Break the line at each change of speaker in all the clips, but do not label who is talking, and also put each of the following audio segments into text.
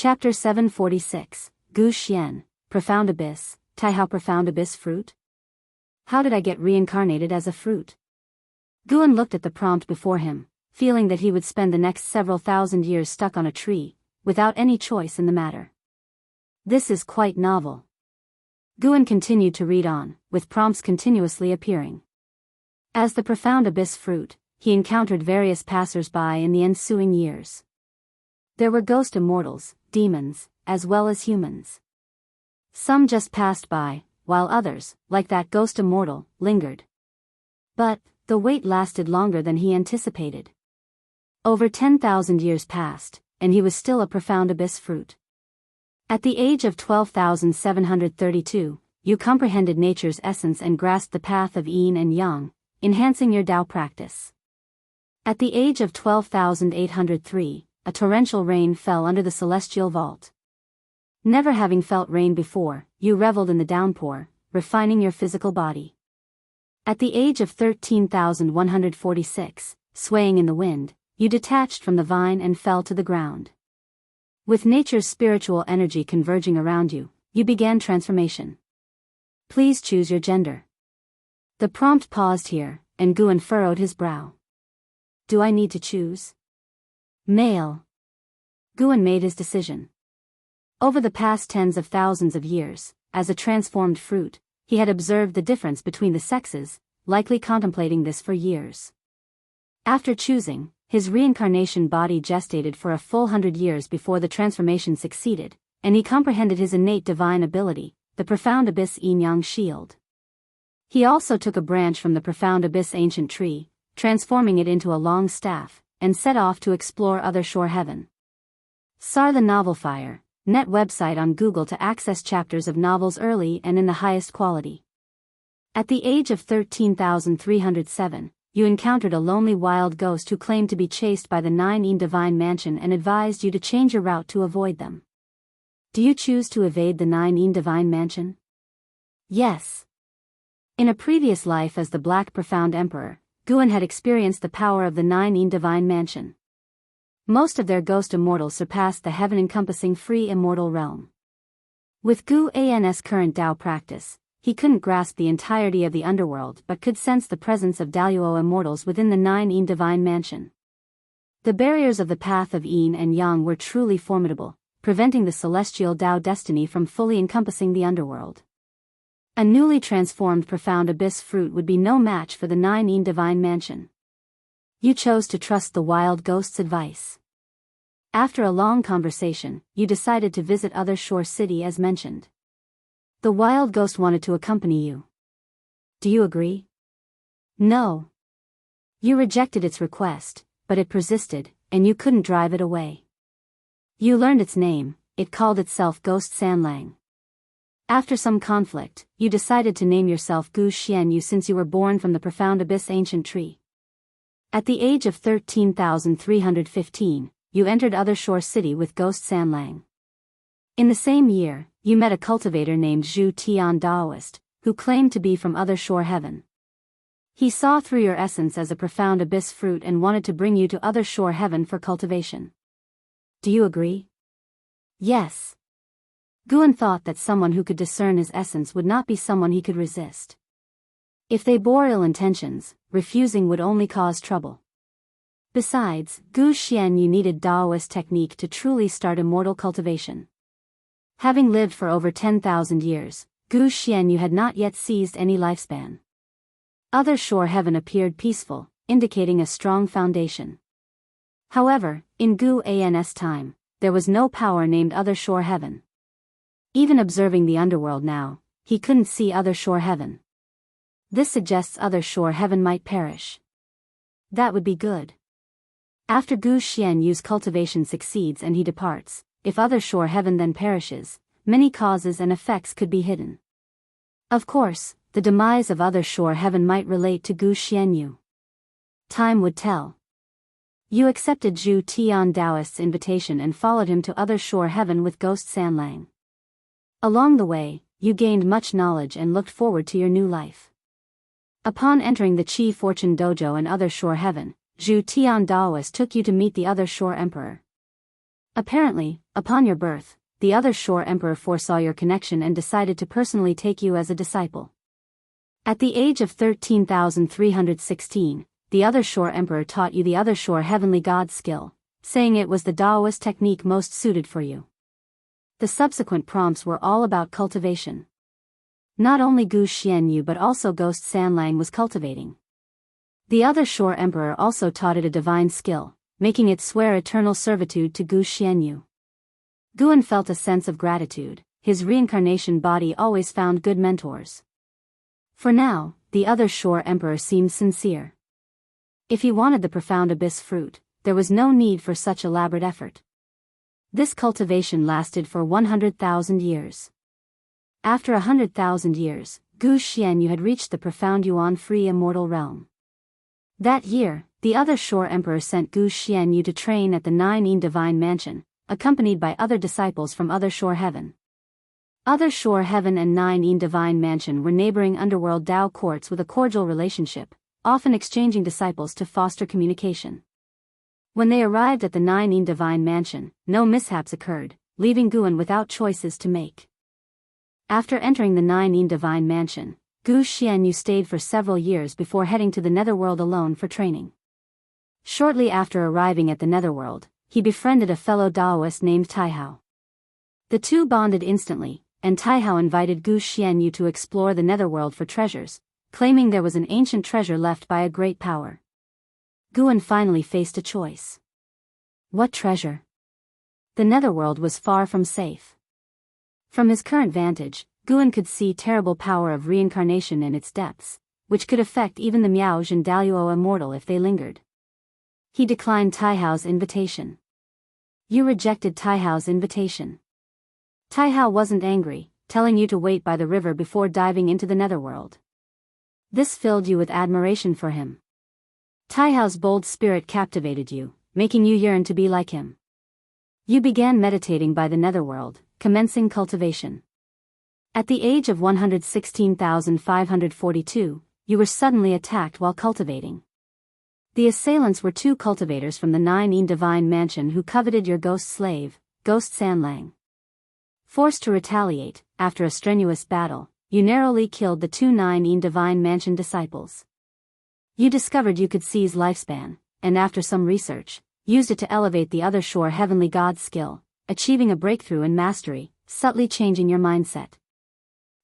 Chapter 746, Gu Xian, Profound Abyss, Taihao Profound Abyss Fruit? How did I get reincarnated as a fruit? Guan looked at the prompt before him, feeling that he would spend the next several thousand years stuck on a tree, without any choice in the matter. This is quite novel. Guan continued to read on, with prompts continuously appearing. As the Profound Abyss Fruit, he encountered various passers-by in the ensuing years. There were ghost immortals, demons, as well as humans. Some just passed by, while others, like that ghost immortal, lingered. But the wait lasted longer than he anticipated. Over 10,000 years passed, and he was still a Profound Abyss Fruit. At the age of 12,732, you comprehended nature's essence and grasped the path of yin and yang, enhancing your Tao practice. At the age of 12,803, a torrential rain fell under the celestial vault. Never having felt rain before, you reveled in the downpour, refining your physical body. At the age of 13,146, swaying in the wind, you detached from the vine and fell to the ground. With nature's spiritual energy converging around you, you began transformation. Please choose your gender. The prompt paused here, and Guan furrowed his brow. Do I need to choose? Male. Guan made his decision. Over the past tens of thousands of years, as a transformed fruit, he had observed the difference between the sexes, likely contemplating this for years. After choosing, his reincarnation body gestated for a full 100 years before the transformation succeeded, and he comprehended his innate divine ability, the Profound Abyss Yin-Yang Shield. He also took a branch from the Profound Abyss ancient tree, transforming it into a long staff, and set off to explore other shore heaven. Sar the Novel Fire, net website on Google to access chapters of novels early and in the highest quality. At the age of 13,307, you encountered a lonely wild ghost who claimed to be chased by the 9 Yin Divine Mansion and advised you to change your route to avoid them. Do you choose to evade the 9 Yin Divine Mansion? Yes. In a previous life as the Black Profound Emperor, Guan had experienced the power of the 9 Yin Divine Mansion. Most of their ghost immortals surpassed the heaven-encompassing free immortal realm. With Gu An's current Tao practice, he couldn't grasp the entirety of the underworld but could sense the presence of Daluo immortals within the 9 Yin Divine Mansion. The barriers of the path of yin and yang were truly formidable, preventing the celestial Tao destiny from fully encompassing the underworld. A newly transformed Profound Abyss Fruit would be no match for the 9 Yin Divine Mansion. You chose to trust the wild ghost's advice. After a long conversation, you decided to visit Other Shore City as mentioned. The wild ghost wanted to accompany you. Do you agree? No. You rejected its request, but it persisted, and you couldn't drive it away. You learned its name. It called itself Ghost Sanlang. After some conflict, you decided to name yourself Gu Xian since you were born from the Profound Abyss ancient tree. At the age of 13,315, you entered Other Shore City with Ghost Sanlang. In the same year, you met a cultivator named Zhu Tian Daoist, who claimed to be from Other Shore Heaven. He saw through your essence as a Profound Abyss Fruit and wanted to bring you to Other Shore Heaven for cultivation. Do you agree? Yes. Guan thought that someone who could discern his essence would not be someone he could resist. If they bore ill intentions, refusing would only cause trouble. Besides, Gu Xian needed Daoist technique to truly start immortal cultivation. Having lived for over 10,000 years, Gu Xian had not yet seized any lifespan. Other Shore Heaven appeared peaceful, indicating a strong foundation. However, in Gu An's time, there was no power named Other Shore Heaven. Even observing the underworld now, he couldn't see Other Shore Heaven. This suggests Other Shore Heaven might perish. That would be good. After Gu Xian's cultivation succeeds and he departs, if Other Shore Heaven then perishes, many causes and effects could be hidden. Of course, the demise of Other Shore Heaven might relate to Gu Xian. Time would tell. You accepted Zhu Tian Daoist's invitation and followed him to Other Shore Heaven with Ghost Sanlang. Along the way, you gained much knowledge and looked forward to your new life. Upon entering the Qi Fortune Dojo and Other Shore Heaven, Zhu Tian Daoist took you to meet the Other Shore Emperor. Apparently, upon your birth, the other shore emperor foresaw your connection and decided to personally take you as a disciple. At the age of 13,316, the other shore emperor taught you the other shore heavenly god skill, saying it was the Taoist technique most suited for you. The subsequent prompts were all about cultivation. Not only Gu Xianyu but also Ghost Sanlang was cultivating. The other shore emperor also taught it a divine skill, making it swear eternal servitude to Gu Xianyu. Guan felt a sense of gratitude. His reincarnation body always found good mentors. For now, the other shore emperor seemed sincere. If he wanted the profound abyss fruit, there was no need for such elaborate effort. This cultivation lasted for 100,000 years. After 100,000 years, Gu Xianyu had reached the profound Yuan-free immortal realm. That year, the other shore emperor sent Gu Xianyu to train at the Nine Yin Divine Mansion, accompanied by other disciples from Other Shore Heaven. Other Shore Heaven and Nine Yin Divine Mansion were neighboring underworld Dao courts with a cordial relationship, often exchanging disciples to foster communication. When they arrived at the Nine Yin Divine Mansion, no mishaps occurred, leaving Guan without choices to make. After entering the Nine Yin Divine Mansion, Gu Xianyu stayed for several years before heading to the Netherworld alone for training. Shortly after arriving at the Netherworld, he befriended a fellow Daoist named Taihao. The two bonded instantly, and Taihao invited Gu Xianyu to explore the Netherworld for treasures, claiming there was an ancient treasure left by a great power. Guan finally faced a choice. What treasure? The Netherworld was far from safe. From his current vantage, Guan could see terrible power of reincarnation in its depths, which could affect even the Miaozh and Daluo immortal if they lingered. He declined Taihao's invitation. You rejected Taihao's invitation. Taihao wasn't angry, telling you to wait by the river before diving into the Netherworld. This filled you with admiration for him. Taihao's bold spirit captivated you, making you yearn to be like him. You began meditating by the Netherworld, commencing cultivation. At the age of 116,542, you were suddenly attacked while cultivating. The assailants were two cultivators from the Nine Yin Divine Mansion who coveted your ghost slave, Ghost Sanlang. Forced to retaliate, after a strenuous battle, you narrowly killed the two Nine Yin Divine Mansion disciples. You discovered you could seize lifespan, and after some research, used it to elevate the Other Shore heavenly god skill, achieving a breakthrough in mastery, subtly changing your mindset.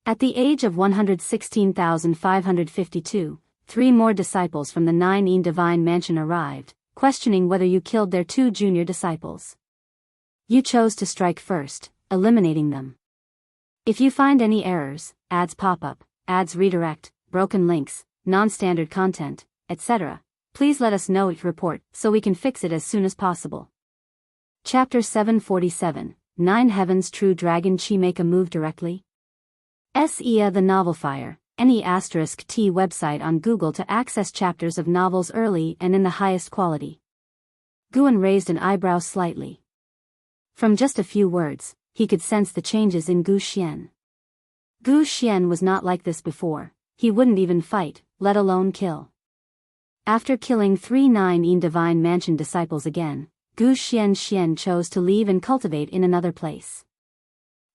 At the age of 116,552, three more disciples from the Nine Yin Divine Mansion arrived, questioning whether you killed their two junior disciples. You chose to strike first, eliminating them. If you find any errors, ads pop up, ads redirect, broken links, non-standard content, etc., please let us know each report so we can fix it as soon as possible. Chapter 747, Nine Heavens True Dragon Chi Make a Move Directly? SEA The Novel Fire, any *T website on Google to access chapters of novels early and in the highest quality. Guan raised an eyebrow slightly. From just a few words, he could sense the changes in Gu Xian. Gu Xian was not like this before. He wouldn't even fight, let alone kill. After killing three Nine Yin Divine Mansion disciples again, Gu Xian chose to leave and cultivate in another place.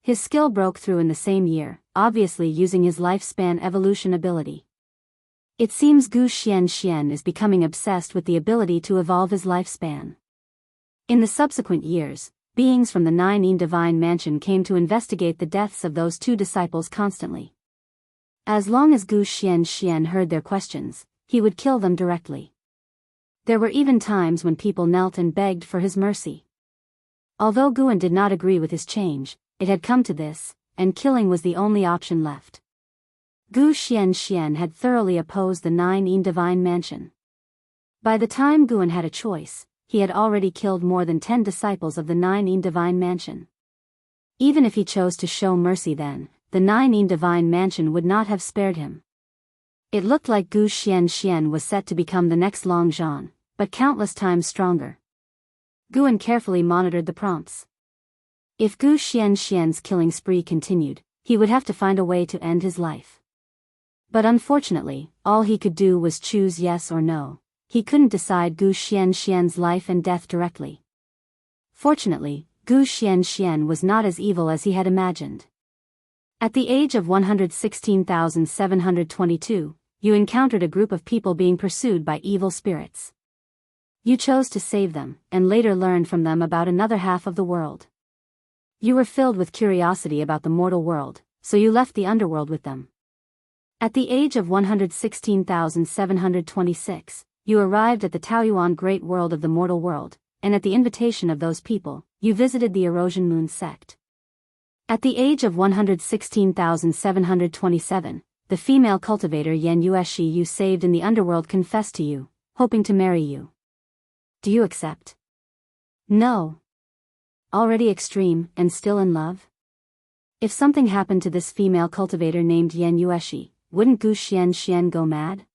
His skill broke through in the same year, obviously using his lifespan evolution ability. It seems Gu Xian is becoming obsessed with the ability to evolve his lifespan. In the subsequent years, beings from the Nine Yin Divine Mansion came to investigate the deaths of those two disciples constantly. As long as Gu Xian heard their questions, he would kill them directly. There were even times when people knelt and begged for his mercy. Although Guan did not agree with his change, it had come to this, and killing was the only option left. Gu Xian had thoroughly opposed the Nine Yin Divine Mansion. By the time Guan had a choice, he had already killed more than 10 disciples of the Nine Yin Divine Mansion. Even if he chose to show mercy then, the Nine Yin Divine Mansion would not have spared him. It looked like Gu Xian was set to become the next Long Zhan, but countless times stronger. Guan carefully monitored the prompts. If Gu Xian's killing spree continued, he would have to find a way to end his life. But unfortunately, all he could do was choose yes or no. He couldn't decide Gu Xian's life and death directly. Fortunately, Gu Xianxian was not as evil as he had imagined. At the age of 116,722, you encountered a group of people being pursued by evil spirits. You chose to save them, and later learned from them about another half of the world. You were filled with curiosity about the mortal world, so you left the underworld with them. At the age of 116,726, you arrived at the Taoyuan great world of the mortal world, and at the invitation of those people, you visited the Erosion Moon sect. At the age of 116,727, the female cultivator Yan Yueshi you saved in the underworld confessed to you, hoping to marry you. Do you accept? No. Already extreme, and still in love? If something happened to this female cultivator named Yan Yueshi, wouldn't Gu Xianxian go mad?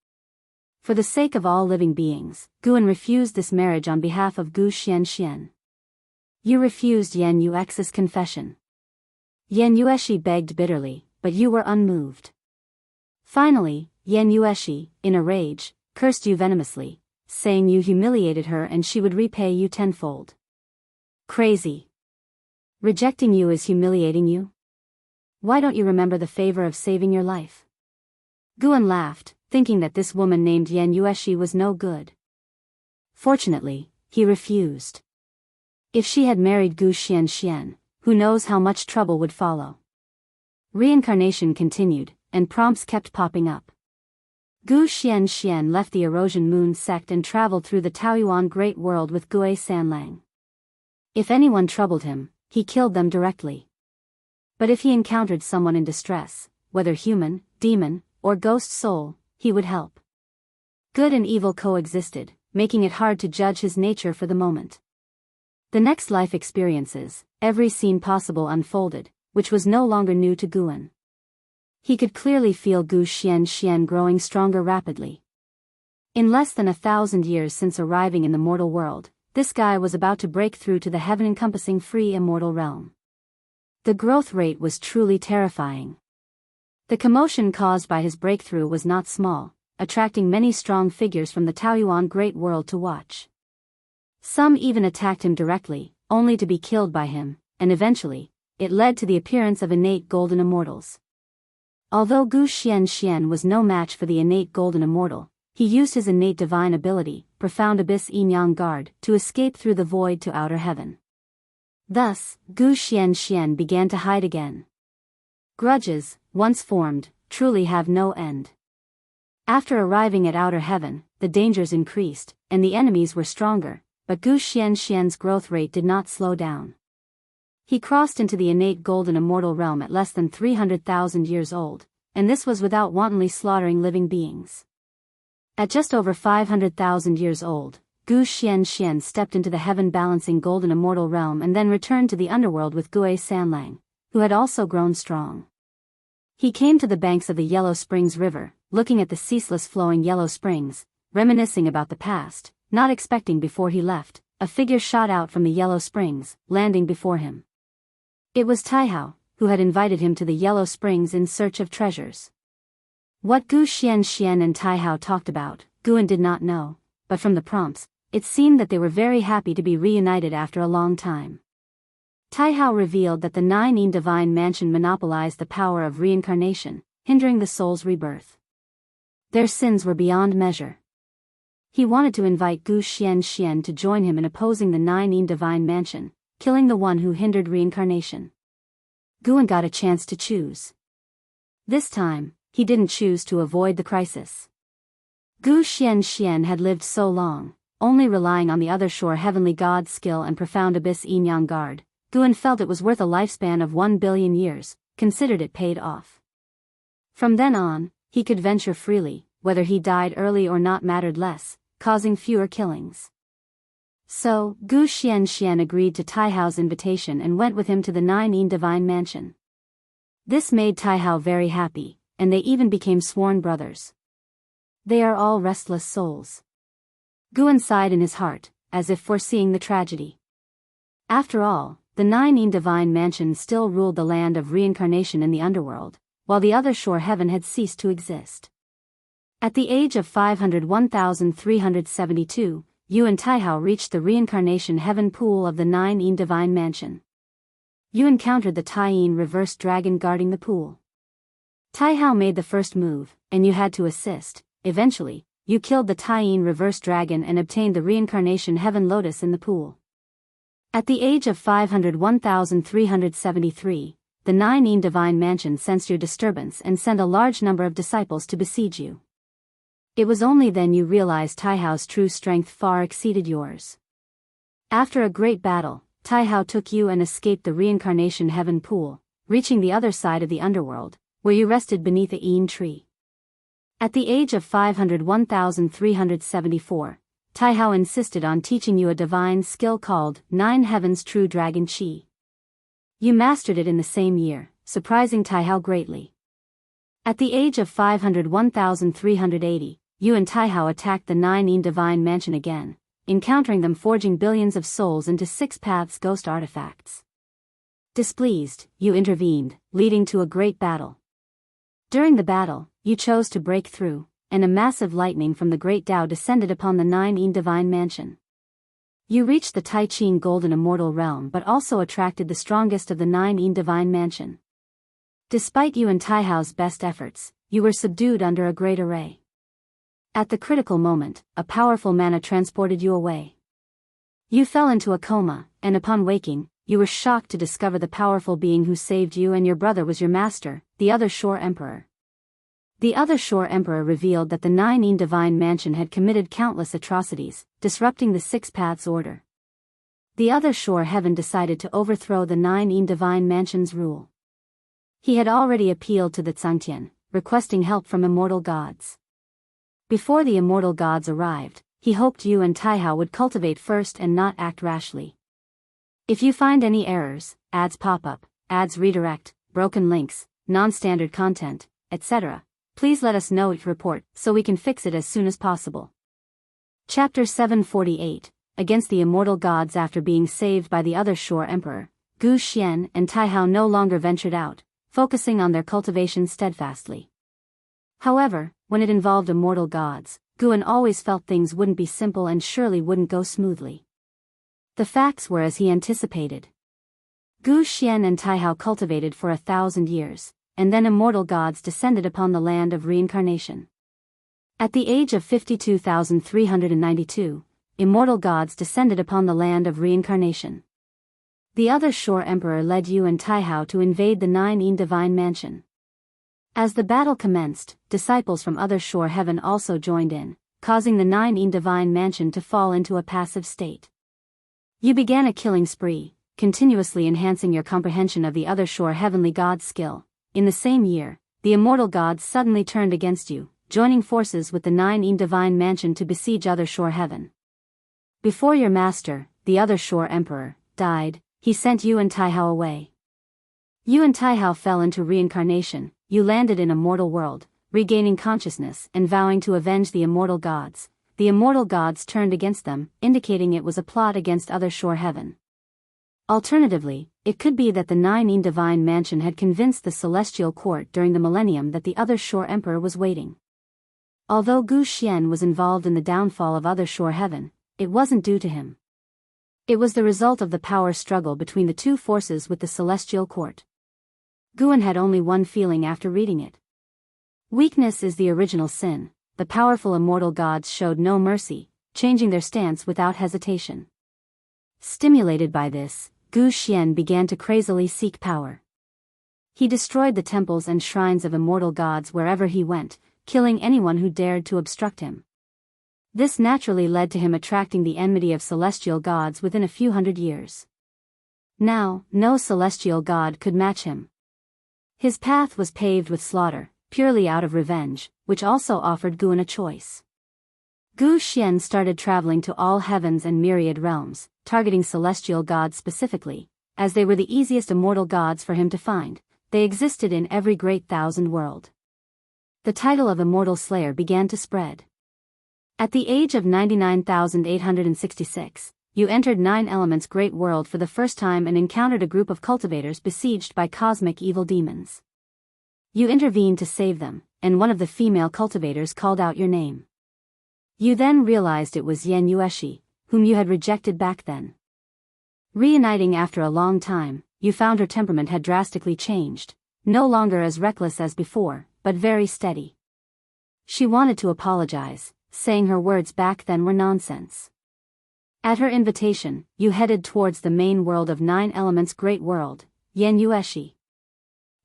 For the sake of all living beings, Guan refused this marriage on behalf of Gu Xianxian. You refused Yan Yuex's confession. Yan Yueshi begged bitterly, but you were unmoved. Finally, Yan Yueshi, in a rage, cursed you venomously, saying you humiliated her and she would repay you tenfold. Crazy. Rejecting you is humiliating you? Why don't you remember the favor of saving your life? Guan laughed, thinking that this woman named Yan Yueshi was no good. Fortunately, he refused. If she had married Gu Xianxian, who knows how much trouble would follow. Reincarnation continued, and prompts kept popping up. Gu Xianxian left the Erosion Moon sect and traveled through the Taoyuan great world with Gue Sanlang. If anyone troubled him, he killed them directly. But if he encountered someone in distress, whether human, demon, or ghost soul, he would help. Good and evil coexisted, making it hard to judge his nature for the moment. The next life experiences, every scene possible unfolded, which was no longer new to Guan. He could clearly feel Gu Xianxian growing stronger rapidly. In less than 1,000 years since arriving in the mortal world, this guy was about to break through to the heaven-encompassing free immortal realm. The growth rate was truly terrifying. The commotion caused by his breakthrough was not small, attracting many strong figures from the Taoyuan great world to watch. Some even attacked him directly, only to be killed by him, and eventually, it led to the appearance of innate golden immortals. Although Gu Xianxian was no match for the innate golden immortal, he used his innate divine ability, Profound Abyss Yin-Yang Guard, to escape through the void to outer heaven. Thus, Gu Xianxian began to hide again. Grudges, once formed, truly have no end. After arriving at outer heaven, the dangers increased, and the enemies were stronger, but Gu Xianxian's growth rate did not slow down. He crossed into the innate golden immortal realm at less than 300,000 years old, and this was without wantonly slaughtering living beings. At just over 500,000 years old, Gu Xianxian stepped into the heaven-balancing golden immortal realm and then returned to the underworld with Gue Sanlang, who had also grown strong. He came to the banks of the Yellow Springs River, looking at the ceaseless flowing yellow springs, reminiscing about the past, not expecting before he left, a figure shot out from the yellow springs, landing before him. It was Taihao, who had invited him to the yellow springs in search of treasures. What Gu Xianxian and Taihao talked about, Guan did not know, but from the prompts, it seemed that they were very happy to be reunited after a long time. Taihao revealed that the Nine Yin Divine Mansion monopolized the power of reincarnation, hindering the soul's rebirth. Their sins were beyond measure. He wanted to invite Gu Xianxian to join him in opposing the Nine Yin Divine Mansion, killing the one who hindered reincarnation. Guan got a chance to choose. This time, he didn't choose to avoid the crisis. Gu Xianxian had lived so long, only relying on the other shore heavenly god's skill and profound abyss yin-yang guard. Guan felt it was worth a lifespan of 1 billion years, considered it paid off. From then on, he could venture freely, whether he died early or not mattered less, causing fewer killings. So, Gu Xianxian agreed to Taihao's invitation and went with him to the Nine Yin Divine Mansion. This made Taihao very happy, and they even became sworn brothers. They are all restless souls. Guan sighed in his heart, as if foreseeing the tragedy. After all, the Nine Yin Divine Mansion still ruled the land of reincarnation in the underworld, while the other shore heaven had ceased to exist. At the age of 501,372, Yu and Taihao reached the reincarnation heaven pool of the Nine Yin Divine Mansion. you encountered the Taiyin reverse dragon guarding the pool. Taihao made the first move, and you had to assist. Eventually, you killed the Taiyin reverse dragon and obtained the reincarnation heaven lotus in the pool. At the age of 501,373, the Nine Divine Mansion sensed your disturbance and sent a large number of disciples to besiege you. It was only then you realized Taihao's true strength far exceeded yours. After a great battle, Taihao took you and escaped the reincarnation heaven pool, reaching the other side of the underworld, where you rested beneath a Een tree. At the age of 501,374, Taihao insisted on teaching you a divine skill called Nine Heavens True Dragon Chi. You mastered it in the same year, surprising Taihao greatly. At the age of 501,380, you and Taihao attacked the Nine Divine Mansion again, encountering them forging billions of souls into Six Paths ghost artifacts. Displeased, you intervened, leading to a great battle. During the battle, you chose to break through, and a massive lightning from the Great Tao descended upon the Nine Divine Mansion. You reached the Tai Ching Golden Immortal Realm but also attracted the strongest of the Nine Divine Mansion. Despite you and Taihao's best efforts, you were subdued under a great array. At the critical moment, a powerful mana transported you away. You fell into a coma, and upon waking, you were shocked to discover the powerful being who saved you and your brother was your master, the Other Shore Emperor. The Other Shore Emperor revealed that the Nine Divine Mansion had committed countless atrocities, disrupting the Six Paths order. The Other Shore Heaven decided to overthrow the Nine Divine Mansion's rule. He had already appealed to the Tsangtian, requesting help from immortal gods. Before the immortal gods arrived, he hoped you and Taihao would cultivate first and not act rashly. If you find any errors, ads pop up, ads redirect, broken links, non-standard content, etc., please let us know each report so we can fix it as soon as possible. Chapter 748, Against the Immortal Gods. After being saved by the Other Shore Emperor, Gu Xian and Taihao no longer ventured out, focusing on their cultivation steadfastly. However, when it involved immortal gods, Guan always felt things wouldn't be simple and surely wouldn't go smoothly. The facts were as he anticipated. Gu Xian and Taihao cultivated for 1,000 years, and then immortal gods descended upon the land of reincarnation. At the age of 52,392, immortal gods descended upon the land of reincarnation. The Other Shore Emperor led you and Taihao to invade the Nine Divine Mansion. As the battle commenced, disciples from Other Shore Heaven also joined in, causing the Nine Divine Mansion to fall into a passive state. You began a killing spree, continuously enhancing your comprehension of the Other Shore Heavenly God's skill. In the same year, the immortal gods suddenly turned against you, joining forces with the Nine Divine Mansion to besiege Other Shore Heaven. Before your master, the Other Shore Emperor, died, he sent you and Taihao away. You and Taihao fell into reincarnation. You landed in a mortal world, regaining consciousness and vowing to avenge the immortal gods. The immortal gods turned against them, indicating it was a plot against Other Shore Heaven. Alternatively, it could be that the Nine Divine Mansion had convinced the Celestial Court during the millennium that the Other Shore Emperor was waiting. Although Gu Xian was involved in the downfall of Other Shore Heaven, it wasn't due to him. It was the result of the power struggle between the two forces with the Celestial Court. Guan had only one feeling after reading it. Weakness is the original sin. The powerful immortal gods showed no mercy, changing their stance without hesitation. Stimulated by this, Gu Xian began to crazily seek power. He destroyed the temples and shrines of immortal gods wherever he went, killing anyone who dared to obstruct him. This naturally led to him attracting the enmity of celestial gods within a few hundred years. Now, no celestial god could match him. His path was paved with slaughter, purely out of revenge, which also offered Guan a choice. Gu Xian started traveling to all heavens and myriad realms, targeting celestial gods specifically, as they were the easiest immortal gods for him to find. They existed in every great thousand world. The title of Immortal Slayer began to spread. At the age of 99,866, you entered Nine Elements' great world for the first time and encountered a group of cultivators besieged by cosmic evil demons. You intervened to save them, and one of the female cultivators called out your name. You then realized it was Yan Yueshi, whom you had rejected back then. Reuniting after a long time, you found her temperament had drastically changed, no longer as reckless as before, but very steady. She wanted to apologize, saying her words back then were nonsense. At her invitation, you headed towards the main world of 9 Elements Great World, Yen Yueshi.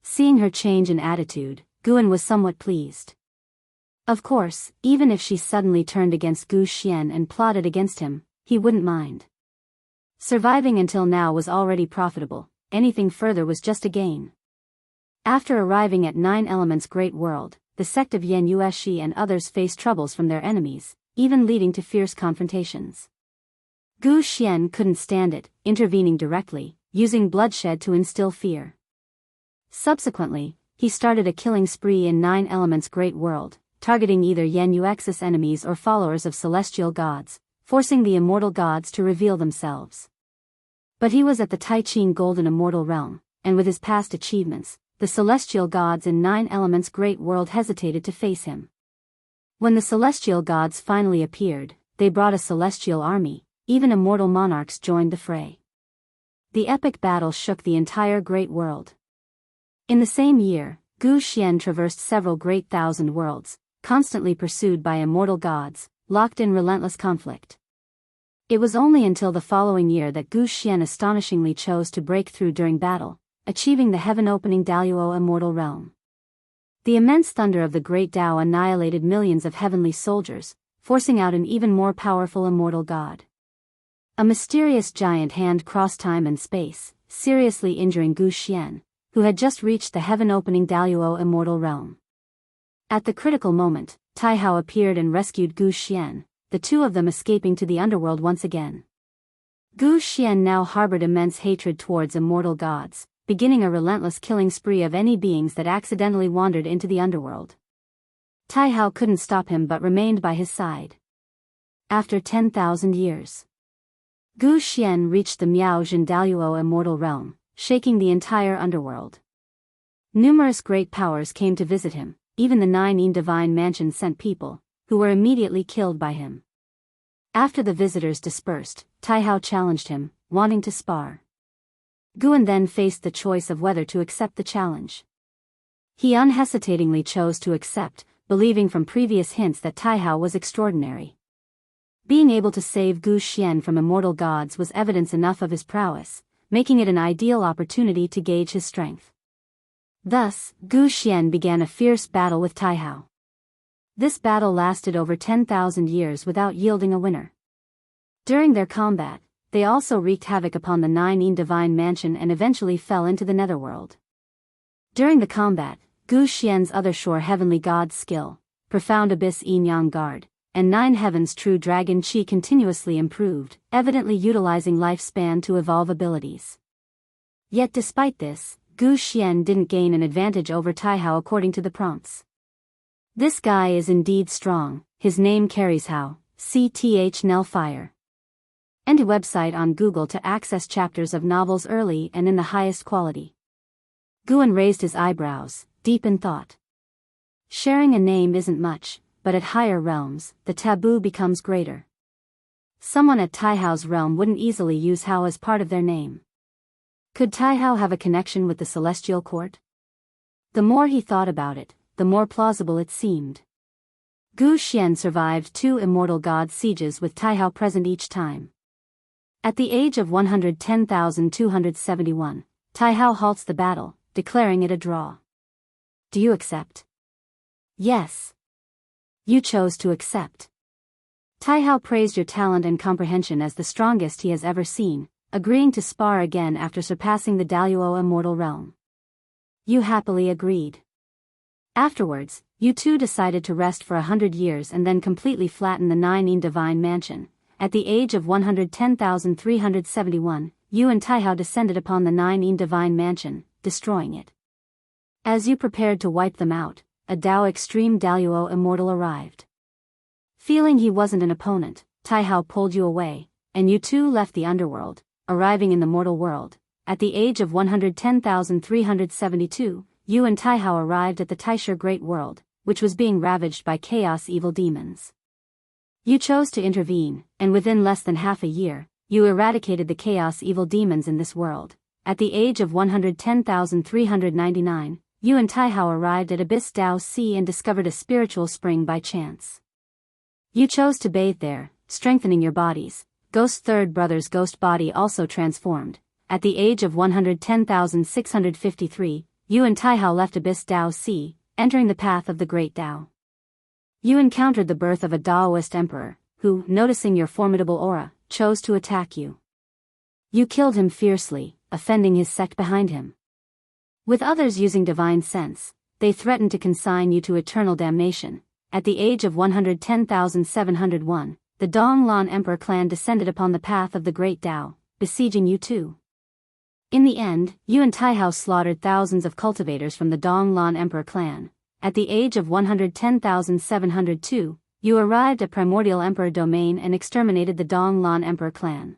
Seeing her change in attitude, Guan was somewhat pleased. Of course, even if she suddenly turned against Gu Xian and plotted against him, he wouldn't mind. Surviving until now was already profitable, anything further was just a gain. After arriving at 9 Elements Great World, the sect of Yen Yueshi and others faced troubles from their enemies, even leading to fierce confrontations. Gu Xian couldn't stand it, intervening directly, using bloodshed to instill fear. Subsequently, he started a killing spree in 9 Elements Great World, targeting either Yen Yuexi's enemies or followers of celestial gods, forcing the immortal gods to reveal themselves. But he was at the Taiqing Golden Immortal Realm, and with his past achievements, the celestial gods in 9 Elements Great World hesitated to face him. When the celestial gods finally appeared, they brought a celestial army, even immortal monarchs joined the fray. The epic battle shook the entire Great World. In the same year, Gu Xian traversed several great thousand worlds, constantly pursued by immortal gods, locked in relentless conflict. It was only until the following year that Gu Xian astonishingly chose to break through during battle, achieving the heaven-opening Daluo Immortal Realm. The immense thunder of the Great Dao annihilated millions of heavenly soldiers, forcing out an even more powerful immortal god. A mysterious giant hand crossed time and space, seriously injuring Gu Xian, who had just reached the heaven-opening Daluo Immortal Realm. At the critical moment, Tai Hao appeared and rescued Gu Xian, the two of them escaping to the underworld once again. Gu Xian now harbored immense hatred towards immortal gods, beginning a relentless killing spree of any beings that accidentally wandered into the underworld. Tai Hao couldn't stop him but remained by his side. After 10,000 years, Gu Xian reached the Miao Jin Daluo Immortal Realm, shaking the entire underworld. Numerous great powers came to visit him, even the 9 Yin Divine Mansion sent people, who were immediately killed by him. After the visitors dispersed, Tai Hao challenged him, wanting to spar. Guan then faced the choice of whether to accept the challenge. He unhesitatingly chose to accept, believing from previous hints that Tai Hao was extraordinary. Being able to save Gu Xian from immortal gods was evidence enough of his prowess, making it an ideal opportunity to gauge his strength. Thus, Gu Xian began a fierce battle with Tai Hao. This battle lasted over 10,000 years without yielding a winner. During their combat, they also wreaked havoc upon the 9 Yin Divine Mansion and eventually fell into the netherworld. During the combat, Gu Xian's other Shore Heavenly God's skill, Profound Abyss Yin Yang Guard, and 9 Heavens True Dragon Chi continuously improved, evidently utilizing lifespan to evolve abilities. Yet despite this, Gu Xian didn't gain an advantage over Tai Hao according to the prompts. This guy is indeed strong, his name carries Hao, CTH Nell Fire. And a website on Google to access chapters of novels early and in the highest quality. Guan raised his eyebrows, deep in thought. Sharing a name isn't much, but at higher realms, the taboo becomes greater. Someone at Tai Hao's realm wouldn't easily use Hao as part of their name. Could Tai Hao have a connection with the celestial court? The more he thought about it, the more plausible it seemed. Gu Xian survived 2 immortal god sieges with Tai Hao present each time. At the age of 110,271, Tai Hao halts the battle, declaring it a draw. Do you accept? Yes. You chose to accept. Tai Hao praised your talent and comprehension as the strongest he has ever seen, agreeing to spar again after surpassing the Daluo Immortal Realm. You happily agreed. Afterwards, you two decided to rest for 100 years and then completely flatten the 9 Yin Divine Mansion. At the age of 110,371, you and Tai Hao descended upon the 9 Yin Divine Mansion, destroying it. As you prepared to wipe them out, a Dao Extreme Daluo Immortal arrived. Feeling he wasn't an opponent, Tai Hao pulled you away, and you two left the underworld, arriving in the mortal world. At the age of 110,372, you and Tai Hao arrived at the Taisher Great World, which was being ravaged by chaos evil demons. You chose to intervene, and within less than half a year, you eradicated the chaos evil demons in this world. At the age of 110,399, you and Taihao arrived at Abyss Dao Sea and discovered a spiritual spring by chance. You chose to bathe there, strengthening your bodies. Ghost third brother's ghost body also transformed. At the age of 110,653, you and Taihao left Abyss Dao Sea, entering the path of the Great Dao. You encountered the birth of a Daoist emperor, who, noticing your formidable aura, chose to attack you. You killed him fiercely, offending his sect behind him. With others using divine sense, they threatened to consign you to eternal damnation. At the age of 110,701, the Donglan Emperor clan descended upon the path of the Great Dao, besieging you too. In the end, you and Taihao slaughtered thousands of cultivators from the Donglan Emperor clan. At the age of 110,702, you arrived at Primordial Emperor domain and exterminated the Donglan Emperor clan.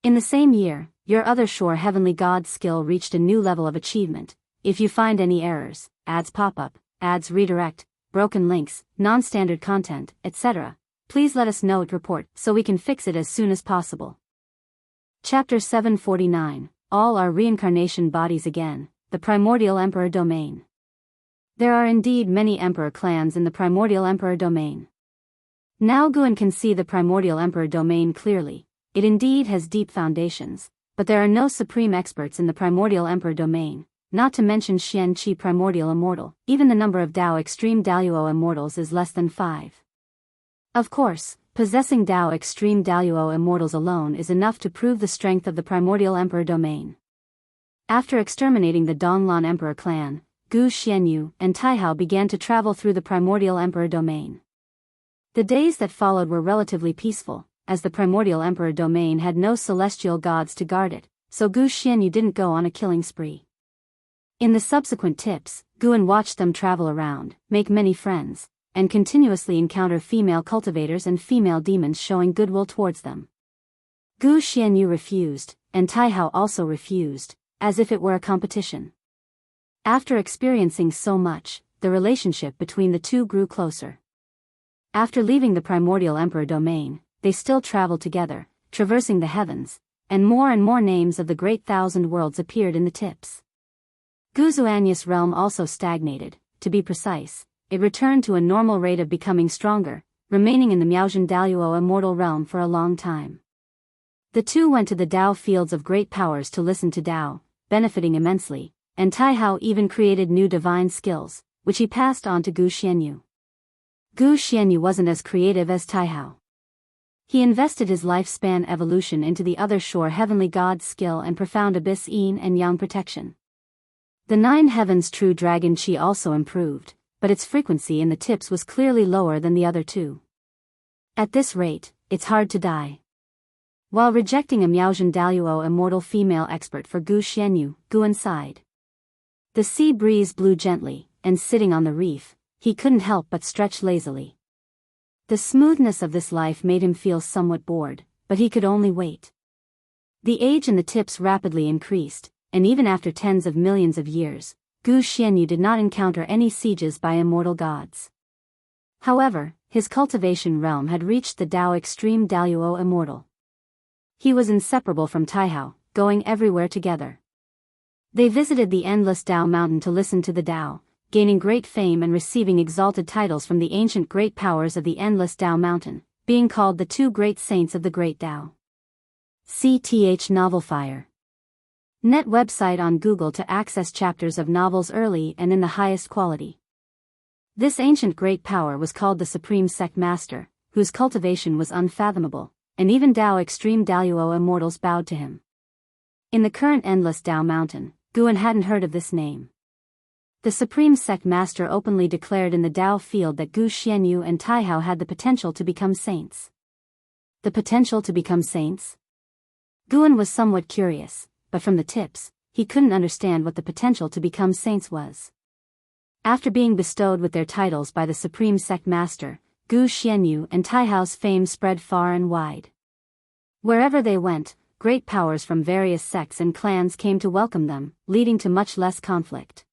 In the same year, your other Shore Heavenly God skill reached a new level of achievement. If you find any errors, ads pop up, ads redirect, broken links, non-standard content, etc., please let us know it report so we can fix it as soon as possible. Chapter 749, All Our Reincarnation Bodies Again, the Primordial Emperor Domain. There are indeed many Emperor clans in the Primordial Emperor Domain. Now Guan can see the Primordial Emperor Domain clearly. It indeed has deep foundations, but there are no supreme experts in the Primordial Emperor Domain, not to mention Xian Qi Primordial Immortal. Even the number of Dao Extreme Daluo Immortals is less than 5. Of course, possessing Dao Extreme Daluo Immortals alone is enough to prove the strength of the Primordial Emperor Domain. After exterminating the Donglan Emperor clan, Gu Xianyu and Taihao began to travel through the Primordial Emperor Domain. The days that followed were relatively peaceful, as the Primordial Emperor Domain had no celestial gods to guard it, so Gu Xianyu didn't go on a killing spree. In the subsequent tips, Guan watched them travel around, make many friends, and continuously encounter female cultivators and female demons showing goodwill towards them. Gu Xianyu refused, and Taihao also refused, as if it were a competition. After experiencing so much, the relationship between the two grew closer. After leaving the Primordial Emperor Domain, they still traveled together, traversing the heavens, and more names of the Great Thousand Worlds appeared in the tips. Guzuanius' realm also stagnated. To be precise, it returned to a normal rate of becoming stronger, remaining in the Miaozhen Daluo immortal realm for a long time. The two went to the Dao fields of great powers to listen to Dao, benefiting immensely, and Taihao even created new divine skills, which he passed on to Gu Xianyu. Gu Xianyu wasn't as creative as Taihao. He invested his lifespan evolution into the other Shore Heavenly God skill and profound Abyss Yin and Yang protection. The Nine Heavens True Dragon Chi also improved, but its frequency in the tips was clearly lower than the other two. At this rate, it's hard to die. While rejecting a Miaozhen Daluo immortal female expert for Gu Xianyu, Guan sighed. The sea breeze blew gently, and sitting on the reef, he couldn't help but stretch lazily. The smoothness of this life made him feel somewhat bored, but he could only wait. The age in the tips rapidly increased, and even after tens of millions of years, Gu Xianyu did not encounter any sieges by immortal gods. However, his cultivation realm had reached the Dao Extreme Daluo Immortal. He was inseparable from Taihao, going everywhere together. They visited the endless Dao mountain to listen to the Dao, gaining great fame and receiving exalted titles from the ancient great powers of the endless Dao mountain, being called the two great saints of the great Dao. CTH Novelfire. Net website on Google to access chapters of novels early and in the highest quality. This ancient great power was called the Supreme Sect Master, whose cultivation was unfathomable, and even Dao Extreme Daluo Immortals bowed to him. In the current endless Dao mountain, Guan hadn't heard of this name. The Supreme Sect Master openly declared in the Dao field that Gu Xianyu and Taihao had the potential to become saints. The potential to become saints? Guan was somewhat curious, but from the tips, he couldn't understand what the potential to become saints was. After being bestowed with their titles by the Supreme Sect Master, Gu Xianyu and Taihao's fame spread far and wide. Wherever they went, great powers from various sects and clans came to welcome them, leading to much less conflict.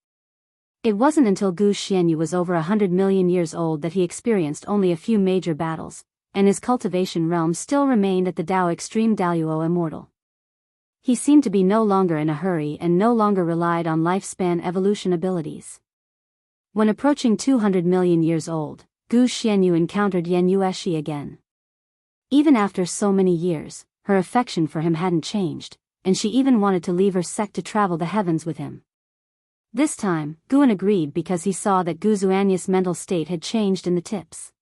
It wasn't until Gu Xianyu was over 100 million years old that he experienced only a few major battles, and his cultivation realm still remained at the Dao Extreme Daluo Immortal. He seemed to be no longer in a hurry and no longer relied on lifespan evolution abilities. When approaching 200 million years old, Gu Xianyu encountered Yan Yueshi again. Even after so many years, her affection for him hadn't changed, and she even wanted to leave her sect to travel the heavens with him. This time, Guan agreed because he saw that Gu Xuanyu's mental state had changed in the tips.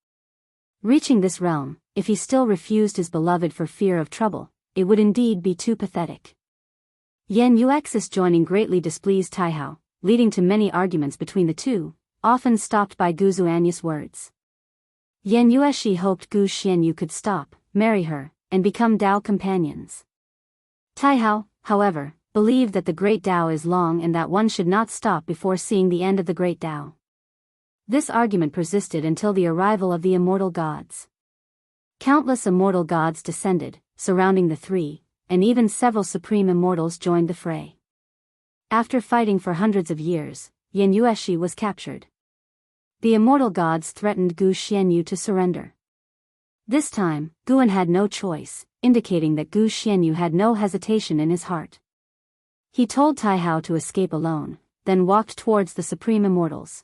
Reaching this realm, if he still refused his beloved for fear of trouble, it would indeed be too pathetic. Yan Yuex's joining greatly displeased Taihao, leading to many arguments between the two, often stopped by Gu Xuanyu's words. Yan Yueshi hoped Gu Xianyu could stop, marry her, and become Dao companions. Taihao, however, believed that the Great Dao is long and that one should not stop before seeing the end of the Great Dao. This argument persisted until the arrival of the immortal gods. Countless immortal gods descended, surrounding the three, and even several supreme immortals joined the fray. After fighting for hundreds of years, Yan Yueshi was captured. The immortal gods threatened Gu Xianyu to surrender. This time, Guan had no choice, indicating that Gu Xianyu had no hesitation in his heart. He told Taihao to escape alone, then walked towards the supreme immortals.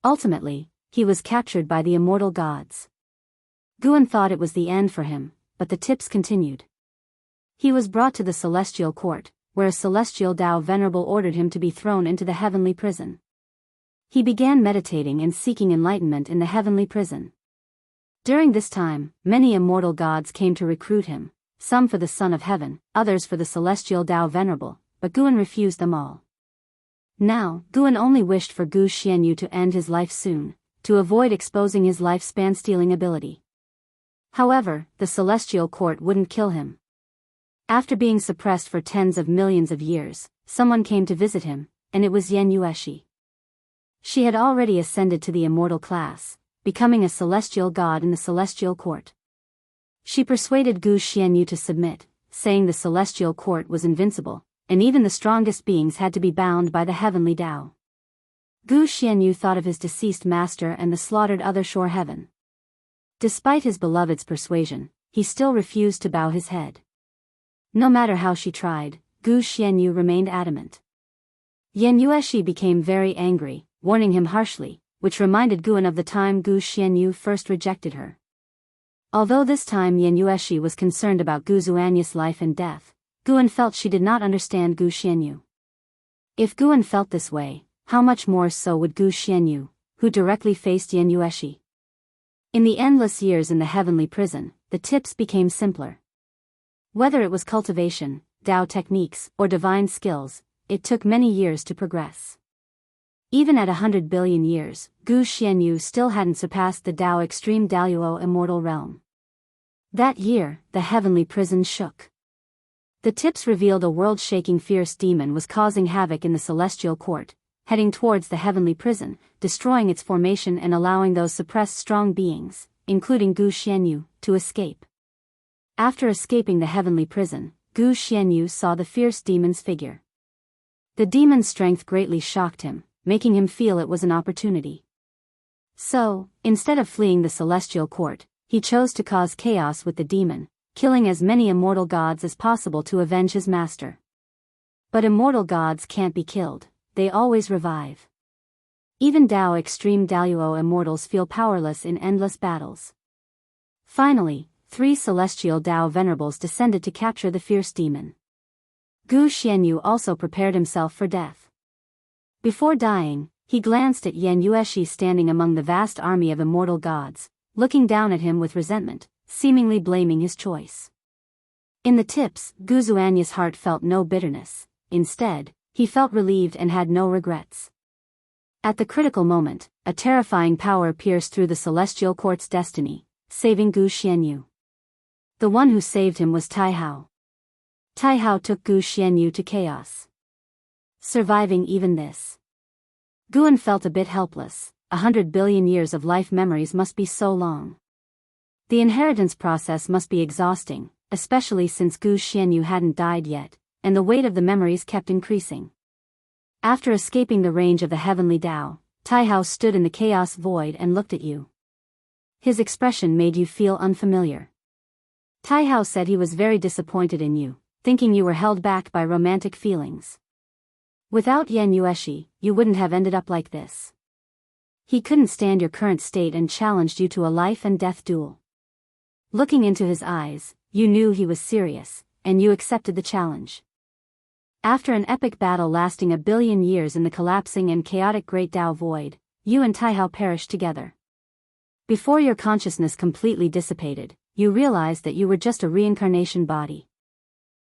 Ultimately, he was captured by the immortal gods. Guan thought it was the end for him, but the tips continued. He was brought to the celestial court, where a celestial Dao venerable ordered him to be thrown into the heavenly prison. He began meditating and seeking enlightenment in the heavenly prison. During this time, many immortal gods came to recruit him, some for the Son of Heaven, others for the celestial Dao venerable, but Guan refused them all. Now, Guan only wished for Gu Xianyu to end his life soon, to avoid exposing his lifespan stealing ability. However, the celestial court wouldn't kill him. After being suppressed for tens of millions of years, someone came to visit him, and it was Yan Yueshi. She had already ascended to the immortal class, becoming a celestial god in the celestial court. She persuaded Gu Xianyu to submit, saying the celestial court was invincible, and even the strongest beings had to be bound by the heavenly Dao. Gu Xianyu thought of his deceased master and the slaughtered other shore heaven. Despite his beloved's persuasion, he still refused to bow his head. No matter how she tried, Gu Xianyu remained adamant. Yan Yueshi became very angry, warning him harshly, which reminded Guan of the time Gu Xianyu first rejected her. Although this time Yan Yueshi was concerned about Gu Xuanyu's life and death, Guan felt she did not understand Gu Xianyu. If Guan felt this way, how much more so would Gu Xianyu, who directly faced Yan Yueshi. In the endless years in the heavenly prison, the tips became simpler. Whether it was cultivation, Dao techniques, or divine skills, it took many years to progress. Even at 100 billion years, Gu Xianyu still hadn't surpassed the Dao Extreme Daluo immortal realm. That year, the heavenly prison shook. The tips revealed a world-shaking fierce demon was causing havoc in the celestial court, heading towards the heavenly prison, destroying its formation and allowing those suppressed strong beings, including Gu Xianyu, to escape. After escaping the heavenly prison, Gu Xianyu saw the fierce demon's figure. The demon's strength greatly shocked him, making him feel it was an opportunity. So, instead of fleeing the celestial court, he chose to cause chaos with the demon, killing as many immortal gods as possible to avenge his master. But immortal gods can't be killed, they always revive. Even Dao Extreme Daluo immortals feel powerless in endless battles. Finally, 3 celestial Dao venerables descended to capture the fierce demon. Gu Xianyu also prepared himself for death. Before dying, he glanced at Yan Yueshi standing among the vast army of immortal gods, looking down at him with resentment, seemingly blaming his choice. In the tips, Gu Xuanyu's heart felt no bitterness. Instead, he felt relieved and had no regrets. At the critical moment, a terrifying power pierced through the celestial court's destiny, saving Gu Xianyu. The one who saved him was Taihao. Taihao took Gu Xianyu to chaos. Surviving even this. Guan felt a bit helpless. 100 billion years of life memories must be so long. The inheritance process must be exhausting, especially since Gu Xianyu hadn't died yet, and the weight of the memories kept increasing. After escaping the range of the heavenly Dao, Taihao stood in the chaos void and looked at you. His expression made you feel unfamiliar. Taihao said he was very disappointed in you, thinking you were held back by romantic feelings. Without Yen Yueshi, you wouldn't have ended up like this. He couldn't stand your current state and challenged you to a life and death duel. Looking into his eyes, you knew he was serious, and you accepted the challenge. After an epic battle lasting 1 billion years in the collapsing and chaotic Great Tao Void, you and Taihao perished together. Before your consciousness completely dissipated, you realized that you were just a reincarnation body.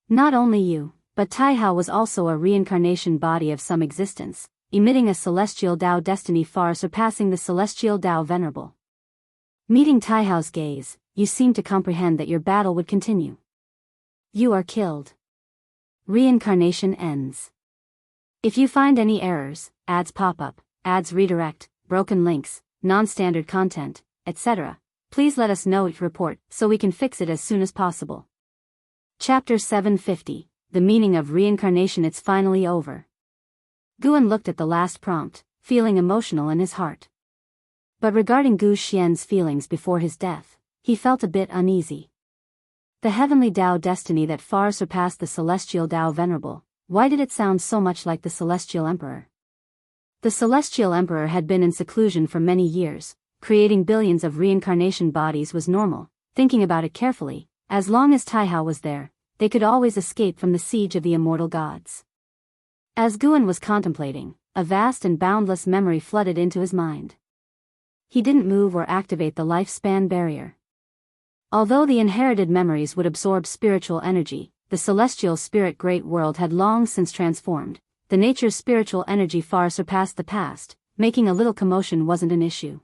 Not only you, but Taihao was also a reincarnation body of some existence, emitting a celestial Tao destiny far surpassing the celestial Tao Venerable. Meeting Taihao's gaze, you seemed to comprehend that your battle would continue. You are killed. Reincarnation ends. If you find any errors, ads pop up, ads redirect, broken links, non-standard content, etc., please let us know it report so we can fix it as soon as possible. Chapter 750, The Meaning of Reincarnation. It's finally over. Guan looked at the last prompt, feeling emotional in his heart. But regarding Gu Xian's feelings before his death, he felt a bit uneasy. The heavenly Tao destiny that far surpassed the celestial Tao Venerable, why did it sound so much like the celestial emperor? The celestial emperor had been in seclusion for many years, creating billions of reincarnation bodies was normal. Thinking about it carefully, as long as Taihao was there, they could always escape from the siege of the immortal gods. As Guan was contemplating, a vast and boundless memory flooded into his mind. He didn't move or activate the lifespan barrier. Although the inherited memories would absorb spiritual energy, the celestial spirit great world had long since transformed. The nature's spiritual energy far surpassed the past, making a little commotion wasn't an issue.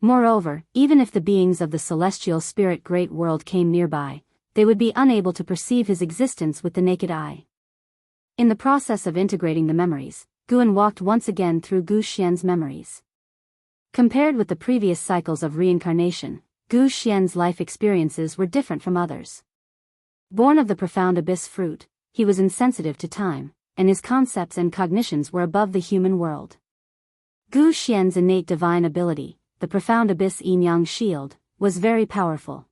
Moreover, even if the beings of the celestial spirit great world came nearby, they would be unable to perceive his existence with the naked eye. In the process of integrating the memories, Guan walked once again through Gu Xian's memories. Compared with the previous cycles of reincarnation, Gu Xian's life experiences were different from others. Born of the profound abyss fruit, he was insensitive to time, and his concepts and cognitions were above the human world. Gu Xian's innate divine ability, the profound abyss yin-yang shield, was very powerful.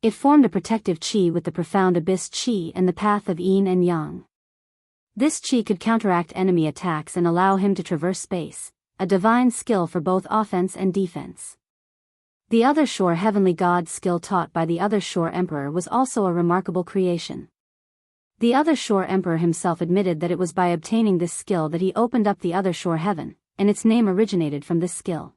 It formed a protective qi with the profound abyss qi and the path of yin and yang. This qi could counteract enemy attacks and allow him to traverse space, a divine skill for both offense and defense. The Other Shore Heavenly God skill taught by the Other Shore Emperor was also a remarkable creation. The Other Shore Emperor himself admitted that it was by obtaining this skill that he opened up the Other Shore Heaven, and its name originated from this skill.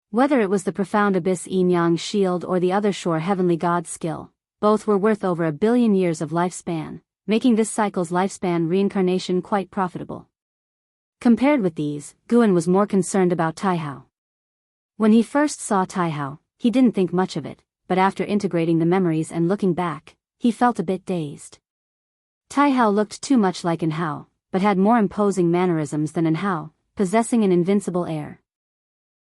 Whether it was the profound abyss yin-yang shield or the Other Shore Heavenly God skill, both were worth over 1 billion years of lifespan, making this cycle's lifespan reincarnation quite profitable. Compared with these, Guan was more concerned about Taihao. When he first saw Taihao, he didn't think much of it, but after integrating the memories and looking back, he felt a bit dazed. Taihao looked too much like Enhao, but had more imposing mannerisms than Enhao, possessing an invincible air.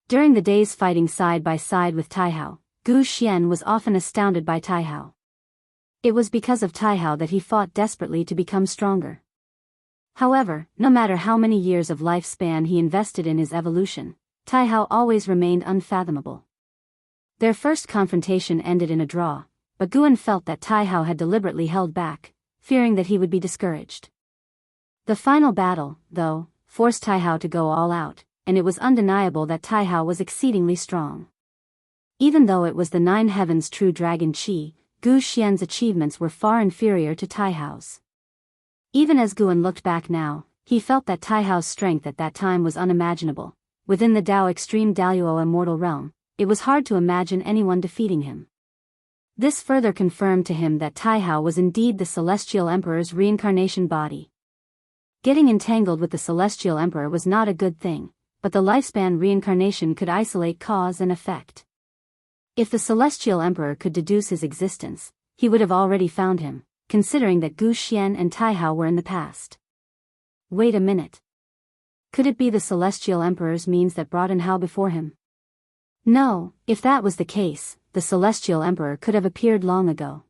During the days fighting side by side with Taihao, Gu Xian was often astounded by Taihao. It was because of Taihao that he fought desperately to become stronger. However, no matter how many years of lifespan he invested in his evolution, Taihao always remained unfathomable. Their first confrontation ended in a draw, but Guan felt that Taihao had deliberately held back, fearing that he would be discouraged. The final battle, though, forced Taihao to go all out, and it was undeniable that Taihao was exceedingly strong. Even though it was the 9 Heavens' true dragon Qi, Gu Xian's achievements were far inferior to Taihao's. Even as Guan looked back now, he felt that Taihao's strength at that time was unimaginable. Within the Tao Extreme Daluo immortal realm, it was hard to imagine anyone defeating him. This further confirmed to him that Taihao was indeed the Celestial Emperor's reincarnation body. Getting entangled with the Celestial Emperor was not a good thing, but the lifespan reincarnation could isolate cause and effect. If the Celestial Emperor could deduce his existence, he would have already found him, considering that Gu Xian and Taihao were in the past. Wait a minute. Could it be the Celestial Emperor's means that brought Enhao before him? No, if that was the case, the Celestial Emperor could have appeared long ago.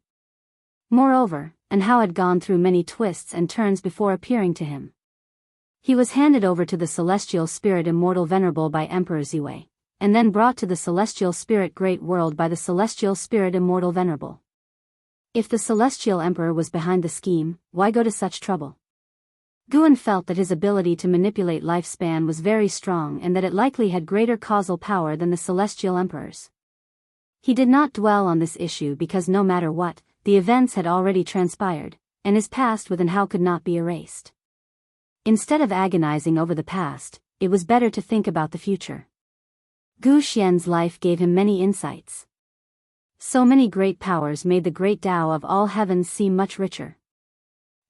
Moreover, Enhao had gone through many twists and turns before appearing to him. He was handed over to the Celestial Spirit Immortal Venerable by Emperor Ziwei, and then brought to the Celestial Spirit Great World by the Celestial Spirit Immortal Venerable. If the Celestial Emperor was behind the scheme, why go to such trouble? Guan felt that his ability to manipulate lifespan was very strong and that it likely had greater causal power than the Celestial Emperor's. He did not dwell on this issue because no matter what, the events had already transpired, and his past within How could not be erased. Instead of agonizing over the past, it was better to think about the future. Gu Xian's life gave him many insights. So many great powers made the great Tao of all heavens seem much richer.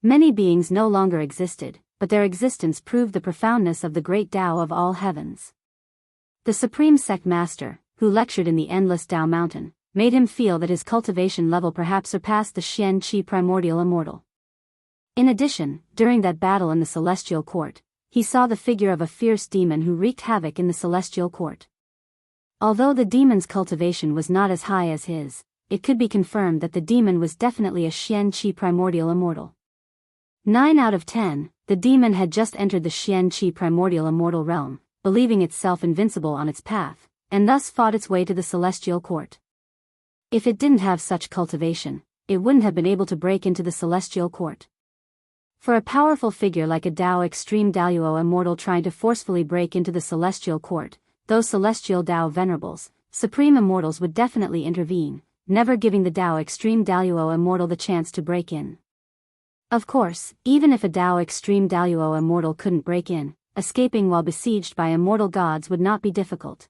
Many beings no longer existed, but their existence proved the profoundness of the great Tao of all heavens. The Supreme Sect Master, who lectured in the endless Tao Mountain, made him feel that his cultivation level perhaps surpassed the Xian Qi primordial immortal. In addition, during that battle in the Celestial Court, he saw the figure of a fierce demon who wreaked havoc in the Celestial Court. Although the demon's cultivation was not as high as his, it could be confirmed that the demon was definitely a Xian Qi primordial immortal. 9 out of 10, the demon had just entered the Xian Qi primordial immortal realm, believing itself invincible on its path, and thus fought its way to the Celestial Court. If it didn't have such cultivation, it wouldn't have been able to break into the Celestial Court. For a powerful figure like a Tao Extreme Daluo immortal trying to forcefully break into the Celestial Court, those Celestial Tao Venerables, Supreme Immortals would definitely intervene, never giving the Tao Extreme Daluo immortal the chance to break in. Of course, even if a Tao Extreme Daluo immortal couldn't break in, escaping while besieged by immortal gods would not be difficult.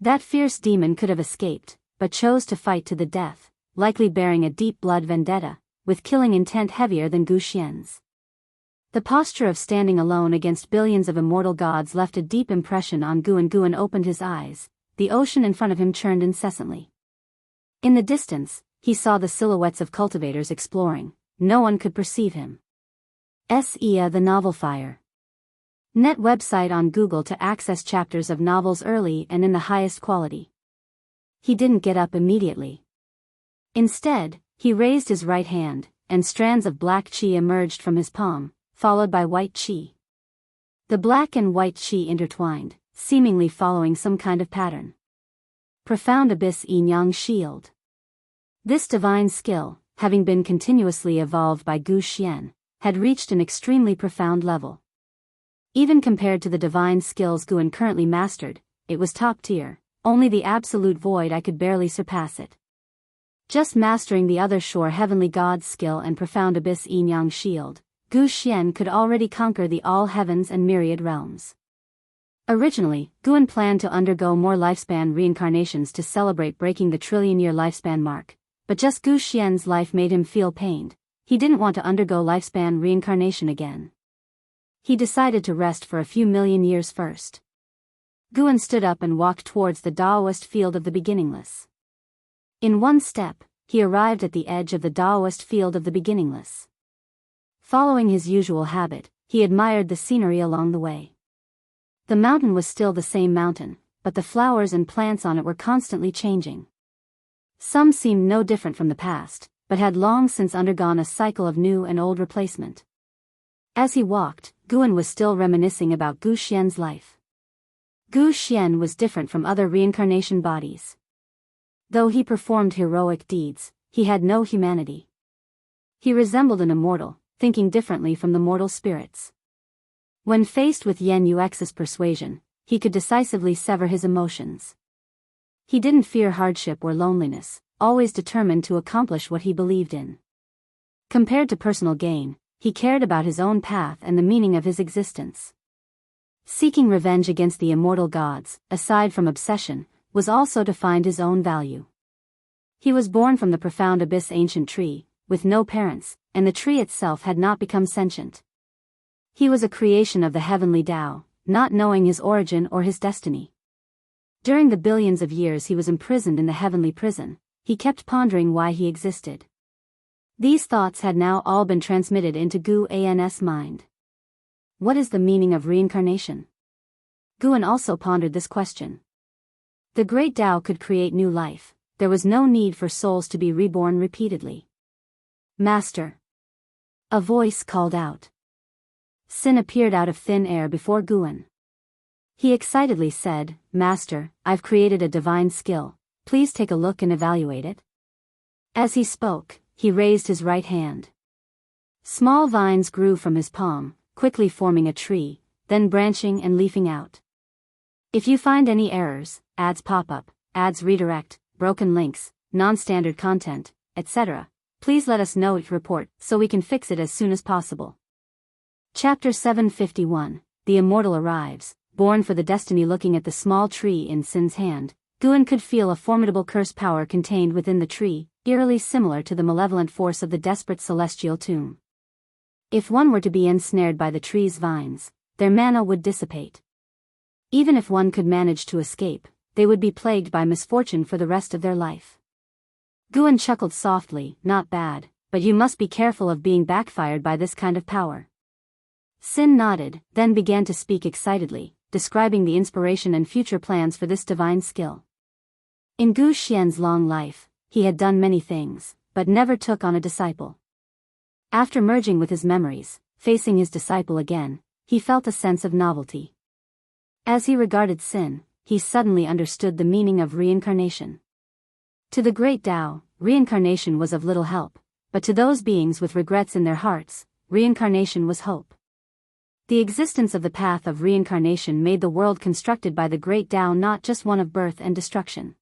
That fierce demon could have escaped, but chose to fight to the death, likely bearing a deep blood vendetta, with killing intent heavier than Gu Xian's. The posture of standing alone against billions of immortal gods left a deep impression on Guan. Guan opened his eyes, the ocean in front of him churned incessantly. In the distance, he saw the silhouettes of cultivators exploring, no one could perceive him. S.E.A. The Novel Fire. Net website on Google to access chapters of novels early and in the highest quality. He didn't get up immediately. Instead, he raised his right hand, and strands of black qi emerged from his palm, followed by white qi. The black and white qi intertwined, seemingly following some kind of pattern. Profound Abyss Yin-Yang Shield. This divine skill, having been continuously evolved by Gu Xian, had reached an extremely profound level. Even compared to the divine skills Guan currently mastered, it was top tier, only the absolute void I could barely surpass it. Just mastering the other Shore Heavenly God's skill and Profound Abyss Yin-Yang Shield, Gu Xian could already conquer the all heavens and myriad realms. Originally, Guan planned to undergo more lifespan reincarnations to celebrate breaking the trillion-year lifespan mark, but just Gu Xian's life made him feel pained. He didn't want to undergo lifespan reincarnation again. He decided to rest for a few million years first. Guan stood up and walked towards the Taoist field of the beginningless. In one step, he arrived at the edge of the Taoist field of the beginningless. Following his usual habit, he admired the scenery along the way. The mountain was still the same mountain, but the flowers and plants on it were constantly changing. Some seemed no different from the past, but had long since undergone a cycle of new and old replacement. As he walked, Guan was still reminiscing about Gu Xian's life. Gu Xian was different from other reincarnation bodies. Though he performed heroic deeds, he had no humanity. He resembled an immortal, thinking differently from the mortal spirits. When faced with Yen Yuex's persuasion, he could decisively sever his emotions. He didn't fear hardship or loneliness, always determined to accomplish what he believed in. Compared to personal gain, he cared about his own path and the meaning of his existence. Seeking revenge against the immortal gods, aside from obsession, was also to find his own value. He was born from the Profound Abyss ancient tree, with no parents, and the tree itself had not become sentient. He was a creation of the heavenly Tao, not knowing his origin or his destiny. During the billions of years he was imprisoned in the heavenly prison, he kept pondering why he existed. These thoughts had now all been transmitted into Gu An's mind. What is the meaning of reincarnation? Guan also pondered this question. The great Tao could create new life, there was no need for souls to be reborn repeatedly. Master. A voice called out. Sin appeared out of thin air before Guan. He excitedly said, Master, I've created a divine skill, please take a look and evaluate it. As he spoke, he raised his right hand. Small vines grew from his palm, quickly forming a tree, then branching and leafing out. If you find any errors, ads pop up, ads redirect, broken links, non-standard content, etc., please let us know each report so we can fix it as soon as possible. Chapter 751, The Immortal Arrives. Born for the destiny. Looking at the small tree in Sin's hand, Guan could feel a formidable curse power contained within the tree, eerily similar to the malevolent force of the desperate celestial tomb. If one were to be ensnared by the tree's vines, their mana would dissipate. Even if one could manage to escape, they would be plagued by misfortune for the rest of their life. Guan chuckled softly. Not bad, but you must be careful of being backfired by this kind of power. Sin nodded, then began to speak excitedly, describing the inspiration and future plans for this divine skill. In Gu Xian's long life, he had done many things, but never took on a disciple. After merging with his memories, facing his disciple again, he felt a sense of novelty. As he regarded Sin, he suddenly understood the meaning of reincarnation. To the great Tao, reincarnation was of little help, but to those beings with regrets in their hearts, reincarnation was hope. The existence of the path of reincarnation made the world constructed by the great Tao not just one of birth and destruction.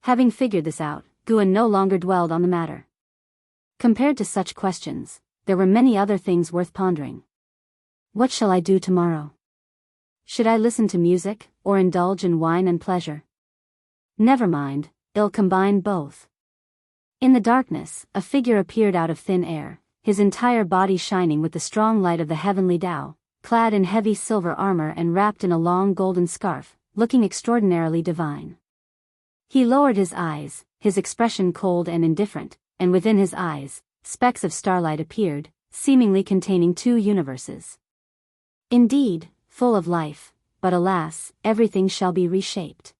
Having figured this out, Guan no longer dwelled on the matter. Compared to such questions, there were many other things worth pondering. What shall I do tomorrow? Should I listen to music, or indulge in wine and pleasure? Never mind, I'll combine both. In the darkness, a figure appeared out of thin air, his entire body shining with the strong light of the heavenly Tao, clad in heavy silver armor and wrapped in a long golden scarf, looking extraordinarily divine. He lowered his eyes, his expression cold and indifferent, and within his eyes, specks of starlight appeared, seemingly containing two universes. Indeed, full of life, but alas, everything shall be reshaped.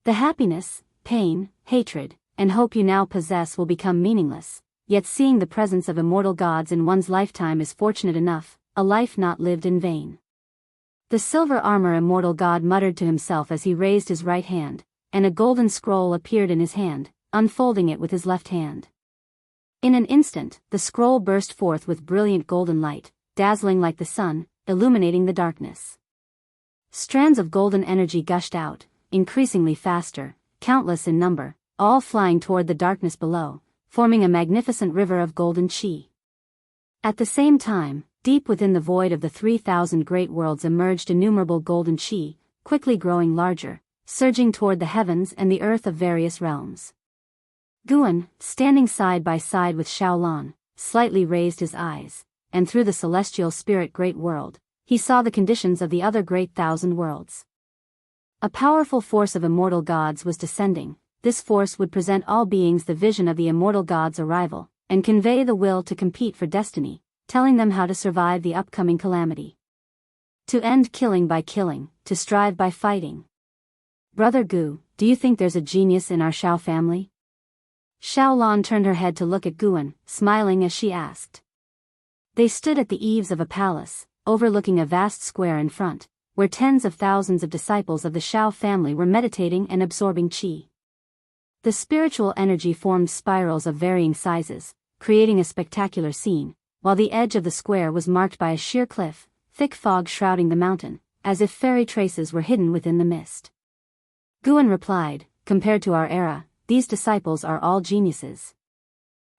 The happiness, pain, hatred, and hope you now possess will become meaningless, yet seeing the presence of immortal gods in one's lifetime is fortunate enough, a life not lived in vain. The silver armor immortal god muttered to himself as he raised his right hand, and a golden scroll appeared in his hand, unfolding it with his left hand. In an instant, the scroll burst forth with brilliant golden light, dazzling like the sun, illuminating the darkness. Strands of golden energy gushed out, increasingly faster, countless in number, all flying toward the darkness below, forming a magnificent river of golden chi. At the same time, deep within the void of the 3,000 great worlds emerged innumerable golden chi, quickly growing larger, surging toward the heavens and the earth of various realms. Guan, standing side by side with Xiaolan, slightly raised his eyes, and through the celestial spirit great world, he saw the conditions of the other great thousand worlds. A powerful force of immortal gods was descending. This force would present all beings the vision of the immortal gods' arrival, and convey the will to compete for destiny, telling them how to survive the upcoming calamity. To end killing by killing, to strive by fighting. Brother Gu, do you think there's a genius in our Xiao family? Xiaolan turned her head to look at Guan, smiling as she asked. They stood at the eaves of a palace, overlooking a vast square in front, where tens of thousands of disciples of the Xiao family were meditating and absorbing qi. The spiritual energy formed spirals of varying sizes, creating a spectacular scene, while the edge of the square was marked by a sheer cliff, thick fog shrouding the mountain, as if fairy traces were hidden within the mist. Guan replied, compared to our era, these disciples are all geniuses.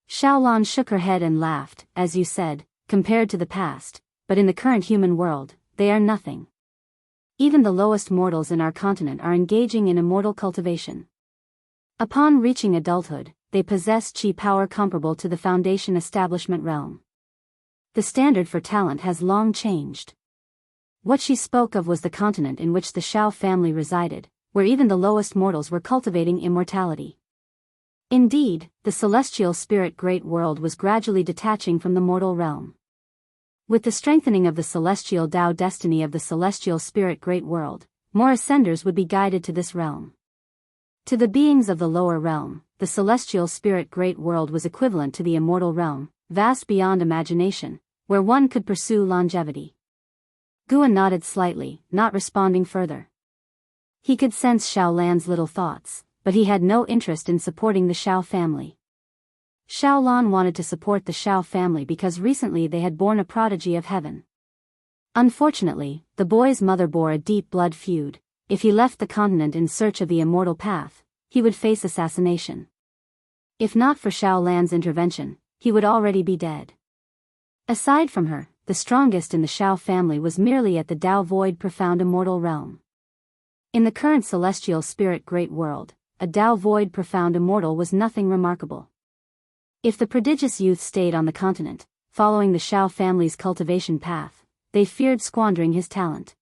Xiaolan shook her head and laughed, as you said, compared to the past, but in the current human world, they are nothing. Even the lowest mortals in our continent are engaging in immortal cultivation. Upon reaching adulthood, they possess chi power comparable to the Foundation establishment realm. The standard for talent has long changed. What she spoke of was the continent in which the Xiao family resided, where even the lowest mortals were cultivating immortality. Indeed, the celestial spirit great world was gradually detaching from the mortal realm. With the strengthening of the celestial Tao destiny of the celestial spirit great world, more ascenders would be guided to this realm. To the beings of the lower realm, the celestial spirit great world was equivalent to the immortal realm, vast beyond imagination, where one could pursue longevity. Guan nodded slightly, not responding further. He could sense Xiaolan's little thoughts, but he had no interest in supporting the Xiao family. Xiaolan wanted to support the Xiao family because recently they had born a prodigy of heaven. Unfortunately, the boy's mother bore a deep blood feud. If he left the continent in search of the immortal path, he would face assassination. If not for Xiaolan's intervention, he would already be dead. Aside from her, the strongest in the Xiao family was merely at the Tao Void Profound Immortal Realm. In the current celestial spirit great world, a Tao Void Profound Immortal was nothing remarkable. If the prodigious youth stayed on the continent, following the Xiao family's cultivation path, they feared squandering his talent.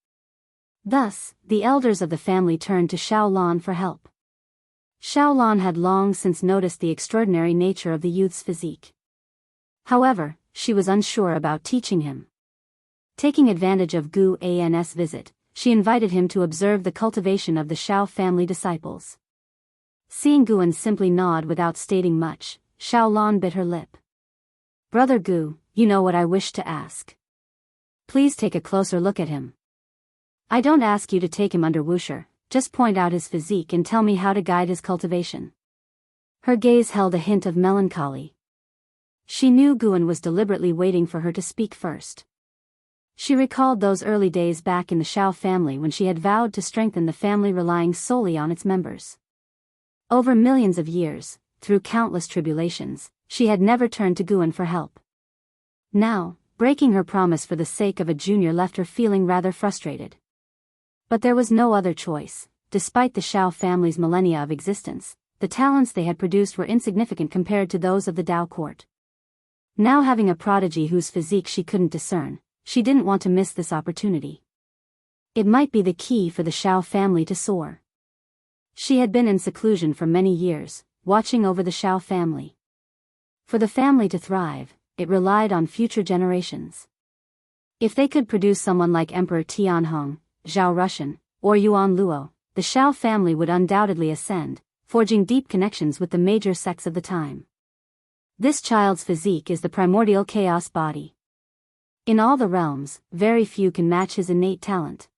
Thus, the elders of the family turned to Xiaolan for help. Xiaolan had long since noticed the extraordinary nature of the youth's physique. However, she was unsure about teaching him. Taking advantage of Gu An's visit, she invited him to observe the cultivation of the Xiao family disciples. Seeing Guan simply nod without stating much, Xiaolan bit her lip. "Brother Gu, you know what I wish to ask. Please take a closer look at him. I don't ask you to take him under wuxia, just point out his physique and tell me how to guide his cultivation." Her gaze held a hint of melancholy. She knew Guan was deliberately waiting for her to speak first. She recalled those early days back in the Xiao family when she had vowed to strengthen the family relying solely on its members. Over millions of years, through countless tribulations, she had never turned to Guan for help. Now, breaking her promise for the sake of a junior left her feeling rather frustrated. But there was no other choice. Despite the Xiao family's millennia of existence, the talents they had produced were insignificant compared to those of the Tao court. Now having a prodigy whose physique she couldn't discern, she didn't want to miss this opportunity. It might be the key for the Xiao family to soar. She had been in seclusion for many years, watching over the Xiao family. For the family to thrive, it relied on future generations. If they could produce someone like Emperor Tianhong, Zhao Rushan, or Yuan Luo, the Xiao family would undoubtedly ascend, forging deep connections with the major sects of the time. This child's physique is the primordial chaos body. In all the realms, very few can match his innate talent.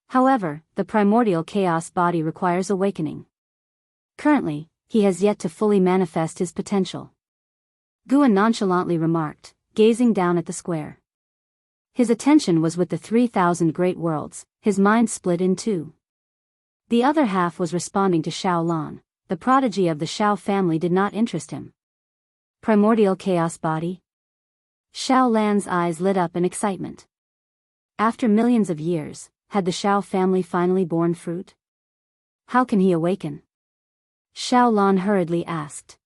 However, the primordial chaos body requires awakening. Currently, he has yet to fully manifest his potential. Guan nonchalantly remarked, gazing down at the square. His attention was with the 3,000 great worlds, his mind split in two. The other half was responding to Xiaolan. The prodigy of the Xiao family did not interest him. Primordial chaos body? Xiaolan's eyes lit up in excitement. After millions of years, had the Xiao family finally borne fruit? How can he awaken? Xiaolan hurriedly asked.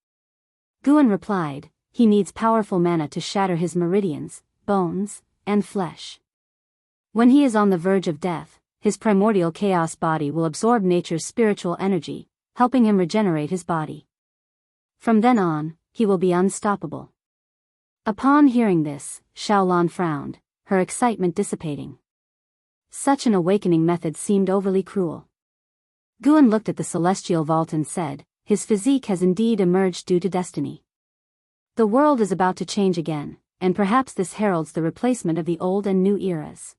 Guan replied, he needs powerful mana to shatter his meridians, bones, and flesh. When he is on the verge of death, his primordial chaos body will absorb nature's spiritual energy, helping him regenerate his body. From then on, he will be unstoppable. Upon hearing this, Xiaolan frowned, her excitement dissipating. Such an awakening method seemed overly cruel. Guan looked at the celestial vault and said, his physique has indeed emerged due to destiny. The world is about to change again, and perhaps this heralds the replacement of the old and new eras.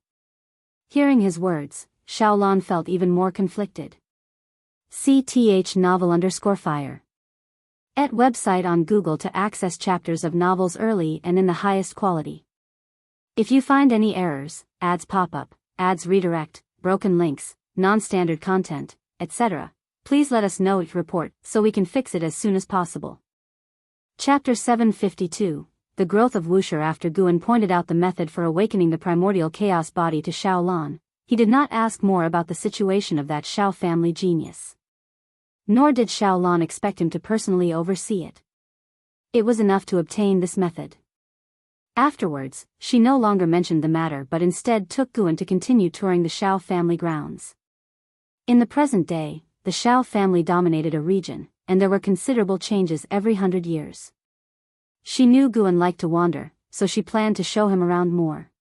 Hearing his words, Xiaolan felt even more conflicted. CTH novel_fire. @ website on Google to access chapters of novels early and in the highest quality. If you find any errors, ads pop up, ads redirect, broken links, non-standard content, etc., please let us know to report so we can fix it as soon as possible. Chapter 752, The Growth of Wuxia. After Guan pointed out the method for awakening the primordial chaos body to Xiaolan, he did not ask more about the situation of that Xiao family genius. Nor did Xiaolan expect him to personally oversee it. It was enough to obtain this method. Afterwards, she no longer mentioned the matter but instead took Guan to continue touring the Xiao family grounds. In the present day, the Xiao family dominated a region, and there were considerable changes every 100 years. She knew Guan liked to wander, so she planned to show him around more.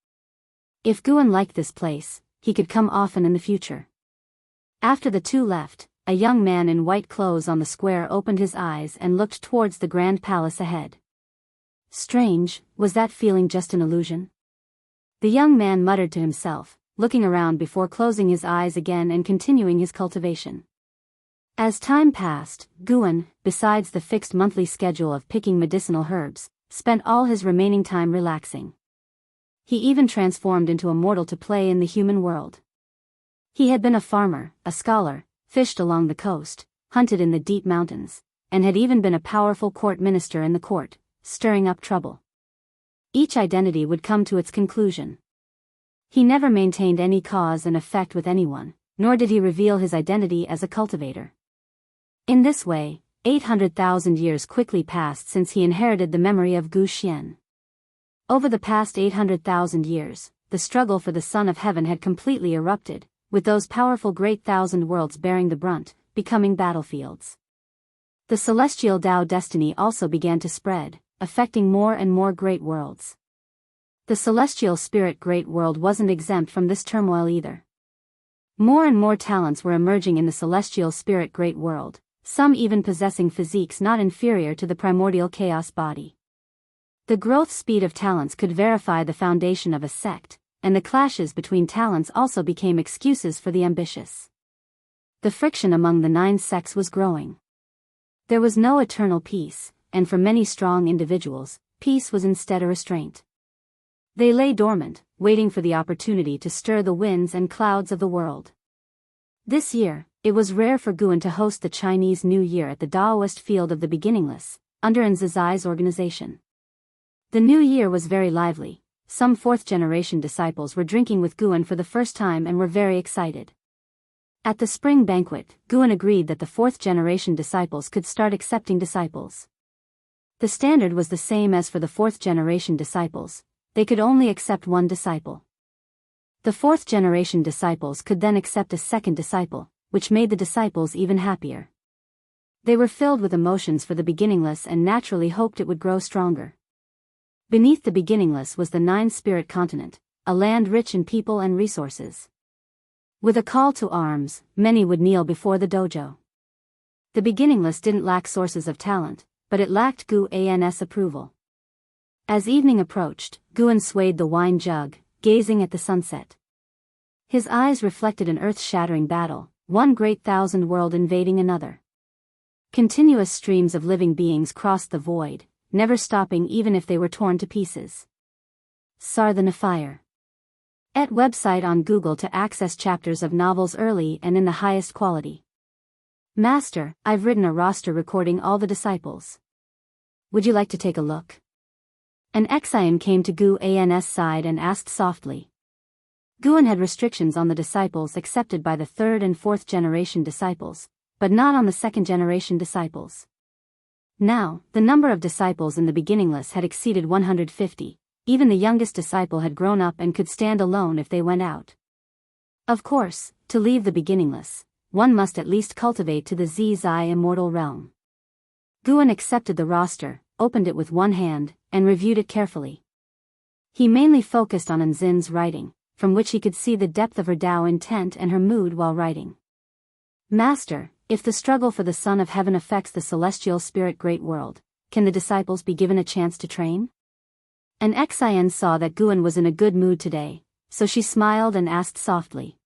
If Guan liked this place, he could come often in the future. After the two left, a young man in white clothes on the square opened his eyes and looked towards the grand palace ahead. Strange, was that feeling just an illusion? The young man muttered to himself, looking around before closing his eyes again and continuing his cultivation. As time passed, Guan, besides the fixed monthly schedule of picking medicinal herbs, spent all his remaining time relaxing. He even transformed into a mortal to play in the human world. He had been a farmer, a scholar, fished along the coast, hunted in the deep mountains, and had even been a powerful court minister in the court, stirring up trouble. Each identity would come to its conclusion. He never maintained any cause and effect with anyone, nor did he reveal his identity as a cultivator. In this way, 800,000 years quickly passed since he inherited the memory of Gu Xian. Over the past 800,000 years, the struggle for the Son of Heaven had completely erupted, with those powerful great thousand worlds bearing the brunt, becoming battlefields. The celestial Tao destiny also began to spread, affecting more and more great worlds. The celestial spirit great world wasn't exempt from this turmoil either. More and more talents were emerging in the celestial spirit great world, some even possessing physiques not inferior to the primordial chaos body. The growth speed of talents could verify the foundation of a sect, and the clashes between talents also became excuses for the ambitious. The friction among the 9 sects was growing. There was no eternal peace, and for many strong individuals, peace was instead a restraint. They lay dormant, waiting for the opportunity to stir the winds and clouds of the world. This year, it was rare for Guan to host the Chinese New Year at the Daoist Field of the Beginningless, under Nzai's organization. The New Year was very lively. Some 4th-generation disciples were drinking with Guan for the first time and were very excited. At the spring banquet, Guan agreed that the 4th-generation disciples could start accepting disciples. The standard was the same as for the 4th-generation disciples. They could only accept 1 disciple. The 4th-generation disciples could then accept a 2nd disciple, which made the disciples even happier. They were filled with emotions for the beginningless and naturally hoped it would grow stronger. Beneath the beginningless was the 9-spirit continent, a land rich in people and resources. With a call to arms, many would kneel before the dojo. The beginningless didn't lack sources of talent, but it lacked Guan's approval. As evening approached, Guan swayed the wine jug, gazing at the sunset. His eyes reflected an earth-shattering battle, one great thousand world invading another. Continuous streams of living beings crossed the void, never stopping even if they were torn to pieces. Sarthana Fire. Et website on Google to access chapters of novels early and in the highest quality. Master, I've written a roster recording all the disciples. Would you like to take a look? An Exian came to Guan's side and asked softly. Guan had restrictions on the disciples accepted by the 3rd and 4th generation disciples, but not on the 2nd generation disciples. Now, the number of disciples in the beginningless had exceeded 150, even the youngest disciple had grown up and could stand alone if they went out. Of course, to leave the beginningless, one must at least cultivate to the Zai immortal realm. Guan accepted the roster, opened it with one hand, and reviewed it carefully. He mainly focused on Nzin's writing, from which he could see the depth of her Tao intent and her mood while writing. Master, if the struggle for the Son of Heaven affects the celestial spirit great world, can the disciples be given a chance to train? An Exian saw that Guan was in a good mood today, so she smiled and asked softly.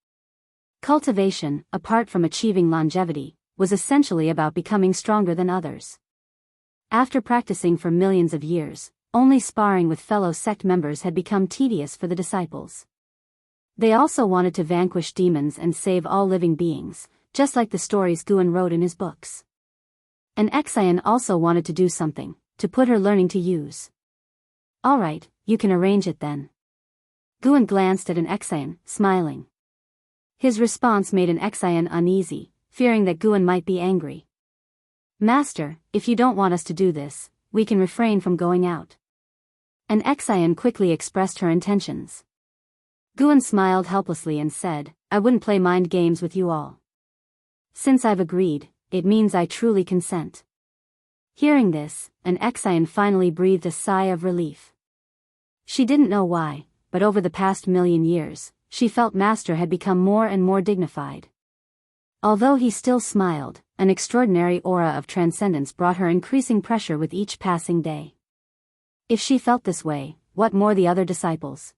Cultivation, apart from achieving longevity, was essentially about becoming stronger than others. After practicing for millions of years, only sparring with fellow sect members had become tedious for the disciples. They also wanted to vanquish demons and save all living beings, just like the stories Guan wrote in his books. An Exian also wanted to do something, to put her learning to use. All right, you can arrange it then. Guan glanced at an Exian, smiling. His response made an Exian uneasy, fearing that Guan might be angry. Master, if you don't want us to do this, we can refrain from going out. An Exian quickly expressed her intentions. Guan smiled helplessly and said, I wouldn't play mind games with you all. Since I've agreed, it means I truly consent. Hearing this, an Exian finally breathed a sigh of relief. She didn't know why, but over the past million years, she felt Master had become more and more dignified. Although he still smiled, an extraordinary aura of transcendence brought her increasing pressure with each passing day. If she felt this way, what more the other disciples?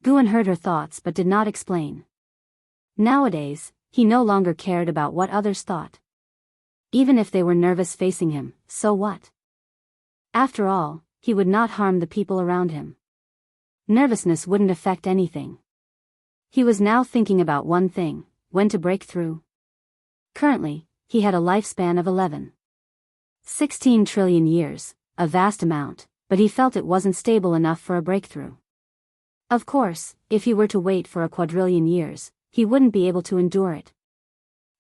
Guan heard her thoughts but did not explain. Nowadays, he no longer cared about what others thought. Even if they were nervous facing him, so what? After all, he would not harm the people around him. Nervousness wouldn't affect anything. He was now thinking about one thing: when to break through. Currently, he had a lifespan of 16 trillion years, a vast amount, but he felt it wasn't stable enough for a breakthrough. Of course, if he were to wait for a quadrillion years, he wouldn't be able to endure it.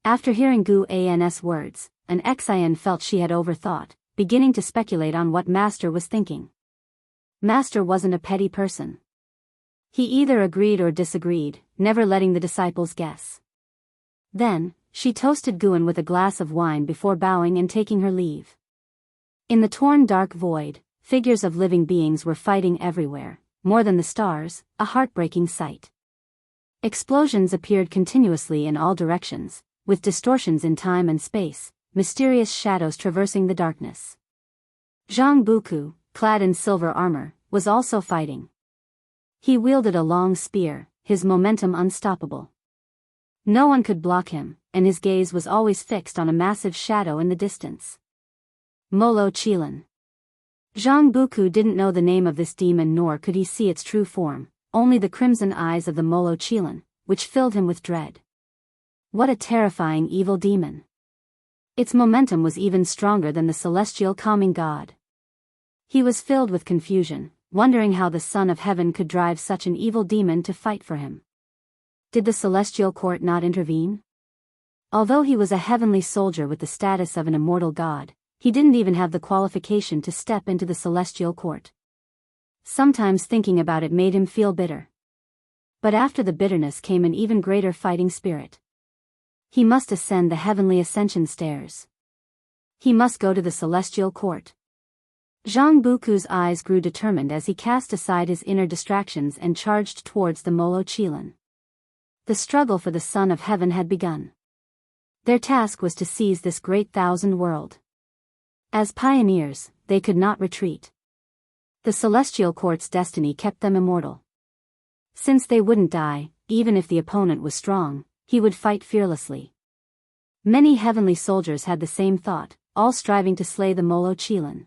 After hearing Gu An's words, an Xian felt she had overthought, beginning to speculate on what Master was thinking. Master wasn't a petty person. He either agreed or disagreed, never letting the disciples guess. Then, she toasted Guan with a glass of wine before bowing and taking her leave. In the torn dark void, figures of living beings were fighting everywhere, more than the stars, a heartbreaking sight. Explosions appeared continuously in all directions, with distortions in time and space, mysterious shadows traversing the darkness. Zhang Buku, clad in silver armor, was also fighting. He wielded a long spear, his momentum unstoppable. No one could block him, and his gaze was always fixed on a massive shadow in the distance. Molo Chilan. Zhang Buku didn't know the name of this demon, nor could he see its true form, only the crimson eyes of the Molo Chilan, which filled him with dread. What a terrifying evil demon! Its momentum was even stronger than the celestial calming god. He was filled with confusion, wondering how the Son of Heaven could drive such an evil demon to fight for him. Did the celestial court not intervene? Although he was a heavenly soldier with the status of an immortal god, he didn't even have the qualification to step into the celestial court. Sometimes thinking about it made him feel bitter. But after the bitterness came an even greater fighting spirit. He must ascend the heavenly ascension stairs. He must go to the celestial court. Zhang Buku's eyes grew determined as he cast aside his inner distractions and charged towards the Molo Chilan. The struggle for the Son of Heaven had begun. Their task was to seize this great thousand world. As pioneers, they could not retreat. The celestial court's destiny kept them immortal. Since they wouldn't die, even if the opponent was strong, he would fight fearlessly. Many heavenly soldiers had the same thought, all striving to slay the Molo Chilan.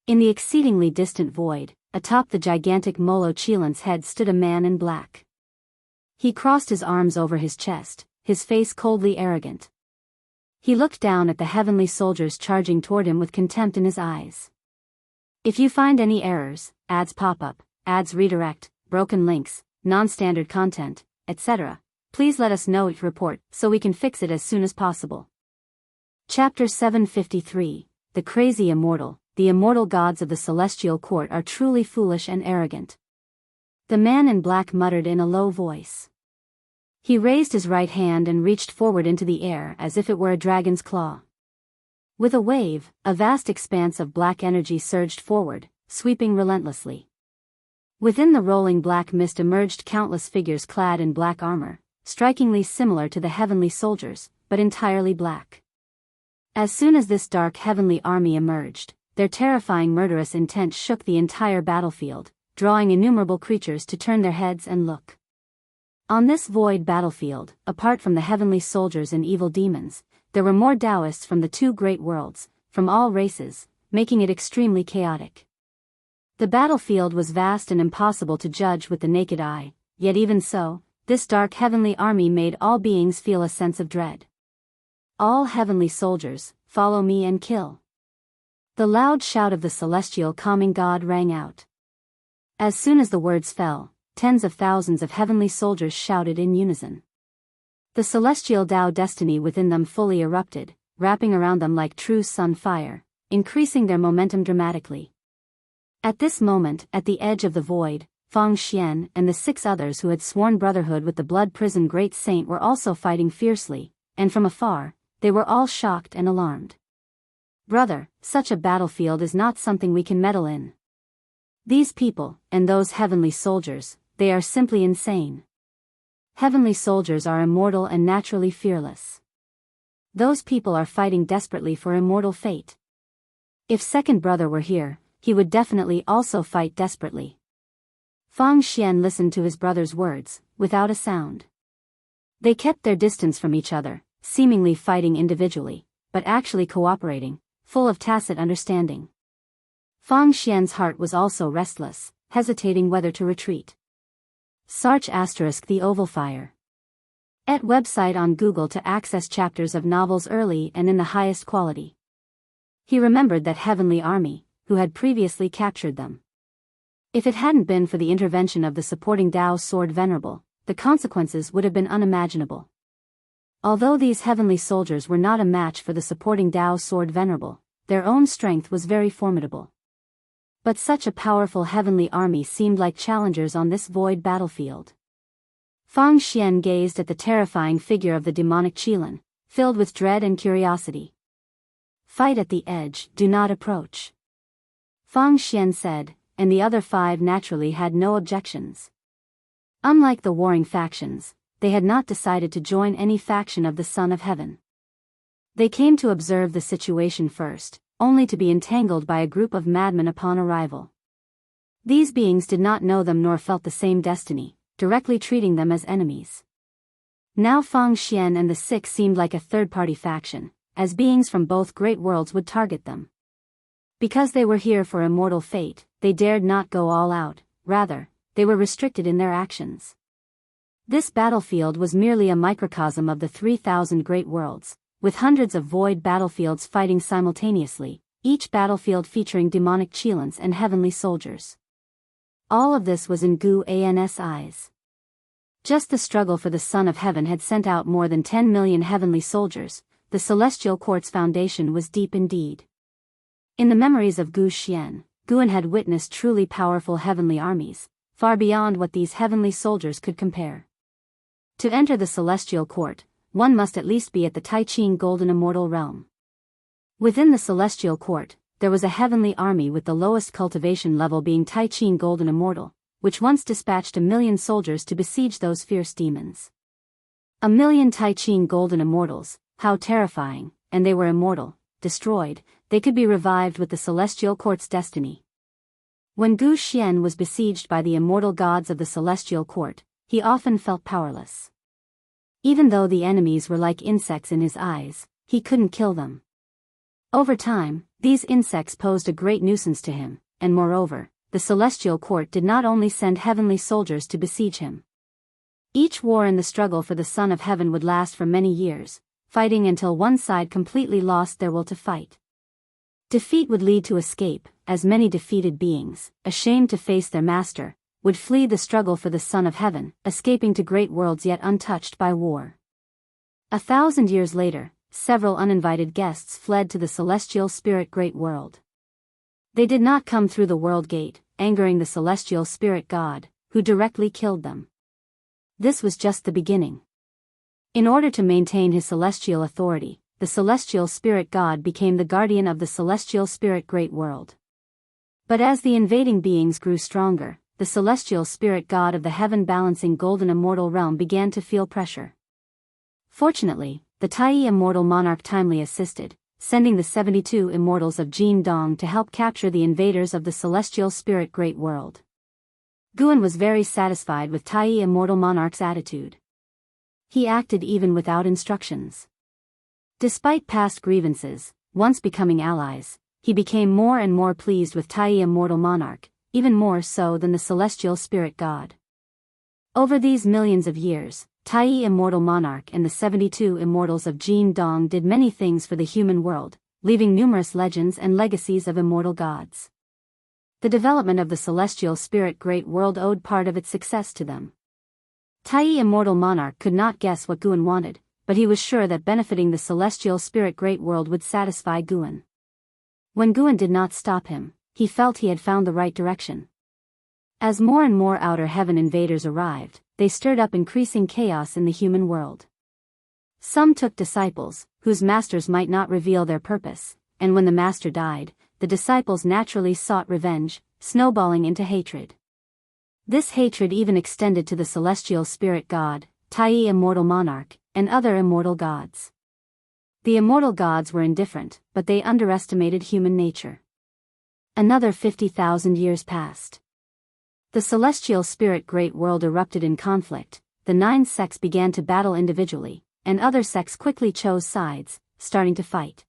In the exceedingly distant void, atop the gigantic Molo Chilan's head stood a man in black. He crossed his arms over his chest, his face coldly arrogant. He looked down at the heavenly soldiers charging toward him with contempt in his eyes. If you find any errors, ads pop up, ads redirect, broken links, non-standard content, etc., please let us know it report so we can fix it as soon as possible. Chapter 753, The Crazy Immortal. The immortal gods of the celestial court are truly foolish and arrogant. The man in black muttered in a low voice. He raised his right hand and reached forward into the air as if it were a dragon's claw. With a wave, a vast expanse of black energy surged forward, sweeping relentlessly. Within the rolling black mist emerged countless figures clad in black armor, strikingly similar to the heavenly soldiers, but entirely black. As soon as this dark heavenly army emerged, their terrifying murderous intent shook the entire battlefield, drawing innumerable creatures to turn their heads and look. On this void battlefield, apart from the heavenly soldiers and evil demons, there were more Taoists from the two great worlds, from all races, making it extremely chaotic. The battlefield was vast and impossible to judge with the naked eye, yet even so, this dark heavenly army made all beings feel a sense of dread. All heavenly soldiers, follow me and kill. The loud shout of the celestial calming god rang out. As soon as the words fell, tens of thousands of heavenly soldiers shouted in unison. The celestial Tao destiny within them fully erupted, wrapping around them like true sun fire, increasing their momentum dramatically. At this moment, at the edge of the void, Fang Xian and the 6 others who had sworn brotherhood with the blood prison great saint were also fighting fiercely, and from afar, they were all shocked and alarmed. Brother, such a battlefield is not something we can meddle in. These people, and those heavenly soldiers, they are simply insane. Heavenly soldiers are immortal and naturally fearless. Those people are fighting desperately for immortal fate. If second brother were here, he would definitely also fight desperately. Fang Xian listened to his brother's words, without a sound. They kept their distance from each other, seemingly fighting individually, but actually cooperating, full of tacit understanding. Fang Xian's heart was also restless, hesitating whether to retreat. Search * The Oval Fire. Et website on Google to access chapters of novels early and in the highest quality. He remembered that heavenly army, who had previously captured them. If it hadn't been for the intervention of the supporting Dao sword Venerable, the consequences would have been unimaginable. Although these heavenly soldiers were not a match for the supporting Dao sword Venerable, their own strength was very formidable. But such a powerful heavenly army seemed like challengers on this void battlefield. Fang Xian gazed at the terrifying figure of the demonic Qilin, filled with dread and curiosity. Fight at the edge, do not approach. Fang Xian said, and the other 5 naturally had no objections. Unlike the warring factions, they had not decided to join any faction of the Son of Heaven. They came to observe the situation first, only to be entangled by a group of madmen upon arrival. These beings did not know them nor felt the same destiny, directly treating them as enemies. Now Fang Xian and the 6 seemed like a third-party faction, as beings from both great worlds would target them. Because they were here for immortal fate, they dared not go all out, rather, they were restricted in their actions. This battlefield was merely a microcosm of the 3,000 great worlds, with hundreds of void battlefields fighting simultaneously, each battlefield featuring demonic Qilins and heavenly soldiers. All of this was in Gu An's eyes. Just the struggle for the Son of Heaven had sent out more than 10 million heavenly soldiers. The celestial court's foundation was deep indeed. In the memories of Gu Xian, Guan had witnessed truly powerful heavenly armies, far beyond what these heavenly soldiers could compare. To enter the celestial court, one must at least be at the Tai-Ching Golden Immortal Realm. Within the celestial court, there was a heavenly army with the lowest cultivation level being Tai-Ching Golden Immortal, which once dispatched 1 million soldiers to besiege those fierce demons. 1 million Tai-Ching Golden Immortals, how terrifying, and they were immortal, destroyed, they could be revived with the celestial court's destiny. When Gu Xian was besieged by the immortal gods of the celestial court, he often felt powerless. Even though the enemies were like insects in his eyes, he couldn't kill them. Over time, these insects posed a great nuisance to him, and moreover, the celestial court did not only send heavenly soldiers to besiege him. Each war in the struggle for the Son of Heaven would last for many years, fighting until one side completely lost their will to fight. Defeat would lead to escape, as many defeated beings, ashamed to face their master, would flee the struggle for the Son of Heaven, escaping to great worlds yet untouched by war. 1,000 years later, several uninvited guests fled to the celestial spirit great world. They did not come through the world gate, angering the celestial spirit god, who directly killed them. This was just the beginning. In order to maintain his celestial authority, the celestial spirit god became the guardian of the celestial spirit great world. But as the invading beings grew stronger, the celestial spirit god of the heaven-balancing golden immortal realm began to feel pressure. Fortunately, the Tai immortal monarch timely assisted, sending the 72 immortals of Jin Dong to help capture the invaders of the celestial spirit great world. Guan was very satisfied with Tai immortal monarch's attitude. He acted even without instructions. Despite past grievances, once becoming allies, he became more and more pleased with Tai immortal monarch, even more so than the celestial spirit god. Over these millions of years, Tai immortal monarch and the 72 immortals of Jin Dong did many things for the human world, leaving numerous legends and legacies of immortal gods. The development of the celestial spirit great world owed part of its success to them. Tai immortal monarch could not guess what Guan wanted, but he was sure that benefiting the celestial spirit great world would satisfy Guan. When Guan did not stop him, he felt he had found the right direction. As more and more outer heaven invaders arrived, they stirred up increasing chaos in the human world. Some took disciples, whose masters might not reveal their purpose, and when the master died, the disciples naturally sought revenge, snowballing into hatred. This hatred even extended to the celestial spirit god, Tai immortal monarch, and other immortal gods. The immortal gods were indifferent, but they underestimated human nature. Another 50,000 years passed. The celestial spirit great world erupted in conflict, the 9 sects began to battle individually, and other sects quickly chose sides, starting to fight.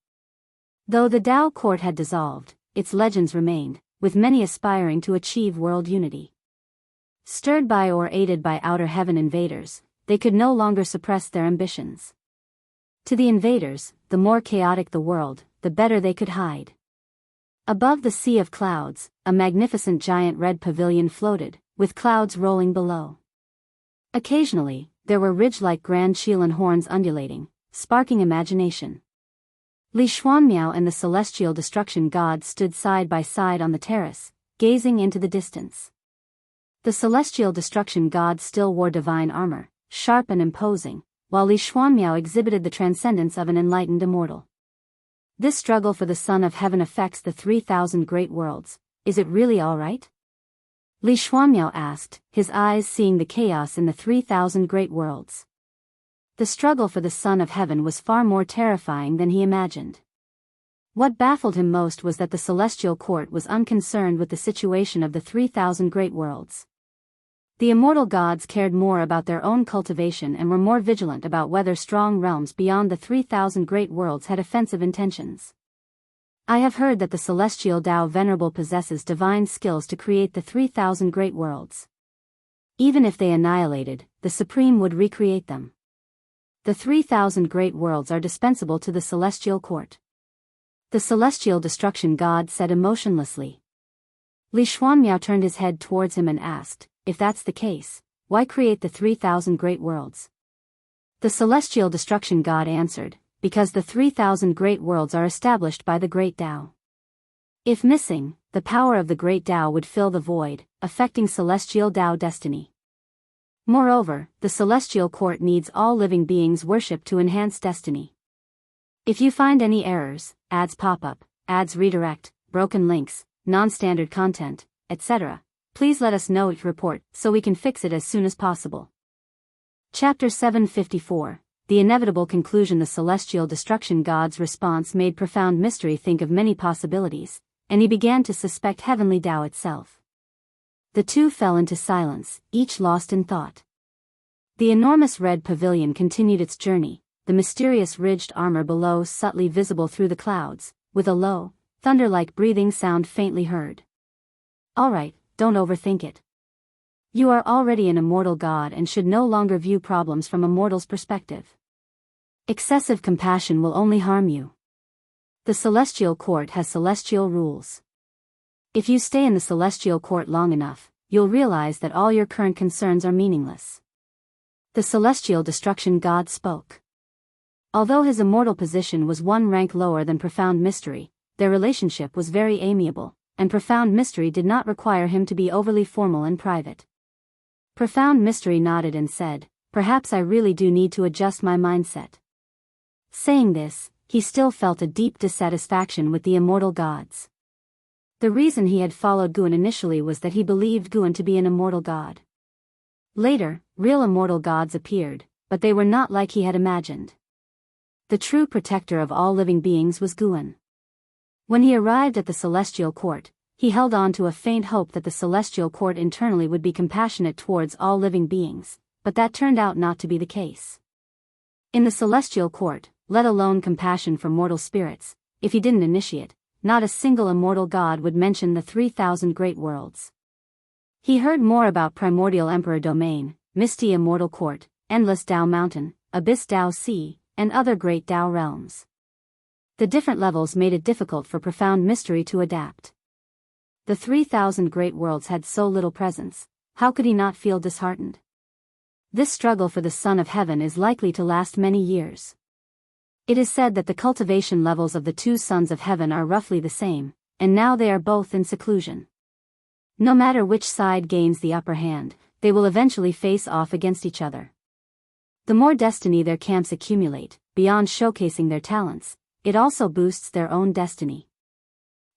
Though the Tao court had dissolved, its legends remained, with many aspiring to achieve world unity. Stirred by or aided by outer heaven invaders, they could no longer suppress their ambitions. To the invaders, the more chaotic the world, the better they could hide. Above the sea of clouds, a magnificent giant red pavilion floated, with clouds rolling below. Occasionally, there were ridge-like grand Chilan horns undulating, sparking imagination. Li Xuanmiao and the celestial destruction god stood side by side on the terrace, gazing into the distance. The celestial destruction god still wore divine armor, sharp and imposing, while Li Xuanmiao exhibited the transcendence of an enlightened immortal. This struggle for the Son of Heaven affects the 3,000 great worlds. Is it really all right? Li Xuanmiao asked, his eyes seeing the chaos in the 3,000 great worlds. The struggle for the Son of Heaven was far more terrifying than he imagined. What baffled him most was that the celestial court was unconcerned with the situation of the 3,000 great worlds. The immortal gods cared more about their own cultivation and were more vigilant about whether strong realms beyond the 3,000 great worlds had offensive intentions. I have heard that the celestial Tao Venerable possesses divine skills to create the 3,000 great worlds. Even if they annihilated, the Supreme would recreate them. The 3,000 great worlds are dispensable to the celestial court. The celestial destruction god said emotionlessly. Li Xuanmiao turned his head towards him and asked, if that's the case, why create the 3,000 great worlds? The celestial destruction god answered, because the 3,000 great worlds are established by the great Tao. If missing, the power of the great Tao would fill the void, affecting celestial Tao destiny. Moreover, the celestial court needs all living beings' worship to enhance destiny. If you find any errors, ads pop up, ads redirect, broken links, non-standard content, etc., please let us know each report so we can fix it as soon as possible. Chapter 754, The Inevitable Conclusion. The celestial destruction god's response made profound mystery think of many possibilities, and he began to suspect heavenly Tao itself. The two fell into silence, each lost in thought. The enormous red pavilion continued its journey, the mysterious ridged armor below subtly visible through the clouds, with a low, thunder-like breathing sound faintly heard. All right, don't overthink it. You are already an immortal god and should no longer view problems from a mortal's perspective. Excessive compassion will only harm you. The celestial court has celestial rules. If you stay in the celestial court long enough, you'll realize that all your current concerns are meaningless. The celestial destruction god spoke. Although his immortal position was one rank lower than Profound Mystery, their relationship was very amiable, and Profound Mystery did not require him to be overly formal and private. Profound Mystery nodded and said, perhaps I really do need to adjust my mindset. Saying this, he still felt a deep dissatisfaction with the immortal gods. The reason he had followed Guan initially was that he believed Guan to be an immortal god. Later, real immortal gods appeared, but they were not like he had imagined. The true protector of all living beings was Guan. When he arrived at the celestial court, he held on to a faint hope that the celestial court internally would be compassionate towards all living beings, but that turned out not to be the case. In the celestial court, let alone compassion for mortal spirits, if he didn't initiate, not a single immortal god would mention the 3,000 great worlds. He heard more about Primordial Emperor Domain, Misty Immortal Court, Endless Tao Mountain, Abyss Tao Sea, and other great Tao realms. The different levels made it difficult for Profound Mystery to adapt. The 3,000 great worlds had so little presence, how could he not feel disheartened? This struggle for the Son of Heaven is likely to last many years. It is said that the cultivation levels of the two sons of heaven are roughly the same, and now they are both in seclusion. No matter which side gains the upper hand, they will eventually face off against each other. The more destiny their camps accumulate, beyond showcasing their talents, it also boosts their own destiny.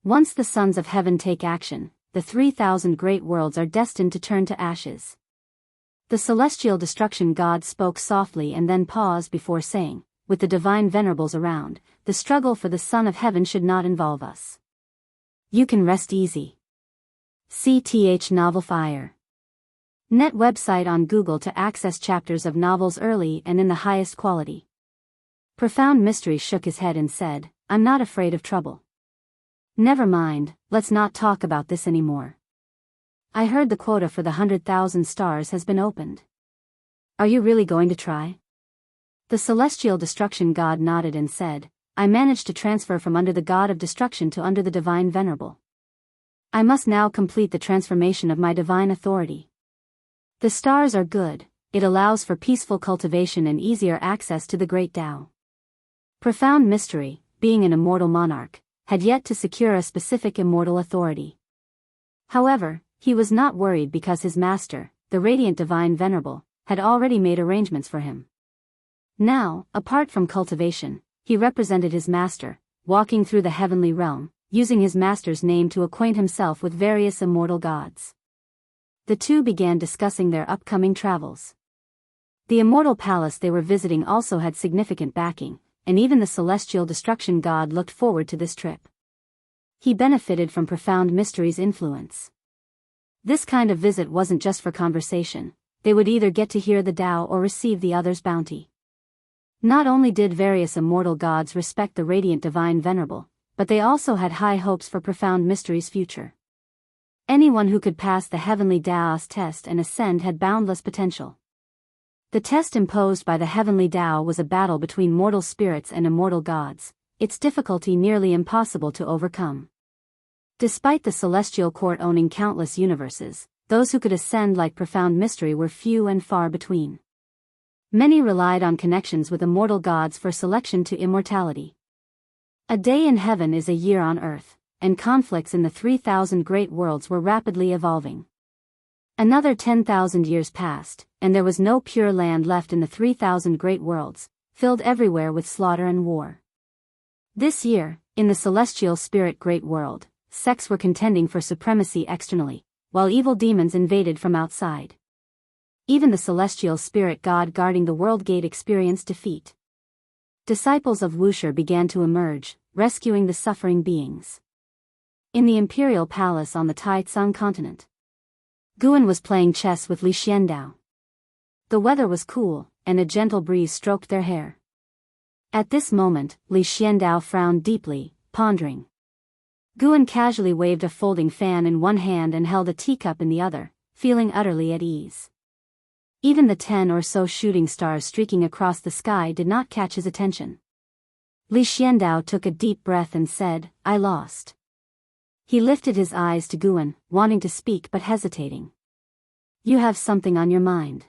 Once the sons of heaven take action, the 3,000 great worlds are destined to turn to ashes. The celestial destruction god spoke softly and then paused before saying, with the divine venerables around, the struggle for the Son of Heaven should not involve us. You can rest easy. CTH Novel Fire. Net website on Google to access chapters of novels early and in the highest quality. Profound Mystery shook his head and said, I'm not afraid of trouble. Never mind, let's not talk about this anymore. I heard the quota for the 100,000 stars has been opened. Are you really going to try? The celestial destruction god nodded and said, I managed to transfer from under the god of destruction to under the divine venerable. I must now complete the transformation of my divine authority. The stars are good, it allows for peaceful cultivation and easier access to the great Tao. Profound Mystery, being an immortal monarch, had yet to secure a specific immortal authority. However, he was not worried because his master, the radiant divine venerable, had already made arrangements for him. Now, apart from cultivation, he represented his master, walking through the heavenly realm, using his master's name to acquaint himself with various immortal gods. The two began discussing their upcoming travels. The immortal palace they were visiting also had significant backing, and even the celestial destruction god looked forward to this trip. He benefited from Profound Mystery's influence. This kind of visit wasn't just for conversation, they would either get to hear the Tao or receive the other's bounty. Not only did various immortal gods respect the radiant divine venerable, but they also had high hopes for Profound Mystery's future. Anyone who could pass the heavenly Tao's test and ascend had boundless potential. The test imposed by the heavenly Tao was a battle between mortal spirits and immortal gods, its difficulty nearly impossible to overcome. Despite the celestial court owning countless universes, those who could ascend like Profound Mystery were few and far between. Many relied on connections with immortal gods for selection to immortality. A day in heaven is a year on earth, and conflicts in the 3,000 great worlds were rapidly evolving. Another 10,000 years passed, and there was no pure land left in the 3,000 great worlds, filled everywhere with slaughter and war. This year, in the celestial spirit great world, sects were contending for supremacy externally, while evil demons invaded from outside. Even the celestial spirit god guarding the world gate experienced defeat. Disciples of Wuxia began to emerge, rescuing the suffering beings. In the imperial palace on the Taitsang continent, Guan was playing chess with Li Xiandao. The weather was cool, and a gentle breeze stroked their hair. At this moment, Li Xiandao frowned deeply, pondering. Guan casually waved a folding fan in one hand and held a teacup in the other, feeling utterly at ease. Even the 10 or so shooting stars streaking across the sky did not catch his attention. Li Xiandao took a deep breath and said, I lost. He lifted his eyes to Guan, wanting to speak but hesitating. You have something on your mind.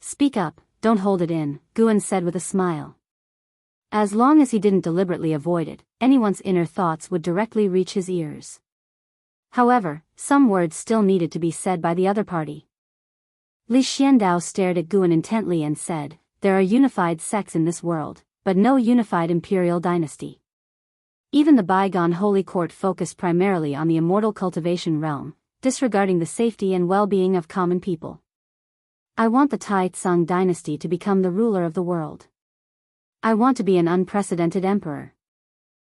Speak up, don't hold it in, Guan said with a smile. As long as he didn't deliberately avoid it, anyone's inner thoughts would directly reach his ears. However, some words still needed to be said by the other party. Li Xiandao stared at Guan intently and said, there are unified sects in this world, but no unified imperial dynasty. Even the bygone Holy Court focused primarily on the immortal cultivation realm, disregarding the safety and well-being of common people. I want the Taitsang dynasty to become the ruler of the world. I want to be an unprecedented emperor.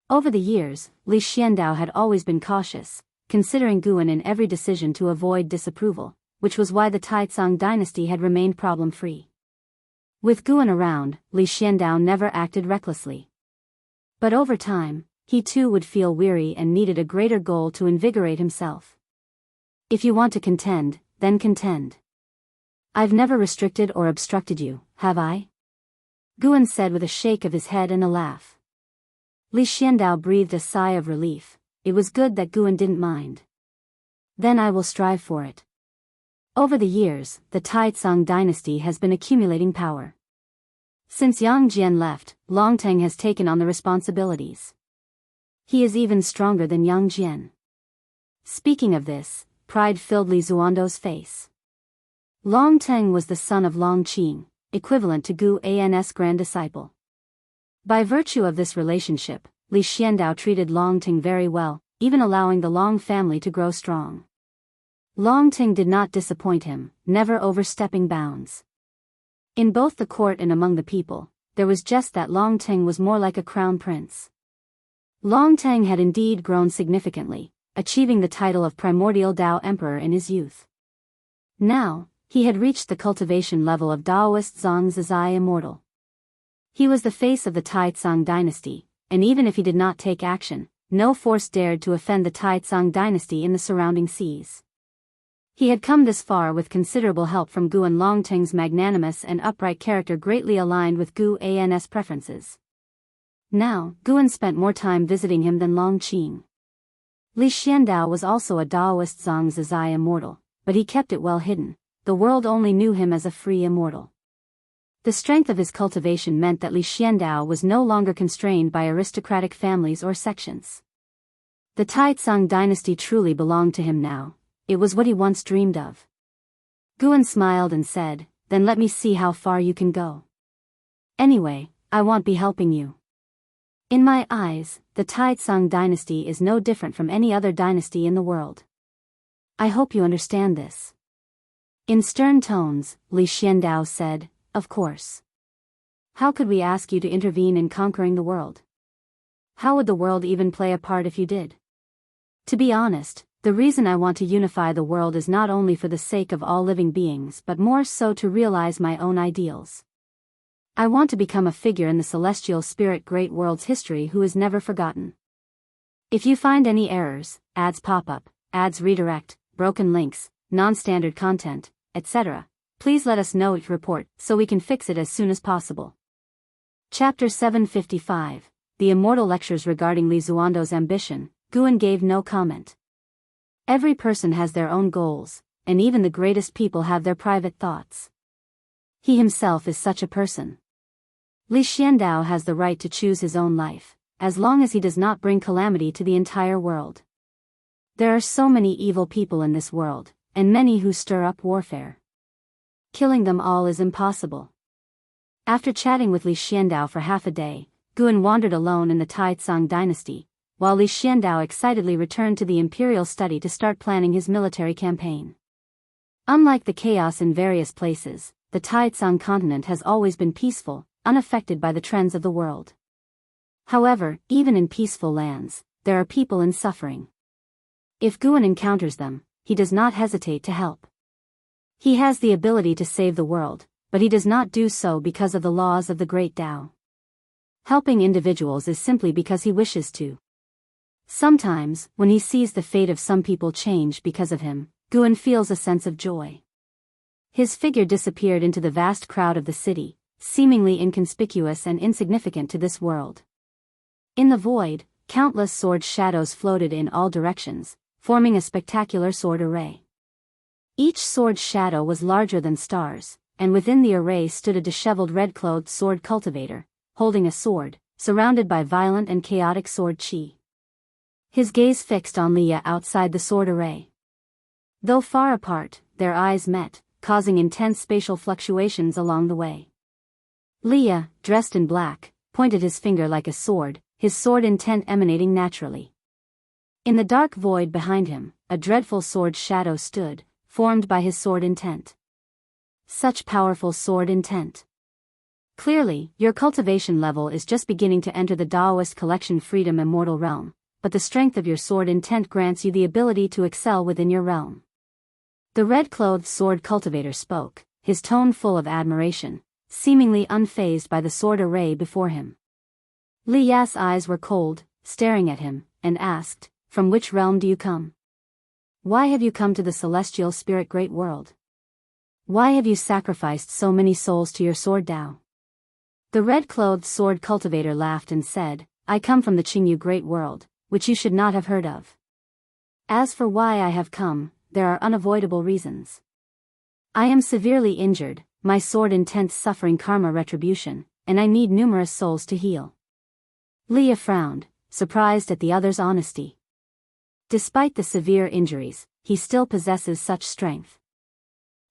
Over the years, Li Xiandao had always been cautious, considering Guan in every decision to avoid disapproval, which was why the Taitsang dynasty had remained problem-free. With Guan around, Li Xiandao never acted recklessly. But over time, he too would feel weary and needed a greater goal to invigorate himself. If you want to contend, then contend. I've never restricted or obstructed you, have I? Guan said with a shake of his head and a laugh. Li Xiandao breathed a sigh of relief. It was good that Guan didn't mind. Then I will strive for it. Over the years, the Taitsang dynasty has been accumulating power. Since Yang Jian left, Longteng has taken on the responsibilities. He is even stronger than Yang Jian. Speaking of this, pride filled Li Zuando's face. Longteng was the son of Long Qing, equivalent to Gu An's grand disciple. By virtue of this relationship, Li Xiandao treated Longteng very well, even allowing the Long family to grow strong. Longteng did not disappoint him, never overstepping bounds. In both the court and among the people, there was just that Longteng was more like a crown prince. Longteng had indeed grown significantly, achieving the title of primordial Tao Emperor in his youth. Now, he had reached the cultivation level of Taoist Zhang Zizai Immortal. He was the face of the Taitsong dynasty, and even if he did not take action, no force dared to offend the Taitsong dynasty in the surrounding seas. He had come this far with considerable help from Guan Longting's magnanimous and upright character greatly aligned with Gu An's preferences. Now, Guan spent more time visiting him than Long Qing. Li Xiandao was also a Daoist Zhangzizai immortal, but he kept it well hidden. The world only knew him as a free immortal. The strength of his cultivation meant that Li Xiandao was no longer constrained by aristocratic families or sections. The Taitsong dynasty truly belonged to him now. It was what he once dreamed of. Guan smiled and said, "Then let me see how far you can go. Anyway, I won't be helping you. In my eyes, the Taitsong dynasty is no different from any other dynasty in the world. I hope you understand this." In stern tones, Li Xiandao said, "Of course. How could we ask you to intervene in conquering the world? How would the world even play a part if you did? To be honest, the reason I want to unify the world is not only for the sake of all living beings but more so to realize my own ideals. I want to become a figure in the celestial spirit great world's history who is never forgotten. If you find any errors, ads pop up, ads redirect, broken links, non-standard content, etc., please let us know each report so we can fix it as soon as possible." Chapter 755, The Immortal Lectures regarding Li Zuando's ambition. Guan gave no comment. Every person has their own goals, and even the greatest people have their private thoughts. He himself is such a person. Li Xiandao has the right to choose his own life, as long as he does not bring calamity to the entire world. There are so many evil people in this world, and many who stir up warfare. Killing them all is impossible. After chatting with Li Xiandao for half a day, Guan wandered alone in the Taitsong dynasty, while Li Xiandao excitedly returned to the imperial study to start planning his military campaign. Unlike the chaos in various places, the Taitsong continent has always been peaceful, unaffected by the trends of the world. However, even in peaceful lands, there are people in suffering. If Guan encounters them, he does not hesitate to help. He has the ability to save the world, but he does not do so because of the laws of the Great Tao. Helping individuals is simply because he wishes to. Sometimes, when he sees the fate of some people change because of him, Guan feels a sense of joy. His figure disappeared into the vast crowd of the city, seemingly inconspicuous and insignificant to this world. In the void, countless sword shadows floated in all directions, forming a spectacular sword array. Each sword shadow was larger than stars, and within the array stood a disheveled red-clothed sword cultivator, holding a sword, surrounded by violent and chaotic sword chi. His gaze fixed on Leah outside the sword array. Though far apart, their eyes met, causing intense spatial fluctuations along the way. Leah, dressed in black, pointed his finger like a sword, his sword intent emanating naturally. In the dark void behind him, a dreadful sword shadow stood, formed by his sword intent. Such powerful sword intent. Clearly, your cultivation level is just beginning to enter the Daoist collection freedom immortal realm, but the strength of your sword intent grants you the ability to excel within your realm. The red-clothed sword cultivator spoke, his tone full of admiration, seemingly unfazed by the sword array before him. Li Ya's eyes were cold, staring at him, and asked, "From which realm do you come? Why have you come to the celestial spirit great world? Why have you sacrificed so many souls to your sword Tao?" The red-clothed sword cultivator laughed and said, "I come from the Qingyu great world, which you should not have heard of. As for why I have come, there are unavoidable reasons. I am severely injured, my sword intents suffering karma retribution, and I need numerous souls to heal." Leah frowned, surprised at the other's honesty. Despite the severe injuries, he still possesses such strength.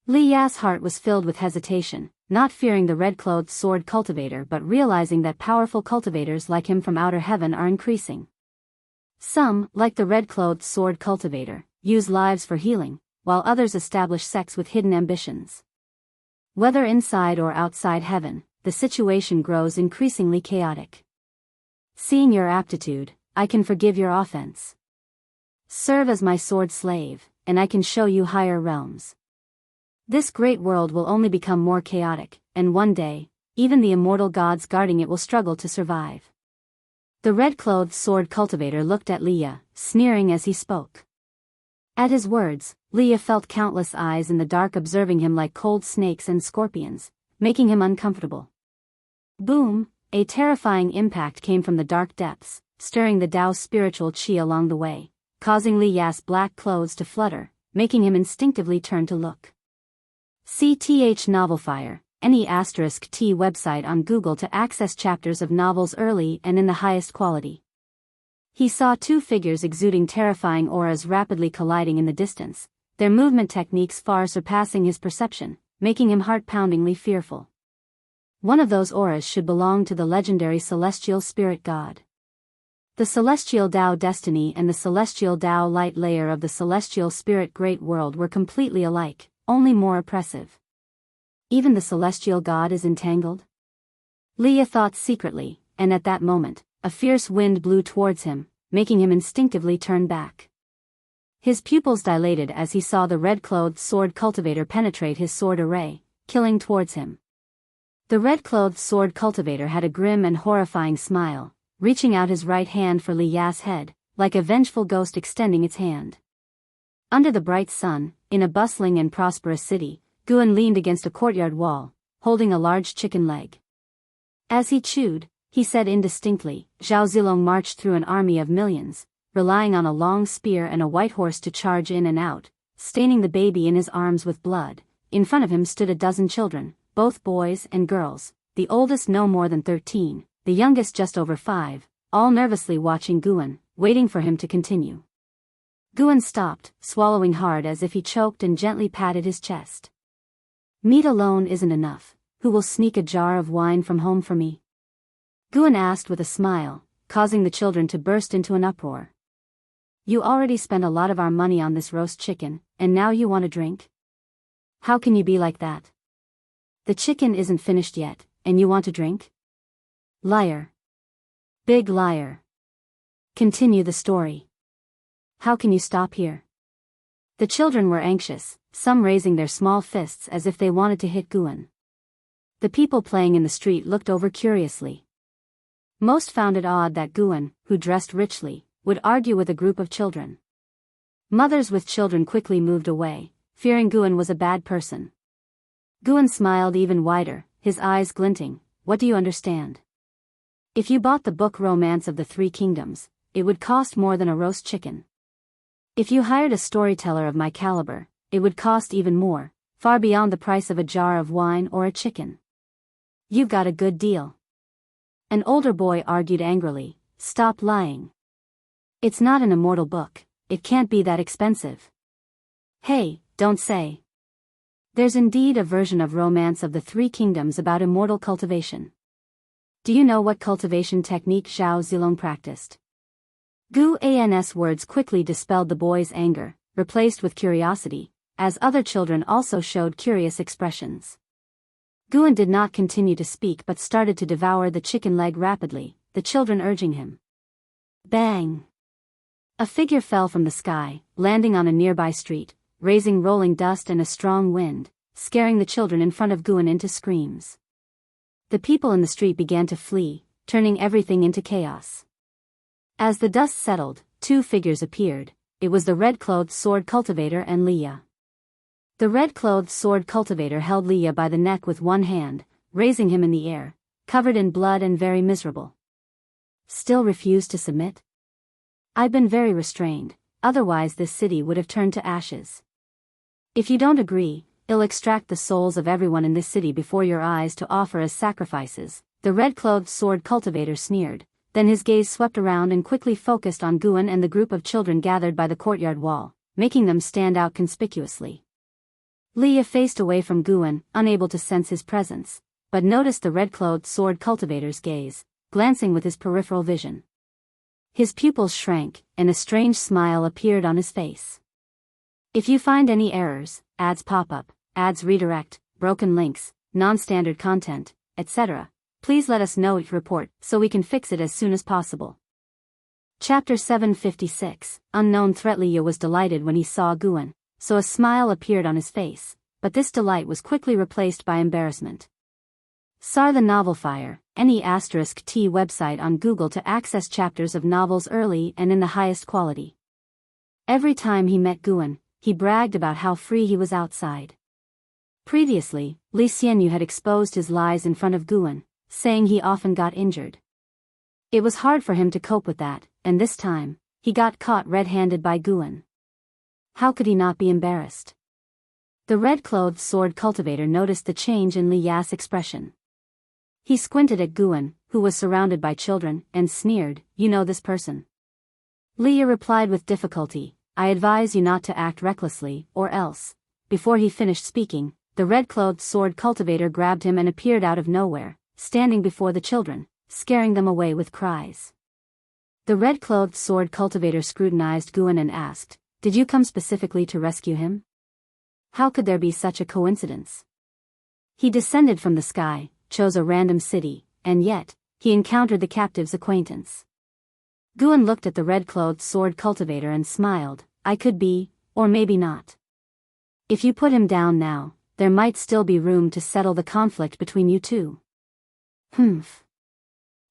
Li Ya's heart was filled with hesitation, not fearing the red-clothed sword cultivator but realizing that powerful cultivators like him from outer heaven are increasing. Some, like the red-clothed sword cultivator, use lives for healing, while others establish sects with hidden ambitions. Whether inside or outside heaven, the situation grows increasingly chaotic. Seeing your aptitude, I can forgive your offense. Serve as my sword slave, and I can show you higher realms. This great world will only become more chaotic, and one day, even the immortal gods guarding it will struggle to survive. The red-clothed sword cultivator looked at Leah, sneering as he spoke. At his words, Leah felt countless eyes in the dark observing him like cold snakes and scorpions, making him uncomfortable. Boom! A terrifying impact came from the dark depths, stirring the Tao's spiritual chi along the way, causing Leah's black clothes to flutter, making him instinctively turn to look. CTH Novelfire, any *T website on Google to access chapters of novels early and in the highest quality. He saw two figures exuding terrifying auras rapidly colliding in the distance, their movement techniques far surpassing his perception, making him heart-poundingly fearful. One of those auras should belong to the legendary celestial spirit god. The celestial Tao destiny and the celestial Tao light layer of the celestial spirit great world were completely alike, only more oppressive. Even the celestial god is entangled? Leah thought secretly, and at that moment, a fierce wind blew towards him, making him instinctively turn back. His pupils dilated as he saw the red-clothed sword cultivator penetrate his sword array, killing towards him. The red-clothed sword cultivator had a grim and horrifying smile, reaching out his right hand for Li Ya's head, like a vengeful ghost extending its hand. Under the bright sun, in a bustling and prosperous city, Guan leaned against a courtyard wall, holding a large chicken leg. As he chewed, he said indistinctly, Zhao Zilong marched through an army of millions, relying on a long spear and a white horse to charge in and out, staining the baby in his arms with blood. In front of him stood a dozen children, both boys and girls, the oldest no more than 13, the youngest just over 5, all nervously watching Guan, waiting for him to continue. Guan stopped, swallowing hard as if he choked and gently patted his chest. Meat alone isn't enough. Who will sneak a jar of wine from home for me? Guan asked with a smile, causing the children to burst into an uproar. You already spent a lot of our money on this roast chicken, and now you want a drink? How can you be like that? The chicken isn't finished yet, and you want a drink? Liar. Big liar. Continue the story. How can you stop here? The children were anxious, some raising their small fists as if they wanted to hit Guan. The people playing in the street looked over curiously. Most found it odd that Guan, who dressed richly, would argue with a group of children. Mothers with children quickly moved away, fearing Guan was a bad person. Guan smiled even wider, his eyes glinting. What do you understand? If you bought the book Romance of the Three Kingdoms, it would cost more than a roast chicken. If you hired a storyteller of my caliber, it would cost even more, far beyond the price of a jar of wine or a chicken. You've got a good deal. An older boy argued angrily, Stop lying. It's not an immortal book, it can't be that expensive. Hey, don't say. There's indeed a version of Romance of the Three Kingdoms about immortal cultivation. Do you know what cultivation technique Zhao Zilong practiced? Guan's words quickly dispelled the boy's anger, replaced with curiosity, as other children also showed curious expressions. Guan did not continue to speak but started to devour the chicken leg rapidly, the children urging him. Bang! A figure fell from the sky, landing on a nearby street, raising rolling dust and a strong wind, scaring the children in front of Guan into screams. The people in the street began to flee, turning everything into chaos. As the dust settled, two figures appeared. It was the red-clothed sword cultivator and Leah. The red-clothed sword cultivator held Leah by the neck with one hand, raising him in the air, covered in blood and very miserable. Still refused to submit? I've been very restrained, otherwise this city would have turned to ashes. If you don't agree, I'll extract the souls of everyone in this city before your eyes to offer as sacrifices, the red-clothed sword cultivator sneered, then his gaze swept around and quickly focused on Guan and the group of children gathered by the courtyard wall, making them stand out conspicuously. Leah faced away from Guan, unable to sense his presence, but noticed the red-clothed sword cultivator's gaze, glancing with his peripheral vision. His pupils shrank, and a strange smile appeared on his face. If you find any errors, ads pop up, ads redirect, broken links, non-standard content, etc., please let us know each report so we can fix it as soon as possible. Chapter 756, Unknown Threat. Leah was delighted when he saw Guan, so a smile appeared on his face, but this delight was quickly replaced by embarrassment. Saw the Novel Fire, NE*T website on Google to access chapters of novels early and in the highest quality. Every time he met Guan, he bragged about how free he was outside. Previously, Li Xianyu had exposed his lies in front of Guan, saying he often got injured. It was hard for him to cope with that, and this time, he got caught red-handed by Guan. How could he not be embarrassed? The red-clothed sword cultivator noticed the change in Li Ya's expression. He squinted at Guan, who was surrounded by children, and sneered, "You know this person?" Li Ya replied with difficulty, "I advise you not to act recklessly, or else." Before he finished speaking, the red-clothed sword cultivator grabbed him and appeared out of nowhere, standing before the children, scaring them away with cries. The red-clothed sword cultivator scrutinized Guan and asked, "Did you come specifically to rescue him? How could there be such a coincidence? He descended from the sky, chose a random city, and yet, he encountered the captive's acquaintance." Guan looked at the red-clothed sword cultivator and smiled, "I could be, or maybe not. If you put him down now, there might still be room to settle the conflict between you two." "Humph."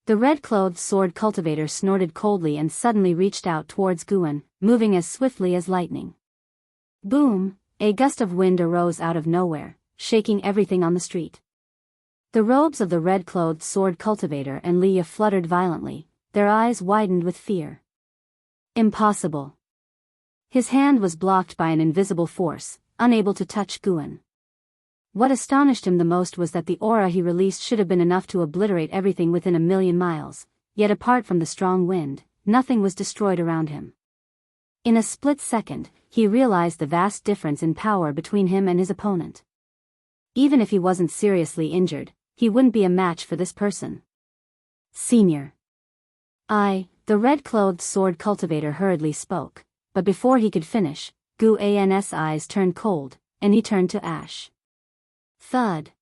The red-clothed sword cultivator snorted coldly and suddenly reached out towards Guan, moving as swiftly as lightning. Boom! A gust of wind arose out of nowhere, shaking everything on the street. The robes of the red-clothed sword cultivator and Li Ya fluttered violently, their eyes widened with fear. Impossible. His hand was blocked by an invisible force, unable to touch Guan. What astonished him the most was that the aura he released should have been enough to obliterate everything within 1,000,000 miles, yet apart from the strong wind, nothing was destroyed around him. In a split second, he realized the vast difference in power between him and his opponent. Even if he wasn't seriously injured, he wouldn't be a match for this person. "Senior." The red-clothed sword cultivator hurriedly spoke, but before he could finish, Guan's eyes turned cold, and he turned to ash. Thud.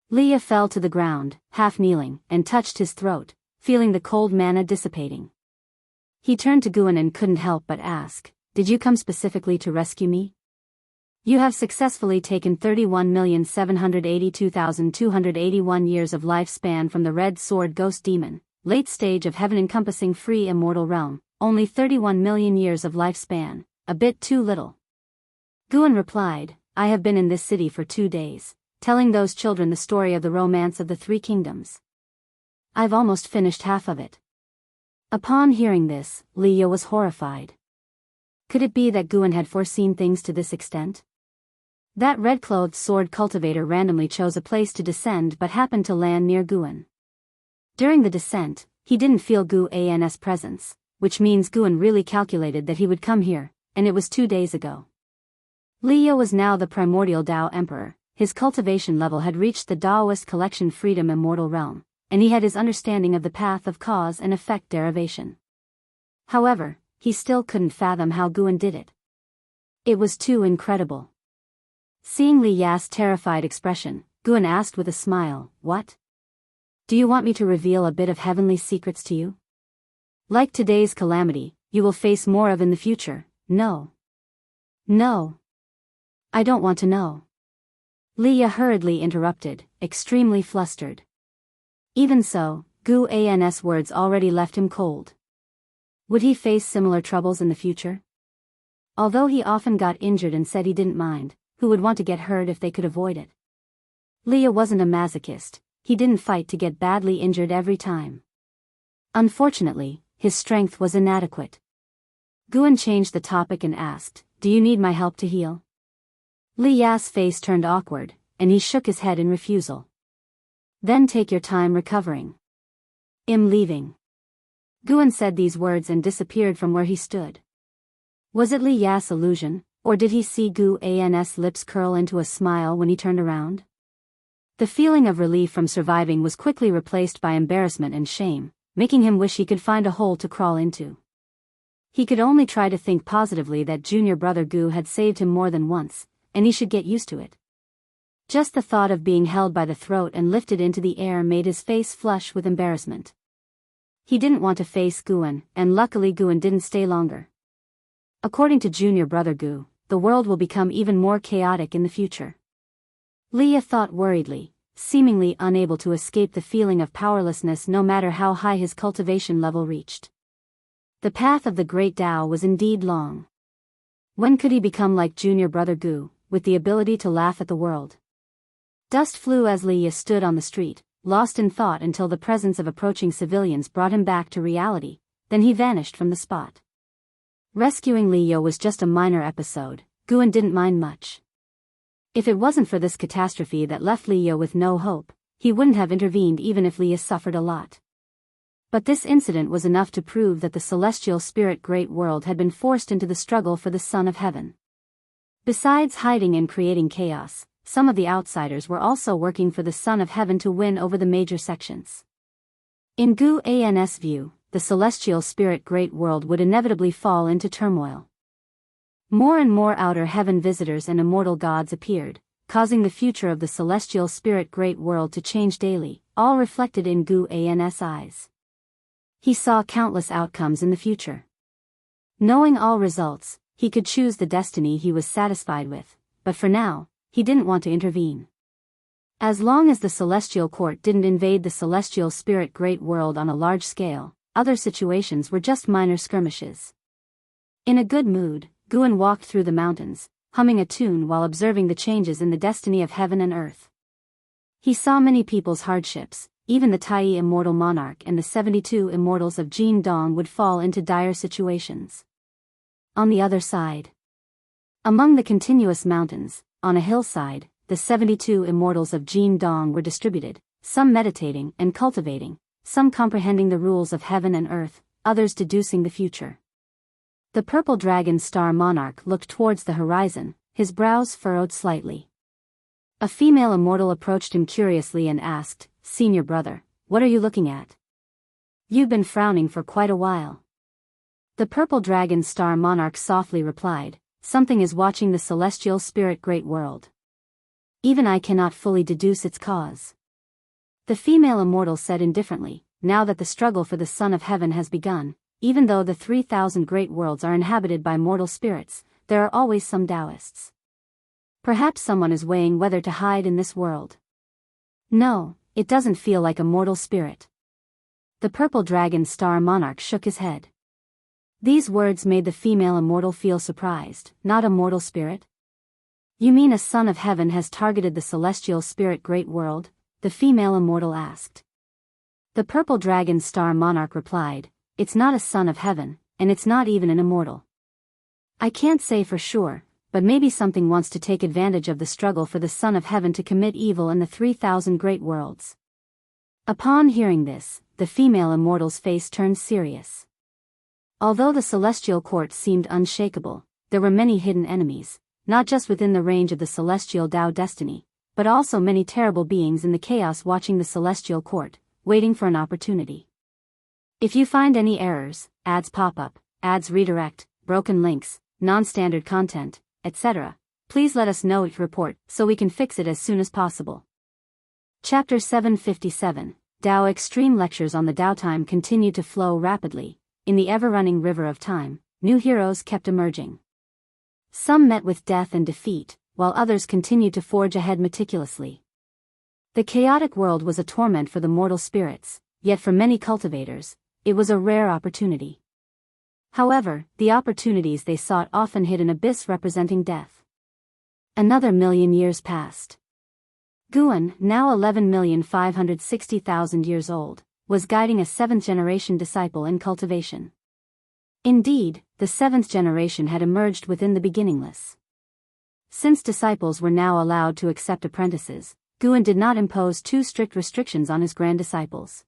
Li Ya fell to the ground, half kneeling, and touched his throat, feeling the cold mana dissipating. He turned to Guan and couldn't help but ask, "Did you come specifically to rescue me? You have successfully taken 31,782,281 years of lifespan from the red sword ghost demon, late stage of heaven encompassing free immortal realm, only 31 million years of lifespan, a bit too little." Guan replied, "I have been in this city for 2 days, telling those children the story of the romance of the 3 kingdoms. I've almost finished half of it." Upon hearing this, Li Ya was horrified. Could it be that Guan had foreseen things to this extent? That red-clothed sword cultivator randomly chose a place to descend but happened to land near Guan. During the descent, he didn't feel Guan's presence, which means Guan really calculated that he would come here, and it was 2 days ago. Li Ya was now the primordial Tao Emperor, his cultivation level had reached the Taoist collection freedom immortal realm, and he had his understanding of the path of cause and effect derivation. However, he still couldn't fathom how Guan did it. It was too incredible. Seeing Li Ya's terrified expression, Guan asked with a smile, "What? Do you want me to reveal a bit of heavenly secrets to you? Like today's calamity, you will face more of in the future." "No. No. I don't want to know." Li Ya hurriedly interrupted, extremely flustered. Even so, Guan's words already left him cold. Would he face similar troubles in the future? Although he often got injured and said he didn't mind, who would want to get hurt if they could avoid it? Li Ya wasn't a masochist, he didn't fight to get badly injured every time. Unfortunately, his strength was inadequate. Guan changed the topic and asked, "Do you need my help to heal?" Li Ya's face turned awkward, and he shook his head in refusal. "Then take your time recovering. I'm leaving." Guan said these words and disappeared from where he stood. Was it Li Ya's illusion, or did he see Guan's lips curl into a smile when he turned around? The feeling of relief from surviving was quickly replaced by embarrassment and shame, making him wish he could find a hole to crawl into. He could only try to think positively that junior brother Gu had saved him more than once, and he should get used to it. Just the thought of being held by the throat and lifted into the air made his face flush with embarrassment. He didn't want to face Guan, and luckily Guan didn't stay longer. According to junior brother Gu, the world will become even more chaotic in the future. Li Ya thought worriedly, seemingly unable to escape the feeling of powerlessness no matter how high his cultivation level reached. The path of the great Tao was indeed long. When could he become like junior brother Gu, with the ability to laugh at the world? Dust flew as Li Ye stood on the street, lost in thought until the presence of approaching civilians brought him back to reality, then he vanished from the spot. Rescuing Li Ye was just a minor episode, Guan didn't mind much. If it wasn't for this catastrophe that left Li Ye with no hope, he wouldn't have intervened even if Li Ye suffered a lot. But this incident was enough to prove that the celestial spirit great world had been forced into the struggle for the Son of Heaven. Besides hiding and creating chaos, some of the outsiders were also working for the Son of Heaven to win over the major sections. In Gu An's view, the celestial spirit great world would inevitably fall into turmoil. More and more outer heaven visitors and immortal gods appeared, causing the future of the celestial spirit great world to change daily, all reflected in Gu An's eyes. He saw countless outcomes in the future. Knowing all results, he could choose the destiny he was satisfied with, but for now, he didn't want to intervene. As long as the celestial court didn't invade the celestial spirit great world on a large scale, other situations were just minor skirmishes. In a good mood, Guan walked through the mountains, humming a tune while observing the changes in the destiny of heaven and earth. He saw many people's hardships. Even the Tai immortal monarch and the 72 immortals of Jin Dong would fall into dire situations. On the other side, among the continuous mountains, on a hillside, the 72 immortals of Jin Dong were distributed, some meditating and cultivating, some comprehending the rules of heaven and earth, others deducing the future. The purple dragon star monarch looked towards the horizon, his brows furrowed slightly. A female immortal approached him curiously and asked, "Senior brother, what are you looking at? You've been frowning for quite a while." The purple dragon star monarch softly replied, "Something is watching the celestial spirit great world. Even I cannot fully deduce its cause." The female immortal said indifferently, "Now that the struggle for the Son of Heaven has begun, even though the 3,000 great worlds are inhabited by mortal spirits, there are always some Taoists. Perhaps someone is weighing whether to hide in this world. No, it doesn't feel like a mortal spirit." The purple dragon star monarch shook his head. These words made the female immortal feel surprised. "Not a mortal spirit? You mean a Son of Heaven has targeted the celestial spirit great world?" the female immortal asked. The purple dragon star monarch replied, "It's not a Son of Heaven, and it's not even an immortal. I can't say for sure, but maybe something wants to take advantage of the struggle for the Son of Heaven to commit evil in the 3,000 great worlds." Upon hearing this, the female immortal's face turned serious. Although the celestial court seemed unshakable, there were many hidden enemies, not just within the range of the celestial Tao destiny, but also many terrible beings in the chaos watching the celestial court, waiting for an opportunity. If you find any errors, ads pop up, ads redirect, broken links, non-standard content, etc., please let us know each report so we can fix it as soon as possible. Chapter 757, Tao Extreme Lectures on the Tao. Time continued to flow rapidly. In the ever-running river of time, new heroes kept emerging. Some met with death and defeat, while others continued to forge ahead meticulously. The chaotic world was a torment for the mortal spirits, yet for many cultivators, it was a rare opportunity. However, the opportunities they sought often hid an abyss representing death. Another 1,000,000 years passed. Guan, now 11,560,000 years old, was guiding a 7th-generation disciple in cultivation. Indeed, the 7th generation had emerged within the beginningless. Since disciples were now allowed to accept apprentices, Guan did not impose too strict restrictions on his grand disciples.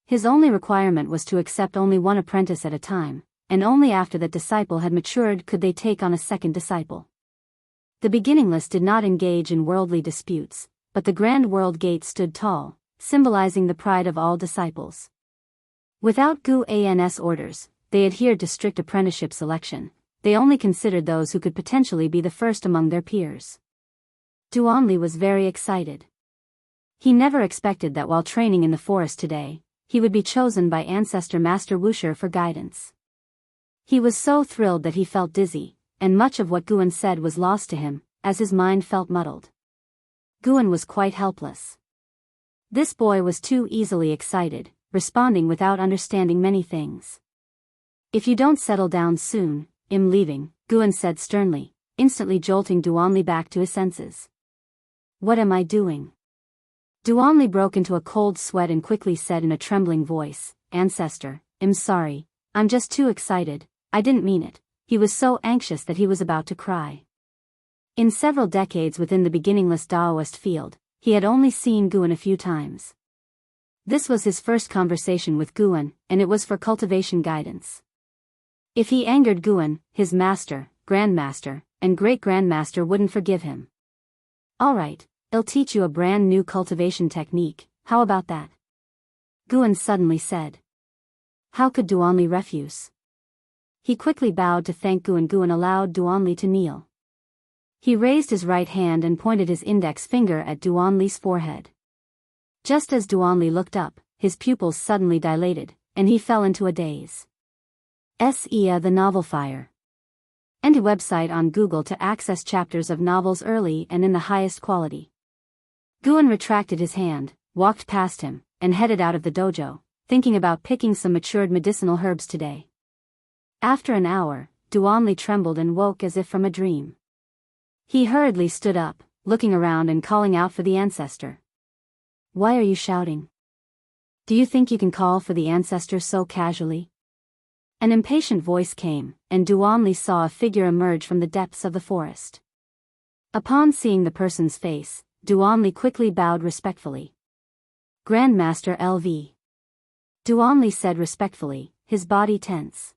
His only requirement was to accept only one apprentice at a time, and only after that disciple had matured could they take on a second disciple. The beginningless did not engage in worldly disputes, but the grand world gate stood tall, symbolizing the pride of all disciples. Without Gu An's orders, they adhered to strict apprenticeship selection. They only considered those who could potentially be the first among their peers. Duanli was very excited. He never expected that while training in the forest today, he would be chosen by ancestor Master Wuxia for guidance. He was so thrilled that he felt dizzy, and much of what Guan said was lost to him, as his mind felt muddled. Guan was quite helpless. This boy was too easily excited, responding without understanding many things. If you don't settle down soon, I'm leaving, Guan said sternly, instantly jolting Duanli back to his senses. What am I doing? Duanli broke into a cold sweat and quickly said in a trembling voice, Ancestor, I'm sorry, I'm just too excited, I didn't mean it. He was so anxious that he was about to cry. In several decades within the beginningless Daoist field, he had only seen Guan a few times. This was his first conversation with Guan, and it was for cultivation guidance. If he angered Guan, his master, grandmaster, and great-grandmaster wouldn't forgive him. Alright, I'll teach you a brand new cultivation technique, how about that? Guan suddenly said. How could Duanli refuse? He quickly bowed to thank Guan. Guan allowed Duanli to kneel. He raised his right hand and pointed his index finger at Duanli's forehead. Just as Duanli looked up, his pupils suddenly dilated, and he fell into a daze. S.E.A. the Novel Fire. Enter website on Google to access chapters of novels early and in the highest quality. Guan retracted his hand, walked past him, and headed out of the dojo, thinking about picking some matured medicinal herbs today. After an hour, Duanli trembled and woke as if from a dream. He hurriedly stood up, looking around and calling out for the ancestor. Why are you shouting? Do you think you can call for the ancestor so casually? An impatient voice came, and Duanli saw a figure emerge from the depths of the forest. Upon seeing the person's face, Duanli quickly bowed respectfully. Grandmaster L.V. Duanli said respectfully, his body tense.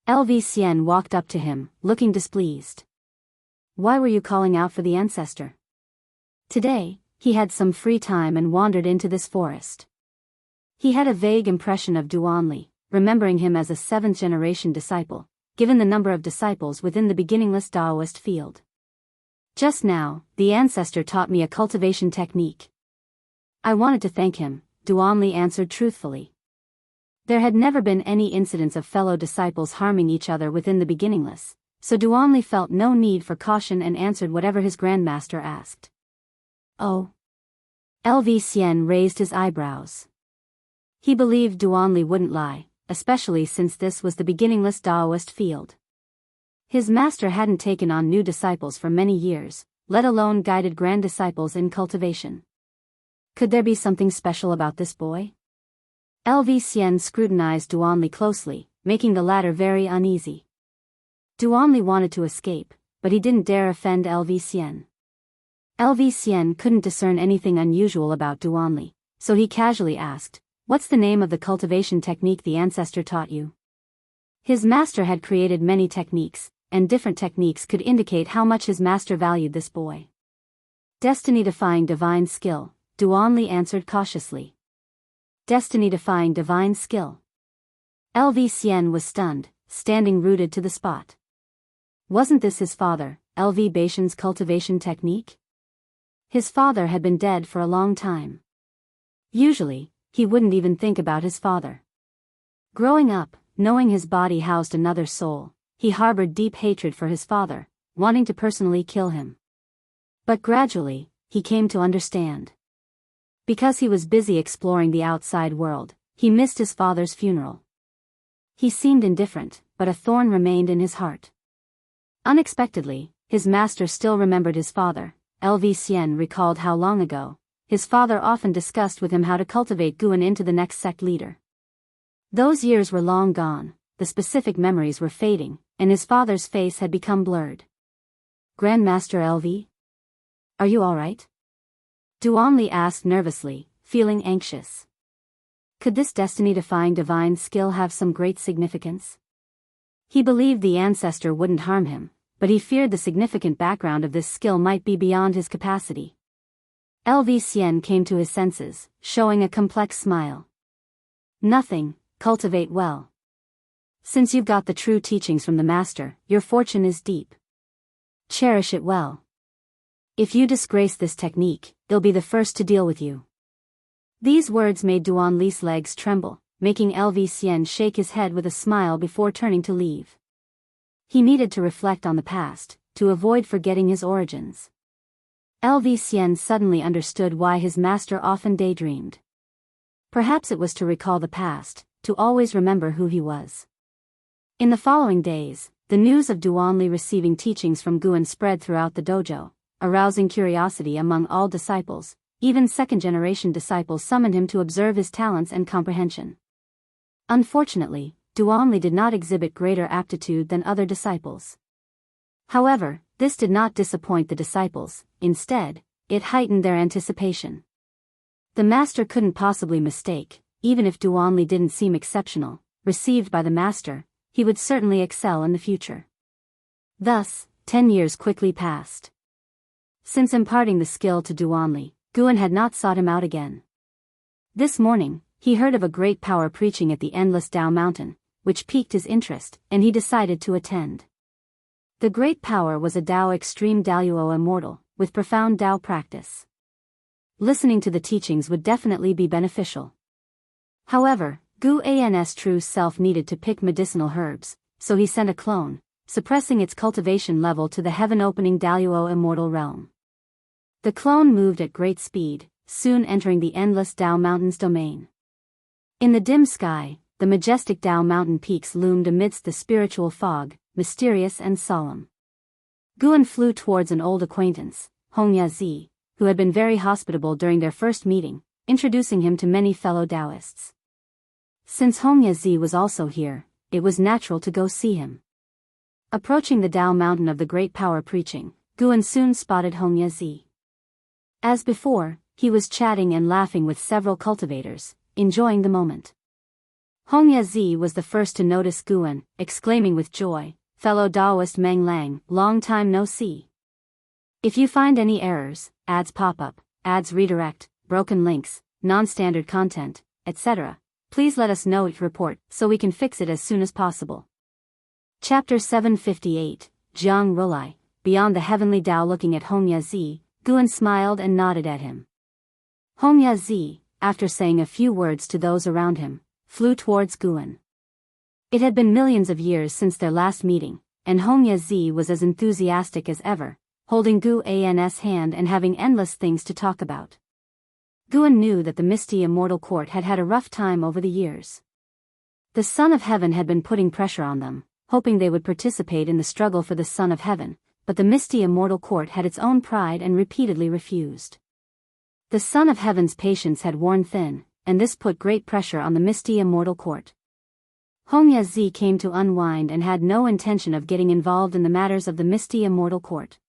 L.V. Xian walked up to him, looking displeased. Why were you calling out for the ancestor? Today, he had some free time and wandered into this forest. He had a vague impression of Duanli, remembering him as a 7th-generation disciple, given the number of disciples within the beginningless Daoist field. Just now, the ancestor taught me a cultivation technique. I wanted to thank him, Duanli answered truthfully. There had never been any incidents of fellow disciples harming each other within the beginningless, so Duanli felt no need for caution and answered whatever his grandmaster asked. Oh. L.V. Xian raised his eyebrows. He believed Duanli wouldn't lie, especially since this was the beginningless Daoist field. His master hadn't taken on new disciples for many years, let alone guided grand disciples in cultivation. Could there be something special about this boy? L.V. Xian scrutinized Duanli closely, making the latter very uneasy. Duanli wanted to escape, but he didn't dare offend L.V. Xian. L.V. Xian couldn't discern anything unusual about Duanli, so he casually asked, "What's the name of the cultivation technique the ancestor taught you?" His master had created many techniques, and different techniques could indicate how much his master valued this boy. Destiny-defying divine skill, Duanli answered cautiously. Destiny-defying divine skill. L.V. Xian was stunned, standing rooted to the spot. Wasn't this his father, L.V. Baishan's cultivation technique? His father had been dead for a long time. Usually, he wouldn't even think about his father. Growing up, knowing his body housed another soul, he harbored deep hatred for his father, wanting to personally kill him. But gradually, he came to understand. Because he was busy exploring the outside world, he missed his father's funeral. He seemed indifferent, but a thorn remained in his heart. Unexpectedly, his master still remembered his father. L.V. Xian recalled how long ago, his father often discussed with him how to cultivate Guan into the next sect leader. Those years were long gone, the specific memories were fading, and his father's face had become blurred. Grandmaster L.V.? Are you alright? Duanli asked nervously, feeling anxious. Could this destiny-defying divine skill have some great significance? He believed the ancestor wouldn't harm him, but he feared the significant background of this skill might be beyond his capacity. L.V. Xian came to his senses, showing a complex smile. Nothing, cultivate well. Since you've got the true teachings from the master, your fortune is deep. Cherish it well. If you disgrace this technique, they'll be the first to deal with you. These words made Duanli's legs tremble, making L.V. Xian shake his head with a smile before turning to leave. He needed to reflect on the past, to avoid forgetting his origins. Lv Xian suddenly understood why his master often daydreamed. Perhaps it was to recall the past, to always remember who he was. In the following days, the news of Duanli receiving teachings from Guan spread throughout the dojo, arousing curiosity among all disciples. Even second-generation disciples summoned him to observe his talents and comprehension. Unfortunately, Duanli did not exhibit greater aptitude than other disciples. However, this did not disappoint the disciples. Instead, it heightened their anticipation. The master couldn't possibly mistake, even if Duanli didn't seem exceptional, received by the master, he would certainly excel in the future. Thus, 10 years quickly passed. Since imparting the skill to Duanli, Guan had not sought him out again. This morning, he heard of a great power preaching at the endless Dao mountain, which piqued his interest, and he decided to attend. The great power was a Dao extreme Daluo immortal, with profound Dao practice. Listening to the teachings would definitely be beneficial. However, Gu An's true self needed to pick medicinal herbs, so he sent a clone, suppressing its cultivation level to the heaven-opening Daluo immortal realm. The clone moved at great speed, soon entering the endless Dao Mountain's domain. In the dim sky, the majestic Dao Mountain peaks loomed amidst the spiritual fog, mysterious and solemn. Guan flew towards an old acquaintance, Hongya, who had been very hospitable during their first meeting, introducing him to many fellow Taoists. Since Hongya was also here, it was natural to go see him. Approaching the Dao Mountain of the great power preaching, Guan soon spotted Hongya. As before, he was chatting and laughing with several cultivators, enjoying the moment. Hongya was the first to notice Guan, exclaiming with joy, "Fellow Daoist Meng Lang, long time no see. If you find any errors, ads pop-up, ads redirect, broken links, non-standard content, etc., please let us know each report so we can fix it as soon as possible." Chapter 758, Zhang Rulai, Beyond the Heavenly Dao. Looking at Hongya, Guan smiled and nodded at him. Hongya, after saying a few words to those around him, flew towards Guan. It had been millions of years since their last meeting, and Hongya was as enthusiastic as ever, holding Gu An's hand and having endless things to talk about. Guan knew that the misty immortal court had had a rough time over the years. The Son of Heaven had been putting pressure on them, hoping they would participate in the struggle for the Son of Heaven, but the misty immortal court had its own pride and repeatedly refused. The Son of Heaven's patience had worn thin, and this put great pressure on the misty immortal court. Hongya came to unwind and had no intention of getting involved in the matters of the misty immortal court.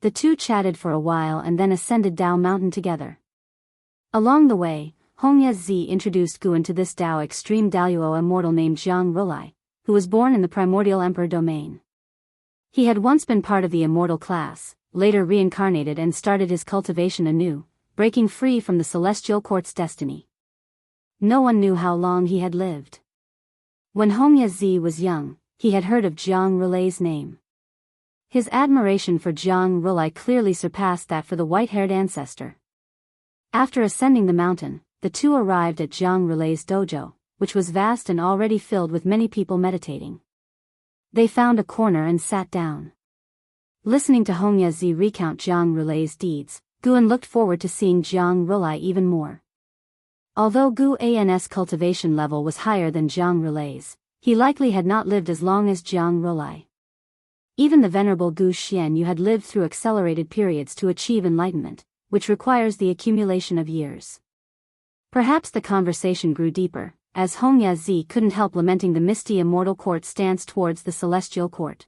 The two chatted for a while and then ascended Dao Mountain together. Along the way, Hongya introduced Guan to this Dao extreme Daluo immortal named Zhang Rulai, who was born in the primordial emperor domain. He had once been part of the immortal class, later reincarnated and started his cultivation anew, breaking free from the celestial court's destiny. No one knew how long he had lived. When Hongya was young, he had heard of Zhang Rulai's name. His admiration for Zhang Rulai clearly surpassed that for the white-haired ancestor. After ascending the mountain, the two arrived at Zhang Rulai's dojo, which was vast and already filled with many people meditating. They found a corner and sat down. Listening to Hongya recount Zhang Rulai's deeds, Guan looked forward to seeing Zhang Rulai even more. Although Gu An's cultivation level was higher than Zhang Rulai's, he likely had not lived as long as Zhang Rulai. Even the venerable Gu Xianyu had lived through accelerated periods to achieve enlightenment, which requires the accumulation of years. Perhaps the conversation grew deeper, as Hongya couldn't help lamenting the misty immortal court's stance towards the celestial court.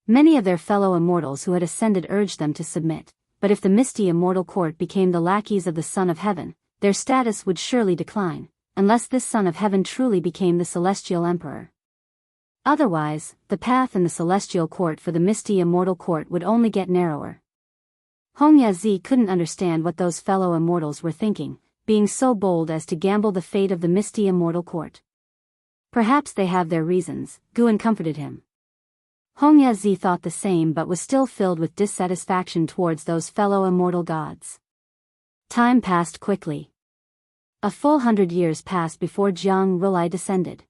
Many of their fellow immortals who had ascended urged them to submit, but if the misty immortal court became the lackeys of the Son of Heaven, their status would surely decline, unless this Son of Heaven truly became the celestial emperor. Otherwise, the path in the celestial court for the misty immortal court would only get narrower. Hongya couldn't understand what those fellow immortals were thinking, being so bold as to gamble the fate of the misty immortal court. Perhaps they have their reasons, Guan comforted him. Hongya thought the same but was still filled with dissatisfaction towards those fellow immortal gods. Time passed quickly. A full 100 years passed before Zhang Rulai descended.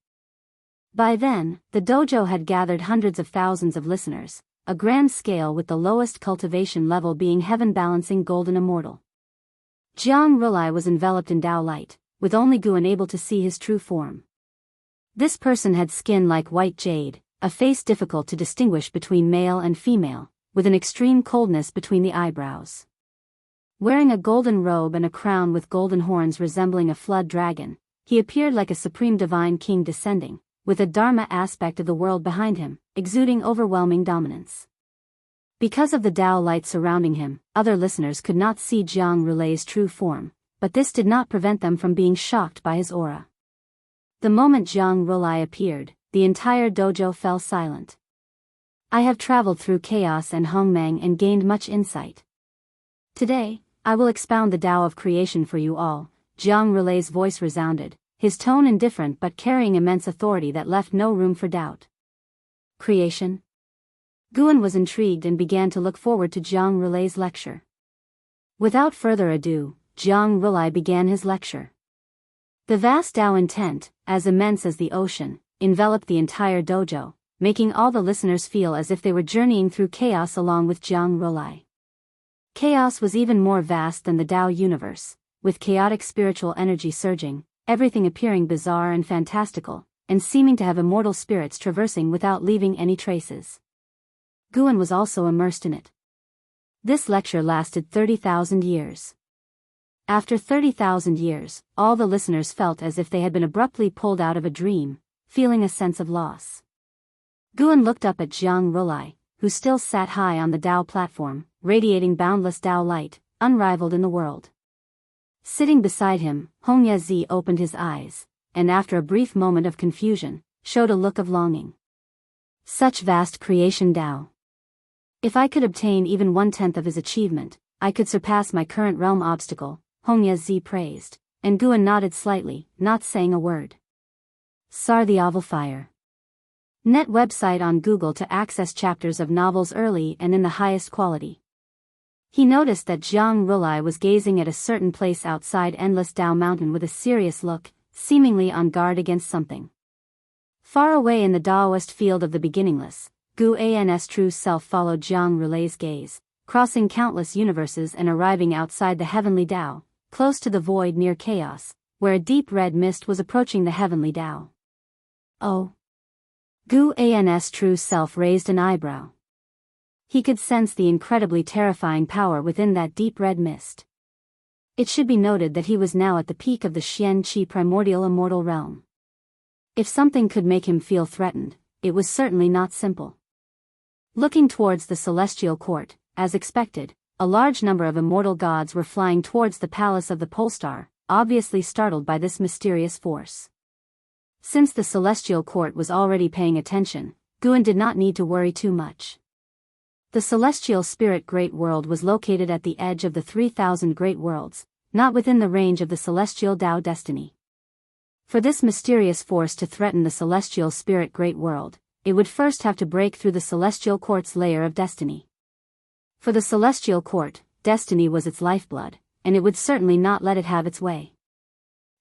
By then, the dojo had gathered hundreds of thousands of listeners, a grand scale with the lowest cultivation level being heaven-balancing golden immortal. Jiang Rulai was enveloped in Tao light, with only Guan able to see his true form. This person had skin like white jade, a face difficult to distinguish between male and female, with an extreme coldness between the eyebrows. Wearing a golden robe and a crown with golden horns resembling a flood dragon, he appeared like a supreme divine king descending, with a dharma aspect of the world behind him, exuding overwhelming dominance. Because of the Tao light surrounding him, other listeners could not see Jiang Rulai's true form, but this did not prevent them from being shocked by his aura. The moment Jiang Rulai appeared, the entire dojo fell silent. I have traveled through chaos and Hongmeng and gained much insight. Today, I will expound the Tao of creation for you all. Jiang Rulai's voice resounded, his tone indifferent but carrying immense authority that left no room for doubt. Creation? Guan was intrigued and began to look forward to Jiang Rulai's lecture. Without further ado, Jiang Rulai began his lecture. The vast Tao intent, as immense as the ocean, enveloped the entire dojo, making all the listeners feel as if they were journeying through chaos along with Jiang Rulai. Chaos was even more vast than the Tao universe, with chaotic spiritual energy surging, everything appearing bizarre and fantastical, and seeming to have immortal spirits traversing without leaving any traces. Guan was also immersed in it. This lecture lasted 30,000 years. After 30,000 years, all the listeners felt as if they had been abruptly pulled out of a dream, feeling a sense of loss. Guan looked up at Jiang Rulai, who still sat high on the Tao platform, radiating boundless Tao light, unrivaled in the world. Sitting beside him, Hong Yezi opened his eyes, and after a brief moment of confusion, showed a look of longing. Such vast creation Tao. If I could obtain even 1/10 of his achievement, I could surpass my current realm obstacle, Hong Yezi praised, and Guan nodded slightly, not saying a word. Sar the Oval Fire. Net website on Google to access chapters of novels early and in the highest quality. He noticed that Jiang Rulai was gazing at a certain place outside Endless Tao Mountain with a serious look, seemingly on guard against something. Far away in the Taoist field of the beginningless, Gu An's true self followed Jiang Rulai's gaze, crossing countless universes and arriving outside the heavenly Tao, close to the void near chaos, where a deep red mist was approaching the heavenly Tao. Oh! Gu An's true self raised an eyebrow. He could sense the incredibly terrifying power within that deep red mist. It should be noted that he was now at the peak of the Xian Qi primordial immortal realm. If something could make him feel threatened, it was certainly not simple. Looking towards the celestial court, as expected, a large number of immortal gods were flying towards the palace of the Polestar, obviously startled by this mysterious force. Since the celestial court was already paying attention, Guan did not need to worry too much. The celestial spirit great world was located at the edge of the 3,000 great worlds, not within the range of the celestial Tao destiny. For this mysterious force to threaten the celestial spirit great world, it would first have to break through the celestial court's layer of destiny. For the celestial court, destiny was its lifeblood, and it would certainly not let it have its way.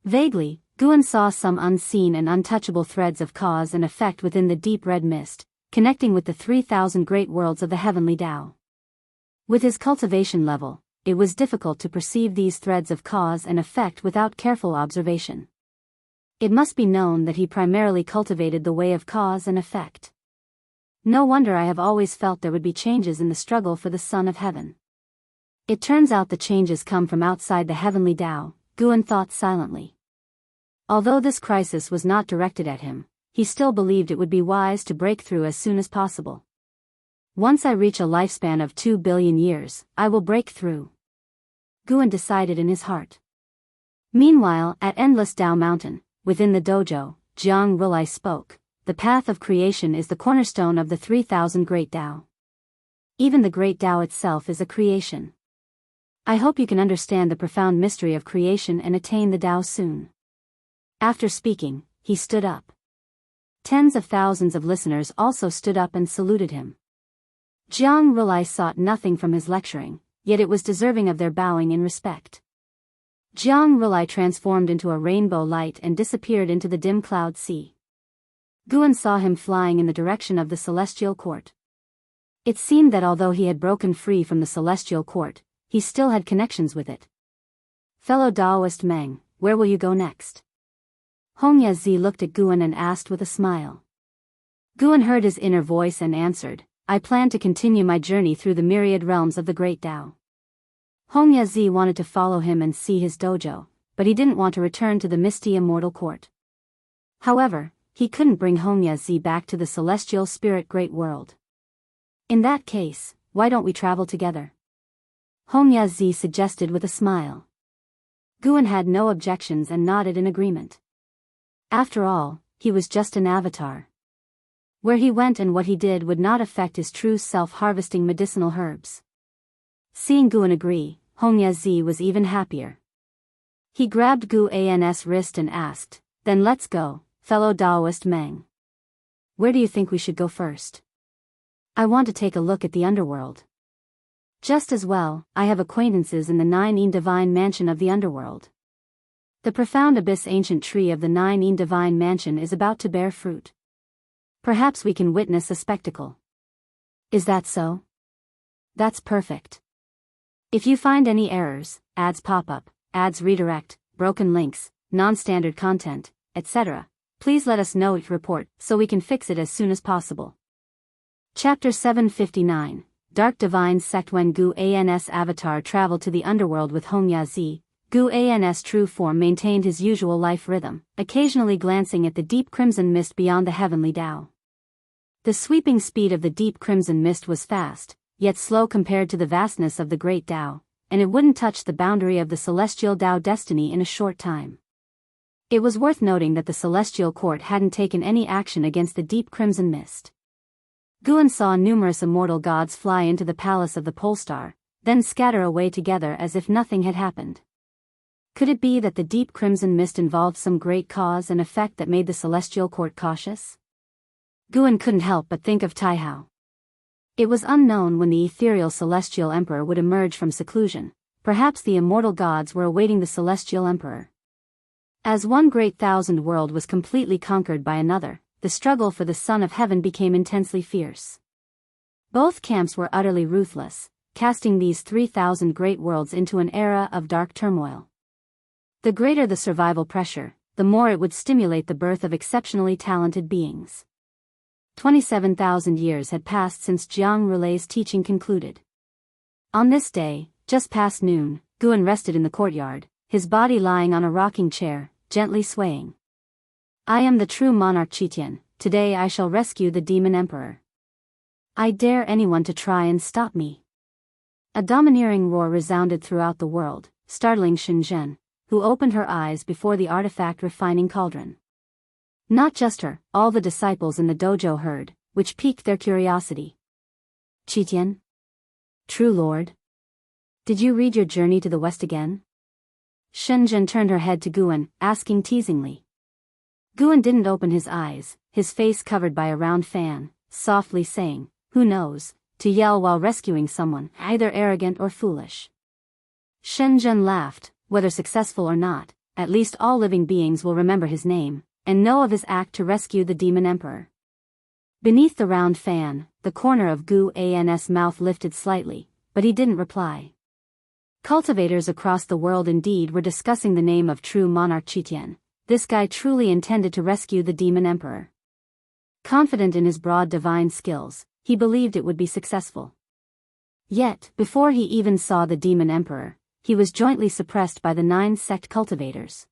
Vaguely, Guan saw some unseen and untouchable threads of cause and effect within the deep red mist, connecting with the 3,000 great worlds of the heavenly Tao. With his cultivation level, it was difficult to perceive these threads of cause and effect without careful observation. It must be known that he primarily cultivated the way of cause and effect. No wonder I have always felt there would be changes in the struggle for the Son of Heaven. It turns out the changes come from outside the heavenly Tao, Guan thought silently. Although this crisis was not directed at him, he still believed it would be wise to break through as soon as possible. Once I reach a lifespan of 2 billion years, I will break through. Guan decided in his heart. Meanwhile, at Endless Tao Mountain, within the dojo, Jiang Rulai spoke. The path of creation is the cornerstone of the 3,000 great Tao. Even the great Tao itself is a creation. I hope you can understand the profound mystery of creation and attain the Tao soon. After speaking, he stood up. Tens of thousands of listeners also stood up and saluted him. Jiang Rulai sought nothing from his lecturing, yet it was deserving of their bowing in respect. Jiang Rulai transformed into a rainbow light and disappeared into the dim cloud sea. Guan saw him flying in the direction of the celestial court. It seemed that although he had broken free from the celestial court, he still had connections with it. Fellow Taoist Meng, where will you go next? Hong Yazi looked at Guan and asked with a smile. Guan heard his inner voice and answered, I plan to continue my journey through the myriad realms of the great Tao. Hong Yazi wanted to follow him and see his dojo, but he didn't want to return to the misty immortal court. However, he couldn't bring Hong Yazi back to the celestial spirit great world. In that case, why don't we travel together? Hong Yazi suggested with a smile. Guan had no objections and nodded in agreement. After all, he was just an avatar. Where he went and what he did would not affect his true self harvesting medicinal herbs. Seeing Guan agree, Hong Yazi was even happier. He grabbed Guan's wrist and asked, then let's go, fellow Taoist Meng. Where do you think we should go first? I want to take a look at the underworld. Just as well, I have acquaintances in the Nine Divine Mansion of the underworld. The profound abyss ancient tree of the Nine Divine Mansion is about to bear fruit. Perhaps we can witness a spectacle. Is that so? That's perfect. If you find any errors, ads pop up, ads redirect, broken links, non-standard content, etc., please let us know each report so we can fix it as soon as possible. Chapter 759, Dark Divine Sect. When Guan's avatar traveled to the underworld with Hong Yazi, Guan's true form maintained his usual life rhythm, occasionally glancing at the deep crimson mist beyond the heavenly Tao. The sweeping speed of the deep crimson mist was fast, yet slow compared to the vastness of the great Tao, and it wouldn't touch the boundary of the celestial Tao destiny in a short time. It was worth noting that the celestial court hadn't taken any action against the deep crimson mist. Guan saw numerous immortal gods fly into the palace of the Polestar, then scatter away together as if nothing had happened. Could it be that the deep crimson mist involved some great cause and effect that made the celestial court cautious? Guan couldn't help but think of Taihao. It was unknown when the ethereal celestial emperor would emerge from seclusion. Perhaps the immortal gods were awaiting the celestial emperor. As one great thousand world was completely conquered by another, the struggle for the Son of Heaven became intensely fierce. Both camps were utterly ruthless, casting these 3,000 great worlds into an era of dark turmoil. The greater the survival pressure, the more it would stimulate the birth of exceptionally talented beings. 27,000 years had passed since Jiang Relay's teaching concluded. On this day, just past noon, Guan rested in the courtyard, his body lying on a rocking chair, gently swaying. I am the true monarch Qitian, today I shall rescue the demon emperor. I dare anyone to try and stop me. A domineering roar resounded throughout the world, startling Shenzhen, who opened her eyes before the artifact refining cauldron. Not just her, all the disciples in the dojo heard, which piqued their curiosity. Qitian? True Lord? Did you read your journey to the west again? Shenzhen turned her head to Guan, asking teasingly. Guan didn't open his eyes, his face covered by a round fan, softly saying, who knows, to yell while rescuing someone, either arrogant or foolish. Shenzhen laughed, whether successful or not, at least all living beings will remember his name, and know of his act to rescue the demon emperor. Beneath the round fan, the corner of Guan's mouth lifted slightly, but he didn't reply. Cultivators across the world indeed were discussing the name of true monarch Qitian. This guy truly intended to rescue the demon emperor. Confident in his broad divine skills, he believed it would be successful. Yet, before he even saw the demon emperor, he was jointly suppressed by the 9 sect cultivators.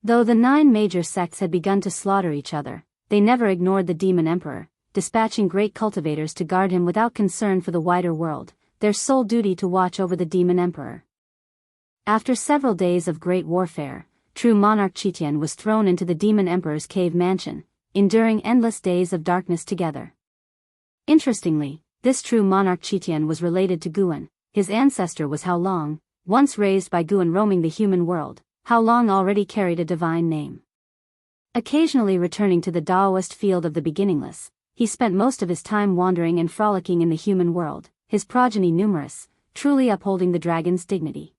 Though the 9 major sects had begun to slaughter each other, they never ignored the demon emperor, dispatching great cultivators to guard him without concern for the wider world, their sole duty to watch over the demon emperor. After several days of great warfare, true monarch Qitian was thrown into the demon emperor's cave mansion, enduring endless days of darkness together. Interestingly, this true monarch Qitian was related to Guan. His ancestor was How Long, once raised by Guan roaming the human world. How Long already carried a divine name. Occasionally returning to the Taoist field of the beginningless, he spent most of his time wandering and frolicking in the human world, his progeny numerous, truly upholding the dragon's dignity.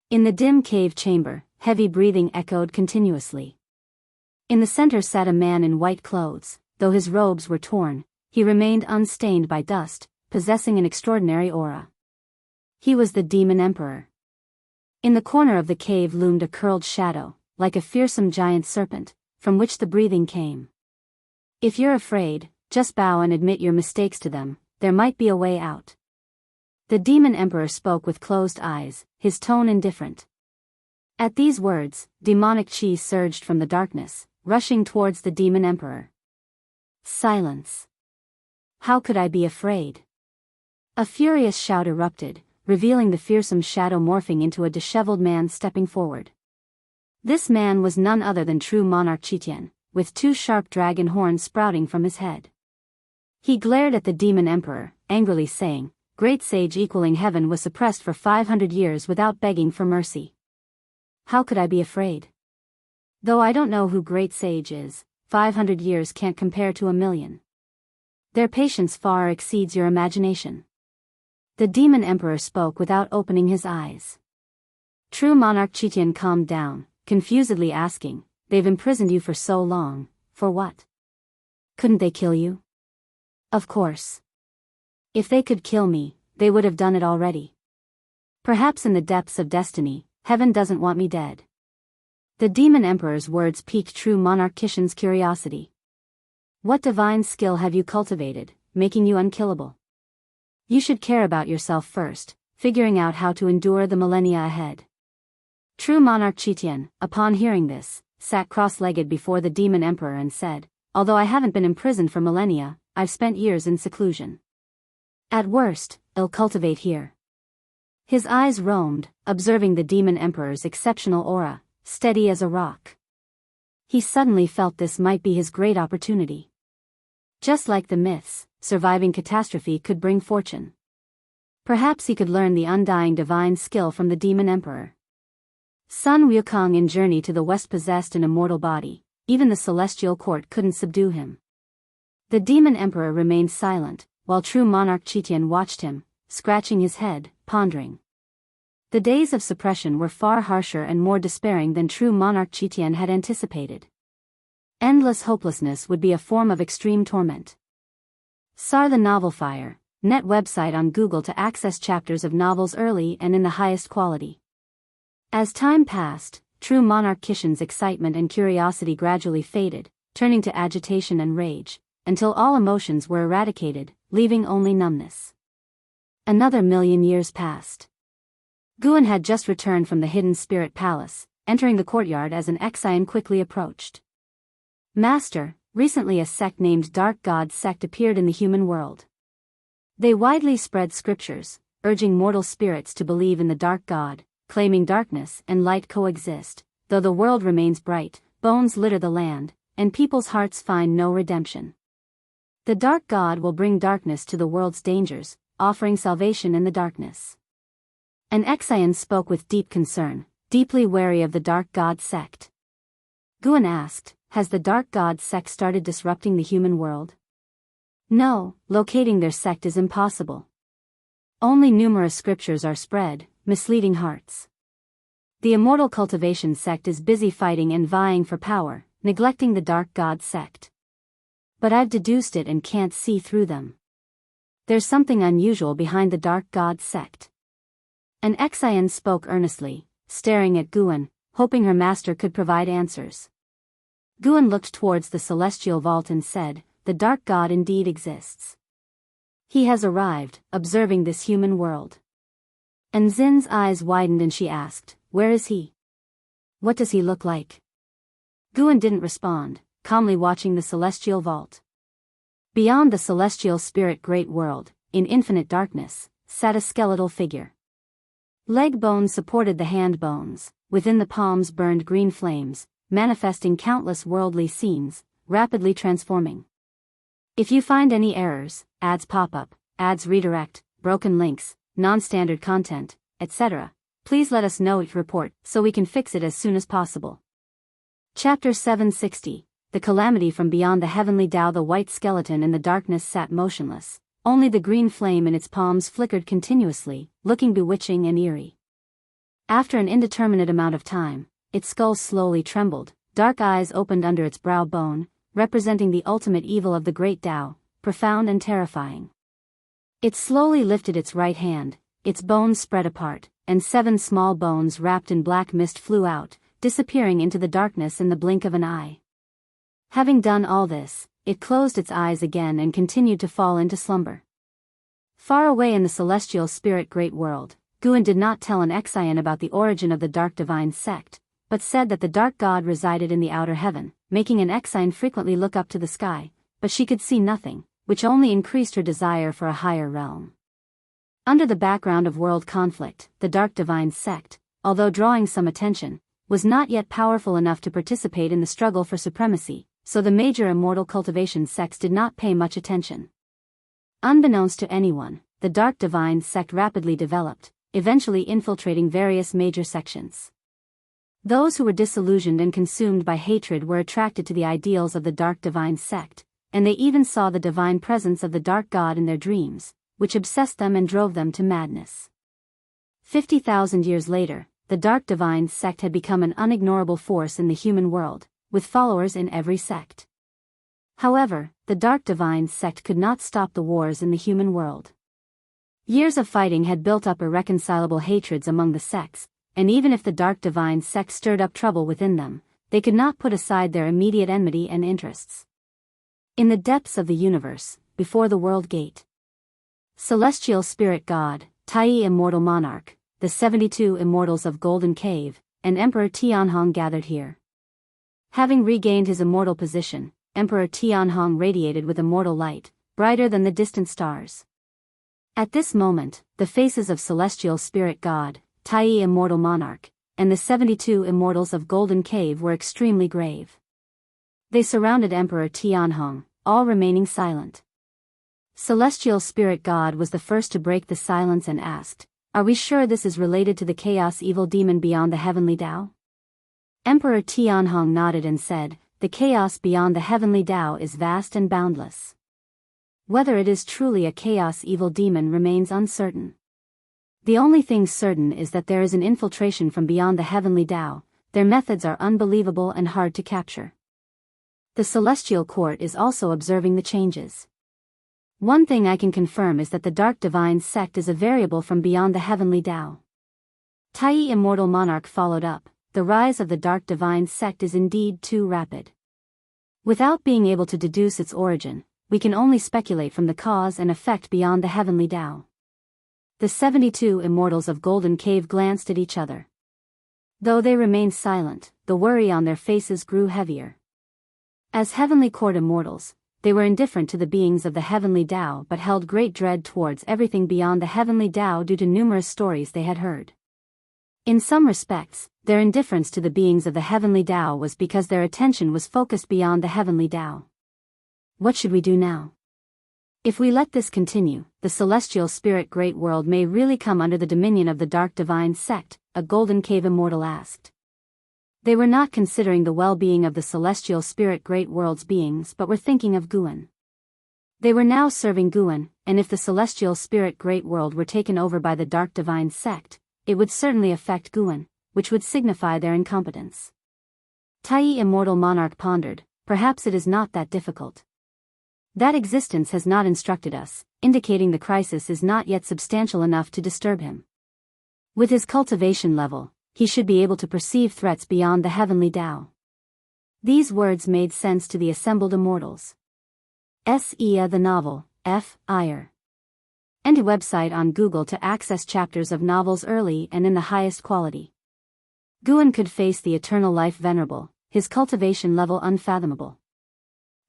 In the dim cave chamber, heavy breathing echoed continuously. In the center sat a man in white clothes. Though his robes were torn, he remained unstained by dust, possessing an extraordinary aura. He was the Demon Emperor. In the corner of the cave loomed a curled shadow, like a fearsome giant serpent, from which the breathing came. If you're afraid, just bow and admit your mistakes to them, there might be a way out. The Demon Emperor spoke with closed eyes, his tone indifferent. At these words, demonic chi surged from the darkness, rushing towards the Demon Emperor. Silence. How could I be afraid? A furious shout erupted, revealing the fearsome shadow morphing into a disheveled man stepping forward. This man was none other than true monarch Chitian, with two sharp dragon horns sprouting from his head. He glared at the Demon Emperor, angrily saying, "Great sage equaling heaven was suppressed for 500 years without begging for mercy. How could I be afraid? Though I don't know who Great Sage is, 500 years can't compare to 1,000,000. Their patience far exceeds your imagination." The Demon Emperor spoke without opening his eyes. True monarch Chitian calmed down, confusedly asking, "They've imprisoned you for so long, for what? Couldn't they kill you?" "Of course. If they could kill me, they would have done it already. Perhaps in the depths of destiny, heaven doesn't want me dead." The Demon Emperor's words piqued true monarch Kishan's curiosity. "What divine skill have you cultivated, making you unkillable? You should care about yourself first, figuring out how to endure the millennia ahead." True monarch Chitian, upon hearing this, sat cross-legged before the Demon Emperor and said, "Although I haven't been imprisoned for millennia, I've spent years in seclusion. At worst, I'll cultivate here." His eyes roamed, observing the Demon Emperor's exceptional aura, steady as a rock. He suddenly felt this might be his great opportunity. Just like the myths, surviving catastrophe could bring fortune. Perhaps he could learn the undying divine skill from the Demon Emperor. Sun Wukong in Journey to the West possessed an immortal body, even the celestial court couldn't subdue him. The Demon Emperor remained silent, while true monarch Chitian watched him, scratching his head, pondering. The days of suppression were far harsher and more despairing than true monarch Chitian had anticipated. Endless hopelessness would be a form of extreme torment. SAR the Novel Fire, net website on Google to access chapters of novels early and in the highest quality. As time passed, true monarch Kishan's excitement and curiosity gradually faded, turning to agitation and rage, until all emotions were eradicated, leaving only numbness. Another 1,000,000 years passed. Guan had just returned from the hidden spirit palace, entering the courtyard as an Exian quickly approached. "Master, recently a sect named Dark God Sect appeared in the human world. They widely spread scriptures, urging mortal spirits to believe in the Dark God, claiming darkness and light coexist, though the world remains bright, bones litter the land, and people's hearts find no redemption. The Dark God will bring darkness to the world's dangers, offering salvation in the darkness." An Exian spoke with deep concern, deeply wary of the Dark God Sect. Guan asked, "Has the Dark God Sect started disrupting the human world?" "No, locating their sect is impossible. Only numerous scriptures are spread, misleading hearts. The Immortal Cultivation Sect is busy fighting and vying for power, neglecting the Dark God Sect. But I've deduced it and can't see through them. There's something unusual behind the Dark God Sect." An Exian spoke earnestly, staring at Guan, hoping her master could provide answers. Guan looked towards the celestial vault and said, "The Dark God indeed exists. He has arrived, observing this human world." And Zin's eyes widened and she asked, "Where is he? What does he look like?" Guan didn't respond, calmly watching the celestial vault. Beyond the celestial spirit great world, in infinite darkness, sat a skeletal figure. Leg bones supported the hand bones, within the palms burned green flames, manifesting countless worldly scenes, rapidly transforming. If you find any errors, ads pop up, ads redirect, broken links, non-standard content, etc., please let us know each report so we can fix it as soon as possible. Chapter 760, The Calamity from Beyond the Heavenly Tao. The white skeleton in the darkness sat motionless, only the green flame in its palms flickered continuously, looking bewitching and eerie. After an indeterminate amount of time, its skull slowly trembled, dark eyes opened under its brow bone, representing the ultimate evil of the great Tao, profound and terrifying. It slowly lifted its right hand, its bones spread apart, and 7 small bones wrapped in black mist flew out, disappearing into the darkness in the blink of an eye. Having done all this, it closed its eyes again and continued to fall into slumber. Far away in the celestial spirit great world, Guan did not tell an Exian about the origin of the dark divine sect, but said that the dark god resided in the outer heaven, making an Exian frequently look up to the sky, but she could see nothing, which only increased her desire for a higher realm. Under the background of world conflict, the dark divine sect, although drawing some attention, was not yet powerful enough to participate in the struggle for supremacy, so the major immortal cultivation sects did not pay much attention. Unbeknownst to anyone, the dark divine sect rapidly developed, eventually infiltrating various major sections. Those who were disillusioned and consumed by hatred were attracted to the ideals of the dark divine sect, and they even saw the divine presence of the dark god in their dreams, which obsessed them and drove them to madness. 50,000 years later, the dark divine sect had become an unignorable force in the human world, with followers in every sect. However, the dark divine sect could not stop the wars in the human world. Years of fighting had built up irreconcilable hatreds among the sects, and even if the dark divine sect stirred up trouble within them, they could not put aside their immediate enmity and interests. In the depths of the universe, before the world gate, celestial spirit god, Tai immortal monarch, the 72 immortals of Golden Cave, and Emperor Tianhong gathered here. Having regained his immortal position, Emperor Tianhong radiated with immortal light, brighter than the distant stars. At this moment, the faces of celestial spirit god, Tai immortal monarch, and the 72 immortals of Golden Cave were extremely grave. They surrounded Emperor Tianhong, all remaining silent. Celestial spirit god was the first to break the silence and asked, "Are we sure this is related to the chaos evil demon beyond the heavenly Tao?" Emperor Tianhong nodded and said, "The chaos beyond the heavenly Tao is vast and boundless. Whether it is truly a chaos evil demon remains uncertain. The only thing certain is that there is an infiltration from beyond the heavenly Tao. Their methods are unbelievable and hard to capture. The celestial court is also observing the changes. One thing I can confirm is that the dark divine sect is a variable from beyond the heavenly Tao." Tai immortal monarch followed up, "The rise of the dark divine sect is indeed too rapid. Without being able to deduce its origin, we can only speculate from the cause and effect beyond the heavenly Tao." The 72 immortals of Golden Cave glanced at each other. Though they remained silent, the worry on their faces grew heavier. As heavenly court immortals, they were indifferent to the beings of the heavenly Tao but held great dread towards everything beyond the heavenly Tao due to numerous stories they had heard. In some respects, their indifference to the beings of the heavenly Tao was because their attention was focused beyond the heavenly Tao. What should we do now? If we let this continue, the celestial spirit great world may really come under the dominion of the dark divine sect, a Golden Cave immortal asked. They were not considering the well-being of the celestial spirit great world's beings but were thinking of Guan. They were now serving Guan, and if the celestial spirit great world were taken over by the dark divine sect, it would certainly affect Guan, which would signify their incompetence. Tai immortal monarch pondered, "Perhaps it is not that difficult. That existence has not instructed us, indicating the crisis is not yet substantial enough to disturb him. With his cultivation level, he should be able to perceive threats beyond the heavenly Tao." These words made sense to the assembled immortals. The novel, F. Iyer. And a website on Google to access chapters of novels early and in the highest quality. Guan could face the eternal life venerable, his cultivation level unfathomable.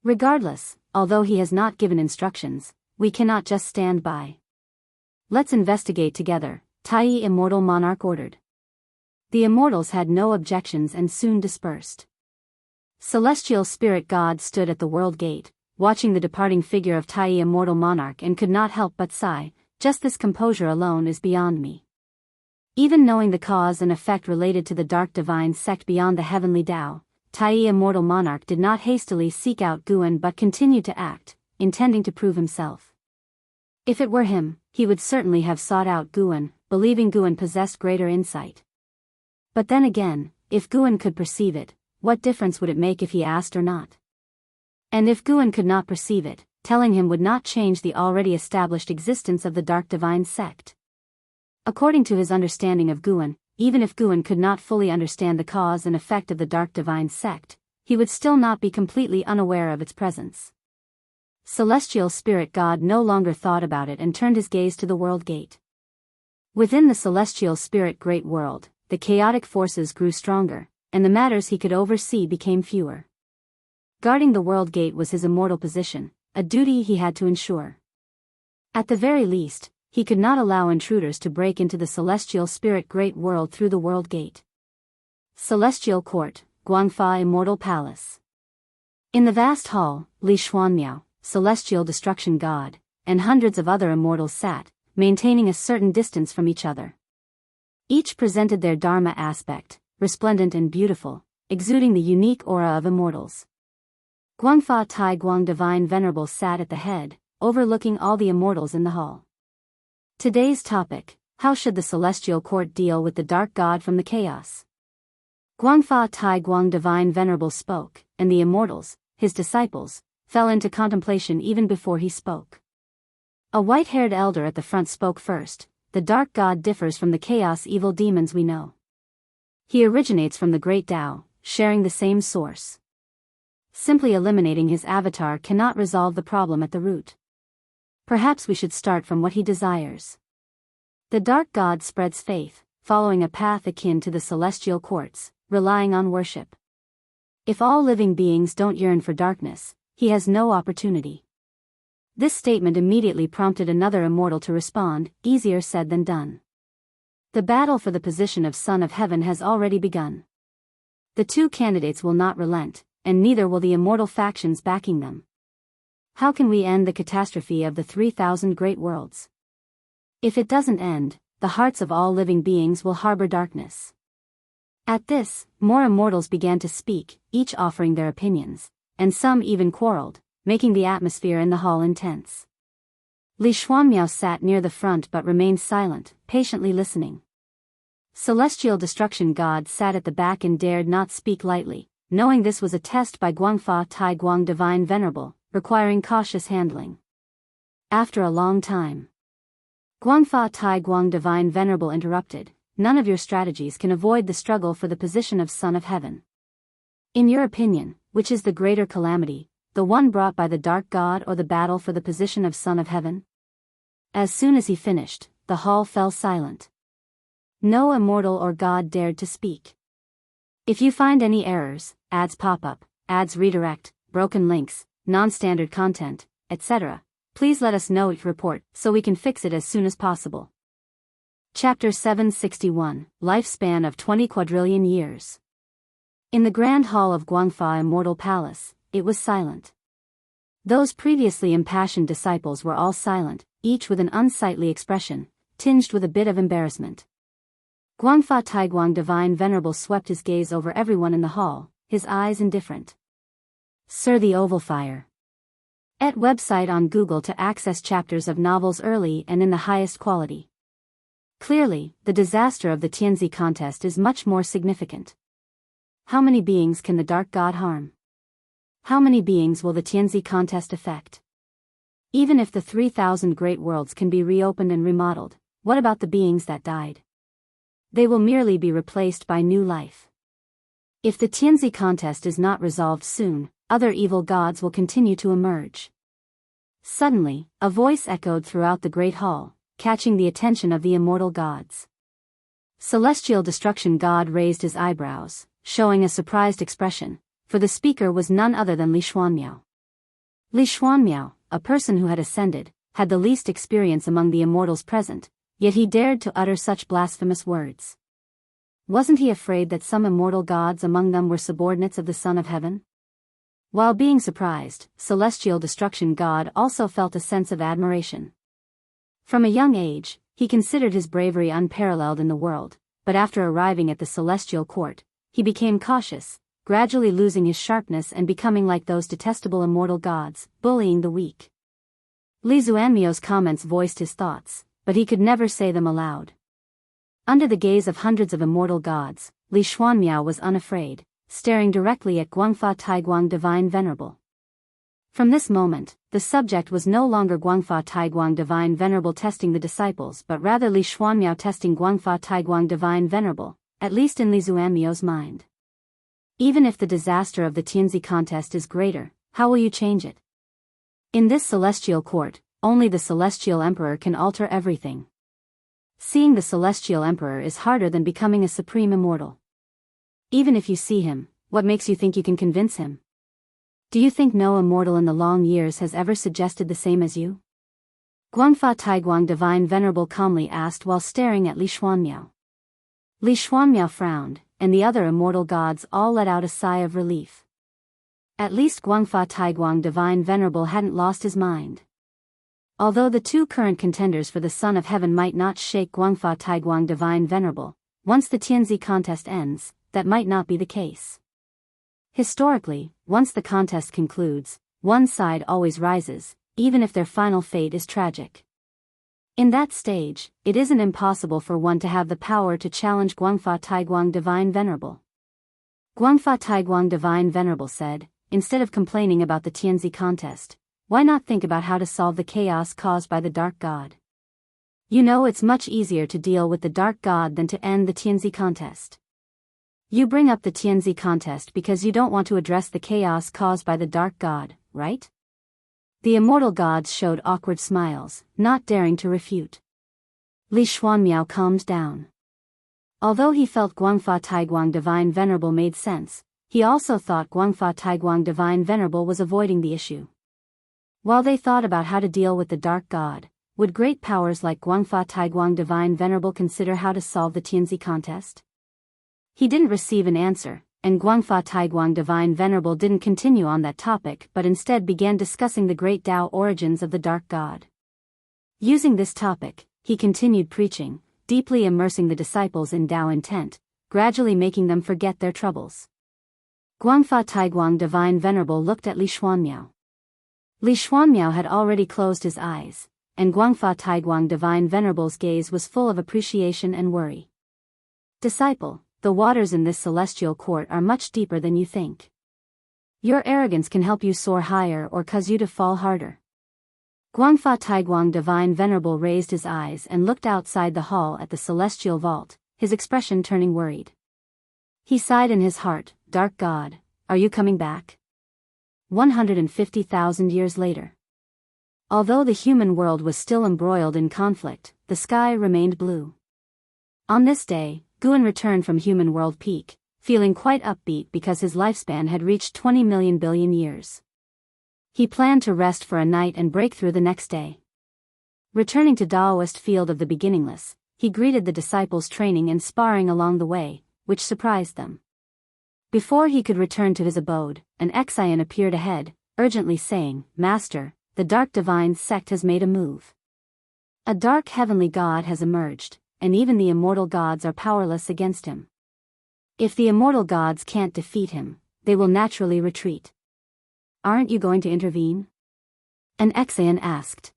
Regardless, although he has not given instructions, we cannot just stand by. "Let's investigate together," Tai immortal monarch ordered. The immortals had no objections and soon dispersed. Celestial spirit god stood at the world gate, watching the departing figure of Tai immortal monarch and could not help but sigh, "Just this composure alone is beyond me." Even knowing the cause and effect related to the dark divine sect beyond the heavenly Tao, Tai immortal monarch did not hastily seek out Guan but continued to act, intending to prove himself. If it were him, he would certainly have sought out Guan, believing Guan possessed greater insight. But then again, if Guan could perceive it, what difference would it make if he asked or not? And if Guan could not perceive it, telling him would not change the already established existence of the Dark Divine sect. According to his understanding of Guan, even if Guan could not fully understand the cause and effect of the Dark Divine sect, he would still not be completely unaware of its presence. Celestial Spirit God no longer thought about it and turned his gaze to the World Gate. Within the Celestial Spirit Great World, the chaotic forces grew stronger, and the matters he could oversee became fewer. Guarding the World Gate was his immortal position, a duty he had to ensure. At the very least, he could not allow intruders to break into the Celestial Spirit Great World through the World Gate. Celestial Court, Guangfa Immortal Palace. In the vast hall, Li Xuanmiao, Celestial Destruction God, and hundreds of other immortals sat, maintaining a certain distance from each other. Each presented their Dharma aspect, resplendent and beautiful, exuding the unique aura of immortals. Guangfa Tai Guang Divine Venerable sat at the head, overlooking all the immortals in the hall. Today's topic: how should the Celestial Court deal with the Dark God from the chaos? Guangfa Tai Guang Divine Venerable spoke, and the immortals, his disciples, fell into contemplation even before he spoke. A white-haired elder at the front spoke first. The Dark God differs from the chaos evil demons we know. He originates from the Great Tao, sharing the same source. Simply eliminating his avatar cannot resolve the problem at the root. Perhaps we should start from what he desires. The Dark God spreads faith, following a path akin to the celestial courts, relying on worship. If all living beings don't yearn for darkness, he has no opportunity. This statement immediately prompted another immortal to respond, easier said than done. The battle for the position of Son of Heaven has already begun. The two candidates will not relent, and neither will the immortal factions backing them. How can we end the catastrophe of the 3,000 great worlds? If it doesn't end, the hearts of all living beings will harbor darkness. At this, more immortals began to speak, each offering their opinions, and some even quarreled, making the atmosphere in the hall intense. Li Xuanmiao sat near the front but remained silent, patiently listening. Celestial Destruction God sat at the back and dared not speak lightly, knowing this was a test by Guangfa Tai Guang Divine Venerable, requiring cautious handling. After a long time, Guangfa Tai Guang Divine Venerable interrupted, "None of your strategies can avoid the struggle for the position of Son of Heaven. In your opinion, which is the greater calamity, the one brought by the Dark God or the battle for the position of Son of Heaven?" As soon as he finished, the hall fell silent. No immortal or god dared to speak. If you find any errors, ads pop up, ads redirect, broken links, non-standard content, etc., please let us know each report so we can fix it as soon as possible. Chapter 761, Lifespan of 20 quadrillion years. In the Grand Hall of Guangfa Immortal Palace, it was silent. Those previously impassioned disciples were all silent, each with an unsightly expression, tinged with a bit of embarrassment. Guangfa Taiguang Divine Venerable swept his gaze over everyone in the hall, his eyes indifferent. Sir the Oval Fire. @ website on Google to access chapters of novels early and in the highest quality. Clearly, the disaster of the Tianzi contest is much more significant. How many beings can the Dark God harm? How many beings will the Tianzi contest affect? Even if the 3,000 great worlds can be reopened and remodeled, what about the beings that died? They will merely be replaced by new life. If the Tianzi contest is not resolved soon, other evil gods will continue to emerge. Suddenly, a voice echoed throughout the great hall, catching the attention of the immortal gods. Celestial Destruction God raised his eyebrows, showing a surprised expression, for the speaker was none other than Li Xuanmiao. Li Xuanmiao, a person who had ascended, had the least experience among the immortals present, yet he dared to utter such blasphemous words. Wasn't he afraid that some immortal gods among them were subordinates of the Son of Heaven? While being surprised, Celestial Destruction God also felt a sense of admiration. From a young age, he considered his bravery unparalleled in the world, but after arriving at the Celestial Court, he became cautious, gradually losing his sharpness and becoming like those detestable immortal gods, bullying the weak. Li Xuanmiao's comments voiced his thoughts, but he could never say them aloud. Under the gaze of hundreds of immortal gods, Li Xuanmiao was unafraid, staring directly at Guangfa Taiguang Divine Venerable. From this moment, the subject was no longer Guangfa Taiguang Divine Venerable testing the disciples but rather Li Xuanmiao testing Guangfa Taiguang Divine Venerable, at least in Li Zuanmiao's mind. Even if the disaster of the Tianzi contest is greater, how will you change it? In this celestial court, only the celestial emperor can alter everything. Seeing the celestial emperor is harder than becoming a supreme immortal. Even if you see him, what makes you think you can convince him? Do you think no immortal in the long years has ever suggested the same as you? Guangfa Taiguang Divine Venerable calmly asked while staring at Li Xuanmiao. Li Xuanmiao frowned, and the other immortal gods all let out a sigh of relief. At least Guangfa Taiguang Divine Venerable hadn't lost his mind. Although the two current contenders for the Son of Heaven might not shake Guangfa Taiguang Divine Venerable, once the Tianzi contest ends, that might not be the case. Historically, once the contest concludes, one side always rises, even if their final fate is tragic. In that stage, it isn't impossible for one to have the power to challenge Guangfa Taiguang Divine Venerable. Guangfa Taiguang Divine Venerable said, instead of complaining about the Tianzi contest, why not think about how to solve the chaos caused by the Dark God? You know, it's much easier to deal with the Dark God than to end the Tianzi contest. You bring up the Tianzi contest because you don't want to address the chaos caused by the Dark God, right? The immortal gods showed awkward smiles, not daring to refute. Li Xuanmiao calmed down. Although he felt Guangfa Taiguang Divine Venerable made sense, he also thought Guangfa Taiguang Divine Venerable was avoiding the issue. While they thought about how to deal with the Dark God, would great powers like Guangfa Taiguang Divine Venerable consider how to solve the Tianzi contest? He didn't receive an answer, and Guangfa Taiguang Divine Venerable didn't continue on that topic but instead began discussing the great Tao origins of the Dark God. Using this topic, he continued preaching, deeply immersing the disciples in Tao intent, gradually making them forget their troubles. Guangfa Taiguang Divine Venerable looked at Li Xuanmiao. Li Xuanmiao had already closed his eyes, and Guangfa Taiguang Divine Venerable's gaze was full of appreciation and worry. Disciple, the waters in this celestial court are much deeper than you think. Your arrogance can help you soar higher or cause you to fall harder. Guangfa Taiguang Divine Venerable raised his eyes and looked outside the hall at the celestial vault, his expression turning worried. He sighed in his heart, Dark God, are you coming back? 150,000 years later. Although the human world was still embroiled in conflict, the sky remained blue. On this day, Guan returned from Human World Peak, feeling quite upbeat because his lifespan had reached 20 million billion years. He planned to rest for a night and break through the next day. Returning to Daoist Field of the Beginningless, he greeted the disciples training and sparring along the way, which surprised them. Before he could return to his abode, an Exian appeared ahead, urgently saying, Master, the Dark Divine Sect has made a move. A dark heavenly god has emerged, and even the immortal gods are powerless against him. If the immortal gods can't defeat him, they will naturally retreat. Aren't you going to intervene? An Exian asked.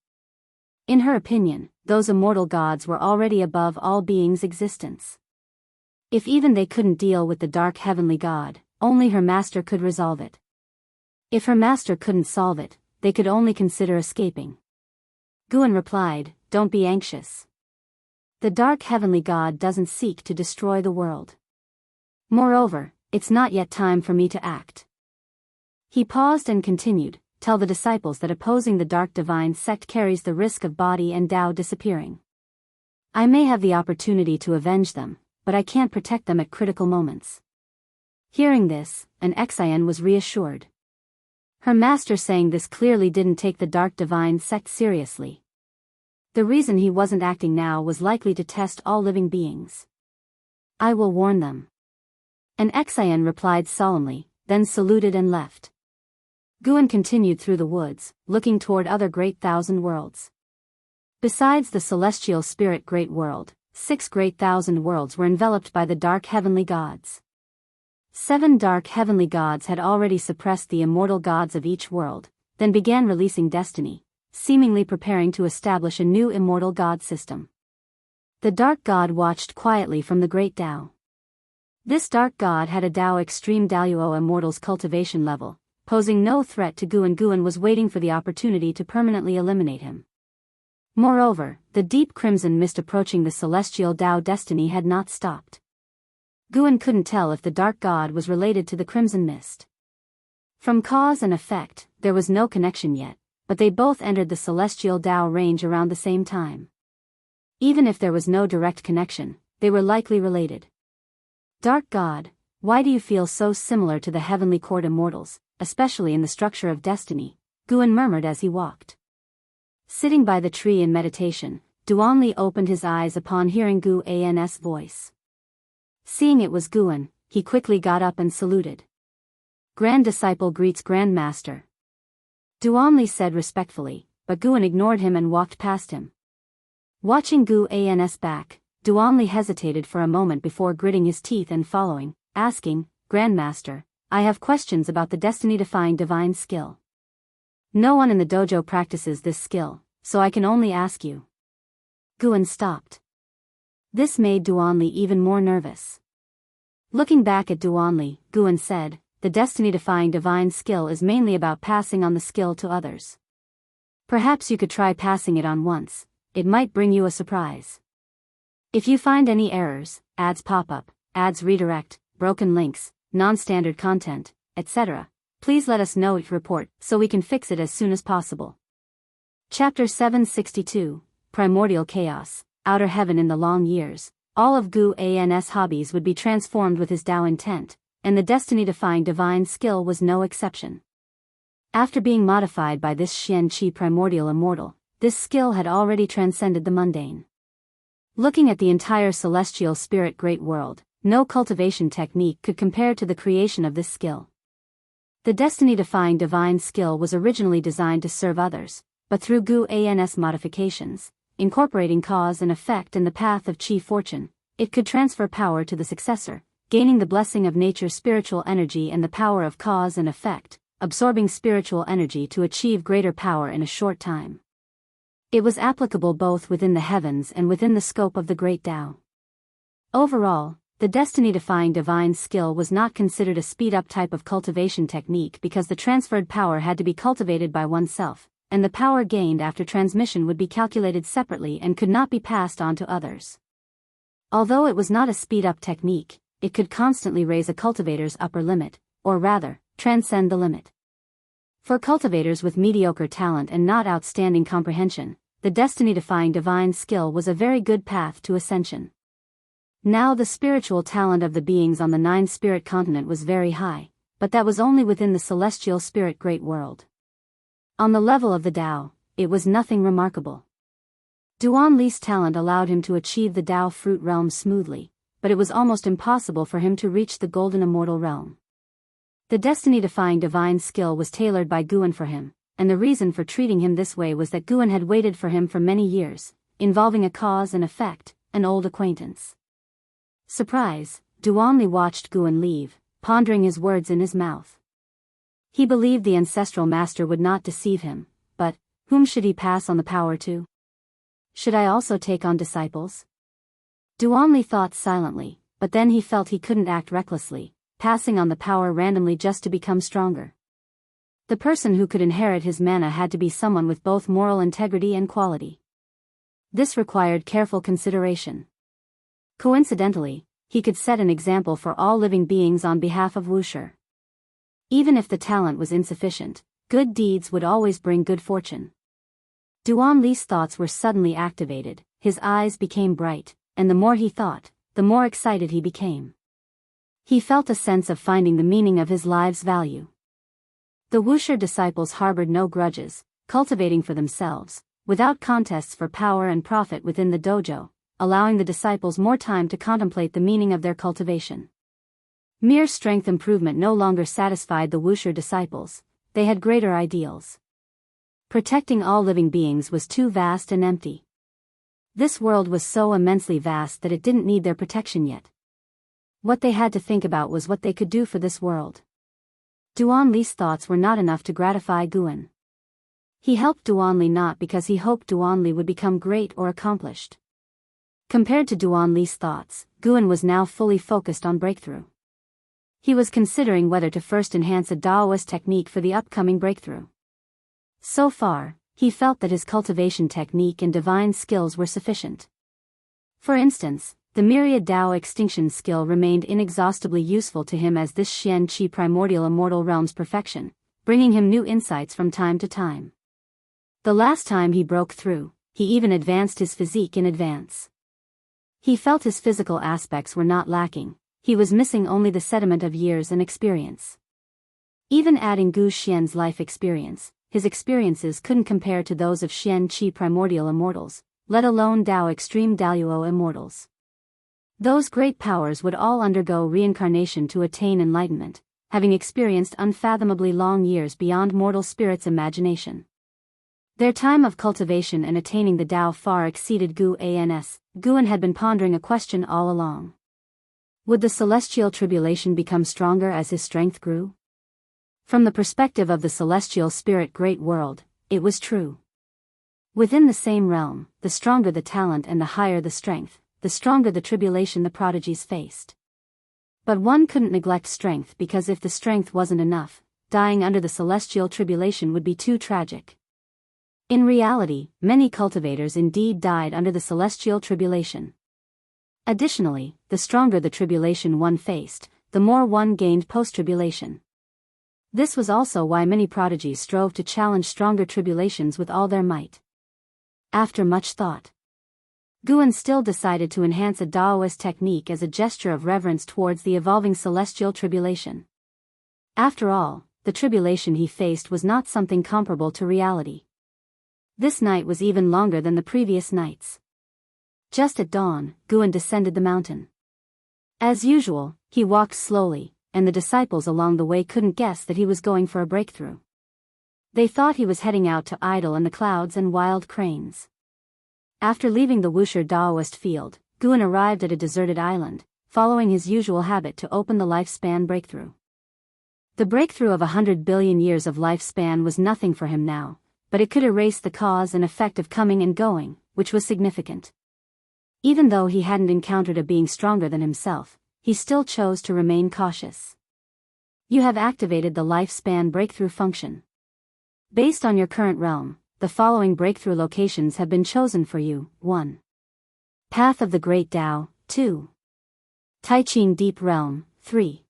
In her opinion, those immortal gods were already above all beings' existence. If even they couldn't deal with the dark heavenly god, only her master could resolve it. If her master couldn't solve it, they could only consider escaping. Guan replied, Don't be anxious. The dark heavenly god doesn't seek to destroy the world. Moreover, it's not yet time for me to act. He paused and continued, Tell the disciples that opposing the dark divine sect carries the risk of body and Tao disappearing. I may have the opportunity to avenge them, but I can't protect them at critical moments. Hearing this, an Exian was reassured. Her master saying this clearly didn't take the dark divine sect seriously. The reason he wasn't acting now was likely to test all living beings. I will warn them. An Exian replied solemnly, then saluted and left. Guan continued through the woods, looking toward other great thousand worlds. Besides the celestial spirit great world, 6 great thousand worlds were enveloped by the dark heavenly gods. 7 dark heavenly gods had already suppressed the immortal gods of each world, then began releasing destiny, seemingly preparing to establish a new immortal god system. The dark god watched quietly from the great Tao. This dark god had a Tao extreme Daoyuo immortals cultivation level, posing no threat to Guan. Guan was waiting for the opportunity to permanently eliminate him. Moreover, the deep crimson mist approaching the celestial Tao destiny had not stopped. Guan couldn't tell if the dark god was related to the crimson mist. From cause and effect, there was no connection yet, but they both entered the celestial Tao range around the same time. Even if there was no direct connection, they were likely related. Dark god, why do you feel so similar to the heavenly court immortals, especially in the structure of destiny? Guan murmured as he walked. Sitting by the tree in meditation, Duanli opened his eyes upon hearing Guan's voice. Seeing it was Guan, he quickly got up and saluted. Grand disciple greets Grand Master. Duanli said respectfully, but Guan ignored him and walked past him. Watching Guan's back, Duanli hesitated for a moment before gritting his teeth and following, asking, Grandmaster, I have questions about the destiny-defying divine skill. No one in the dojo practices this skill, so I can only ask you. Guan stopped. This made Duanli even more nervous. Looking back at Duanli, Guan said, the destiny-defying divine skill is mainly about passing on the skill to others. Perhaps you could try passing it on once, it might bring you a surprise. If you find any errors, ads pop up, ads redirect, broken links, non-standard content, etc., please let us know each report so we can fix it as soon as possible. Chapter 762, Primordial Chaos, Outer Heaven. In the long years, all of Guan's hobbies would be transformed with his Tao intent, and the destiny-defying divine skill was no exception. After being modified by this Xian Qi primordial immortal, this skill had already transcended the mundane. Looking at the entire celestial spirit great world, no cultivation technique could compare to the creation of this skill. The destiny-defying divine skill was originally designed to serve others, but through Guan's modifications, incorporating cause and effect in the path of Qi fortune, it could transfer power to the successor, gaining the blessing of nature's spiritual energy and the power of cause and effect, absorbing spiritual energy to achieve greater power in a short time. It was applicable both within the heavens and within the scope of the great Tao. Overall, the destiny-defying divine skill was not considered a speed-up type of cultivation technique because the transferred power had to be cultivated by oneself, and the power gained after transmission would be calculated separately and could not be passed on to others. Although it was not a speed-up technique, it could constantly raise a cultivator's upper limit, or rather, transcend the limit. For cultivators with mediocre talent and not outstanding comprehension, the destiny-defying divine skill was a very good path to ascension. Now the spiritual talent of the beings on the 9-spirit continent was very high, but that was only within the celestial spirit great world. On the level of the Tao, it was nothing remarkable. Duanli's talent allowed him to achieve the Tao fruit realm smoothly, but it was almost impossible for him to reach the golden immortal realm. The destiny-defying divine skill was tailored by Guan for him, and the reason for treating him this way was that Guan had waited for him for many years, involving a cause and effect, an old acquaintance. Surprise, Duanli watched Guan leave, pondering his words in his mouth. He believed the ancestral master would not deceive him, but whom should he pass on the power to? Should I also take on disciples? Duanli thought silently, but then he felt he couldn't act recklessly, passing on the power randomly just to become stronger. The person who could inherit his mana had to be someone with both moral integrity and quality. This required careful consideration. Coincidentally, he could set an example for all living beings on behalf of Wuxia. Even if the talent was insufficient, good deeds would always bring good fortune. Duanli's thoughts were suddenly activated, his eyes became bright, and the more he thought, the more excited he became. He felt a sense of finding the meaning of his life's value. The Wuxia disciples harbored no grudges, cultivating for themselves, without contests for power and profit within the dojo, allowing the disciples more time to contemplate the meaning of their cultivation. Mere strength improvement no longer satisfied the Wuxia disciples, they had greater ideals. Protecting all living beings was too vast and empty. This world was so immensely vast that it didn't need their protection yet. What they had to think about was what they could do for this world. Duanli's thoughts were not enough to gratify Guan. He helped Duanli not because he hoped Duanli would become great or accomplished. Compared to Duanli's thoughts, Guan was now fully focused on breakthrough. He was considering whether to first enhance a Daoist technique for the upcoming breakthrough. So far, he felt that his cultivation technique and divine skills were sufficient. For instance, the myriad Dao extinction skill remained inexhaustibly useful to him as this Xian Qi primordial immortal realm's perfection, bringing him new insights from time to time. The last time he broke through, he even advanced his physique in advance. He felt his physical aspects were not lacking, he was missing only the sediment of years and experience. Even adding Gu Xian's life experience, his experiences couldn't compare to those of Xian Qi primordial immortals, let alone Dao extreme Daluo immortals. Those great powers would all undergo reincarnation to attain enlightenment, having experienced unfathomably long years beyond mortal spirit's imagination. Their time of cultivation and attaining the Dao far exceeded Guan had been pondering a question all along. Would the celestial tribulation become stronger as his strength grew? From the perspective of the celestial spirit great world, it was true. Within the same realm, the stronger the talent and the higher the strength, the stronger the tribulation the prodigies faced. But one couldn't neglect strength because if the strength wasn't enough, dying under the celestial tribulation would be too tragic. In reality, many cultivators indeed died under the celestial tribulation. Additionally, the stronger the tribulation one faced, the more one gained post-tribulation. This was also why many prodigies strove to challenge stronger tribulations with all their might. After much thought, Guan still decided to enhance a Daoist technique as a gesture of reverence towards the evolving celestial tribulation. After all, the tribulation he faced was not something comparable to reality. This night was even longer than the previous nights. Just at dawn, Guan descended the mountain. As usual, he walked slowly, and the disciples along the way couldn't guess that he was going for a breakthrough. They thought he was heading out to idle in the clouds and wild cranes. After leaving the Wusher Daoist field, Guan arrived at a deserted island, following his usual habit to open the lifespan breakthrough. The breakthrough of 100 billion years of lifespan was nothing for him now, but it could erase the cause and effect of coming and going, which was significant. Even though he hadn't encountered a being stronger than himself, he still chose to remain cautious. You have activated the lifespan breakthrough function. Based on your current realm, the following breakthrough locations have been chosen for you. 1. Path of the Great Tao, 2. Taiqing Deep Realm, 3.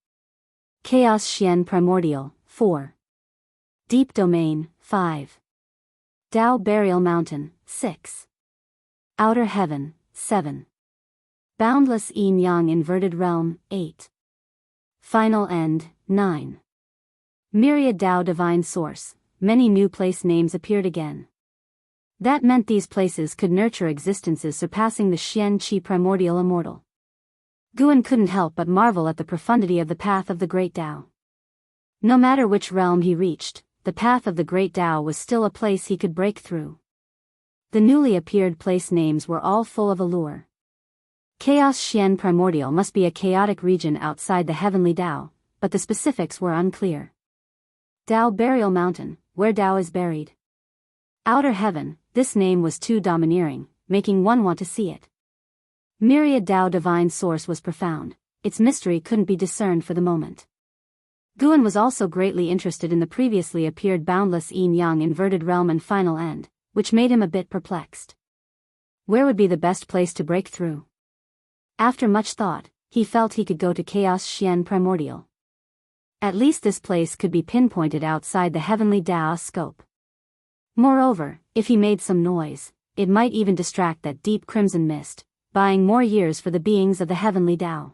Chaos Xian Primordial, 4. Deep Domain, 5. Dao Burial Mountain, 6. Outer Heaven, 7. Boundless Yin-Yang Inverted Realm, 8. Final End, 9. Myriad Dao Divine Source. Many new place names appeared again. That meant these places could nurture existences surpassing the Xian Qi primordial immortal. Guan couldn't help but marvel at the profundity of the path of the Great Tao. No matter which realm he reached, the path of the Great Tao was still a place he could break through. The newly appeared place names were all full of allure. Chaos Xian Primordial must be a chaotic region outside the heavenly Tao, but the specifics were unclear. Dao Burial Mountain, where Dao is buried. Outer Heaven, this name was too domineering, making one want to see it. Myriad Dao Divine Source was profound, its mystery couldn't be discerned for the moment. Guan was also greatly interested in the previously appeared Boundless Yin-Yang Inverted Realm and Final End, which made him a bit perplexed. Where would be the best place to break through? After much thought, he felt he could go to Chaos Xian Primordial. At least this place could be pinpointed outside the heavenly Dao scope. Moreover, if he made some noise, it might even distract that deep crimson mist, buying more years for the beings of the heavenly Dao.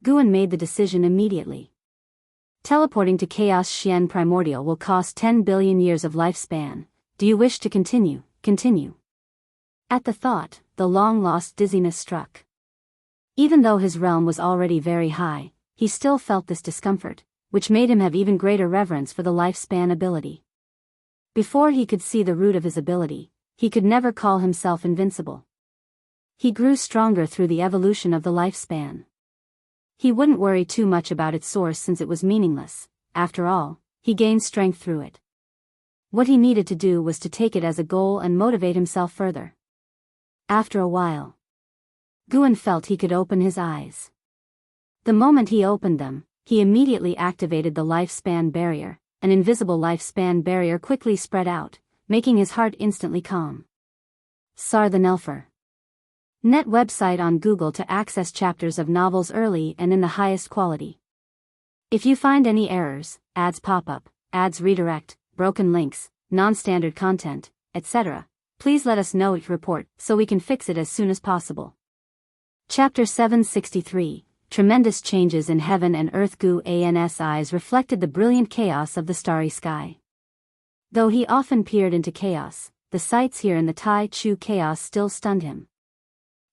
Guan made the decision immediately. Teleporting to Chaos Xian Primordial will cost 10 billion years of lifespan. Do you wish to continue? Continue. At the thought, the long-lost dizziness struck. Even though his realm was already very high, he still felt this discomfort, which made him have even greater reverence for the lifespan ability. Before he could see the root of his ability, he could never call himself invincible. He grew stronger through the evolution of the lifespan. He wouldn't worry too much about its source since it was meaningless. After all, he gained strength through it. What he needed to do was to take it as a goal and motivate himself further. After a while, Guan felt he could open his eyes. The moment he opened them, he immediately activated the lifespan barrier. An invisible lifespan barrier quickly spread out, making his heart instantly calm. Sar the Nelfer. Net website on Google to access chapters of novels early and in the highest quality. If you find any errors, ads pop up, ads redirect, broken links, non-standard content, etc., please let us know it report so we can fix it as soon as possible. Chapter 763, Tremendous Changes in Heaven and Earth. Guan's eyes reflected the brilliant chaos of the starry sky. Though he often peered into chaos, the sights here in the Tai Chu chaos still stunned him.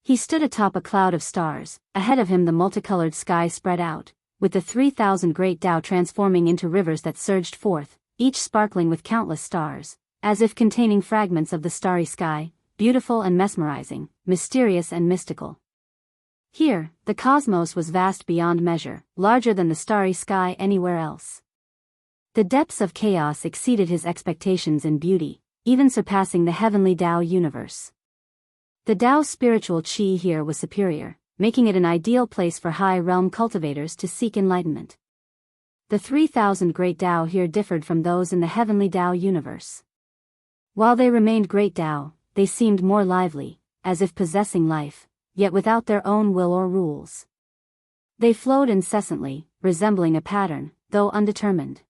He stood atop a cloud of stars. Ahead of him the multicolored sky spread out, with the 3,000 great Tao transforming into rivers that surged forth, each sparkling with countless stars, as if containing fragments of the starry sky, beautiful and mesmerizing, mysterious and mystical. Here, the cosmos was vast beyond measure, larger than the starry sky anywhere else. The depths of chaos exceeded his expectations in beauty, even surpassing the heavenly Tao universe. The Tao's spiritual qi here was superior, making it an ideal place for high-realm cultivators to seek enlightenment. The 3,000 great Tao here differed from those in the heavenly Tao universe. While they remained great Tao, they seemed more lively, as if possessing life, yet without their own will or rules. They flowed incessantly, resembling a pattern, though undetermined.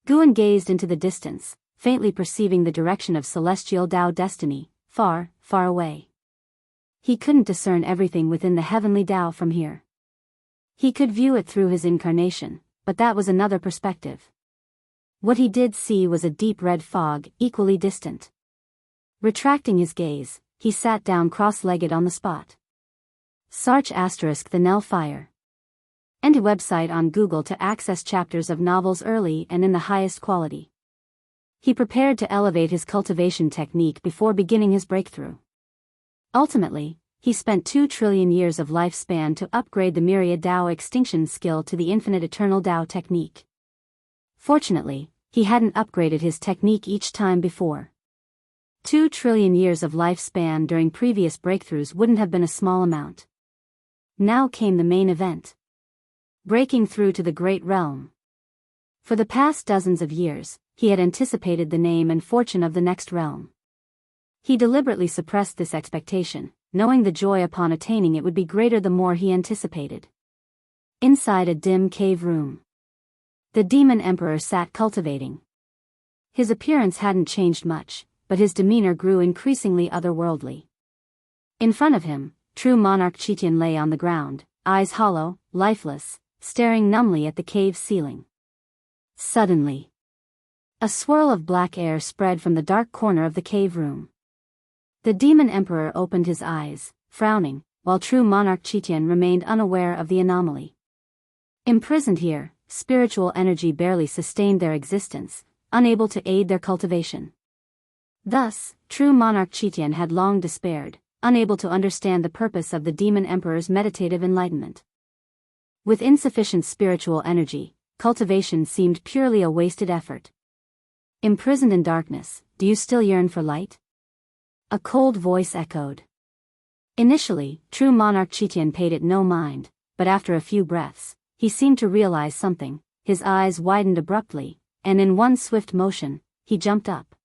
Guan gazed into the distance, faintly perceiving the direction of celestial Tao destiny, far, far away. He couldn't discern everything within the heavenly Tao from here. He could view it through his incarnation, but that was another perspective. What he did see was a deep red fog, equally distant. Retracting his gaze, he sat down cross-legged on the spot. Sarch * the Nell Fire. And a website on Google to access chapters of novels early and in the highest quality. He prepared to elevate his cultivation technique before beginning his breakthrough. Ultimately, he spent 2 trillion years of lifespan to upgrade the myriad Tao extinction skill to the infinite eternal Tao technique. Fortunately, he hadn't upgraded his technique each time before. 2 trillion years of lifespan during previous breakthroughs wouldn't have been a small amount. Now came the main event. Breaking through to the great realm. For the past dozens of years, he had anticipated the name and fortune of the next realm. He deliberately suppressed this expectation, knowing the joy upon attaining it would be greater the more he anticipated. Inside a dim cave room, the demon emperor sat cultivating. His appearance hadn't changed much, but his demeanor grew increasingly otherworldly. In front of him, true monarch Chitian lay on the ground, eyes hollow, lifeless, staring numbly at the cave ceiling. Suddenly, a swirl of black air spread from the dark corner of the cave room. The demon emperor opened his eyes, frowning, while true monarch Chitian remained unaware of the anomaly. Imprisoned here, spiritual energy barely sustained their existence, unable to aid their cultivation. Thus, true monarch Chitian had long despaired, unable to understand the purpose of the demon emperor's meditative enlightenment. With insufficient spiritual energy, cultivation seemed purely a wasted effort. Imprisoned in darkness, do you still yearn for light? A cold voice echoed. Initially, true monarch Chitian paid it no mind, but after a few breaths, he seemed to realize something. His eyes widened abruptly, and in one swift motion, he jumped up.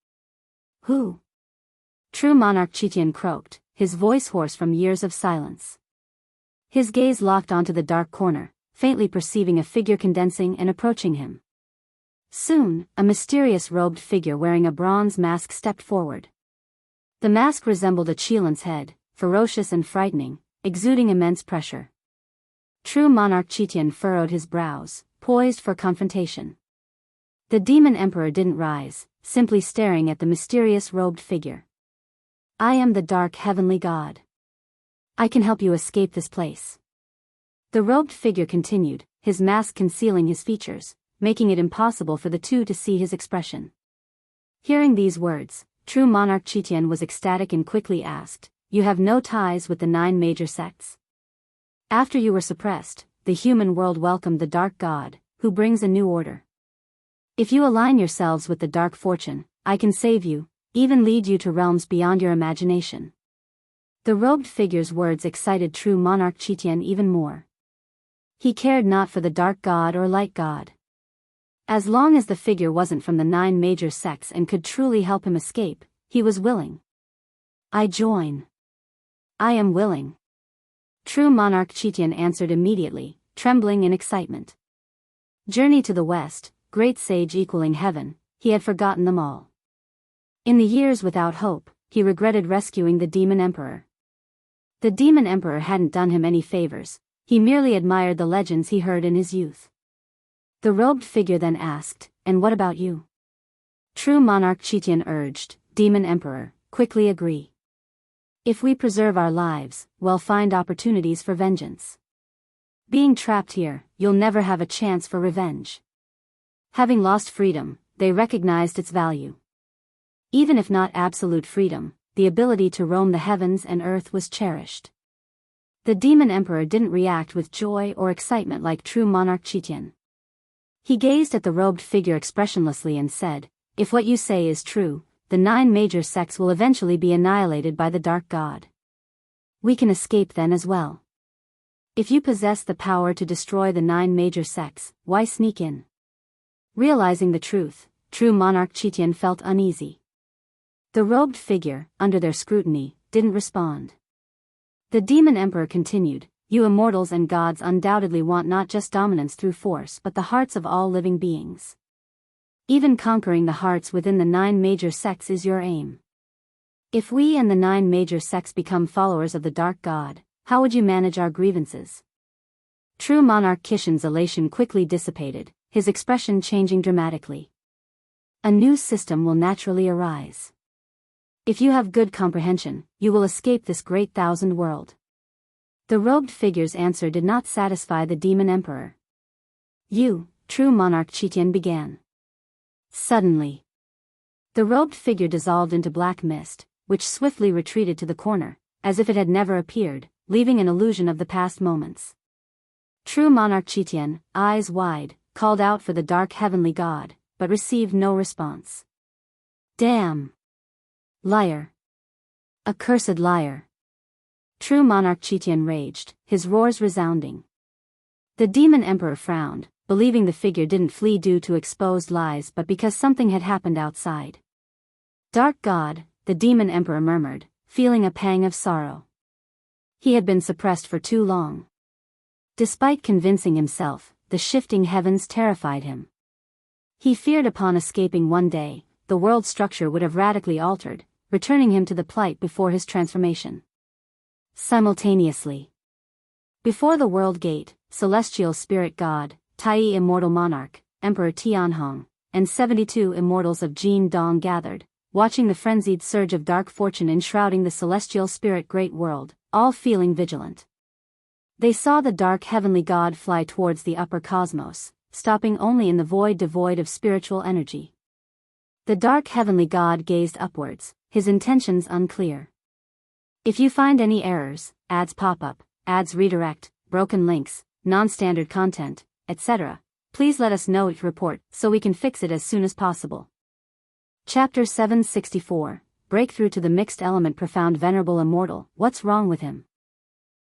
Who? True monarch Chitian croaked, his voice hoarse from years of silence. His gaze locked onto the dark corner, faintly perceiving a figure condensing and approaching him. Soon, a mysterious robed figure wearing a bronze mask stepped forward. The mask resembled a Chilan's head, ferocious and frightening, exuding immense pressure. True monarch Chitian furrowed his brows, poised for confrontation. The demon emperor didn't rise, simply staring at the mysterious robed figure. I am the dark heavenly god. I can help you escape this place. The robed figure continued, his mask concealing his features, making it impossible for the two to see his expression. Hearing these words, true monarch Chitian was ecstatic and quickly asked, You have no ties with the 9 major sects? After you were suppressed, the human world welcomed the dark god, who brings a new order. If you align yourselves with the dark fortune, I can save you, even lead you to realms beyond your imagination. The robed figure's words excited true monarch Chitian even more. He cared not for the dark god or light god. As long as the figure wasn't from the 9 major sects and could truly help him escape, he was willing. I join. I am willing. True monarch Chitian answered immediately, trembling in excitement. Journey to the west, great sage equaling heaven, he had forgotten them all. In the years without hope, he regretted rescuing the demon emperor. The demon emperor hadn't done him any favors, he merely admired the legends he heard in his youth. The robed figure then asked, "And what about you?" True monarch Chitian urged, "Demon emperor, quickly agree. If we preserve our lives, we'll find opportunities for vengeance. Being trapped here, you'll never have a chance for revenge." Having lost freedom, they recognized its value. Even if not absolute freedom, the ability to roam the heavens and earth was cherished. The demon emperor didn't react with joy or excitement like true monarch Chitian. He gazed at the robed figure expressionlessly and said, "If what you say is true, the 9 major sects will eventually be annihilated by the dark god. We can escape then as well. If you possess the power to destroy the 9 major sects, why sneak in?" Realizing the truth, true monarch Chitian felt uneasy. The robed figure, under their scrutiny, didn't respond. The demon emperor continued, "You immortals and gods undoubtedly want not just dominance through force but the hearts of all living beings. Even conquering the hearts within the 9 major sects is your aim. If we and the 9 major sects become followers of the dark god, how would you manage our grievances?" True monarch Kishan's elation quickly dissipated, his expression changing dramatically. "A new system will naturally arise. If you have good comprehension, you will escape this great 1,000 world." The robed figure's answer did not satisfy the demon emperor. "You," true monarch Chitian began. Suddenly, the robed figure dissolved into black mist, which swiftly retreated to the corner, as if it had never appeared, leaving an illusion of the past moments. True monarch Chitian, eyes wide, called out for the dark heavenly god, but received no response. "Damn! Liar! Accursed liar!" True monarch Chitian raged, his roars resounding. The demon emperor frowned, believing the figure didn't flee due to exposed lies but because something had happened outside. "Dark god," the demon emperor murmured, feeling a pang of sorrow. He had been suppressed for too long. Despite convincing himself, the shifting heavens terrified him. He feared upon escaping one day, the world structure would have radically altered, returning him to the plight before his transformation. Simultaneously, before the world gate, celestial spirit god, Tai immortal monarch, Emperor Tianhong, and 72 immortals of Jin Dong gathered, watching the frenzied surge of dark fortune enshrouding the celestial spirit great world, all feeling vigilant. They saw the dark heavenly god fly towards the upper cosmos, stopping only in the void devoid of spiritual energy. The dark heavenly god gazed upwards, his intentions unclear. "If you find any errors, ads pop up, ads redirect, broken links, non-standard content, etc., please let us know each report so we can fix it as soon as possible." Chapter 764, Breakthrough to the Mixed Element. Profound venerable immortal, what's wrong with him?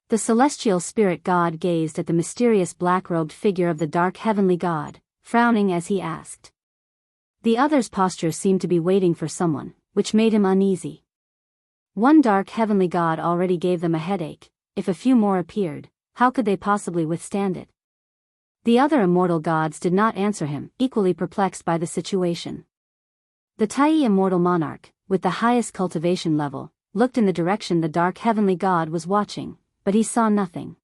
The celestial spirit god gazed at the mysterious black-robed figure of the dark heavenly god, frowning as he asked. The other's posture seemed to be waiting for someone, which made him uneasy. One dark heavenly god already gave them a headache. If a few more appeared, how could they possibly withstand it? The other immortal gods did not answer him, equally perplexed by the situation. The Tai immortal monarch, with the highest cultivation level, looked in the direction the dark heavenly god was watching, but he saw nothing.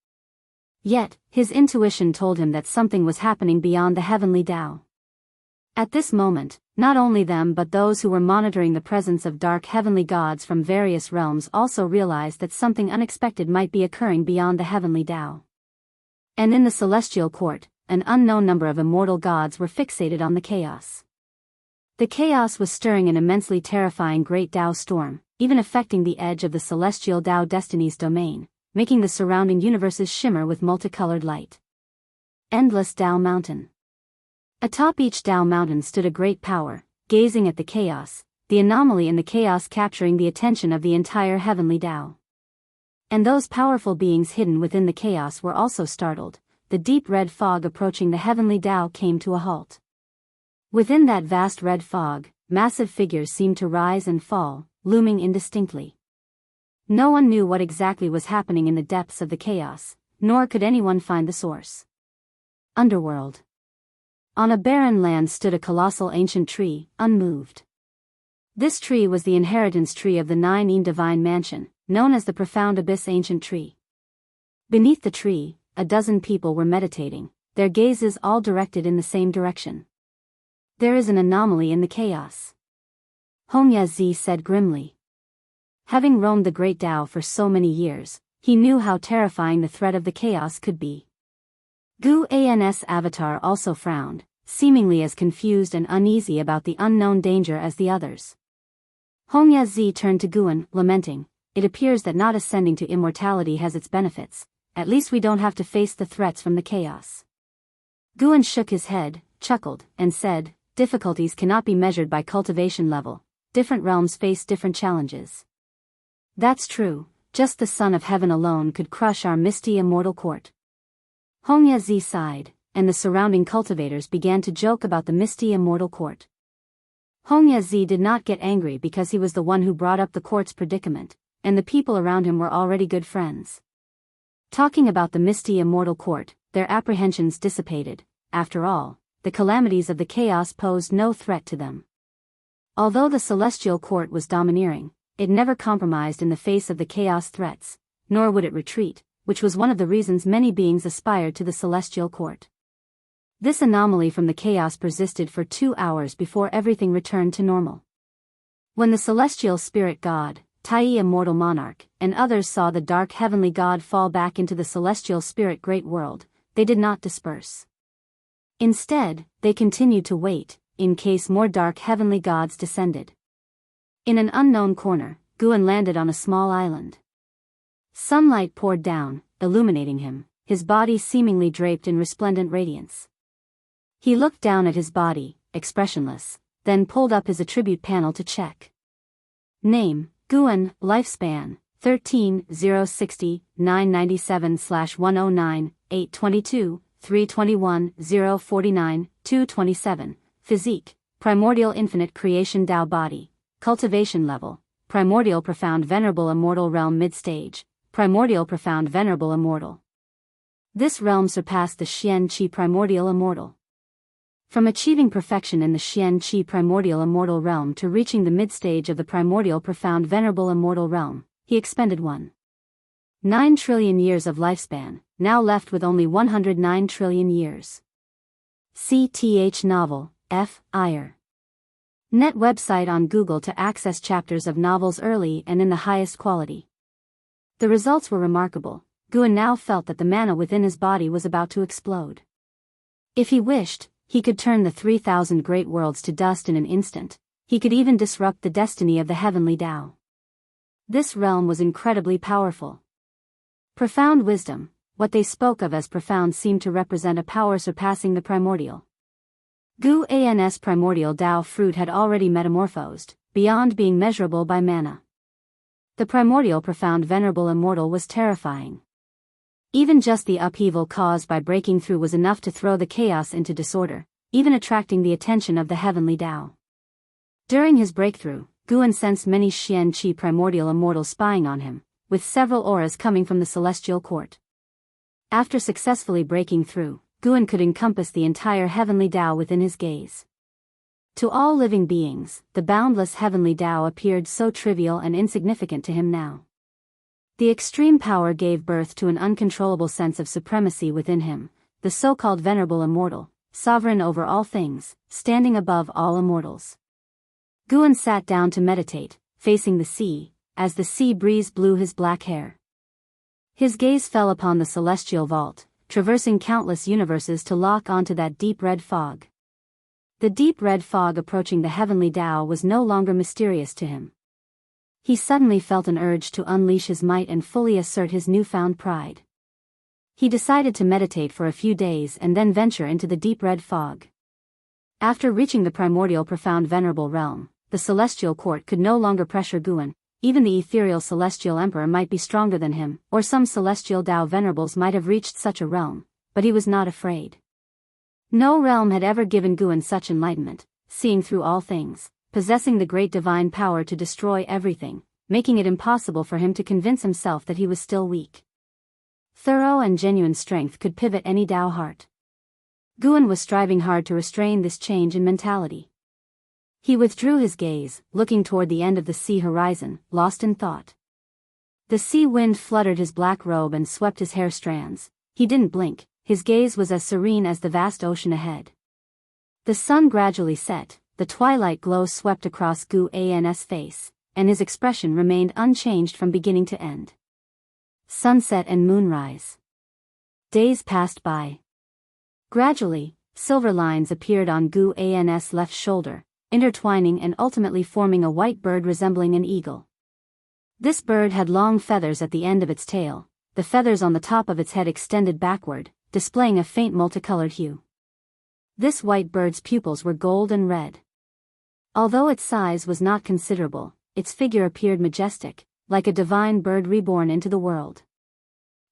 Yet, his intuition told him that something was happening beyond the heavenly Tao. At this moment, not only them but those who were monitoring the presence of dark heavenly gods from various realms also realized that something unexpected might be occurring beyond the heavenly Tao. And in the celestial court, an unknown number of immortal gods were fixated on the chaos. The chaos was stirring an immensely terrifying great Tao storm, even affecting the edge of the celestial Tao destiny's domain, making the surrounding universes shimmer with multicolored light. Endless Tao Mountain. Atop each Tao mountain stood a great power, gazing at the chaos, the anomaly in the chaos capturing the attention of the entire heavenly Tao. And those powerful beings hidden within the chaos were also startled, the deep red fog approaching the heavenly Tao came to a halt. Within that vast red fog, massive figures seemed to rise and fall, looming indistinctly. No one knew what exactly was happening in the depths of the chaos, nor could anyone find the source. Underworld. On a barren land stood a colossal ancient tree, unmoved. This tree was the inheritance tree of the Nine Divine Mansion, known as the Profound Abyss Ancient Tree. Beneath the tree, a dozen people were meditating, their gazes all directed in the same direction. There is an anomaly in the chaos, Hongyazi said grimly. Having roamed the Great Tao for so many years, he knew how terrifying the threat of the chaos could be. Gu An's avatar also frowned, seemingly as confused and uneasy about the unknown danger as the others. Hongyazi turned to Guan, lamenting, "It appears that not ascending to immortality has its benefits. At least we don't have to face the threats from the chaos." Guan shook his head, chuckled, and said, "Difficulties cannot be measured by cultivation level. Different realms face different challenges." "That's true, just the Son of Heaven alone could crush our misty immortal court." Hongyazi sighed, and the surrounding cultivators began to joke about the misty immortal court. Hongyazi did not get angry because he was the one who brought up the court's predicament, and the people around him were already good friends. Talking about the misty immortal court, their apprehensions dissipated. After all, the calamities of the chaos posed no threat to them. Although the celestial court was domineering, it never compromised in the face of the chaos threats, nor would it retreat, which was one of the reasons many beings aspired to the celestial court. This anomaly from the chaos persisted for 2 hours before everything returned to normal. When the celestial spirit god, Tai immortal monarch, and others saw the dark heavenly god fall back into the celestial spirit great world, they did not disperse. Instead, they continued to wait, in case more dark heavenly gods descended. In an unknown corner, Guan landed on a small island. Sunlight poured down, illuminating him, his body seemingly draped in resplendent radiance. He looked down at his body, expressionless, then pulled up his attribute panel to check. Name, Guan, lifespan, 13-060, 997/109, 822, 321, 049, 227, physique, primordial infinite creation Tao body, cultivation level, primordial profound venerable immortal realm mid-stage, primordial profound venerable immortal. This realm surpassed the Xian Qi primordial immortal. From achieving perfection in the Xian Qi primordial immortal realm to reaching the mid-stage of the primordial profound venerable immortal realm, he expended 1.9 trillion years of lifespan, now left with only 109 trillion years. CTH novel, F. Iyer. Net website on Google to access chapters of novels early and in the highest quality. The results were remarkable. Guan now felt that the mana within his body was about to explode. If he wished, he could turn the 3,000 great worlds to dust in an instant. He could even disrupt the destiny of the heavenly Tao. This realm was incredibly powerful. Profound wisdom, what they spoke of as profound seemed to represent a power surpassing the primordial. Gu An's primordial Tao fruit had already metamorphosed, beyond being measurable by mana. The primordial profound venerable immortal was terrifying. Even just the upheaval caused by breaking through was enough to throw the chaos into disorder, even attracting the attention of the heavenly Tao. During his breakthrough, Guan sensed many Xian Qi primordial immortals spying on him, with several auras coming from the celestial court. After successfully breaking through, Guan could encompass the entire heavenly Tao within his gaze. To all living beings, the boundless heavenly Tao appeared so trivial and insignificant to him now. The extreme power gave birth to an uncontrollable sense of supremacy within him, the so-called venerable immortal, sovereign over all things, standing above all immortals. Guan sat down to meditate, facing the sea, as the sea breeze blew his black hair. His gaze fell upon the celestial vault, traversing countless universes to lock onto that deep red fog. The deep red fog approaching the heavenly Tao was no longer mysterious to him. He suddenly felt an urge to unleash his might and fully assert his newfound pride. He decided to meditate for a few days and then venture into the deep red fog. After reaching the primordial profound venerable realm, the celestial court could no longer pressure Guan. Even the ethereal celestial emperor might be stronger than him, or some celestial Tao venerables might have reached such a realm, but he was not afraid. No realm had ever given Guan such enlightenment, seeing through all things, possessing the great divine power to destroy everything, making it impossible for him to convince himself that he was still weak. Thorough and genuine strength could pivot any Tao heart. Guan was striving hard to restrain this change in mentality. He withdrew his gaze, looking toward the end of the sea horizon, lost in thought. The sea wind fluttered his black robe and swept his hair strands. He didn't blink, his gaze was as serene as the vast ocean ahead. The sun gradually set, the twilight glow swept across Guan's face, and his expression remained unchanged from beginning to end. Sunset and moonrise. Days passed by. Gradually, silver lines appeared on Guan's left shoulder, intertwining and ultimately forming a white bird resembling an eagle. This bird had long feathers at the end of its tail, the feathers on the top of its head extended backward, displaying a faint multicolored hue. This white bird's pupils were gold and red. Although its size was not considerable, its figure appeared majestic, like a divine bird reborn into the world.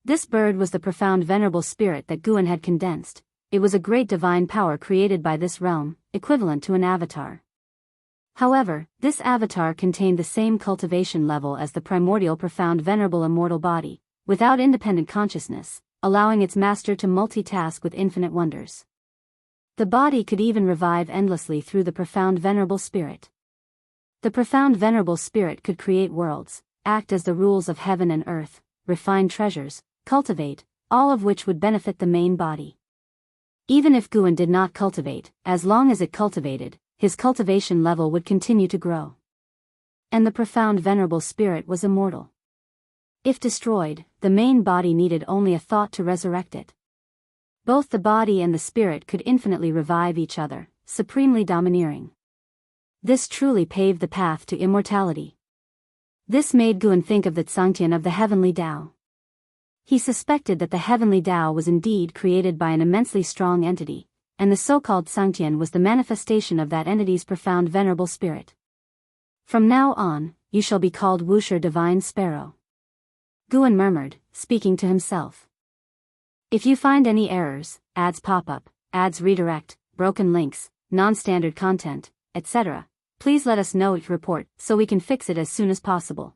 This bird was the profound venerable spirit that Guan had condensed. It was a great divine power created by this realm, equivalent to an avatar. However, this avatar contained the same cultivation level as the primordial profound venerable immortal body, without independent consciousness, allowing its master to multitask with infinite wonders. The body could even revive endlessly through the profound venerable spirit. The profound venerable spirit could create worlds, act as the rules of heaven and earth, refine treasures, cultivate, all of which would benefit the main body. Even if Guan did not cultivate, as long as it cultivated, his cultivation level would continue to grow. And the profound venerable spirit was immortal. If destroyed, the main body needed only a thought to resurrect it. Both the body and the spirit could infinitely revive each other, supremely domineering. This truly paved the path to immortality. This made Guan think of the Enchanting of the heavenly Tao. He suspected that the heavenly Tao was indeed created by an immensely strong entity, and the so-called Enchanting was the manifestation of that entity's profound venerable spirit. From now on, you shall be called Wuxia Divine Sparrow. Guan murmured, speaking to himself. If you find any errors, ads pop up, ads redirect, broken links, non-standard content, etc., please let us know your report so we can fix it as soon as possible.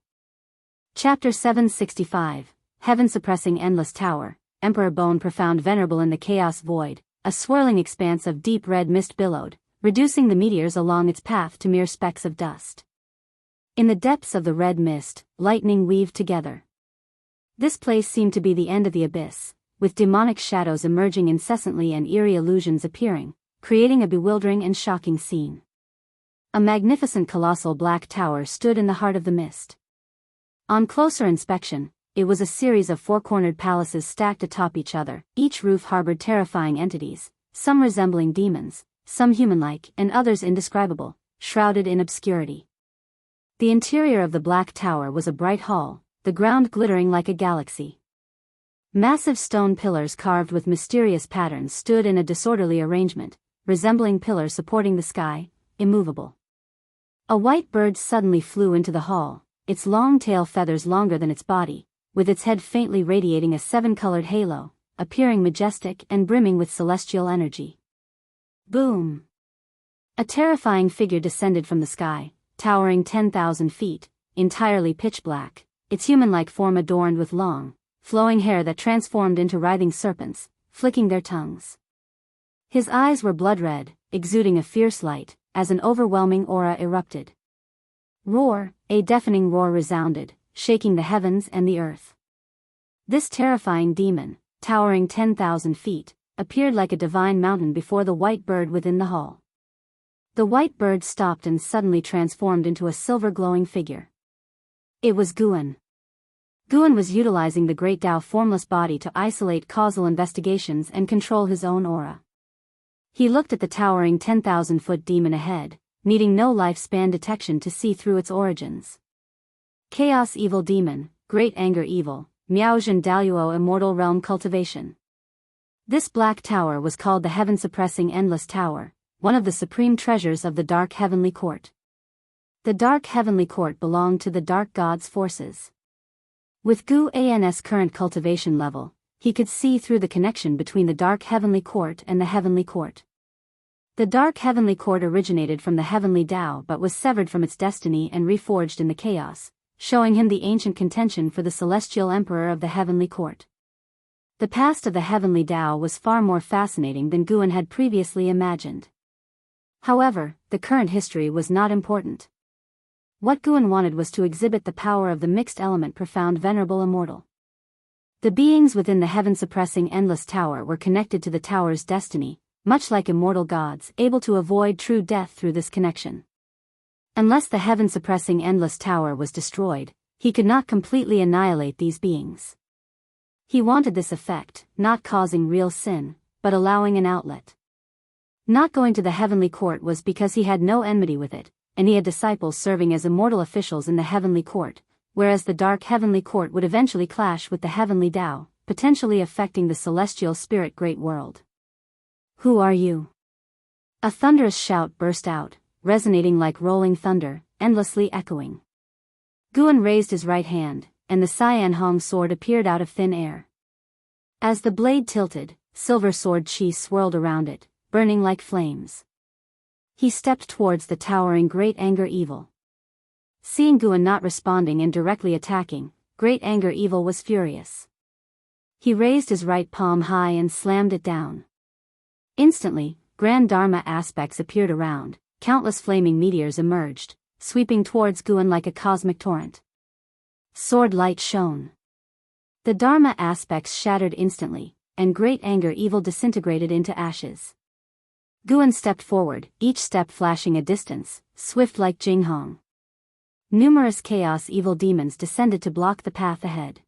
Chapter 765, Heaven Suppressing Endless Tower, Emperor Bone Profound Venerable in the Chaos Void, a swirling expanse of deep red mist billowed, reducing the meteors along its path to mere specks of dust. In the depths of the red mist, lightning weaved together. This place seemed to be the end of the abyss, with demonic shadows emerging incessantly and eerie illusions appearing, creating a bewildering and shocking scene. A magnificent colossal black tower stood in the heart of the mist. On closer inspection, it was a series of four-cornered palaces stacked atop each other. Each roof harbored terrifying entities, some resembling demons, some human-like and others indescribable, shrouded in obscurity. The interior of the black tower was a bright hall, the ground glittering like a galaxy. Massive stone pillars carved with mysterious patterns stood in a disorderly arrangement, resembling pillars supporting the sky, immovable. A white bird suddenly flew into the hall, its long tail feathers longer than its body, with its head faintly radiating a seven-colored halo, appearing majestic and brimming with celestial energy. Boom! A terrifying figure descended from the sky, towering 10,000 feet, entirely pitch black, its human-like form adorned with long, flowing hair that transformed into writhing serpents, flicking their tongues. His eyes were blood-red, exuding a fierce light, as an overwhelming aura erupted. Roar, a deafening roar resounded, shaking the heavens and the earth. This terrifying demon, towering 10,000 feet, appeared like a divine mountain before the white bird within the hall. The white bird stopped and suddenly transformed into a silver-glowing figure. It was Guan. Guan was utilizing the great Tao formless body to isolate causal investigations and control his own aura. He looked at the towering 10,000-foot demon ahead, needing no lifespan detection to see through its origins. Chaos Evil Demon, Great Anger Evil, Miaozhen Daluo Immortal Realm Cultivation. This black tower was called the Heaven-Suppressing Endless Tower, one of the supreme treasures of the Dark Heavenly Court. The Dark Heavenly Court belonged to the Dark God's forces. With Guan's current cultivation level, he could see through the connection between the dark heavenly court and the heavenly court. The dark heavenly court originated from the heavenly Tao but was severed from its destiny and reforged in the chaos, showing him the ancient contention for the celestial emperor of the heavenly court. The past of the heavenly Tao was far more fascinating than Guan had previously imagined. However, the current history was not important. What Guan wanted was to exhibit the power of the mixed element profound venerable immortal. The beings within the heaven-suppressing endless tower were connected to the tower's destiny, much like immortal gods, able to avoid true death through this connection. Unless the heaven-suppressing endless tower was destroyed, he could not completely annihilate these beings. He wanted this effect, not causing real sin, but allowing an outlet. Not going to the heavenly court was because he had no enmity with it, and he had disciples serving as immortal officials in the heavenly court, whereas the dark heavenly court would eventually clash with the heavenly Tao, potentially affecting the celestial spirit great world. Who are you? A thunderous shout burst out, resonating like rolling thunder, endlessly echoing. Guan raised his right hand, and the Cyan Hong sword appeared out of thin air. As the blade tilted, silver sword chi swirled around it, burning like flames. He stepped towards the towering Great Anger Evil. Seeing Guan not responding and directly attacking, Great Anger Evil was furious. He raised his right palm high and slammed it down. Instantly, grand Dharma aspects appeared around, countless flaming meteors emerged, sweeping towards Guan like a cosmic torrent. Sword light shone. The Dharma aspects shattered instantly, and Great Anger Evil disintegrated into ashes. Guan stepped forward, each step flashing a distance, swift like Jinghong. Numerous chaos evil demons descended to block the path ahead.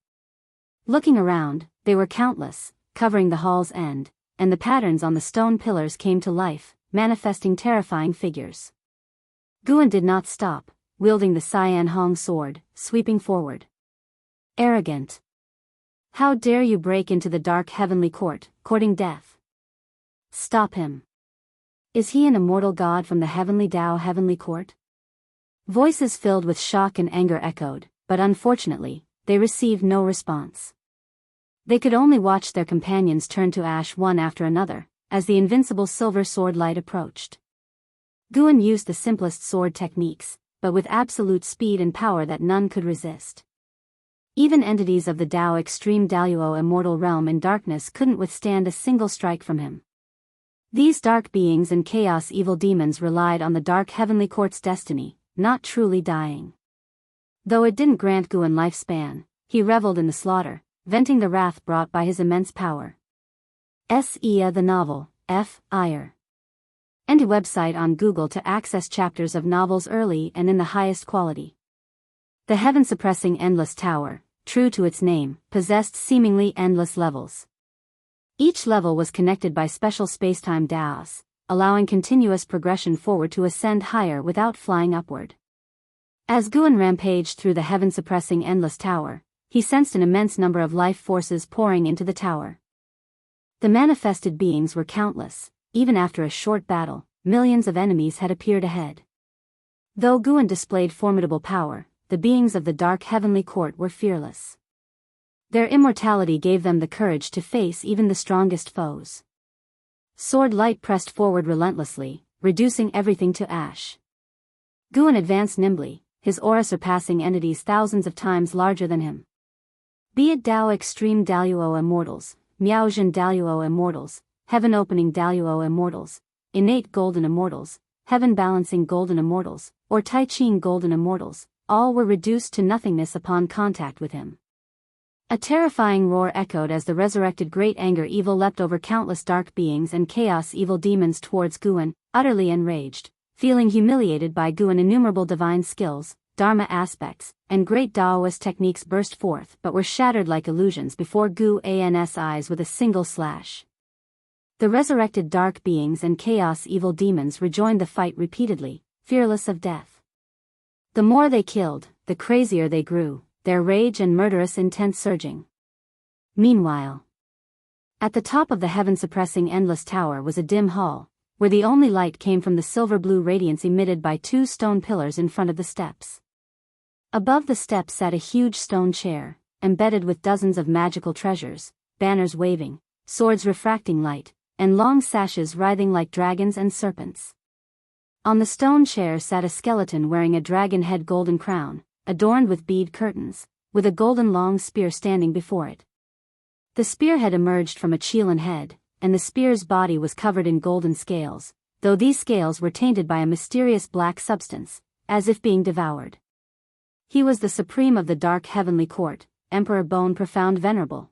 Looking around, they were countless, covering the hall's end, and the patterns on the stone pillars came to life, manifesting terrifying figures. Guan did not stop, wielding the Cyan Hong sword, sweeping forward. Arrogant. How dare you break into the dark heavenly court, courting death? Stop him. Is he an immortal god from the heavenly Tao heavenly court? Voices filled with shock and anger echoed, but unfortunately, they received no response. They could only watch their companions turn to ash one after another, as the invincible silver sword light approached. Guan used the simplest sword techniques, but with absolute speed and power that none could resist. Even entities of the Tao Extreme Daluo immortal realm in darkness couldn't withstand a single strike from him. These dark beings and chaos evil demons relied on the dark heavenly court's destiny, not truly dying. Though it didn't grant Guan lifespan, he reveled in the slaughter, venting the wrath brought by his immense power. S.E.A. the novel, F. Ire. And a website on Google to access chapters of novels early and in the highest quality. The heaven-suppressing endless tower, true to its name, possessed seemingly endless levels. Each level was connected by special spacetime DAOs, allowing continuous progression forward to ascend higher without flying upward. As Guan rampaged through the heaven-suppressing endless tower, he sensed an immense number of life forces pouring into the tower. The manifested beings were countless. Even after a short battle, millions of enemies had appeared ahead. Though Guan displayed formidable power, the beings of the dark heavenly court were fearless. Their immortality gave them the courage to face even the strongest foes. Sword light pressed forward relentlessly, reducing everything to ash. Guan advanced nimbly, his aura surpassing entities thousands of times larger than him. Be it Tao Extreme Daluo Immortals, Miaozhen Daluo Immortals, Heaven Opening Daluo Immortals, Innate Golden Immortals, Heaven Balancing Golden Immortals, or Tai Ching Golden Immortals, all were reduced to nothingness upon contact with him. A terrifying roar echoed as the resurrected Great Anger Evil leapt over countless dark beings and chaos evil demons towards Guan, utterly enraged, feeling humiliated by Guan. Innumerable divine skills, Dharma aspects, and great Taoist techniques burst forth but were shattered like illusions before Guan's eyes with a single slash. The resurrected dark beings and chaos evil demons rejoined the fight repeatedly, fearless of death. The more they killed, the crazier they grew, their rage and murderous intent surging. Meanwhile, at the top of the heaven-suppressing endless tower was a dim hall, where the only light came from the silver-blue radiance emitted by two stone pillars in front of the steps. Above the steps sat a huge stone chair, embedded with dozens of magical treasures, banners waving, swords refracting light, and long sashes writhing like dragons and serpents. On the stone chair sat a skeleton wearing a dragon-head golden crown, adorned with bead curtains, with a golden long spear standing before it. The spear had emerged from a chelan head, and the spear's body was covered in golden scales, though these scales were tainted by a mysterious black substance, as if being devoured. He was the supreme of the dark heavenly court, Emperor Bone Profound Venerable.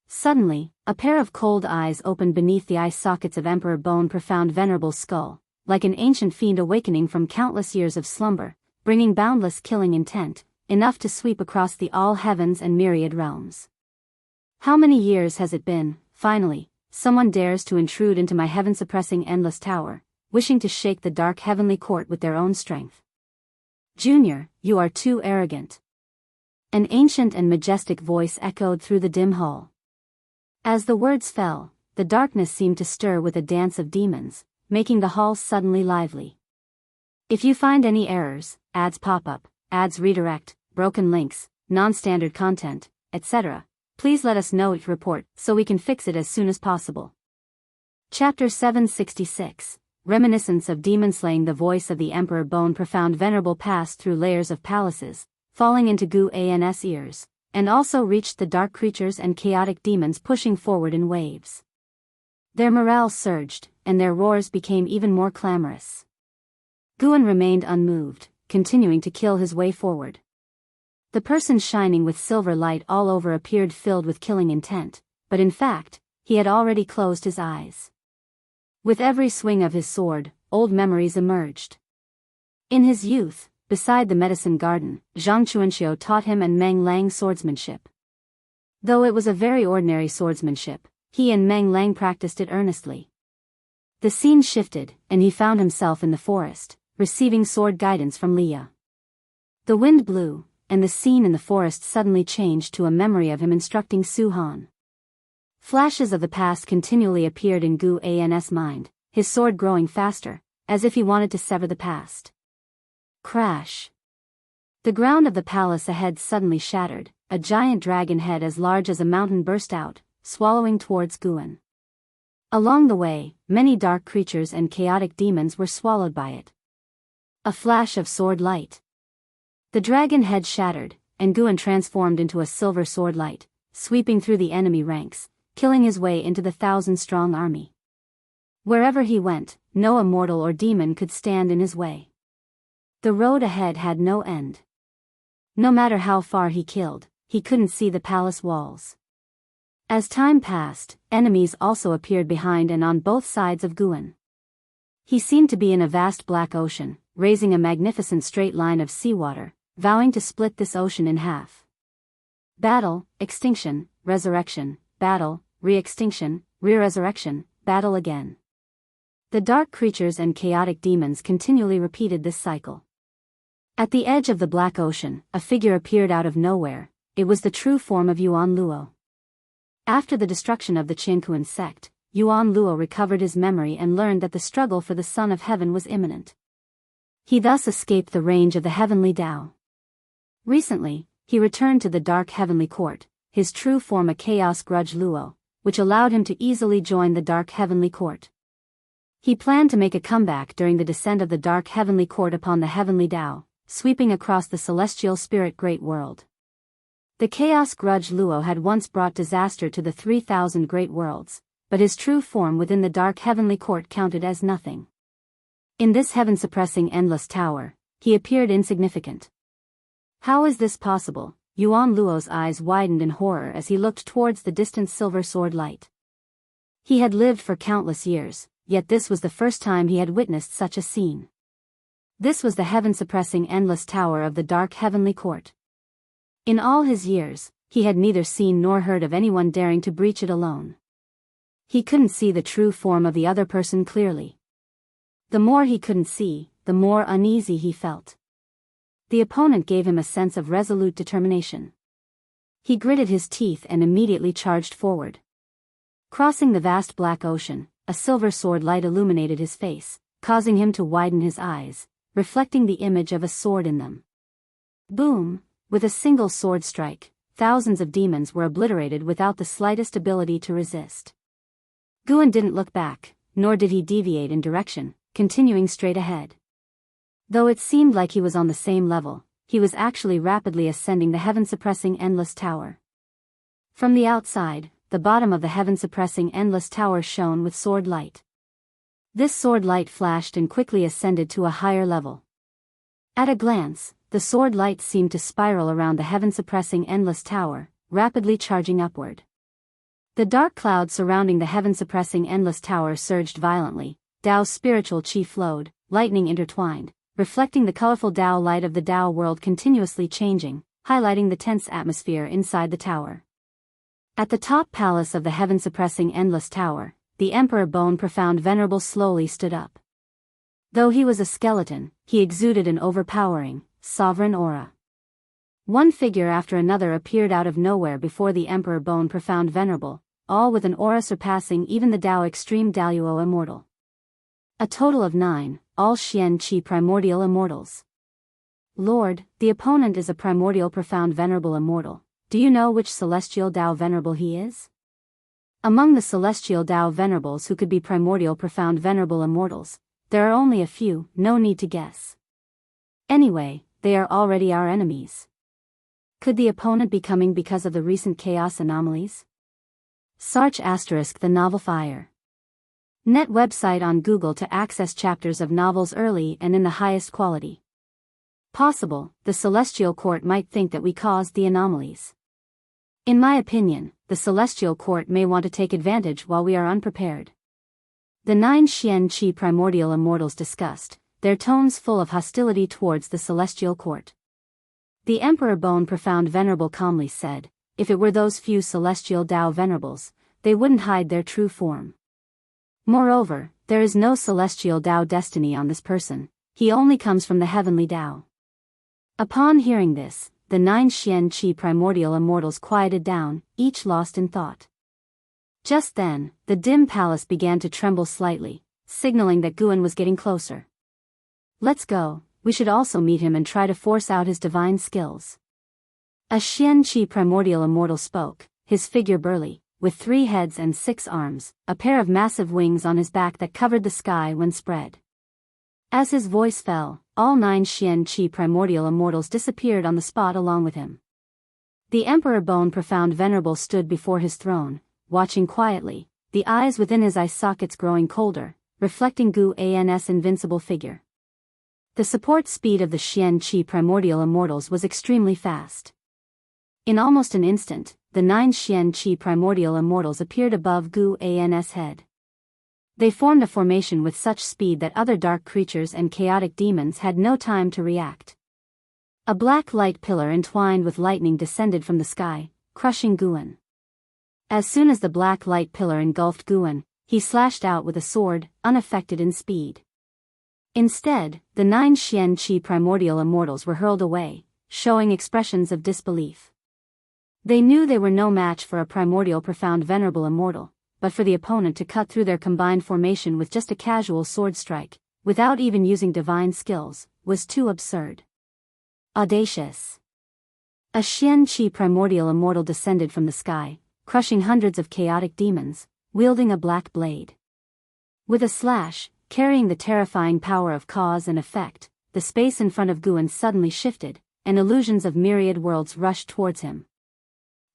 Suddenly, a pair of cold eyes opened beneath the eye sockets of Emperor Bone Profound Venerable's skull, like an ancient fiend awakening from countless years of slumber, bringing boundless killing intent, enough to sweep across the all heavens and myriad realms. How many years has it been, finally, someone dares to intrude into my heaven-suppressing endless tower, wishing to shake the dark heavenly court with their own strength? Junior, you are too arrogant. An ancient and majestic voice echoed through the dim hall. As the words fell, the darkness seemed to stir with a dance of demons, making the hall suddenly lively. If you find any errors, ads pop up, ads redirect, broken links, non-standard content, etc., please let us know it report so we can fix it as soon as possible. Chapter 766, Reminiscence of Demon Slaying. The voice of the Emperor Bone Profound Venerable passed through layers of palaces, falling into Guan's ears, and also reached the dark creatures and chaotic demons pushing forward in waves. Their morale surged, and their roars became even more clamorous. Guan remained unmoved, continuing to kill his way forward. The person shining with silver light all over appeared filled with killing intent, but in fact, he had already closed his eyes. With every swing of his sword, old memories emerged. In his youth, beside the medicine garden, Zhang Chuanxiu taught him and Meng Lang swordsmanship. Though it was a very ordinary swordsmanship, he and Meng Lang practiced it earnestly. The scene shifted, and he found himself in the forest, receiving sword guidance from Leah. The wind blew, and the scene in the forest suddenly changed to a memory of him instructing Su Han. Flashes of the past continually appeared in Guan's mind, his sword growing faster, as if he wanted to sever the past. Crash! The ground of the palace ahead suddenly shattered, a giant dragon head as large as a mountain burst out, swallowing towards Guan. Along the way, many dark creatures and chaotic demons were swallowed by it. A flash of sword light. The dragon head shattered, and Guan transformed into a silver sword light, sweeping through the enemy ranks, killing his way into the 1,000-strong army. Wherever he went, no immortal or demon could stand in his way. The road ahead had no end. No matter how far he killed, he couldn't see the palace walls. As time passed, enemies also appeared behind and on both sides of Guan. He seemed to be in a vast black ocean, raising a magnificent straight line of seawater, vowing to split this ocean in half. Battle, extinction, resurrection, battle, re-extinction, re-resurrection, battle again. The dark creatures and chaotic demons continually repeated this cycle. At the edge of the black ocean, a figure appeared out of nowhere. It was the true form of Yuan Luo. After the destruction of the Qianquan sect, Yuan Luo recovered his memory and learned that the struggle for the Son of Heaven was imminent. He thus escaped the range of the heavenly Tao. Recently, he returned to the dark heavenly court, his true form a chaos grudge Luo, which allowed him to easily join the dark heavenly court. He planned to make a comeback during the descent of the dark heavenly court upon the heavenly Tao, sweeping across the celestial spirit great world. The chaos grudge Luo had once brought disaster to the 3,000 great worlds, but his true form within the dark heavenly court counted as nothing. In this heaven-suppressing endless tower, he appeared insignificant. How is this possible? Yuan Luo's eyes widened in horror as he looked towards the distant silver sword light. He had lived for countless years, yet this was the first time he had witnessed such a scene. This was the heaven-suppressing endless tower of the dark heavenly court. In all his years, he had neither seen nor heard of anyone daring to breach it alone. He couldn't see the true form of the other person clearly. The more he couldn't see, the more uneasy he felt. The opponent gave him a sense of resolute determination. He gritted his teeth and immediately charged forward. Crossing the vast black ocean, a silver sword light illuminated his face, causing him to widen his eyes, reflecting the image of a sword in them. Boom! With a single sword strike, thousands of demons were obliterated without the slightest ability to resist. Guan didn't look back, nor did he deviate in direction, continuing straight ahead. Though it seemed like he was on the same level, he was actually rapidly ascending the heaven-suppressing endless tower. From the outside, the bottom of the heaven-suppressing endless tower shone with sword light. This sword light flashed and quickly ascended to a higher level. At a glance, the sword light seemed to spiral around the heaven-suppressing endless tower, rapidly charging upward. The dark cloud surrounding the heaven-suppressing endless tower surged violently. Tao's spiritual chi flowed, lightning intertwined, reflecting the colorful Tao light of the Tao world continuously changing, highlighting the tense atmosphere inside the tower. At the top palace of the heaven-suppressing endless tower, the Emperor Bone Profound Venerable slowly stood up. Though he was a skeleton, he exuded an overpowering, sovereign aura. One figure after another appeared out of nowhere before the Emperor Bone Profound Venerable, all with an aura surpassing even the Tao Extreme Daluo Immortal. A total of 9, all Xian Qi Primordial Immortals. Lord, the opponent is a Primordial Profound Venerable Immortal. Do you know which Celestial Tao Venerable he is? Among the Celestial Tao Venerables who could be Primordial Profound Venerable Immortals, there are only a few, no need to guess. Anyway, they are already our enemies. Could the opponent be coming because of the recent chaos anomalies? Search * the novel Fire. Net website on Google to access chapters of novels early and in the highest quality. Possible, the Celestial Court might think that we caused the anomalies. In my opinion, the Celestial Court may want to take advantage while we are unprepared. The 9 Xian Qi Primordial Immortals discussed, their tones full of hostility towards the Celestial Court. The Emperor Bone Profound Venerable calmly said, if it were those few Celestial Tao Venerables, they wouldn't hide their true form. Moreover, there is no Celestial Tao destiny on this person, he only comes from the Heavenly Tao. Upon hearing this, the 9 Xian Qi Primordial Immortals quieted down, each lost in thought. Just then, the dim palace began to tremble slightly, signaling that Guan was getting closer. Let's go, we should also meet him and try to force out his divine skills. A Xian Qi Primordial Immortal spoke, his figure burly, with 3 heads and 6 arms, a pair of massive wings on his back that covered the sky when spread. As his voice fell, all 9 Xian Qi Primordial Immortals disappeared on the spot along with him. The Emperor Bone Profound Venerable stood before his throne, watching quietly, the eyes within his eye sockets growing colder, reflecting Guan's invincible figure. The support speed of the Xian Qi Primordial Immortals was extremely fast. In almost an instant, the 9 Xian Qi Primordial Immortals appeared above Guan's head. They formed a formation with such speed that other dark creatures and chaotic demons had no time to react. A black light pillar entwined with lightning descended from the sky, crushing Guan. As soon as the black light pillar engulfed Guan, he slashed out with a sword, unaffected in speed. Instead, the 9 Xian Qi Primordial Immortals were hurled away, showing expressions of disbelief. They knew they were no match for a Primordial Profound Venerable Immortal, but for the opponent to cut through their combined formation with just a casual sword strike, without even using divine skills, was too absurd. Audacious. A Xian Qi Primordial Immortal descended from the sky, crushing hundreds of chaotic demons, wielding a black blade. With a slash, carrying the terrifying power of cause and effect, the space in front of Guan suddenly shifted, and illusions of myriad worlds rushed towards him.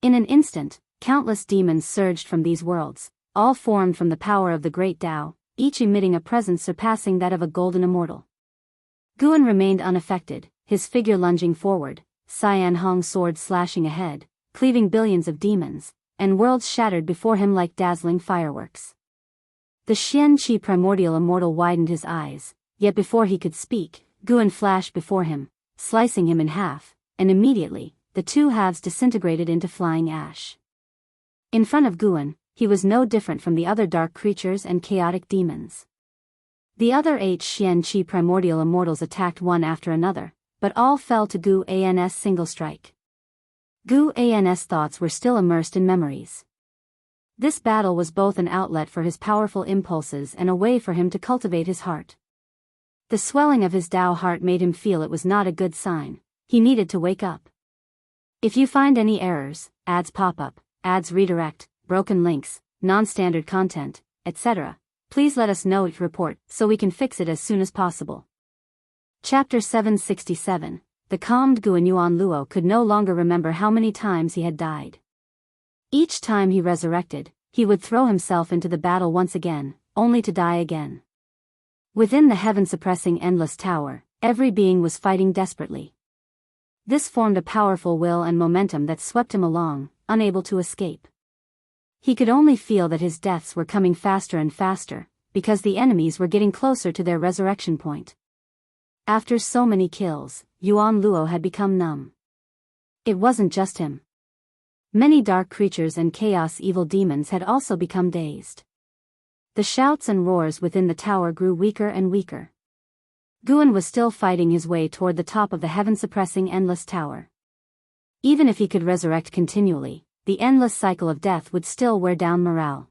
In an instant, countless demons surged from these worlds, all formed from the power of the great Tao, each emitting a presence surpassing that of a golden immortal. Guan remained unaffected, his figure lunging forward, Cyan Hong's sword slashing ahead, cleaving billions of demons, and worlds shattered before him like dazzling fireworks. The Xian Qi Primordial Immortal widened his eyes, yet before he could speak, Guan flashed before him, slicing him in half, and immediately, the two halves disintegrated into flying ash. In front of Guan, he was no different from the other dark creatures and chaotic demons. The other 8 Xian Qi Primordial Immortals attacked one after another, but all fell to Guan's single strike. Guan's thoughts were still immersed in memories. This battle was both an outlet for his powerful impulses and a way for him to cultivate his heart. The swelling of his Tao heart made him feel it was not a good sign, he needed to wake up. If you find any errors, ads pop up, ads redirect, broken links, non-standard content, etc., please let us know each report so we can fix it as soon as possible. Chapter 767. The calmed Guan Yuan Luo could no longer remember how many times he had died. Each time he resurrected, he would throw himself into the battle once again, only to die again. Within the heaven-suppressing endless tower, every being was fighting desperately. This formed a powerful will and momentum that swept him along, unable to escape. He could only feel that his deaths were coming faster and faster, because the enemies were getting closer to their resurrection point. After so many kills, Yuan Luo had become numb. It wasn't just him. Many dark creatures and chaos evil demons had also become dazed. The shouts and roars within the tower grew weaker and weaker. Guan was still fighting his way toward the top of the heaven-suppressing endless tower. Even if he could resurrect continually, the endless cycle of death would still wear down morale.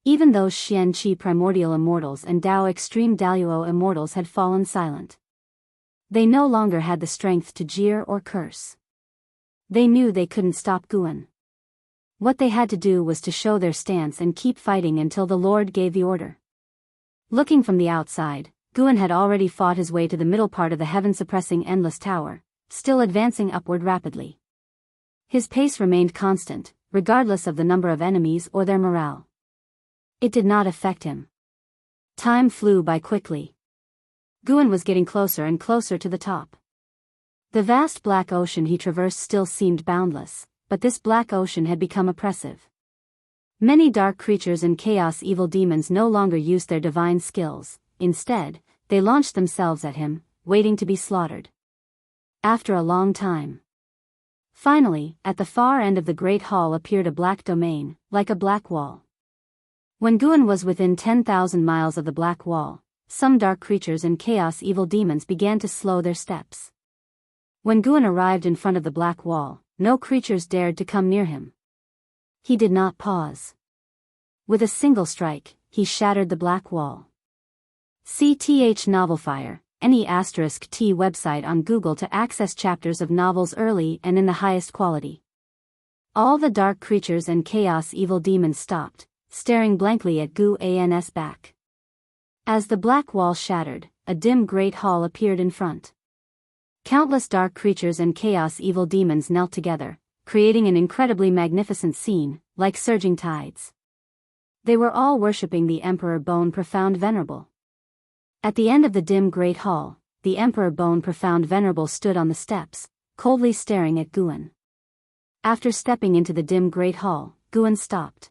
Even those Xian Qi primordial immortals and Dao extreme Daluo immortals had fallen silent. They no longer had the strength to jeer or curse. They knew they couldn't stop Guan. What they had to do was to show their stance and keep fighting until the Lord gave the order. Looking from the outside, Guan had already fought his way to the middle part of the heaven-suppressing endless tower, still advancing upward rapidly. His pace remained constant, regardless of the number of enemies or their morale. It did not affect him. Time flew by quickly. Guan was getting closer and closer to the top. The vast black ocean he traversed still seemed boundless, but this black ocean had become oppressive. Many dark creatures and chaos evil demons no longer used their divine skills. Instead, they launched themselves at him, waiting to be slaughtered. After a long time. Finally, at the far end of the great hall appeared a black domain, like a black wall. When Guan was within 10,000 miles of the black wall, some dark creatures and chaos evil demons began to slow their steps. When Guan arrived in front of the black wall, no creatures dared to come near him. He did not pause. With a single strike, he shattered the black wall. CTH Novelfire, NE*T website on Google to access chapters of novels early and in the highest quality. All the dark creatures and chaos evil demons stopped, staring blankly at Guan's back. As the black wall shattered, a dim great hall appeared in front. Countless dark creatures and chaos evil demons knelt together, creating an incredibly magnificent scene, like surging tides. They were all worshipping the Emperor Bone Profound Venerable. At the end of the dim great hall, the Emperor Bone Profound Venerable stood on the steps, coldly staring at Guan. After stepping into the dim great hall, Guan stopped.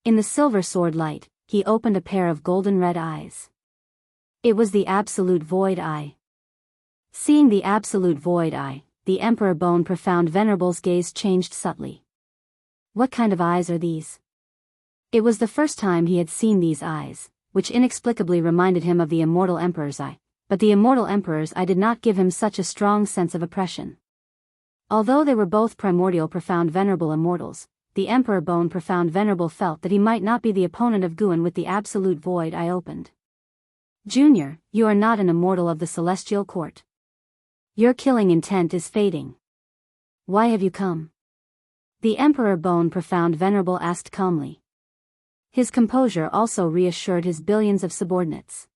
In the silver sword light, he opened a pair of golden red eyes. It was the Absolute Void Eye. Seeing the Absolute Void Eye, the Emperor Bone Profound Venerable's gaze changed subtly. What kind of eyes are these? It was the first time he had seen these eyes, which inexplicably reminded him of the Immortal Emperor's eye, but the Immortal Emperor's eye did not give him such a strong sense of oppression. Although they were both primordial Profound Venerable immortals, the Emperor Bone Profound Venerable felt that he might not be the opponent of Guan with the Absolute Void Eye opened. Junior, you are not an immortal of the Celestial Court. Your killing intent is fading. Why have you come? The Emperor Bone Profound Venerable asked calmly. His composure also reassured his billions of subordinates.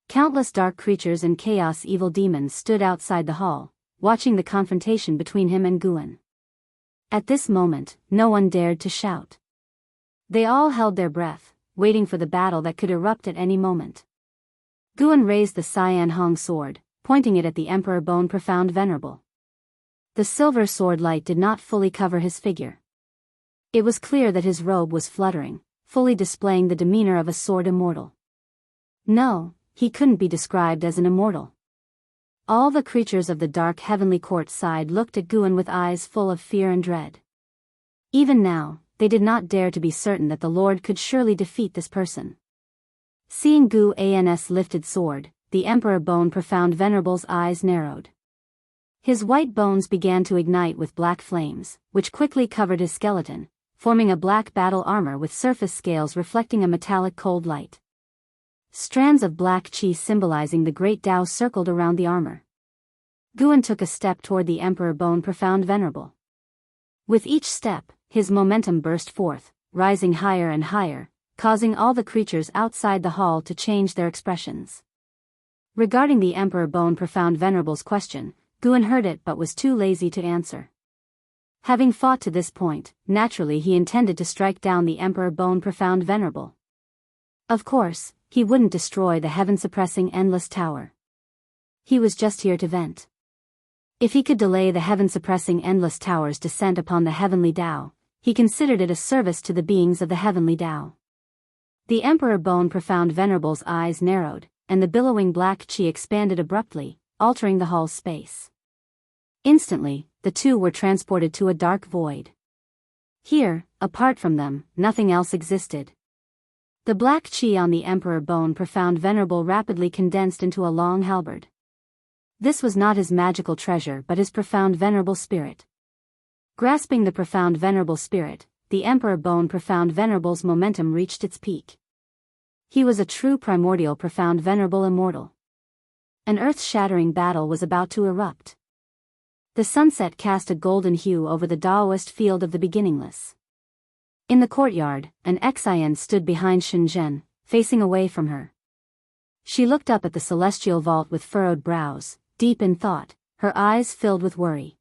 Countless dark creatures and chaos evil demons stood outside the hall, watching the confrontation between him and Guan. At this moment, no one dared to shout. They all held their breath, waiting for the battle that could erupt at any moment. Guan raised the Cyan Hong sword, pointing it at the Emperor Bone Profound Venerable. The silver sword light did not fully cover his figure. It was clear that his robe was fluttering, fully displaying the demeanor of a sword immortal. No, he couldn't be described as an immortal. All the creatures of the dark heavenly court side looked at Guan with eyes full of fear and dread. Even now, they did not dare to be certain that the Lord could surely defeat this person. Seeing Guan's lifted sword, the Emperor Bone Profound Venerable's eyes narrowed. His white bones began to ignite with black flames, which quickly covered his skeleton, forming a black battle armor with surface scales reflecting a metallic cold light. Strands of black chi symbolizing the great Tao circled around the armor. Guan took a step toward the Emperor Bone Profound Venerable. With each step, his momentum burst forth, rising higher and higher, causing all the creatures outside the hall to change their expressions. Regarding the Emperor Bone Profound Venerable's question, Guan heard it but was too lazy to answer. Having fought to this point, naturally he intended to strike down the Emperor Bone Profound Venerable. Of course, he wouldn't destroy the heaven-suppressing Endless Tower. He was just here to vent. If he could delay the heaven-suppressing Endless Tower's descent upon the Heavenly Tao, he considered it a service to the beings of the Heavenly Tao. The Emperor Bone Profound Venerable's eyes narrowed, and the billowing black chi expanded abruptly, altering the hall's space. Instantly, the two were transported to a dark void. Here, apart from them, nothing else existed. The black chi on the Emperor Bone Profound Venerable rapidly condensed into a long halberd. This was not his magical treasure but his profound venerable spirit. Grasping the profound venerable spirit, the Emperor Bone Profound Venerable's momentum reached its peak. He was a true primordial profound venerable immortal. An earth-shattering battle was about to erupt. The sunset cast a golden hue over the Daoist field of the beginningless. In the courtyard, an Xian stood behind Shenzhen, facing away from her. She looked up at the celestial vault with furrowed brows, deep in thought, her eyes filled with worry.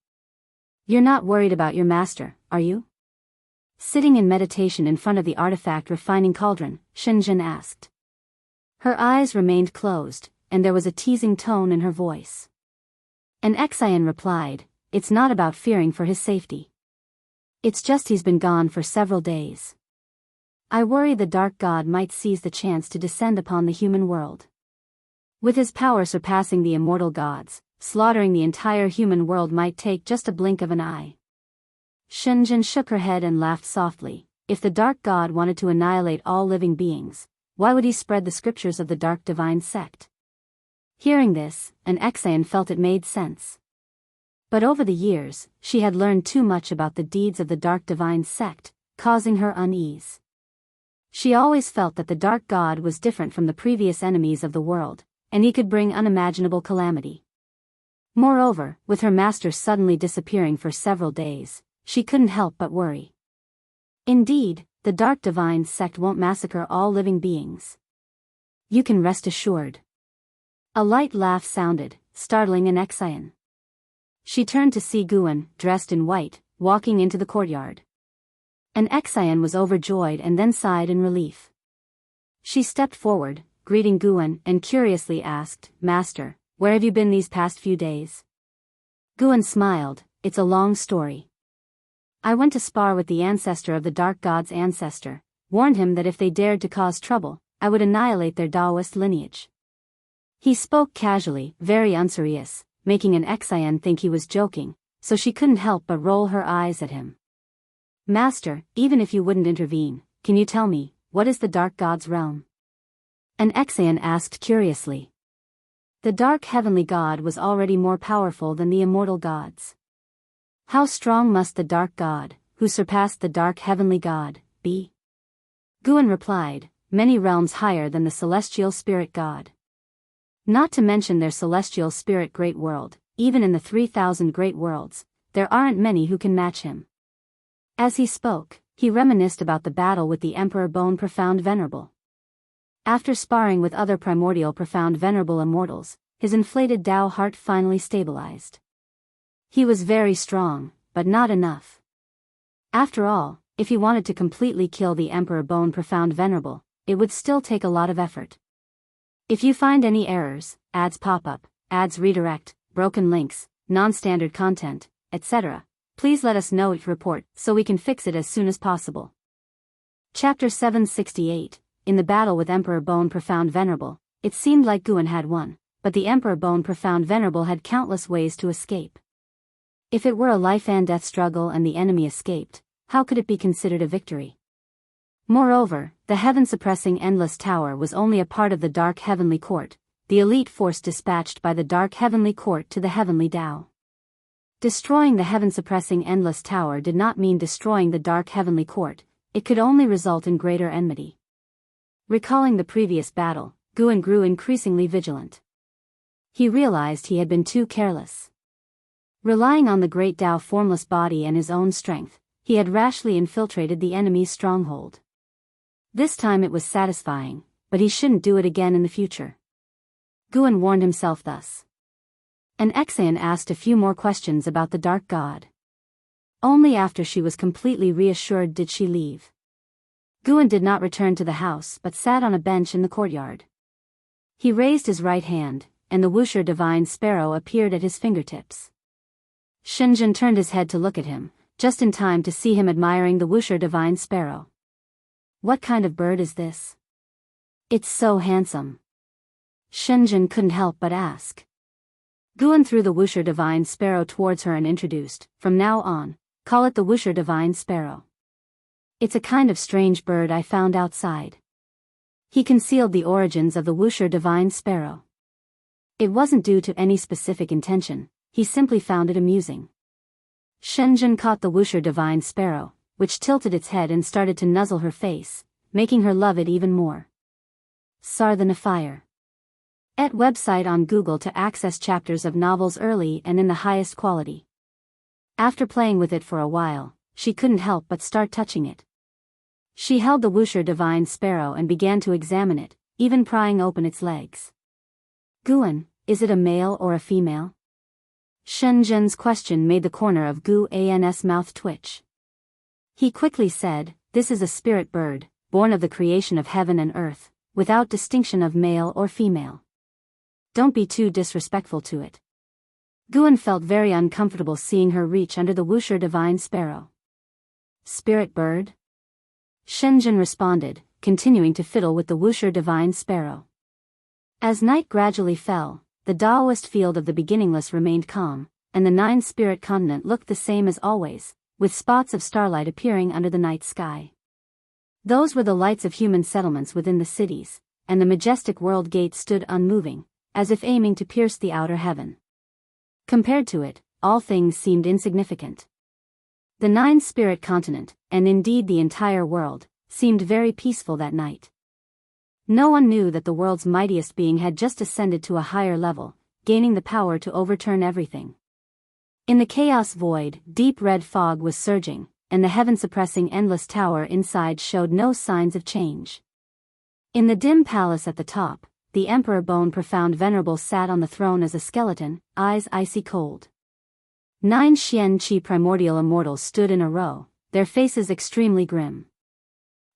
"You're not worried about your master, are you?" Sitting in meditation in front of the artifact refining cauldron, Shenzhen asked. Her eyes remained closed, and there was a teasing tone in her voice. An Xian replied, "It's not about fearing for his safety. It's just he's been gone for several days. I worry the Dark God might seize the chance to descend upon the human world. With his power surpassing the immortal gods, slaughtering the entire human world might take just a blink of an eye." Shenzhen shook her head and laughed softly. If the Dark God wanted to annihilate all living beings, why would he spread the scriptures of the Dark Divine Sect? Hearing this, an Xian felt it made sense. But over the years, she had learned too much about the deeds of the Dark Divine Sect, causing her unease. She always felt that the Dark God was different from the previous enemies of the world, and he could bring unimaginable calamity. Moreover, with her master suddenly disappearing for several days, she couldn't help but worry. Indeed, the Dark Divine Sect won't massacre all living beings. You can rest assured. A light laugh sounded, startling an Xian. She turned to see Guan, dressed in white, walking into the courtyard. An Xian was overjoyed and then sighed in relief. She stepped forward, greeting Guan, and curiously asked, "Master, where have you been these past few days?" Guan smiled, "It's a long story. I went to spar with the ancestor of the Dark God's ancestor, warned him that if they dared to cause trouble, I would annihilate their Daoist lineage." He spoke casually, very unserious, making an Xian think he was joking, so she couldn't help but roll her eyes at him. "Master, even if you wouldn't intervene, can you tell me, what is the Dark God's realm?" An Xian asked curiously. The Dark Heavenly God was already more powerful than the immortal gods. How strong must the Dark God, who surpassed the Dark Heavenly God, be? Guan replied, "Many realms higher than the Celestial Spirit God. Not to mention their Celestial Spirit Great World, even in the 3,000 Great Worlds, there aren't many who can match him." As he spoke, he reminisced about the battle with the Emperor Bone Profound Venerable. After sparring with other primordial profound venerable immortals, his inflated Tao heart finally stabilized. He was very strong, but not enough. After all, if he wanted to completely kill the Emperor Bone Profound Venerable, it would still take a lot of effort. If you find any errors, ads pop up, ads redirect, broken links, non-standard content, etc., please let us know each report so we can fix it as soon as possible. Chapter 768. In the battle with Emperor Bone Profound Venerable, it seemed like Guan had won, but the Emperor Bone Profound Venerable had countless ways to escape. If it were a life-and-death struggle and the enemy escaped, how could it be considered a victory? Moreover, the heaven-suppressing Endless Tower was only a part of the Dark Heavenly Court, the elite force dispatched by the Dark Heavenly Court to the Heavenly Tao. Destroying the heaven-suppressing Endless Tower did not mean destroying the Dark Heavenly Court, it could only result in greater enmity. Recalling the previous battle, Guan grew increasingly vigilant. He realized he had been too careless. Relying on the great Tao formless body and his own strength, he had rashly infiltrated the enemy's stronghold. This time it was satisfying, but he shouldn't do it again in the future. Guan warned himself thus. And Exeon asked a few more questions about the dark god. Only after she was completely reassured did she leave. Guan did not return to the house but sat on a bench in the courtyard. He raised his right hand, and the Wuxia divine sparrow appeared at his fingertips. Shenzhen turned his head to look at him, just in time to see him admiring the Wuxia divine sparrow. What kind of bird is this? It's so handsome. Shenzhen couldn't help but ask. Guan threw the Wuxia divine sparrow towards her and introduced, from now on, call it the Wuxia divine sparrow. It's a kind of strange bird I found outside. He concealed the origins of the Wuxia divine sparrow. It wasn't due to any specific intention, he simply found it amusing. Shenzhen caught the Wuxia divine sparrow, which tilted its head and started to nuzzle her face, making her love it even more. Sarthanafire. Et website on Google to access chapters of novels early and in the highest quality. After playing with it for a while, she couldn't help but start touching it. She held the Wuxia divine sparrow and began to examine it, even prying open its legs. Guan, is it a male or a female? Shenzhen's question made the corner of Guan's mouth twitch. He quickly said, this is a spirit bird, born of the creation of heaven and earth, without distinction of male or female. Don't be too disrespectful to it. Guan felt very uncomfortable seeing her reach under the Wuxia divine sparrow. Spirit bird? Shenzhen responded, continuing to fiddle with the Wuxia divine sparrow. As night gradually fell, the Taoist field of the beginningless remained calm, and the nine-spirit continent looked the same as always, with spots of starlight appearing under the night sky. Those were the lights of human settlements within the cities, and the majestic world gate stood unmoving, as if aiming to pierce the outer heaven. Compared to it, all things seemed insignificant. The nine-spirit continent, and indeed the entire world, seemed very peaceful that night. No one knew that the world's mightiest being had just ascended to a higher level, gaining the power to overturn everything. In the chaos void, deep red fog was surging, and the heaven-suppressing endless tower inside showed no signs of change. In the dim palace at the top, the Emperor Bone Profound Venerable sat on the throne as a skeleton, eyes icy cold. 9 Xian Qi primordial immortals stood in a row, their faces extremely grim.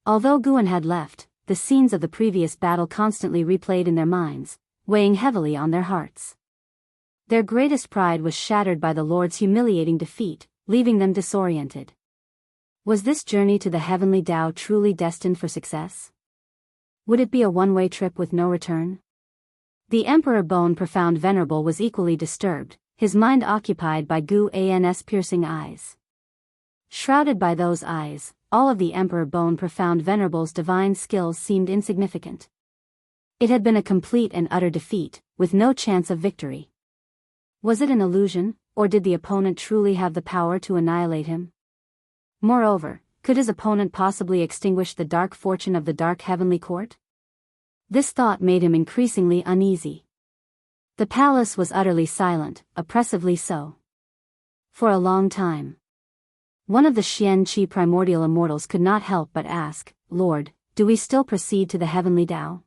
Although Guan had left, the scenes of the previous battle constantly replayed in their minds, weighing heavily on their hearts. Their greatest pride was shattered by the Lord's humiliating defeat, leaving them disoriented. Was this journey to the heavenly Tao truly destined for success? Would it be a one-way trip with no return? The Emperor Bone Profound Venerable was equally disturbed, his mind occupied by Guan's piercing eyes. Shrouded by those eyes, all of the Emperor Bone Profound Venerable's divine skills seemed insignificant. It had been a complete and utter defeat, with no chance of victory. Was it an illusion, or did the opponent truly have the power to annihilate him? Moreover, could his opponent possibly extinguish the dark fortune of the dark heavenly court? This thought made him increasingly uneasy. The palace was utterly silent, oppressively so. For a long time. One of the Xian Qi primordial immortals could not help but ask, Lord, do we still proceed to the heavenly Tao?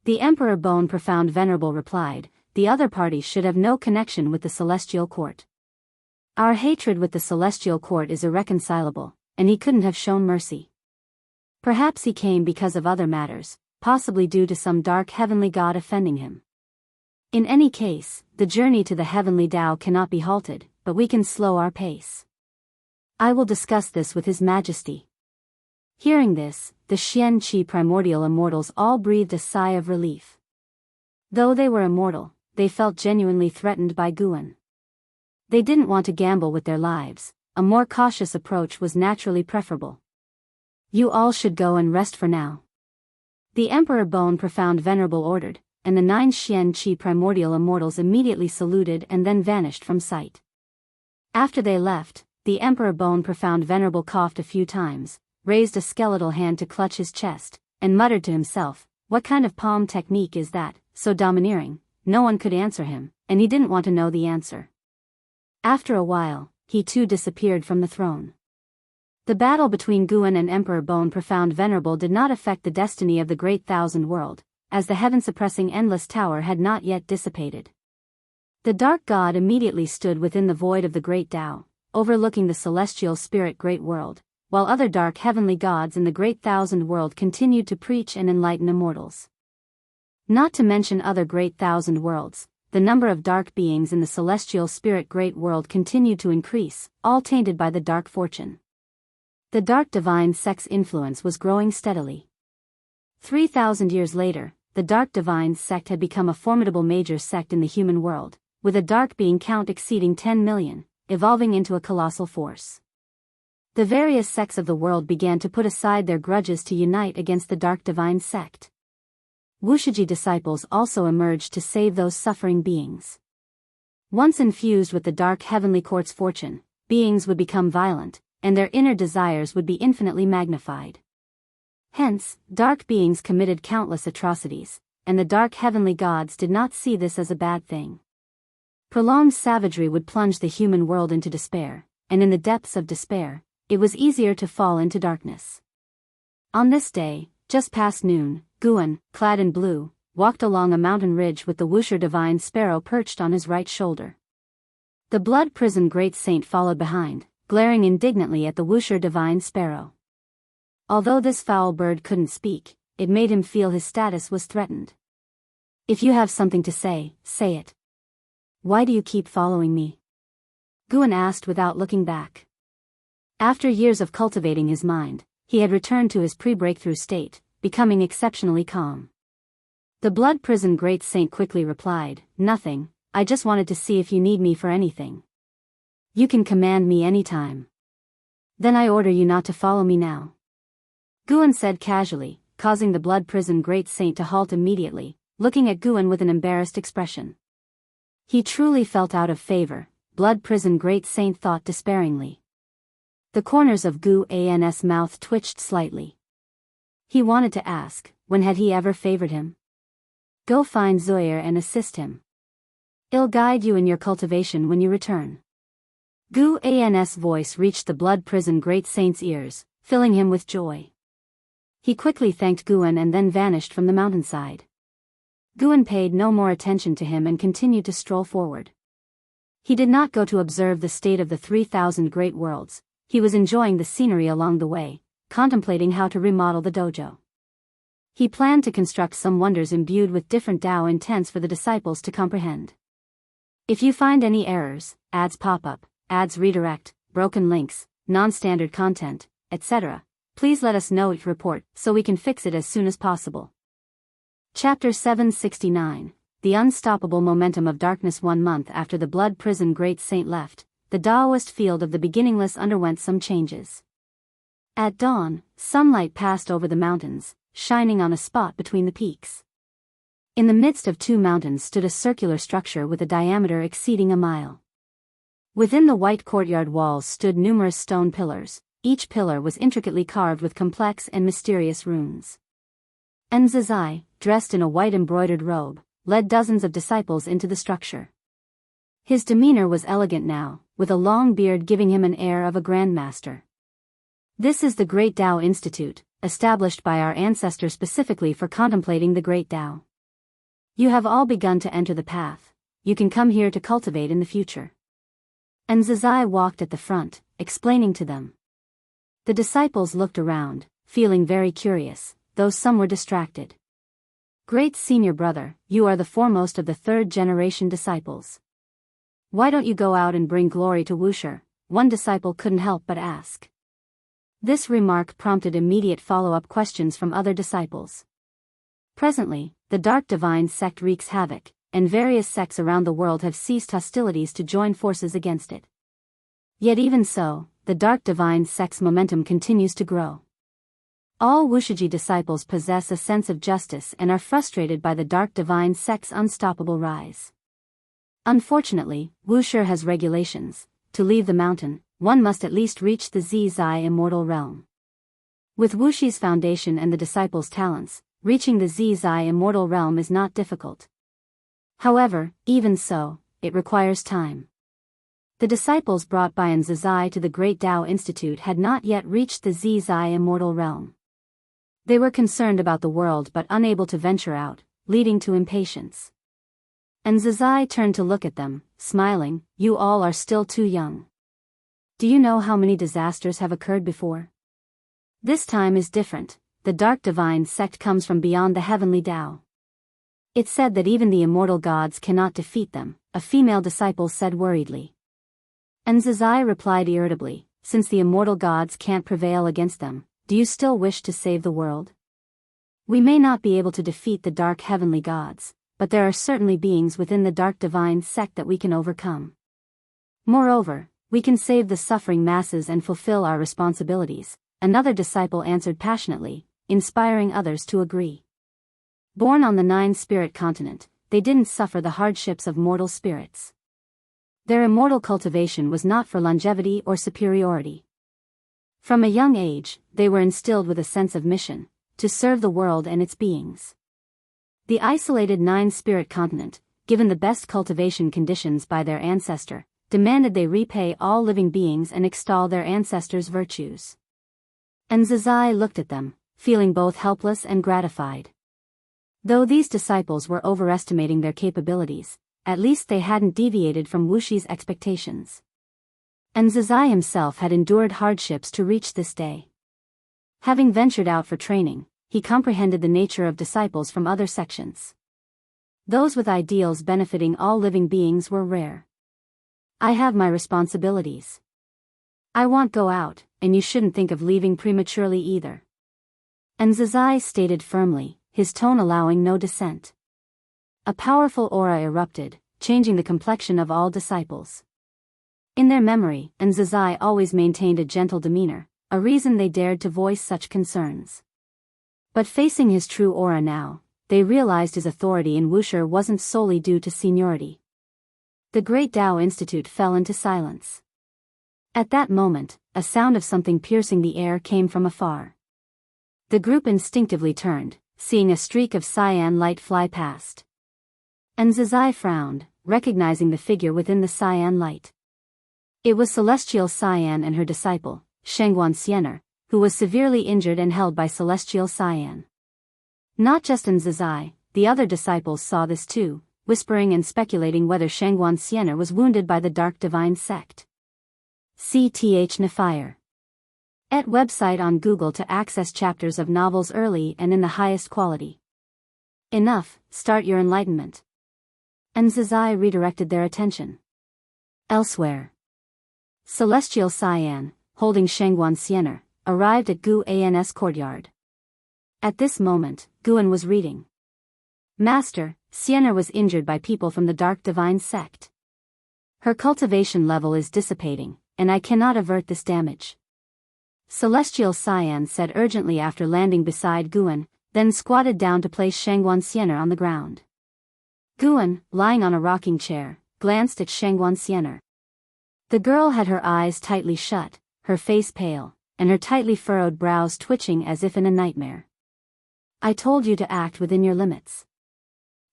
The Emperor Bone Profound Venerable replied, the other party should have no connection with the celestial court. Our hatred with the celestial court is irreconcilable, and he couldn't have shown mercy. Perhaps he came because of other matters, possibly due to some dark heavenly god offending him. In any case, the journey to the heavenly Tao cannot be halted, but we can slow our pace. I will discuss this with His Majesty. Hearing this, the Xian Qi primordial immortals all breathed a sigh of relief. Though they were immortal, they felt genuinely threatened by Guan. They didn't want to gamble with their lives, a more cautious approach was naturally preferable. You all should go and rest for now. The Emperor Bone Profound Venerable ordered, and the 9 Xian Qi primordial immortals immediately saluted and then vanished from sight. After they left, the Emperor Bone Profound Venerable coughed a few times, raised a skeletal hand to clutch his chest, and muttered to himself, what kind of palm technique is that, so domineering? No one could answer him, and he didn't want to know the answer. After a while, he too disappeared from the throne. The battle between Guan and Emperor Bone Profound Venerable did not affect the destiny of the Great Thousand World, as the heaven-suppressing Endless Tower had not yet dissipated. The Dark God immediately stood within the void of the Great Tao, overlooking the celestial spirit Great World, while other dark heavenly gods in the Great Thousand World continued to preach and enlighten immortals. Not to mention other Great Thousand Worlds, the number of dark beings in the celestial spirit Great World continued to increase, all tainted by the dark fortune. The dark divine sect's influence was growing steadily. 3,000 years later, the dark divine sect had become a formidable major sect in the human world, with a dark being count exceeding 10 million, evolving into a colossal force. The various sects of the world began to put aside their grudges to unite against the dark divine sect. Wushiji disciples also emerged to save those suffering beings. Once infused with the dark heavenly court's fortune, beings would become violent, and their inner desires would be infinitely magnified. Hence, dark beings committed countless atrocities, and the dark heavenly gods did not see this as a bad thing. Prolonged savagery would plunge the human world into despair, and in the depths of despair, it was easier to fall into darkness. On this day, just past noon, Guan, clad in blue, walked along a mountain ridge with the Wusher divine sparrow perched on his right shoulder. The blood prison great saint followed behind, glaring indignantly at the Wusher divine sparrow. Although this foul bird couldn't speak, it made him feel his status was threatened. If you have something to say, say it. Why do you keep following me? Guan asked without looking back. After years of cultivating his mind, he had returned to his pre-breakthrough state, becoming exceptionally calm. The blood prison great saint quickly replied, "Nothing, I just wanted to see if you need me for anything. You can command me anytime." "Then I order you not to follow me now," Guan said casually, causing the blood prison great saint to halt immediately, looking at Guan with an embarrassed expression. He truly felt out of favor, blood prison great saint thought despairingly. The corners of Guan's mouth twitched slightly. He wanted to ask, when had he ever favored him? Go find Zoyer and assist him. I'll guide you in your cultivation when you return. Guan's voice reached the blood prison great saint's ears, filling him with joy. He quickly thanked Guan and then vanished from the mountainside. Guan paid no more attention to him and continued to stroll forward. He did not go to observe the state of the 3,000 great worlds, he was enjoying the scenery along the way, contemplating how to remodel the dojo. He planned to construct some wonders imbued with different Tao intents for the disciples to comprehend. If you find any errors, ads pop up, ads redirect, broken links, non-standard content, etc., please let us know each report so we can fix it as soon as possible. Chapter 769, The Unstoppable Momentum of Darkness. 1 month after the blood prison great saint left, the Taoist field of the beginningless underwent some changes. At dawn, sunlight passed over the mountains, shining on a spot between the peaks. In the midst of 2 mountains stood a circular structure with a diameter exceeding a mile. Within the white courtyard walls stood numerous stone pillars, each pillar was intricately carved with complex and mysterious runes. Enzazai, dressed in a white embroidered robe, led dozens of disciples into the structure. His demeanor was elegant now, with a long beard giving him an air of a grandmaster. This is the Great Tao Institute, established by our ancestors specifically for contemplating the Great Tao. You have all begun to enter the path, you can come here to cultivate in the future. Enzazai walked at the front, explaining to them. The disciples looked around, feeling very curious, though some were distracted. Great senior brother, you are the foremost of the 3rd-generation disciples. Why don't you go out and bring glory to Wusher? One disciple couldn't help but ask. This remark prompted immediate follow-up questions from other disciples. Presently, the Dark Divine sect wreaks havoc, and various sects around the world have ceased hostilities to join forces against it. Yet even so, the Dark Divine sect's momentum continues to grow. All Wushiji disciples possess a sense of justice and are frustrated by the Dark Divine sect's unstoppable rise. Unfortunately, Wusher has regulations. To leave the mountain, one must at least reach the Zai immortal realm. With Wushi's foundation and the disciples' talents, reaching the Zai immortal realm is not difficult. However, even so, it requires time. The disciples brought by Zizai to the Great Tao Institute had not yet reached the Zizai immortal realm. They were concerned about the world but unable to venture out, leading to impatience. And Zizai turned to look at them, smiling, "You all are still too young. Do you know how many disasters have occurred before? This time is different. The Dark Divine sect comes from beyond the heavenly Tao. It's said that even the immortal gods cannot defeat them," a female disciple said worriedly. And Zizai replied irritably, "Since the immortal gods can't prevail against them, do you still wish to save the world? We may not be able to defeat the dark heavenly gods, but there are certainly beings within the Dark Divine sect that we can overcome. Moreover, we can save the suffering masses and fulfill our responsibilities," another disciple answered passionately, inspiring others to agree. Born on the nine-spirit continent, they didn't suffer the hardships of mortal spirits. Their immortal cultivation was not for longevity or superiority. From a young age, they were instilled with a sense of mission, to serve the world and its beings. The isolated nine-spirit continent, given the best cultivation conditions by their ancestor, demanded they repay all living beings and extol their ancestors' virtues. And Zizai looked at them, feeling both helpless and gratified. Though these disciples were overestimating their capabilities, at least they hadn't deviated from Wushi's expectations. And Zizai himself had endured hardships to reach this day. Having ventured out for training, he comprehended the nature of disciples from other sections. Those with ideals benefiting all living beings were rare. "I have my responsibilities. I won't go out, and you shouldn't think of leaving prematurely either." And Zizai stated firmly, his tone allowing no dissent. A powerful aura erupted, changing the complexion of all disciples. In their memory, Zizai always maintained a gentle demeanor, a reason they dared to voice such concerns. But facing his true aura now, they realized his authority in Wushu wasn't solely due to seniority. The Great Tao Institute fell into silence. At that moment, a sound of something piercing the air came from afar. The group instinctively turned, seeing a streak of cyan light fly past. And Zizai frowned, recognizing the figure within the cyan light. It was Celestial Cyan and her disciple, Shengguan Xiener, who was severely injured and held by Celestial Cyan. Not just Zizai, the other disciples saw this too, whispering and speculating whether Shengguan Xiener was wounded by the Dark Divine sect. CTH Nefire. Et website on Google to access chapters of novels early and in the highest quality. Enough, start your enlightenment. And Zizai redirected their attention elsewhere. Celestial Cyan, holding Shengguan Xiener, arrived at Gu An's courtyard. At this moment, Guan was reading. "Master, Xiener was injured by people from the Dark Divine sect. Her cultivation level is dissipating, and I cannot avert this damage." Celestial Cyan said urgently after landing beside Guan, then squatted down to place Shengguan Xiener on the ground. Guan, lying on a rocking chair, glanced at Shengguan Xiener. The girl had her eyes tightly shut, her face pale, and her tightly furrowed brows twitching as if in a nightmare. "I told you to act within your limits.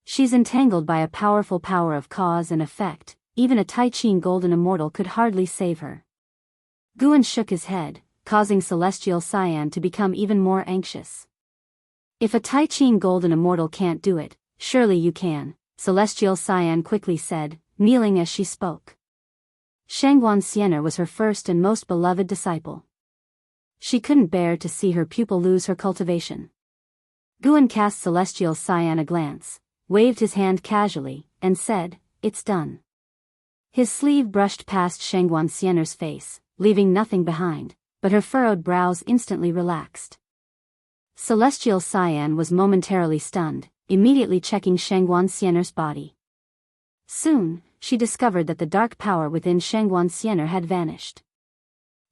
She's entangled by a powerful power of cause and effect, even a Tai Chin Golden Immortal could hardly save her." Guan shook his head, causing Celestial Cyan to become even more anxious. "If a Tai Chin Golden Immortal can't do it, surely you can," Celestial Cyan quickly said, kneeling as she spoke. Shengguan Xiener was her first and most beloved disciple. She couldn't bear to see her pupil lose her cultivation. Guan cast Celestial Cyan a glance, waved his hand casually, and said, "It's done." His sleeve brushed past Shengguan Xiener's face, leaving nothing behind, but her furrowed brows instantly relaxed. Celestial Cyan was momentarily stunned, immediately checking Shengguan Xiener's body. Soon, she discovered that the dark power within Shengguan Xiener had vanished.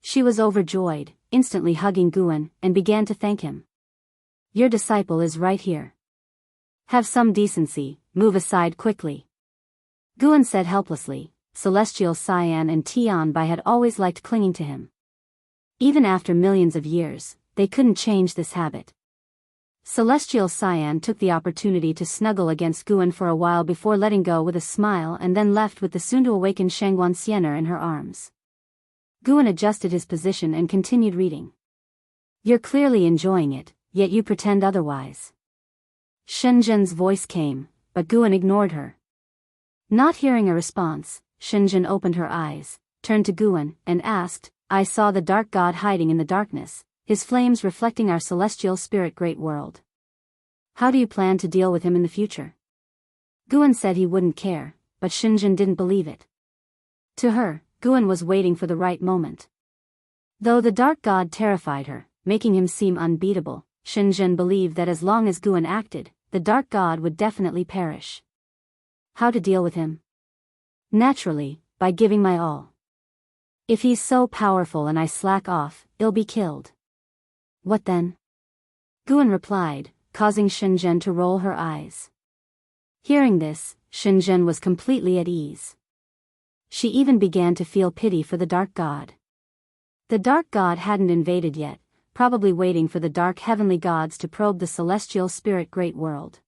She was overjoyed, instantly hugging Guan, and began to thank him. "Your disciple is right here. Have some decency, move aside quickly." Guan said helplessly. Celestial Cyan and Tianbai had always liked clinging to him. Even after millions of years, they couldn't change this habit. Celestial Cyan took the opportunity to snuggle against Guan for a while before letting go with a smile and then left with the soon-to-awaken Shangguan Siener in her arms. Guan adjusted his position and continued reading. You're clearly enjoying it, yet you pretend otherwise. Shenzhen's voice came, but Guan ignored her. Not hearing a response, Shenzhen opened her eyes, turned to Guan, and asked, I saw the dark god hiding in the darkness, his flames reflecting our celestial spirit great world. How do you plan to deal with him in the future? Guan said he wouldn't care, but Shenzhen didn't believe it. To her, Guan was waiting for the right moment. Though the dark god terrified her, making him seem unbeatable, Shenzhen believed that as long as Guan acted, the dark god would definitely perish. How to deal with him? Naturally, by giving my all. If he's so powerful and I slack off, I'll be killed. What then? Guan replied, causing Shenzhen to roll her eyes. Hearing this, Shenzhen was completely at ease. She even began to feel pity for the dark god. The dark god hadn't invaded yet, probably waiting for the dark heavenly gods to probe the celestial spirit great world.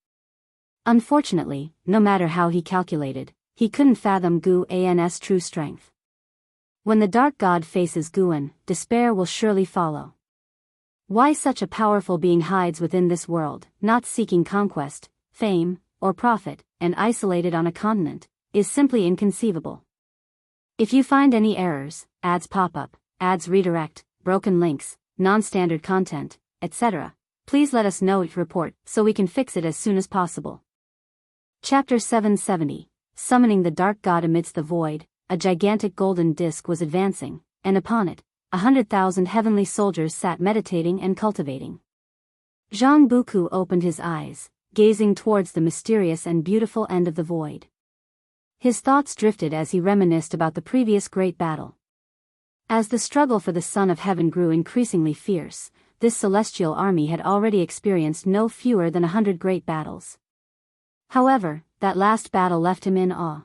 Unfortunately, no matter how he calculated, he couldn't fathom Guan's true strength. When the dark god faces Guan, despair will surely follow. Why such a powerful being hides within this world, not seeking conquest, fame, or profit, and isolated on a continent, is simply inconceivable. If you find any errors, ads pop up, ads redirect, broken links, non-standard content, etc., please let us know each report so we can fix it as soon as possible. Chapter 770, Summoning the Dark God amidst the void, a gigantic golden disc was advancing, and upon it, 100,000 heavenly soldiers sat meditating and cultivating. Zhang Buku opened his eyes, gazing towards the mysterious and beautiful end of the void. His thoughts drifted as he reminisced about the previous great battle. As the struggle for the Son of Heaven grew increasingly fierce, this celestial army had already experienced no fewer than 100 great battles. However, that last battle left him in awe.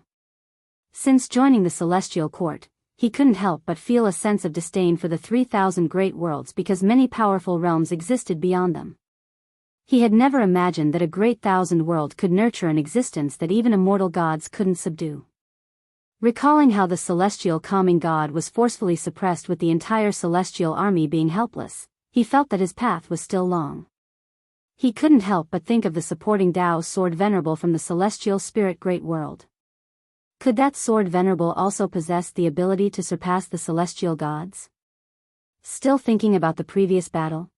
Since joining the celestial court, he couldn't help but feel a sense of disdain for the 3,000 great worlds because many powerful realms existed beyond them. He had never imagined that a great thousand world could nurture an existence that even immortal gods couldn't subdue. Recalling how the celestial calming god was forcefully suppressed with the entire celestial army being helpless, he felt that his path was still long. He couldn't help but think of the supporting Tao sword venerable from the celestial spirit great world. Could that sword venerable also possess the ability to surpass the celestial gods? Still thinking about the previous battle?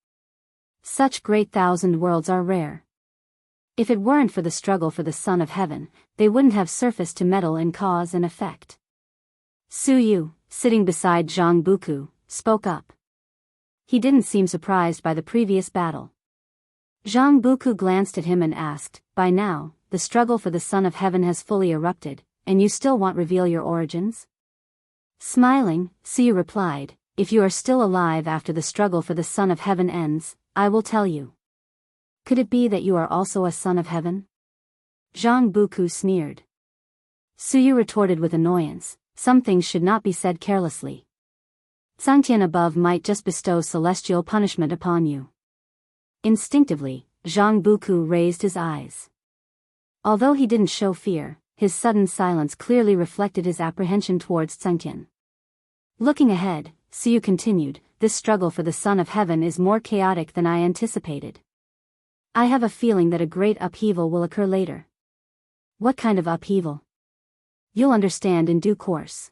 Such great thousand worlds are rare. If it weren't for the struggle for the Son of Heaven, they wouldn't have surfaced to meddle in cause and effect. Su Yu, sitting beside Zhang Buku, spoke up. He didn't seem surprised by the previous battle. Zhang Buku glanced at him and asked, by now, the struggle for the Son of Heaven has fully erupted, and you still won't reveal your origins? Smiling, Su Yu replied, if you are still alive after the struggle for the Son of Heaven ends, I will tell you. Could it be that you are also a Son of Heaven? Zhang Buku sneered. Su Yu retorted with annoyance, some things should not be said carelessly. Zhangtian above might just bestow celestial punishment upon you. Instinctively, Zhang Buku raised his eyes. Although he didn't show fear, his sudden silence clearly reflected his apprehension towards Zhangtian. Looking ahead, Su Yu continued, this struggle for the Son of Heaven is more chaotic than I anticipated. I have a feeling that a great upheaval will occur later. What kind of upheaval? You'll understand in due course.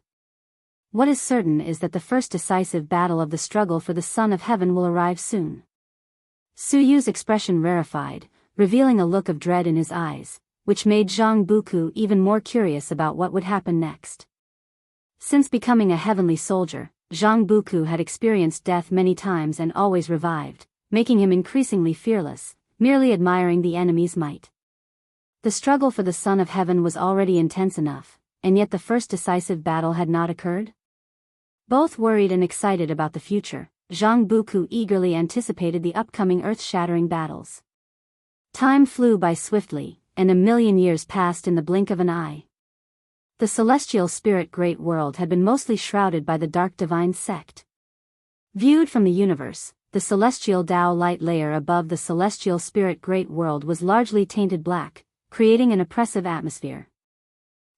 What is certain is that the first decisive battle of the struggle for the Son of Heaven will arrive soon. Su Yu's expression rarefied, revealing a look of dread in his eyes, which made Zhang Buku even more curious about what would happen next. Since becoming a heavenly soldier, Zhang Buku had experienced death many times and always revived, making him increasingly fearless, merely admiring the enemy's might. The struggle for the Son of Heaven was already intense enough, and yet the first decisive battle had not occurred? Both worried and excited about the future, Zhang Buku eagerly anticipated the upcoming earth-shattering battles. Time flew by swiftly, and 1,000,000 years passed in the blink of an eye. The celestial spirit great world had been mostly shrouded by the dark divine sect. Viewed from the universe, the celestial Tao light layer above the celestial spirit great world was largely tainted black, creating an oppressive atmosphere.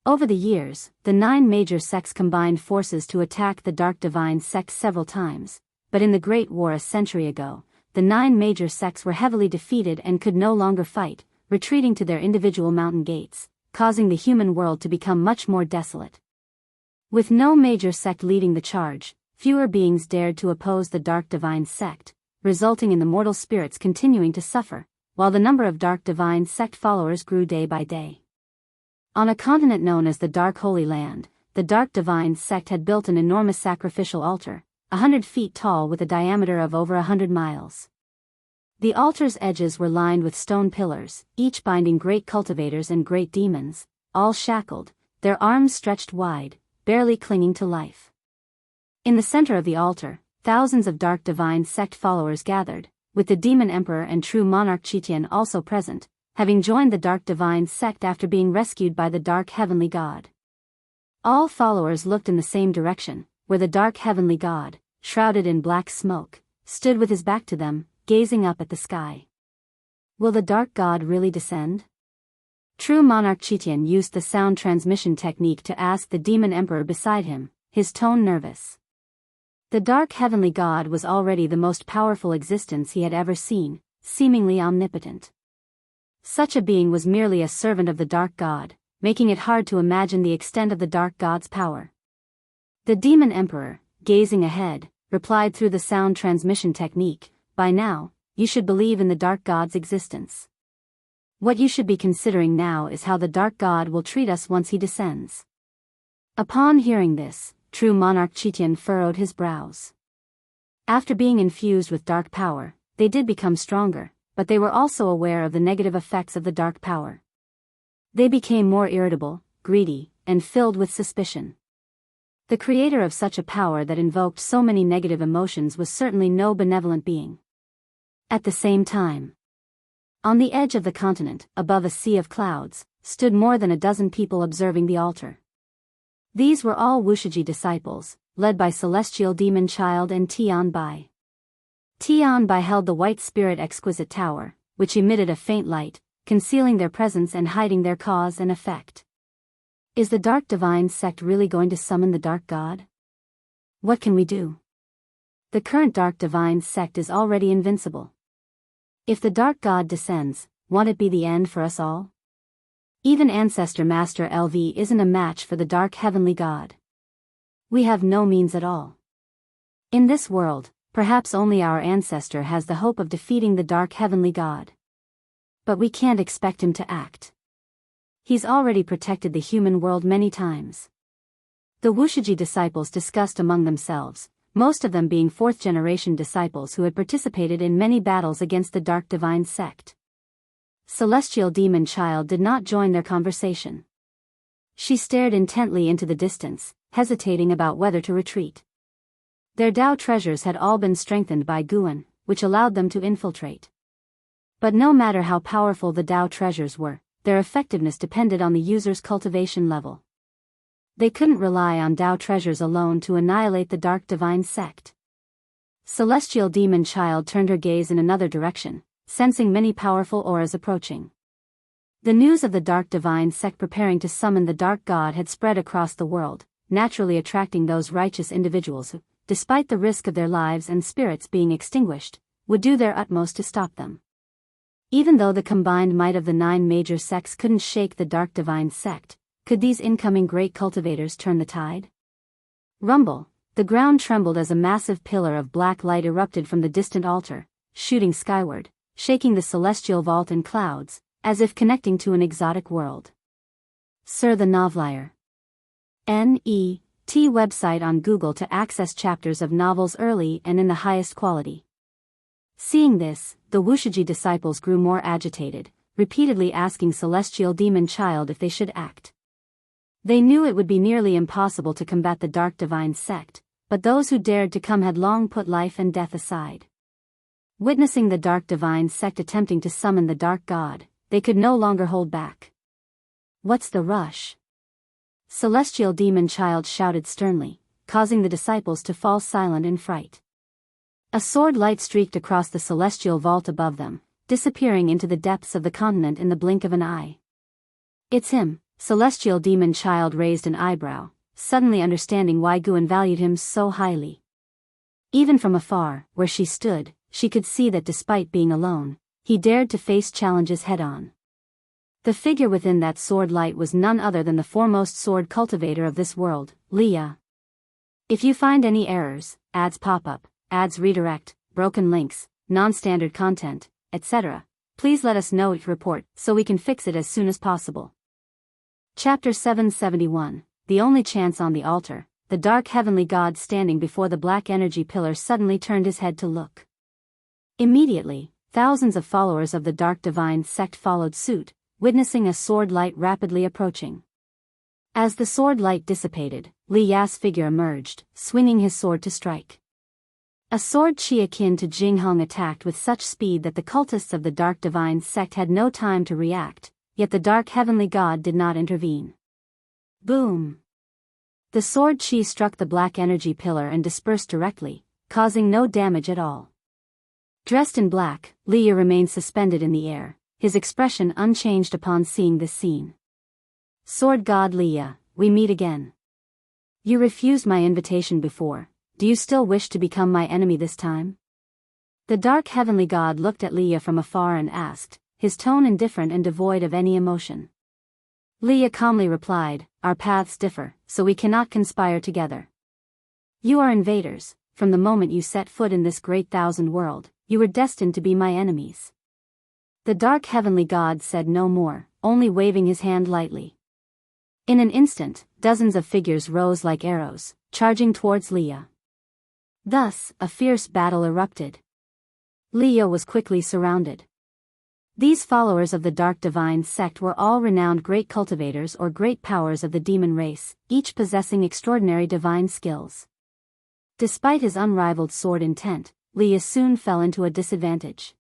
Over the years, the 9 major sects combined forces to attack the Dark Divine sect several times, but in the Great War a century ago, the 9 major sects were heavily defeated and could no longer fight, retreating to their individual mountain gates, causing the human world to become much more desolate. With no major sect leading the charge, fewer beings dared to oppose the Dark Divine sect, resulting in the mortal spirits continuing to suffer, while the number of Dark Divine sect followers grew day by day. On a continent known as the Dark Holy Land, the Dark Divine sect had built an enormous sacrificial altar, 100 feet tall with a diameter of over 100 miles. The altar's edges were lined with stone pillars, each binding great cultivators and great demons, all shackled, their arms stretched wide, barely clinging to life. In the center of the altar, thousands of Dark Divine sect followers gathered, with the Demon Emperor and true monarch Chitian also present, having joined the Dark Divine sect after being rescued by the Dark Heavenly God. All followers looked in the same direction, where the Dark Heavenly God, shrouded in black smoke, stood with his back to them, gazing up at the sky. Will the Dark God really descend? True monarch Chitian used the sound transmission technique to ask the Demon Emperor beside him, his tone nervous. The Dark Heavenly God was already the most powerful existence he had ever seen, seemingly omnipotent. Such a being was merely a servant of the Dark God, making it hard to imagine the extent of the Dark God's power. The Demon Emperor, gazing ahead, replied through the sound transmission technique, "By now, you should believe in the Dark God's existence. What you should be considering now is how the Dark God will treat us once he descends." Upon hearing this, true monarch Chitian furrowed his brows. After being infused with dark power, they did become stronger, but they were also aware of the negative effects of the dark power. They became more irritable, greedy, and filled with suspicion. The creator of such a power that invoked so many negative emotions was certainly no benevolent being. At the same time, on the edge of the continent, above a sea of clouds, stood more than a dozen people observing the altar. These were all Wushiji disciples, led by Celestial Demon Child and Tian Bai. Tian Bai held the White Spirit Exquisite Tower, which emitted a faint light, concealing their presence and hiding their cause and effect. Is the Dark Divine sect really going to summon the Dark God? What can we do? The current Dark Divine sect is already invincible. If the Dark God descends, won't it be the end for us all? Even Ancestor Master LV isn't a match for the Dark Heavenly God. We have no means at all. In this world, perhaps only our ancestor has the hope of defeating the Dark Heavenly God. But we can't expect him to act. He's already protected the human world many times. The Wushiji disciples discussed among themselves, most of them being fourth-generation disciples who had participated in many battles against the Dark Divine sect. Celestial Demon Child did not join their conversation. She stared intently into the distance, hesitating about whether to retreat. Their Tao treasures had all been strengthened by Guan, which allowed them to infiltrate. But no matter how powerful the Tao treasures were, their effectiveness depended on the user's cultivation level. They couldn't rely on Tao treasures alone to annihilate the Dark Divine sect. Celestial Demon Child turned her gaze in another direction, sensing many powerful auras approaching. The news of the Dark Divine sect preparing to summon the Dark God had spread across the world, naturally attracting those righteous individuals who, despite the risk of their lives and spirits being extinguished, would do their utmost to stop them. Even though the combined might of the 9 major sects couldn't shake the Dark Divine sect, could these incoming great cultivators turn the tide? Rumble, the ground trembled as a massive pillar of black light erupted from the distant altar, shooting skyward, shaking the celestial vault and clouds, as if connecting to an exotic world. Sir the Novelier. N.E.T. website on Google to access chapters of novels early and in the highest quality. Seeing this, the Wushiji disciples grew more agitated, repeatedly asking Celestial Demon Child if they should act. They knew it would be nearly impossible to combat the Dark Divine sect, but those who dared to come had long put life and death aside. Witnessing the Dark Divine sect attempting to summon the Dark God, they could no longer hold back. What's the rush? Celestial Demon Child shouted sternly, causing the disciples to fall silent in fright. A sword light streaked across the celestial vault above them, disappearing into the depths of the continent in the blink of an eye. "It's him," Celestial Demon Child raised an eyebrow, suddenly understanding why Guan valued him so highly. Even from afar, where she stood, she could see that despite being alone, he dared to face challenges head-on. The figure within that sword light was none other than the foremost sword cultivator of this world, Leah. If you find any errors, ads pop up, ads redirect, broken links, non-standard content, etc., please let us know each report so we can fix it as soon as possible. Chapter 771, The Only Chance on the Altar. The dark heavenly god standing before the black energy pillar suddenly turned his head to look. Immediately, thousands of followers of the dark divine sect followed suit, witnessing a sword light rapidly approaching. As the sword light dissipated, Li Ya's figure emerged, swinging his sword to strike. A sword chi akin to Jinghong attacked with such speed that the cultists of the Dark Divine sect had no time to react, yet the Dark Heavenly God did not intervene. Boom! The sword chi struck the black energy pillar and dispersed directly, causing no damage at all. Dressed in black, Leah remained suspended in the air, his expression unchanged upon seeing this scene. Sword God Leah, we meet again. You refused my invitation before. Do you still wish to become my enemy this time? The dark heavenly god looked at Leah from afar and asked, his tone indifferent and devoid of any emotion. Leah calmly replied, our paths differ, so we cannot conspire together. You are invaders. From the moment you set foot in this great thousand world, you were destined to be my enemies. The dark heavenly god said no more, only waving his hand lightly. In an instant, dozens of figures rose like arrows, charging towards Leah. Thus, a fierce battle erupted. Leah was quickly surrounded. These followers of the Dark Divine sect were all renowned great cultivators or great powers of the demon race, each possessing extraordinary divine skills. Despite his unrivaled sword intent, Leah soon fell into a disadvantage.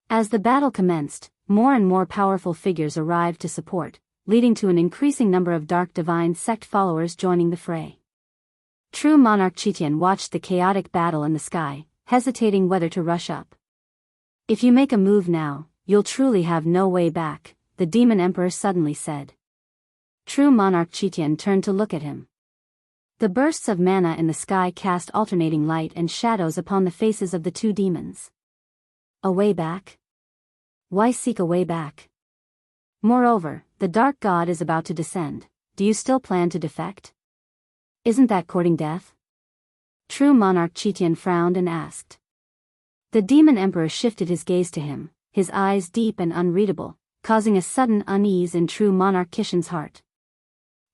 As the battle commenced, more and more powerful figures arrived to support, leading to an increasing number of Dark Divine sect followers joining the fray. True Monarch Chitian watched the chaotic battle in the sky, hesitating whether to rush up. If you make a move now, you'll truly have no way back, the Demon Emperor suddenly said. True Monarch Chitian turned to look at him. The bursts of mana in the sky cast alternating light and shadows upon the faces of the two demons. A way back? Why seek a way back? Moreover, the Dark God is about to descend. Do you still plan to defect? Isn't that courting death? True Monarch Chitian frowned and asked. The Demon Emperor shifted his gaze to him, his eyes deep and unreadable, causing a sudden unease in True Monarch Kishin's heart.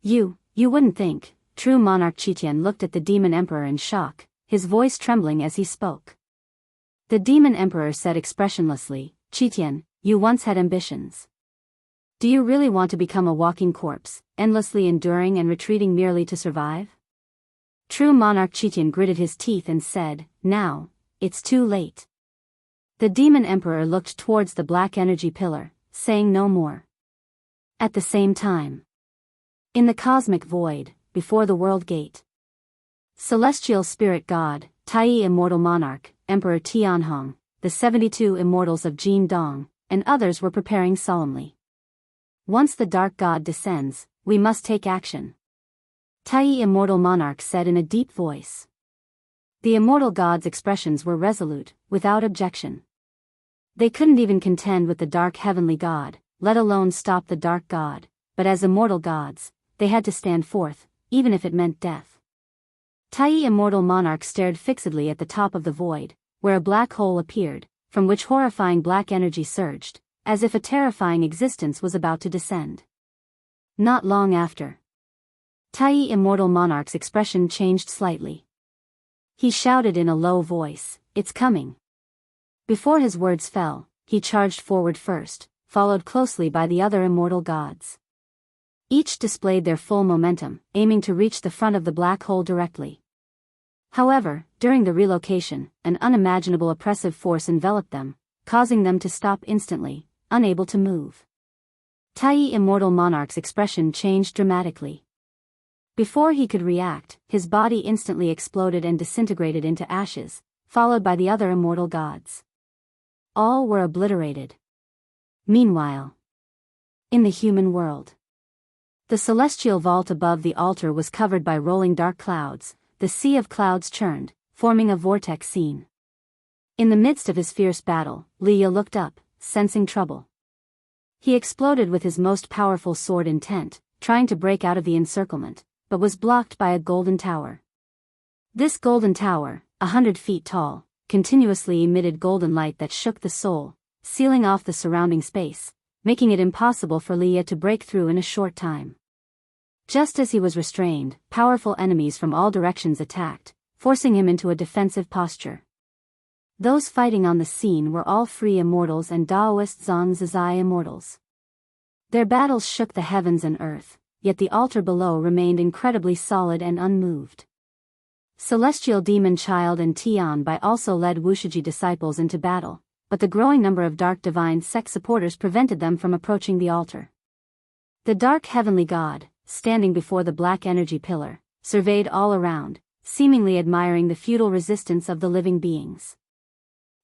You wouldn't think. True Monarch Chitian looked at the Demon Emperor in shock, his voice trembling as he spoke. The Demon Emperor said expressionlessly, Chitian, you once had ambitions. Do you really want to become a walking corpse, endlessly enduring and retreating merely to survive? True Monarch Chitian gritted his teeth and said, now, it's too late. The Demon Emperor looked towards the black energy pillar, saying no more. At the same time, in the cosmic void, before the world gate, Celestial Spirit God, Tai Immortal Monarch, Emperor Tianhong, the 72 immortals of Jin Dong, and others were preparing solemnly. Once the Dark God descends, we must take action. Tai Immortal Monarch said in a deep voice. The immortal god's expressions were resolute, without objection. They couldn't even contend with the Dark Heavenly God, let alone stop the Dark God, but as immortal gods, they had to stand forth, even if it meant death. Tai Immortal Monarch stared fixedly at the top of the void, where a black hole appeared, from which horrifying black energy surged, as if a terrifying existence was about to descend. Not long after, Tai Immortal Monarch's expression changed slightly. He shouted in a low voice, it's coming. Before his words fell, he charged forward first, followed closely by the other immortal gods. Each displayed their full momentum, aiming to reach the front of the black hole directly. However, during the relocation, an unimaginable oppressive force enveloped them, causing them to stop instantly, unable to move. Tai Immortal Monarch's expression changed dramatically. Before he could react, his body instantly exploded and disintegrated into ashes, followed by the other immortal gods. All were obliterated. Meanwhile, in the human world, the celestial vault above the altar was covered by rolling dark clouds. The sea of clouds churned, forming a vortex scene. In the midst of his fierce battle, Leah looked up, sensing trouble. He exploded with his most powerful sword intent, trying to break out of the encirclement, but was blocked by a golden tower. This golden tower, 100 feet tall, continuously emitted golden light that shook the soul, sealing off the surrounding space, making it impossible for Leah to break through in a short time. Just as he was restrained, powerful enemies from all directions attacked, forcing him into a defensive posture. Those fighting on the scene were all free immortals and Daoist Zhangzhizai immortals. Their battles shook the heavens and earth, yet the altar below remained incredibly solid and unmoved. Celestial Demon Child and Tian Bai also led Wushiji disciples into battle, but the growing number of Dark Divine Sect supporters prevented them from approaching the altar. The Dark Heavenly God, standing before the black energy pillar, surveyed all around, seemingly admiring the futile resistance of the living beings.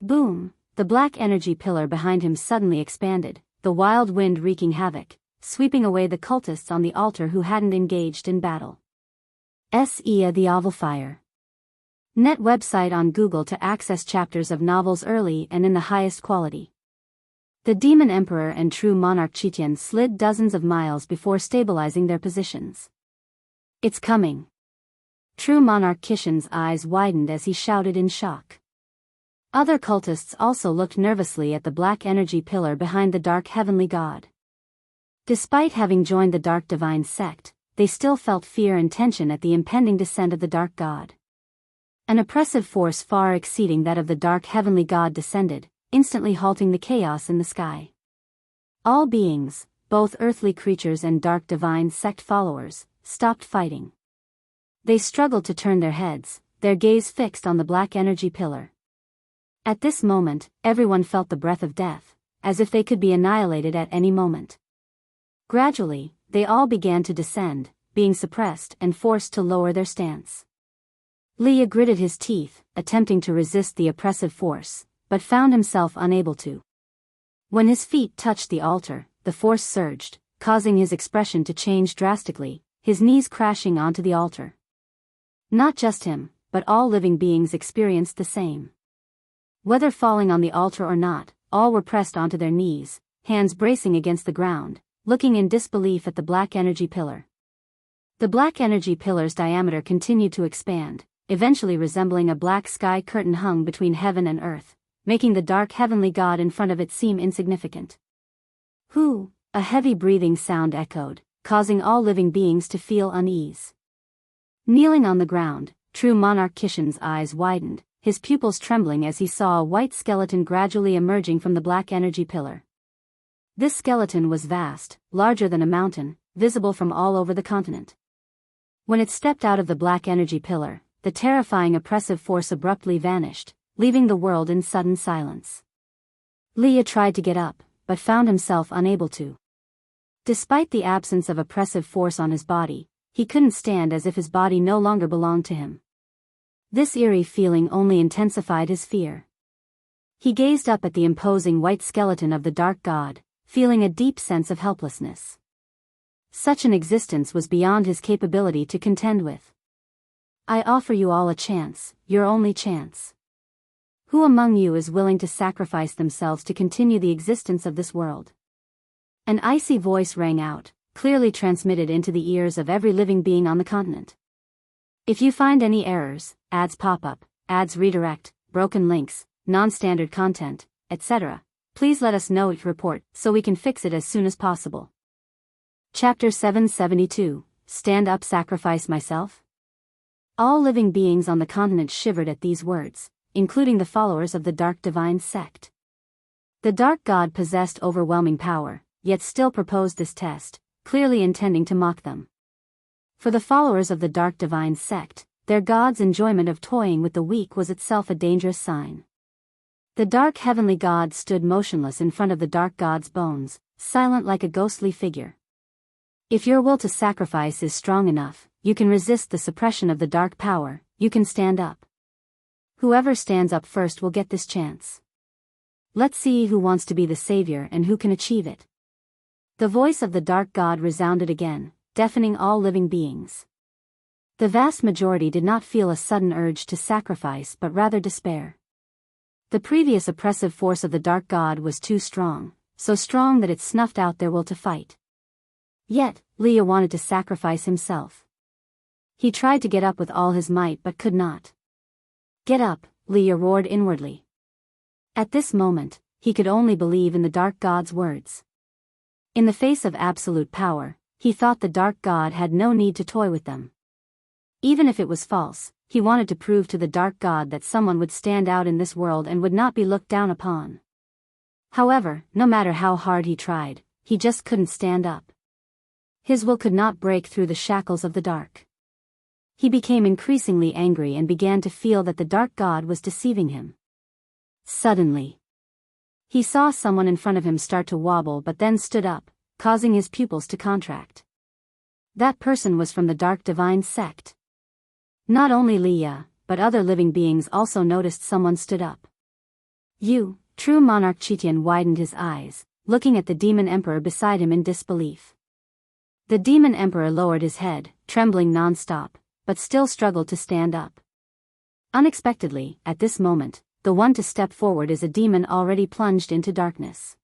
Boom! The black energy pillar behind him suddenly expanded, the wild wind wreaking havoc, sweeping away the cultists on the altar who hadn't engaged in battle. Sea the Oval Fire. Net website on Google to access chapters of novels early and in the highest quality. The Demon Emperor and True Monarch Chitian slid dozens of miles before stabilizing their positions. It's coming. True Monarch Kishan's eyes widened as he shouted in shock. Other cultists also looked nervously at the black energy pillar behind the Dark Heavenly God. Despite having joined the Dark Divine Sect, they still felt fear and tension at the impending descent of the Dark God. An oppressive force far exceeding that of the Dark Heavenly God descended, instantly halting the chaos in the sky. All beings, both earthly creatures and Dark Divine Sect followers, stopped fighting. They struggled to turn their heads, their gaze fixed on the black energy pillar. At this moment, everyone felt the breath of death, as if they could be annihilated at any moment. Gradually, they all began to descend, being suppressed and forced to lower their stance. Leah gritted his teeth, attempting to resist the oppressive force, but found himself unable to. When his feet touched the altar, the force surged, causing his expression to change drastically, his knees crashing onto the altar. Not just him, but all living beings experienced the same. Whether falling on the altar or not, all were pressed onto their knees, hands bracing against the ground, looking in disbelief at the black energy pillar. The black energy pillar's diameter continued to expand, eventually resembling a black sky curtain hung between heaven and earth, making the Dark Heavenly God in front of it seem insignificant. Who? A heavy breathing sound echoed, causing all living beings to feel unease. Kneeling on the ground, True Monarch Kishan's eyes widened, his pupils trembling as he saw a white skeleton gradually emerging from the black energy pillar. This skeleton was vast, larger than a mountain, visible from all over the continent. When it stepped out of the black energy pillar, the terrifying oppressive force abruptly vanished, leaving the world in sudden silence. Leah tried to get up, but found himself unable to. Despite the absence of oppressive force on his body, he couldn't stand as if his body no longer belonged to him. This eerie feeling only intensified his fear. He gazed up at the imposing white skeleton of the Dark God, feeling a deep sense of helplessness. Such an existence was beyond his capability to contend with. I offer you all a chance, your only chance. Who among you is willing to sacrifice themselves to continue the existence of this world? An icy voice rang out, clearly transmitted into the ears of every living being on the continent. If you find any errors, ads pop up, ads redirect, broken links, non-standard content, etc., please let us know each report so we can fix it as soon as possible. Chapter 772, Stand Up Sacrifice Myself? All living beings on the continent shivered at these words, including the followers of the Dark Divine Sect. The Dark God possessed overwhelming power, yet still proposed this test, clearly intending to mock them. For the followers of the Dark Divine Sect, their god's enjoyment of toying with the weak was itself a dangerous sign. The Dark Heavenly God stood motionless in front of the Dark God's bones, silent like a ghostly figure. If your will to sacrifice is strong enough, you can resist the suppression of the dark power, you can stand up. Whoever stands up first will get this chance. Let's see who wants to be the savior and who can achieve it. The voice of the dark god resounded again, deafening all living beings. The vast majority did not feel a sudden urge to sacrifice but rather despair. The previous oppressive force of the dark god was too strong, so strong that it snuffed out their will to fight. Yet, Leah wanted to sacrifice himself. He tried to get up with all his might but could not. Get up, Leah roared inwardly. At this moment, he could only believe in the dark god's words. In the face of absolute power, he thought the dark god had no need to toy with them. Even if it was false, he wanted to prove to the dark god that someone would stand out in this world and would not be looked down upon. However, no matter how hard he tried, he just couldn't stand up. His will could not break through the shackles of the dark. He became increasingly angry and began to feel that the dark god was deceiving him. Suddenly, he saw someone in front of him start to wobble but then stood up, causing his pupils to contract. That person was from the dark divine sect. Not only Leah, but other living beings also noticed someone stood up. You, true monarch Chitian widened his eyes, looking at the demon emperor beside him in disbelief. The demon emperor lowered his head, trembling non-stop, but still struggled to stand up. Unexpectedly, at this moment, the one to step forward is a demon already plunged into darkness.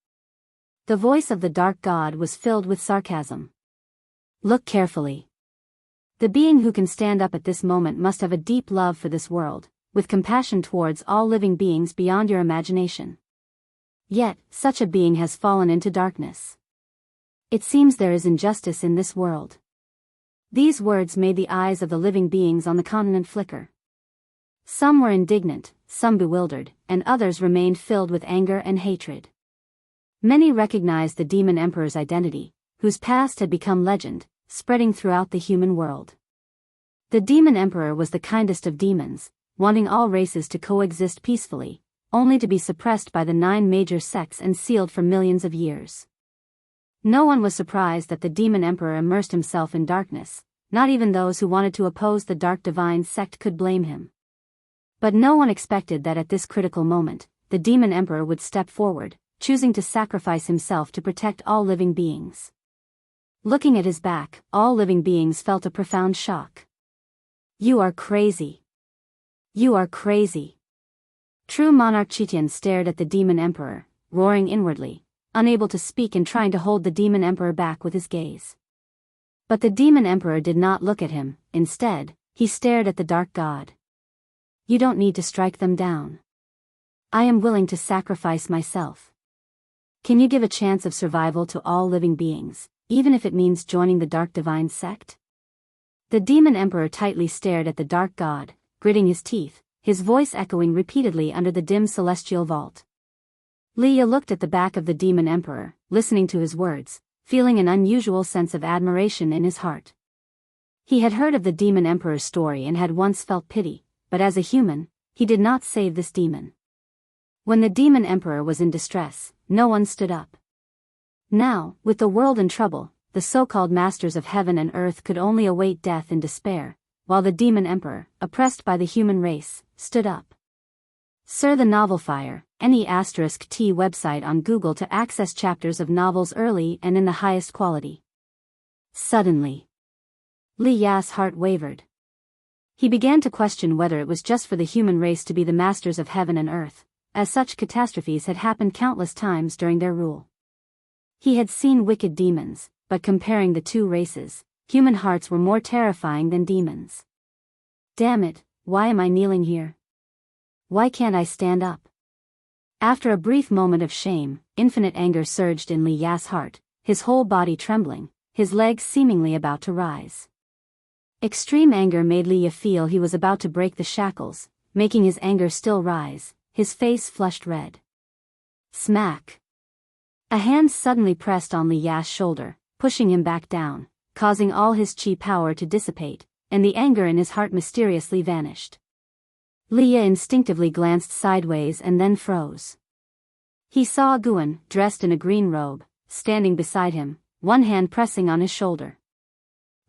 The voice of the dark god was filled with sarcasm. Look carefully. The being who can stand up at this moment must have a deep love for this world, with compassion towards all living beings beyond your imagination. Yet, such a being has fallen into darkness. It seems there is injustice in this world. These words made the eyes of the living beings on the continent flicker. Some were indignant, some bewildered, and others remained filled with anger and hatred. Many recognized the demon emperor's identity, whose past had become legend, spreading throughout the human world. The demon emperor was the kindest of demons, wanting all races to coexist peacefully, only to be suppressed by the 9 major sects and sealed for millions of years. No one was surprised that the demon emperor immersed himself in darkness, not even those who wanted to oppose the dark divine sect could blame him. But no one expected that at this critical moment, the demon emperor would step forward, choosing to sacrifice himself to protect all living beings. Looking at his back, all living beings felt a profound shock. You are crazy. You are crazy. True monarch Chitian stared at the demon emperor, roaring inwardly, unable to speak and trying to hold the demon emperor back with his gaze. But the demon emperor did not look at him, instead, he stared at the dark god. You don't need to strike them down. I am willing to sacrifice myself. Can you give a chance of survival to all living beings, even if it means joining the dark divine sect? The demon emperor tightly stared at the dark god, gritting his teeth, his voice echoing repeatedly under the dim celestial vault. Leah looked at the back of the demon emperor, listening to his words, feeling an unusual sense of admiration in his heart. He had heard of the demon emperor's story and had once felt pity, but as a human, he did not save this demon. When the demon emperor was in distress, no one stood up. Now, with the world in trouble, the so-called masters of heaven and earth could only await death in despair, while the demon emperor, oppressed by the human race, stood up. Sir the Novel Fire, NE*T website on Google to access chapters of novels early and in the highest quality. Suddenly, Li Ya's heart wavered. He began to question whether it was just for the human race to be the masters of heaven and earth, as such catastrophes had happened countless times during their rule. He had seen wicked demons, but comparing the two races, human hearts were more terrifying than demons. Damn it, why am I kneeling here? Why can't I stand up? After a brief moment of shame, infinite anger surged in Li Ya's heart, his whole body trembling, his legs seemingly about to rise. Extreme anger made Li Ya feel he was about to break the shackles, making his anger still rise, his face flushed red. Smack! A hand suddenly pressed on Li Ya's shoulder, pushing him back down, causing all his chi power to dissipate, and the anger in his heart mysteriously vanished. Li Ya instinctively glanced sideways and then froze. He saw Guan, dressed in a green robe, standing beside him, one hand pressing on his shoulder.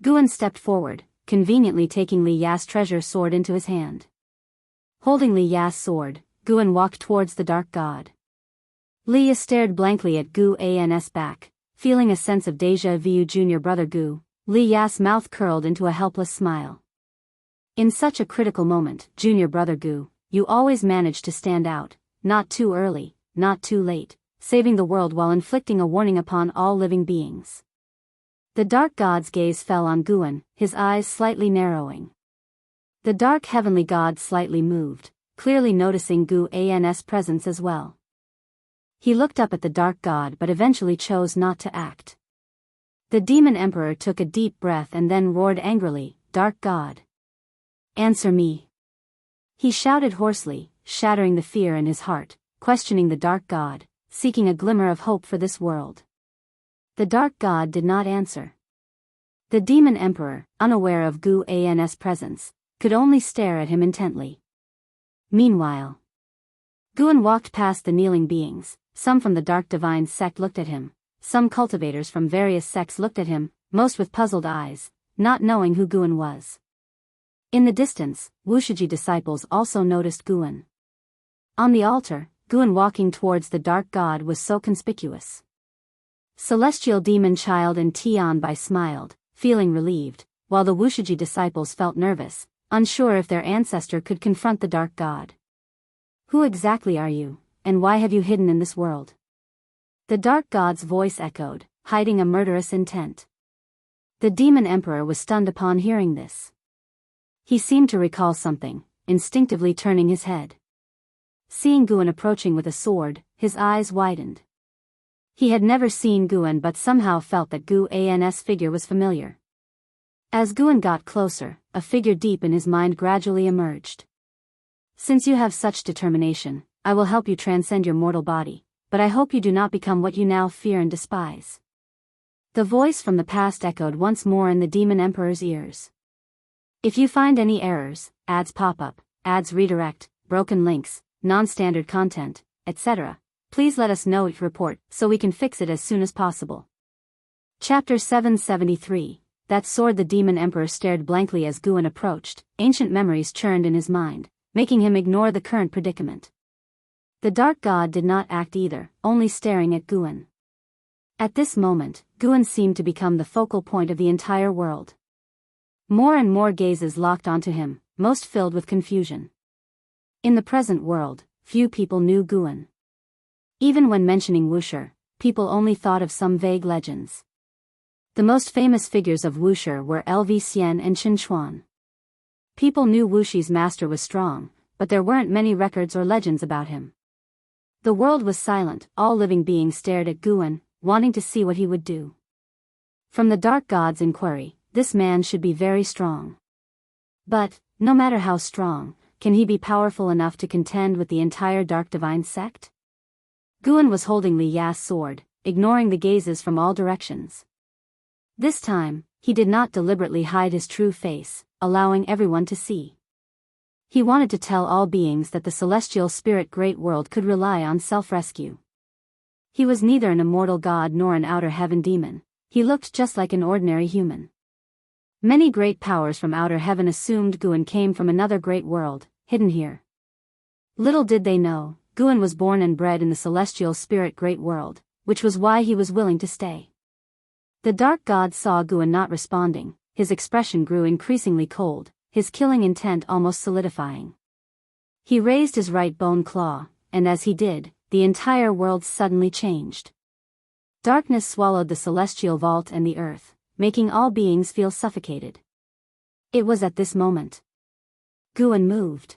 Guan stepped forward, conveniently taking Li Ya's treasure sword into his hand. Holding Li Ya's sword, Guan walked towards the dark god. Li Ya stared blankly at Guan's back, feeling a sense of déjà vu. Junior brother Gu, Li Ya's mouth curled into a helpless smile. In such a critical moment, junior brother Gu, you always manage to stand out, not too early, not too late, saving the world while inflicting a warning upon all living beings. The dark god's gaze fell on Guan, his eyes slightly narrowing. The dark heavenly god slightly moved, clearly noticing Guan's presence as well. He looked up at the dark god but eventually chose not to act. The demon emperor took a deep breath and then roared angrily, "Dark god! Answer me!" He shouted hoarsely, shattering the fear in his heart, questioning the dark god, seeking a glimmer of hope for this world. The dark god did not answer. The demon emperor, unaware of Guan's presence, could only stare at him intently. Meanwhile, Guan walked past the kneeling beings. Some from the Dark Divine sect looked at him, some cultivators from various sects looked at him, most with puzzled eyes, not knowing who Guan was. In the distance, Wushiji disciples also noticed Guan. On the altar, Guan walking towards the dark god was so conspicuous. Celestial demon child and Tian Bai smiled, feeling relieved, while the Wushiji disciples felt nervous, unsure if their ancestor could confront the dark god. Who exactly are you, and why have you hidden in this world? The dark god's voice echoed, hiding a murderous intent. The demon emperor was stunned upon hearing this. He seemed to recall something, instinctively turning his head. Seeing Guan approaching with a sword, his eyes widened. He had never seen Guan but somehow felt that Guan's figure was familiar. As Guan got closer, a figure deep in his mind gradually emerged. Since you have such determination, I will help you transcend your mortal body, but I hope you do not become what you now fear and despise. The voice from the past echoed once more in the demon emperor's ears. If you find any errors, ads pop up, ads redirect, broken links, non-standard content, etc., please let us know each report so we can fix it as soon as possible. Chapter 773. That sword. The demon emperor stared blankly as Guan approached. Ancient memories churned in his mind, making him ignore the current predicament. The dark god did not act either, only staring at Guan. At this moment, Guan seemed to become the focal point of the entire world. More and more gazes locked onto him, most filled with confusion. In the present world, few people knew Guan. Even when mentioning Wuxia, people only thought of some vague legends. The most famous figures of Wuxia were Lv Xian and Qin Chuan. People knew Wuxi's master was strong, but there weren't many records or legends about him. The world was silent, all living beings stared at Guan, wanting to see what he would do. From the dark god's inquiry, this man should be very strong. But, no matter how strong, can he be powerful enough to contend with the entire Dark Divine sect? Guan was holding Li Ya's sword, ignoring the gazes from all directions. This time, he did not deliberately hide his true face, allowing everyone to see. He wanted to tell all beings that the celestial spirit great world could rely on self-rescue. He was neither an immortal god nor an outer heaven demon, he looked just like an ordinary human. Many great powers from outer heaven assumed Guan came from another great world, hidden here. Little did they know, Guan was born and bred in the celestial spirit great world, which was why he was willing to stay. The dark god saw Guan not responding, his expression grew increasingly cold, his killing intent almost solidifying. He raised his right bone claw, and as he did, the entire world suddenly changed. Darkness swallowed the celestial vault and the earth, making all beings feel suffocated. It was at this moment Guan moved.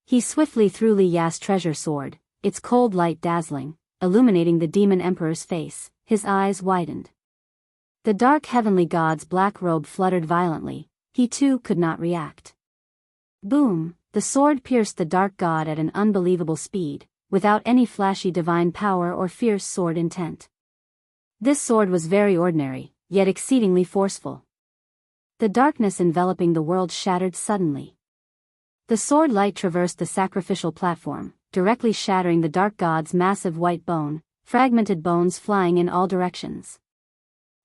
He swiftly threw Li Ya's treasure sword, its cold light dazzling, illuminating the demon emperor's face. His eyes widened. The dark heavenly god's black robe fluttered violently. He too could not react. Boom! The sword pierced the dark god at an unbelievable speed, without any flashy divine power or fierce sword intent. This sword was very ordinary, yet exceedingly forceful. The darkness enveloping the world shattered suddenly. The sword light traversed the sacrificial platform, directly shattering the dark god's massive white bone, fragmented bones flying in all directions.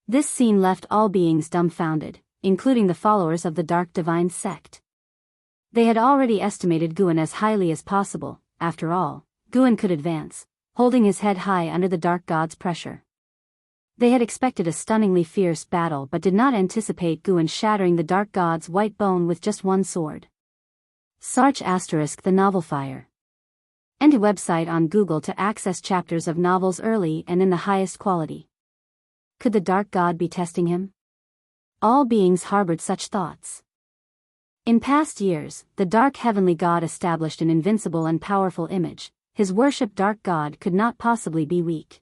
This scene left all beings dumbfounded, including the followers of the Dark Divine sect. They had already estimated Guan as highly as possible. After all, Guan could advance, holding his head high under the dark god's pressure. They had expected a stunningly fierce battle but did not anticipate Guan shattering the dark god's white bone with just one sword. Search * the novel Fire. And a website on Google to access chapters of novels early and in the highest quality. Could the dark god be testing him? All beings harbored such thoughts. In past years, the dark heavenly god established an invincible and powerful image. His worshipped dark god could not possibly be weak.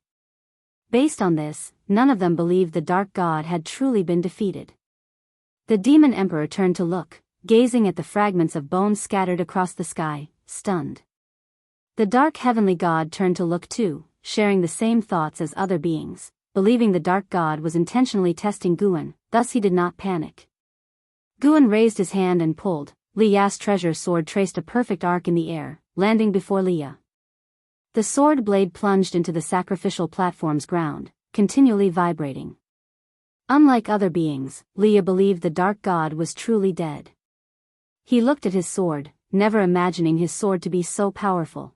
Based on this, none of them believed the dark god had truly been defeated. The demon emperor turned to look, gazing at the fragments of bone scattered across the sky, stunned. The dark heavenly god turned to look too, sharing the same thoughts as other beings, believing the dark god was intentionally testing Guan, thus he did not panic. Guan raised his hand and pulled. Lia's treasure sword traced a perfect arc in the air, landing before Lia. The sword blade plunged into the sacrificial platform's ground, continually vibrating. Unlike other beings, Lia believed the dark god was truly dead. He looked at his sword, never imagining his sword to be so powerful.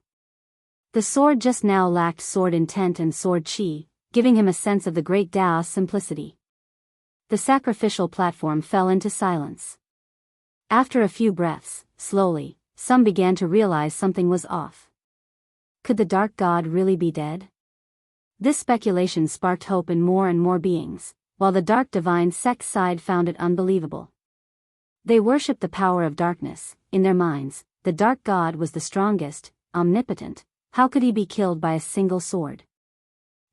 The sword just now lacked sword intent and sword chi, giving him a sense of the great Tao's simplicity. The sacrificial platform fell into silence. After a few breaths, slowly, some began to realize something was off. Could the dark god really be dead? This speculation sparked hope in more and more beings, while the dark divine sect's side found it unbelievable. They worshipped the power of darkness. In their minds, the dark god was the strongest, omnipotent. How could he be killed by a single sword?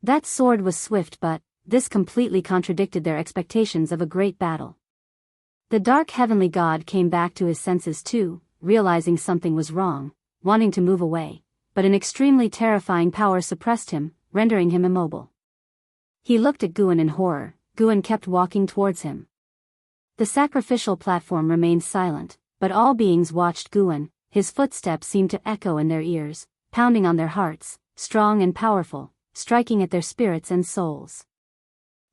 That sword was swift, but this completely contradicted their expectations of a great battle. The dark heavenly god came back to his senses too, realizing something was wrong, wanting to move away, but an extremely terrifying power suppressed him, rendering him immobile. He looked at Guan in horror. Guan kept walking towards him. The sacrificial platform remained silent, but all beings watched Guan. His footsteps seemed to echo in their ears, pounding on their hearts, strong and powerful, striking at their spirits and souls.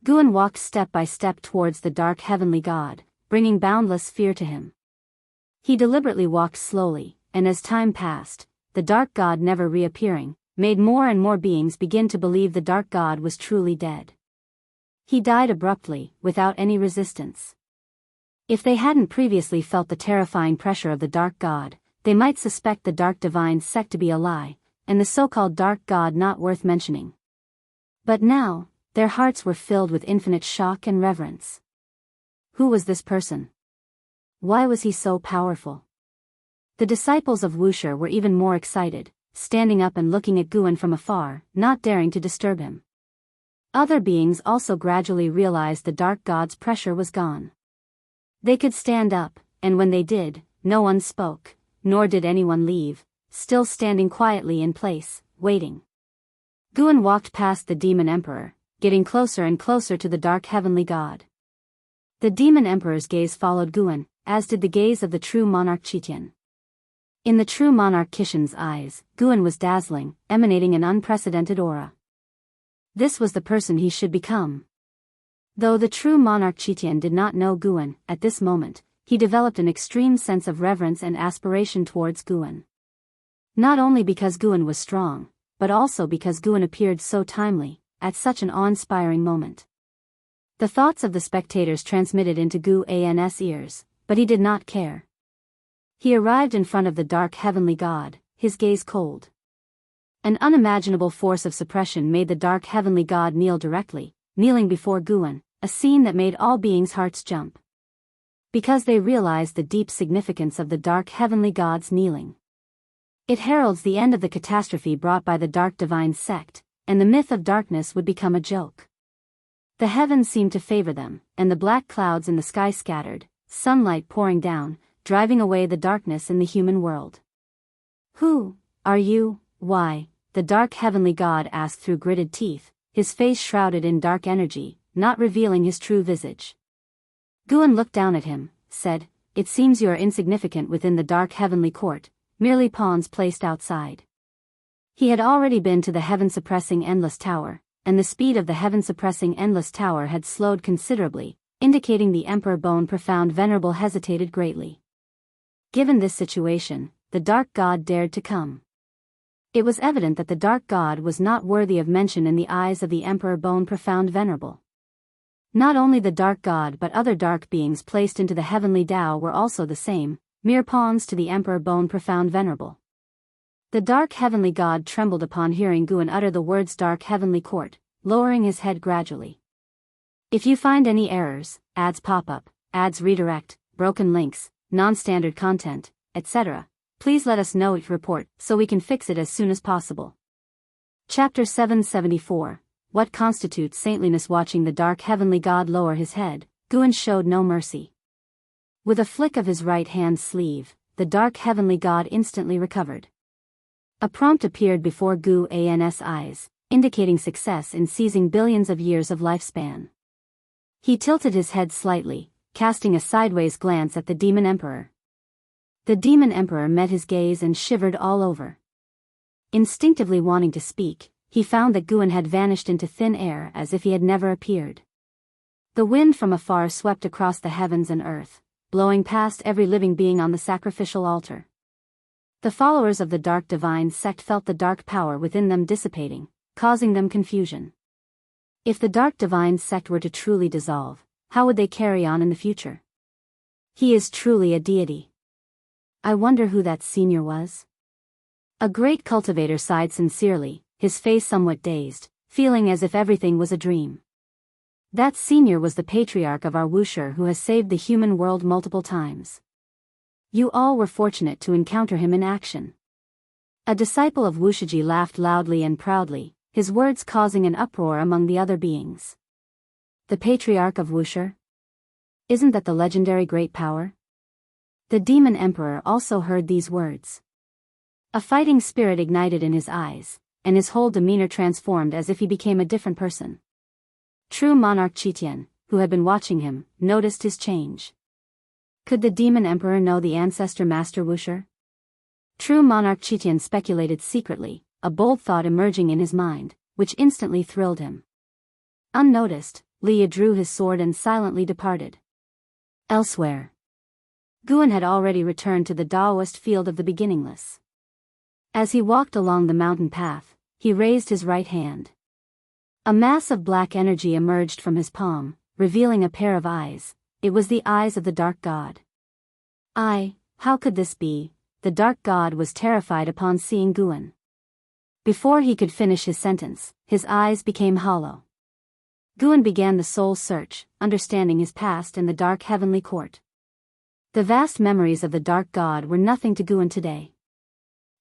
Guan walked step by step towards the dark heavenly god, bringing boundless fear to him. He deliberately walked slowly, and as time passed, the dark god never reappearing, made more and more beings begin to believe the dark god was truly dead. He died abruptly, without any resistance. If they hadn't previously felt the terrifying pressure of the dark god, they might suspect the dark divine sect to be a lie, and the so-called dark god not worth mentioning. But now, their hearts were filled with infinite shock and reverence. Who was this person? Why was he so powerful? The disciples of Wuxia were even more excited, standing up and looking at Guan from afar, not daring to disturb him. Other beings also gradually realized the dark god's pressure was gone. They could stand up, and when they did, no one spoke, nor did anyone leave, still standing quietly in place, waiting. Guan walked past the demon emperor, getting closer and closer to the dark heavenly god. The demon emperor's gaze followed Guan, as did the gaze of the true monarch Qitian. In the true monarch Qitian's eyes, Guan was dazzling, emanating an unprecedented aura. This was the person he should become. Though the true monarch Qitian did not know Guan, at this moment, he developed an extreme sense of reverence and aspiration towards Guan. Not only because Guan was strong, but also because Guan appeared so timely, at such an awe-inspiring moment. The thoughts of the spectators transmitted into Guan's ears, but he did not care. He arrived in front of the dark heavenly god, his gaze cold. An unimaginable force of suppression made the dark heavenly god kneel directly, kneeling before Guan, a scene that made all beings' hearts jump. Because they realized the deep significance of the dark heavenly god's kneeling. It heralds the end of the catastrophe brought by the dark divine sect, and the myth of darkness would become a joke. The heavens seemed to favor them, and the black clouds in the sky scattered, sunlight pouring down, driving away the darkness in the human world. Who are you? Why? The dark heavenly god asked through gritted teeth, his face shrouded in dark energy, not revealing his true visage. Guan looked down at him, said, "It seems you are insignificant within the dark heavenly court, merely pawns placed outside." He had already been to the heaven-suppressing endless tower, and the speed of the heaven-suppressing endless tower had slowed considerably, indicating the Emperor Bone Profound Venerable hesitated greatly. Given this situation, the Dark God dared to come. It was evident that the Dark God was not worthy of mention in the eyes of the Emperor Bone Profound Venerable. Not only the Dark God but other dark beings placed into the heavenly Tao were also the same, mere pawns to the Emperor Bone Profound Venerable. The Dark Heavenly God trembled upon hearing Guan utter the words Dark Heavenly Court, lowering his head gradually. If you find any errors, ads pop up, ads redirect, broken links, non-standard content, etc., please let us know it report so we can fix it as soon as possible. Chapter 774. What constitutes saintliness? Watching the Dark Heavenly God lower his head, Guan showed no mercy. With a flick of his right hand sleeve, the Dark Heavenly God instantly recovered. A prompt appeared before Guan's eyes, indicating success in seizing billions of years of lifespan. He tilted his head slightly, casting a sideways glance at the Demon Emperor. The Demon Emperor met his gaze and shivered all over. Instinctively wanting to speak, he found that Guan had vanished into thin air as if he had never appeared. The wind from afar swept across the heavens and earth, blowing past every living being on the sacrificial altar. The followers of the Dark Divine Sect felt the dark power within them dissipating, causing them confusion. If the Dark Divine Sect were to truly dissolve, how would they carry on in the future? He is truly a deity. I wonder who that senior was? A great cultivator sighed sincerely, his face somewhat dazed, feeling as if everything was a dream. That senior was the patriarch of our Wuxia who has saved the human world multiple times. You all were fortunate to encounter him in action. A disciple of Wuxiji laughed loudly and proudly, his words causing an uproar among the other beings. The patriarch of Wuxia? Isn't that the legendary great power? The Demon Emperor also heard these words. A fighting spirit ignited in his eyes, and his whole demeanor transformed as if he became a different person. True Monarch Qitian, who had been watching him, noticed his change. Could the Demon Emperor know the ancestor Master Wuxia? True Monarch Qitian speculated secretly, a bold thought emerging in his mind, which instantly thrilled him. Unnoticed, Liya drew his sword and silently departed. Elsewhere, Guan had already returned to the Taoist field of the beginningless. As he walked along the mountain path, he raised his right hand. A mass of black energy emerged from his palm, revealing a pair of eyes. It was the eyes of the Dark God. How could this be? The Dark God was terrified upon seeing Guan. Before he could finish his sentence, his eyes became hollow. Guan began the soul search, understanding his past in the Dark Heavenly Court. The vast memories of the Dark God were nothing to Guan today.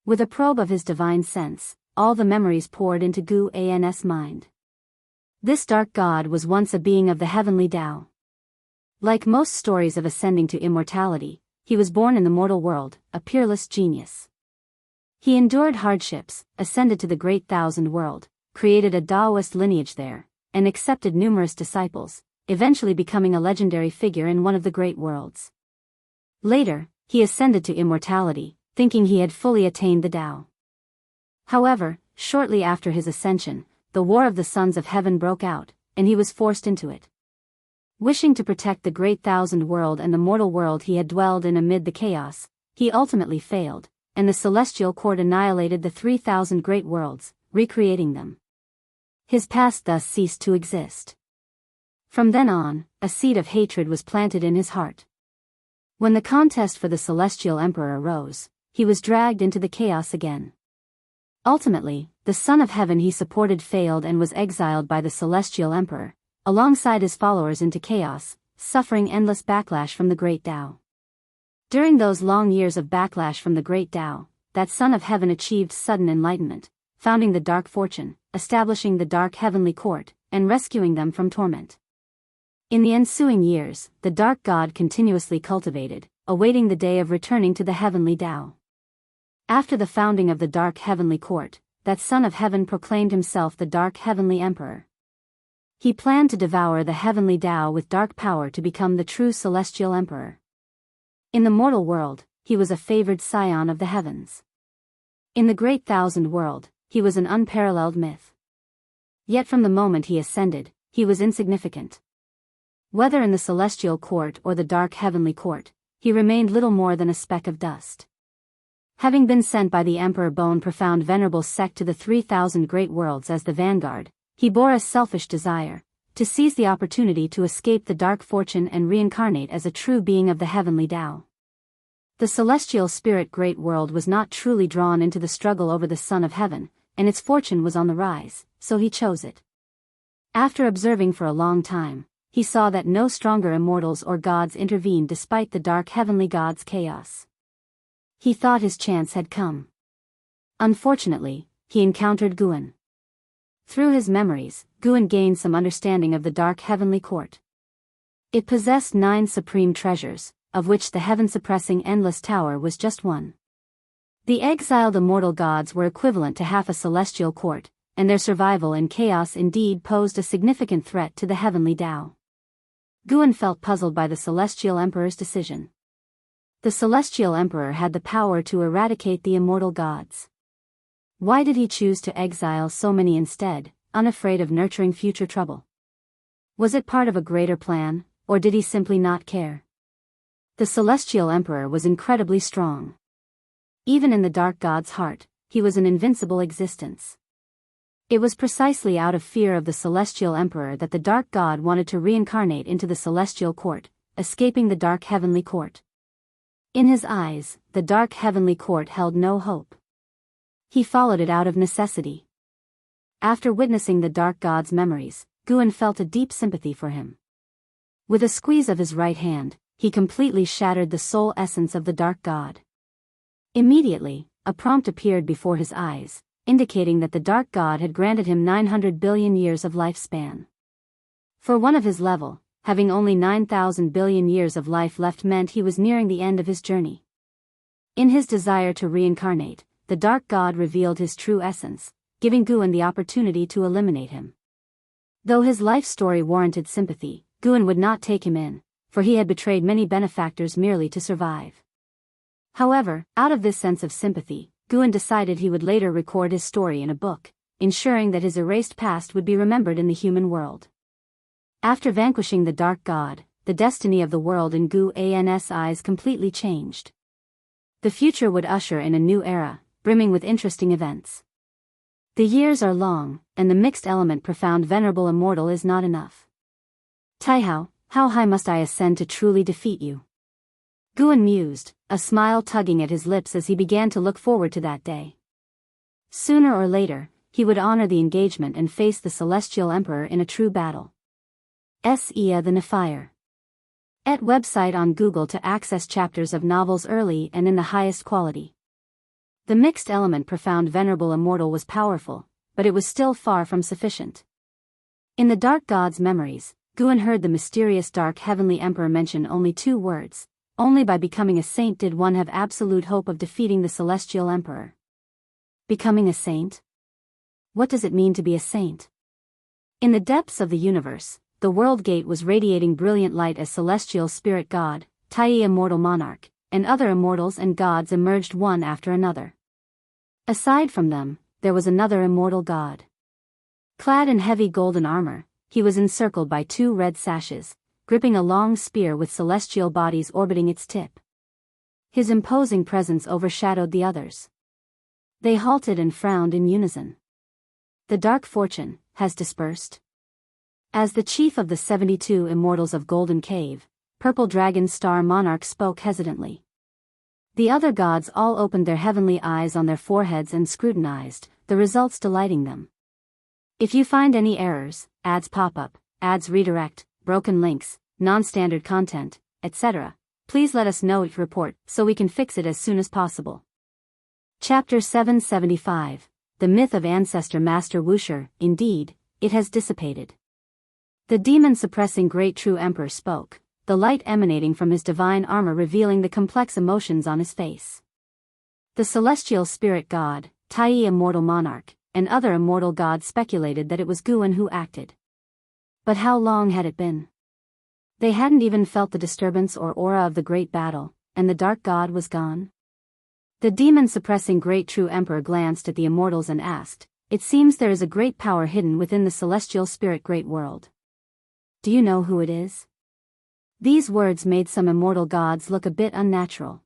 With a probe of his divine sense, all the memories poured into Guan's mind. This Dark God was once a being of the heavenly Tao. Like most stories of ascending to immortality, he was born in the mortal world, a peerless genius. He endured hardships, ascended to the great thousand world, created a Taoist lineage there, and accepted numerous disciples, eventually becoming a legendary figure in one of the great worlds. Later, he ascended to immortality, thinking he had fully attained the Tao. However, shortly after his ascension, the War of the Sons of Heaven broke out, and he was forced into it. Wishing to protect the great thousand world and the mortal world he had dwelled in amid the chaos, he ultimately failed, and the celestial court annihilated the 3,000 great worlds, recreating them. His past thus ceased to exist. From then on, a seed of hatred was planted in his heart. When the contest for the celestial emperor arose, he was dragged into the chaos again. Ultimately, the Son of Heaven he supported failed and was exiled by the celestial emperor, alongside his followers into chaos, suffering endless backlash from the great Tao. During those long years of backlash from the great Tao, that Son of Heaven achieved sudden enlightenment, founding the Dark Fortune, establishing the Dark Heavenly Court, and rescuing them from torment. In the ensuing years, the Dark God continuously cultivated, awaiting the day of returning to the heavenly Tao. After the founding of the Dark Heavenly Court, that Son of Heaven proclaimed himself the Dark Heavenly Emperor. He planned to devour the heavenly Tao with dark power to become the true celestial emperor. In the mortal world, he was a favored scion of the heavens. In the great thousand world, he was an unparalleled myth. Yet from the moment he ascended, he was insignificant. Whether in the celestial court or the Dark Heavenly Court, he remained little more than a speck of dust. Having been sent by the Emperor Bone Profound Venerable Sect to the 3,000 great worlds as the vanguard, he bore a selfish desire to seize the opportunity to escape the dark fortune and reincarnate as a true being of the heavenly Tao. The celestial spirit great world was not truly drawn into the struggle over the Son of Heaven, and its fortune was on the rise, so he chose it. After observing for a long time, he saw that no stronger immortals or gods intervened despite the dark heavenly god's chaos. He thought his chance had come. Unfortunately, he encountered Guan. Through his memories, Guan gained some understanding of the dark heavenly court. It possessed 9 supreme treasures, of which the heaven-suppressing endless tower was just one. The exiled immortal gods were equivalent to half a celestial court, and their survival in chaos indeed posed a significant threat to the heavenly Tao. Guan felt puzzled by the celestial emperor's decision. The celestial emperor had the power to eradicate the immortal gods. Why did he choose to exile so many instead, unafraid of nurturing future trouble? Was it part of a greater plan, or did he simply not care? The celestial emperor was incredibly strong. Even in the dark god's heart, he was an invincible existence. It was precisely out of fear of the celestial emperor that the dark god wanted to reincarnate into the celestial court, escaping the dark heavenly court. In his eyes, the dark heavenly court held no hope. He followed it out of necessity. After witnessing the dark god's memories, Guan felt a deep sympathy for him. With a squeeze of his right hand, he completely shattered the soul essence of the dark god. Immediately, a prompt appeared before his eyes, indicating that the dark god had granted him 900 billion years of lifespan. For one of his level, having only 9,000 billion years of life left meant he was nearing the end of his journey. In his desire to reincarnate, the dark god revealed his true essence, giving Guan the opportunity to eliminate him. Though his life story warranted sympathy, Guan would not take him in, for he had betrayed many benefactors merely to survive. However, out of this sense of sympathy, Guan decided he would later record his story in a book, ensuring that his erased past would be remembered in the human world. After vanquishing the dark god, the destiny of the world in Guan's eyes completely changed. The future would usher in a new era, brimming with interesting events. The years are long, and the mixed element profound venerable immortal is not enough. Taihao, how high must I ascend to truly defeat you? Guan mused, a smile tugging at his lips as he began to look forward to that day. Sooner or later, he would honor the engagement and face the celestial emperor in a true battle. Ea the Nephire. Et website on Google to access chapters of novels early and in the highest quality. The mixed element profound venerable immortal was powerful, but it was still far from sufficient. In the dark god's memories, Guan heard the mysterious dark heavenly emperor mention only 2 words: only by becoming a saint did one have absolute hope of defeating the celestial emperor. Becoming a saint? What does it mean to be a saint? In the depths of the universe, the world gate was radiating brilliant light as celestial spirit god, Tai immortal monarch, and other immortals and gods emerged one after another. Aside from them, there was another immortal god. Clad in heavy golden armor, he was encircled by 2 red sashes, gripping a long spear with celestial bodies orbiting its tip. His imposing presence overshadowed the others. They halted and frowned in unison. The dark fortune has dispersed. As the chief of the 72 immortals of Golden Cave, Purple Dragon Star Monarch spoke hesitantly. The other gods all opened their heavenly eyes on their foreheads and scrutinized, the results delighting them. If you find any errors, ads pop up, ads redirect, broken links, non-standard content, etc., please let us know each report so we can fix it as soon as possible. Chapter 775, The Myth of Ancestor Master Wuxia. Indeed, it has dissipated. The demon-suppressing Great True Emperor spoke, the light emanating from his divine armor revealing the complex emotions on his face. The celestial spirit god, Tai immortal monarch, and other immortal gods speculated that it was Guan who acted. But how long had it been? They hadn't even felt the disturbance or aura of the great battle, and the dark god was gone. The demon-suppressing Great True Emperor glanced at the immortals and asked, "It seems there is a great power hidden within the celestial spirit great world. Do you know who it is?" These words made some immortal gods look a bit unnatural.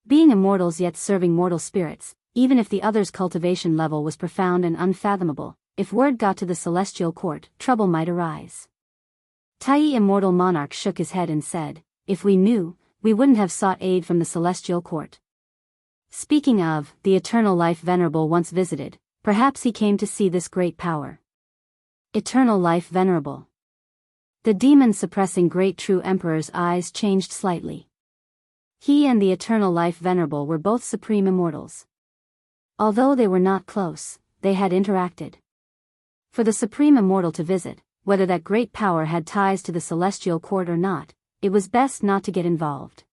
Being immortals yet serving mortal spirits, even if the other's cultivation level was profound and unfathomable, if word got to the celestial court, trouble might arise. Tai immortal monarch shook his head and said, "If we knew, we wouldn't have sought aid from the celestial court." Speaking of, the eternal life venerable once visited, perhaps he came to see this great power. Eternal life venerable. The demon-suppressing great true emperor's eyes changed slightly. He and the eternal life venerable were both supreme immortals. Although they were not close, they had interacted. For the supreme immortal to visit, whether that great power had ties to the celestial court or not, it was best not to get involved.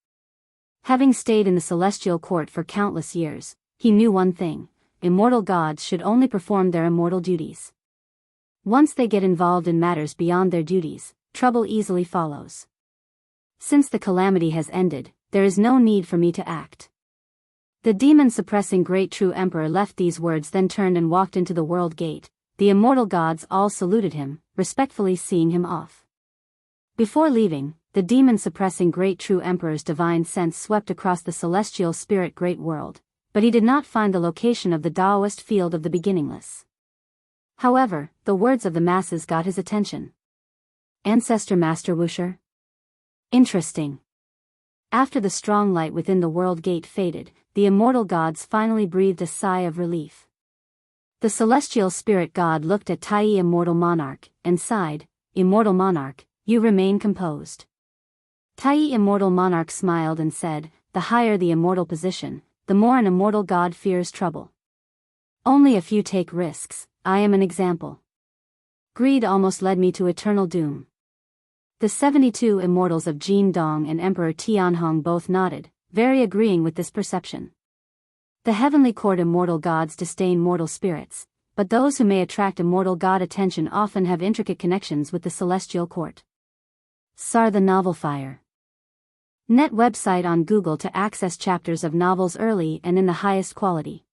Having stayed in the celestial court for countless years, he knew one thing: immortal gods should only perform their immortal duties. Once they get involved in matters beyond their duties, trouble easily follows. Since the calamity has ended, there is no need for me to act. The demon-suppressing great true emperor left these words, then turned and walked into the world gate. The immortal gods all saluted him, respectfully seeing him off. Before leaving, the demon-suppressing great true emperor's divine sense swept across the celestial spirit great world, but he did not find the location of the Taoist field of the beginningless. However, the words of the masses got his attention. Ancestor Master Wusher? Interesting. After the strong light within the world gate faded, the immortal gods finally breathed a sigh of relief. The celestial spirit god looked at Tai immortal monarch, and sighed, "Immortal monarch, you remain composed." Tai immortal monarch smiled and said, "The higher the immortal position, the more an immortal god fears trouble. Only a few take risks. I am an example. Greed almost led me to eternal doom." The 72 immortals of Jin Dong and Emperor Tianhong both nodded, very agreeing with this perception. The heavenly court immortal gods disdain mortal spirits, but those who may attract immortal god attention often have intricate connections with the celestial court. Sar the Novel Fire. Net website on Google to access chapters of novels early and in the highest quality.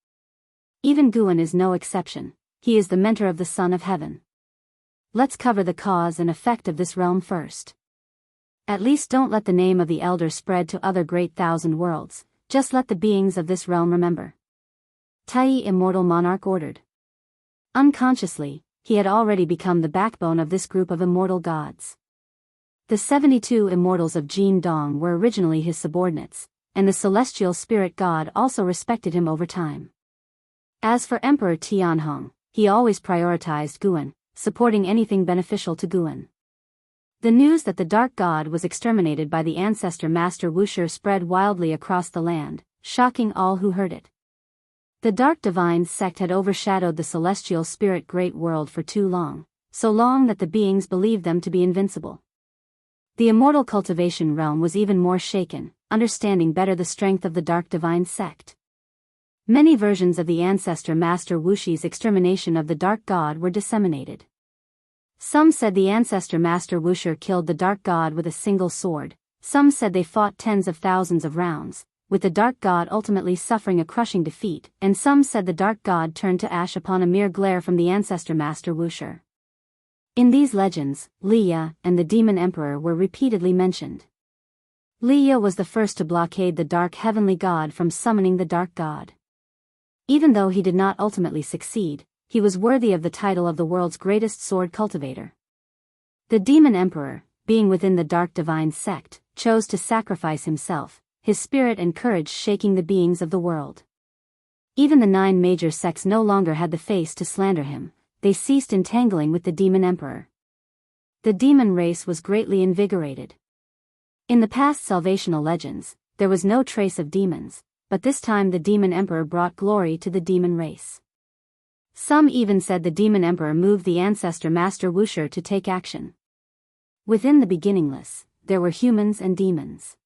Even Guan is no exception. He is the mentor of the Son of Heaven. Let's cover the cause and effect of this realm first. At least don't let the name of the elder spread to other great thousand worlds, just let the beings of this realm remember. Tai immortal monarch ordered. Unconsciously, he had already become the backbone of this group of immortal gods. The 72 immortals of Jin Dong were originally his subordinates, and the celestial spirit god also respected him over time. As for Emperor Tianhong, he always prioritized Guan, supporting anything beneficial to Guan. The news that the Dark God was exterminated by the ancestor Master Wusher spread wildly across the land, shocking all who heard it. The Dark Divine sect had overshadowed the celestial spirit great world for too long, so long that the beings believed them to be invincible. The immortal cultivation realm was even more shaken, understanding better the strength of the Dark Divine sect. Many versions of the ancestor Master Wushi's extermination of the Dark God were disseminated. Some said the ancestor Master Wusher killed the Dark God with a single sword, some said they fought tens of thousands of rounds, with the Dark God ultimately suffering a crushing defeat, and some said the Dark God turned to ash upon a mere glare from the ancestor Master Wusher. In these legends, Liya and the Demon Emperor were repeatedly mentioned. Liya was the first to blockade the Dark Heavenly God from summoning the Dark God. Even though he did not ultimately succeed, he was worthy of the title of the world's greatest sword cultivator. The Demon Emperor, being within the Dark Divine sect, chose to sacrifice himself, his spirit and courage shaking the beings of the world. Even the 9 major sects no longer had the face to slander him, they ceased entangling with the Demon Emperor. The demon race was greatly invigorated. In the past salvational legends, there was no trace of demons, but this time the Demon Emperor brought glory to the demon race. Some even said the Demon Emperor moved the ancestor Master Wusher to take action. Within the beginningless, there were humans and demons.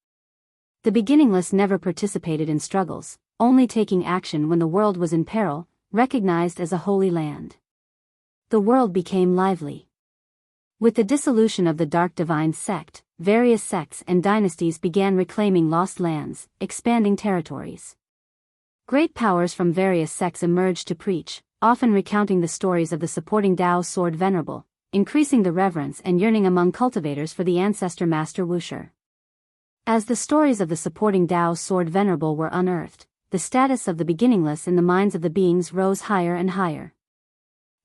The beginningless never participated in struggles, only taking action when the world was in peril, recognized as a holy land. The world became lively. With the dissolution of the Dark Divine sect, various sects and dynasties began reclaiming lost lands, expanding territories. Great powers from various sects emerged to preach, often recounting the stories of the supporting Tao Sword Venerable, increasing the reverence and yearning among cultivators for the ancestor master Wuxia. As the stories of the supporting Tao sword venerable were unearthed, the status of the beginningless in the minds of the beings rose higher and higher.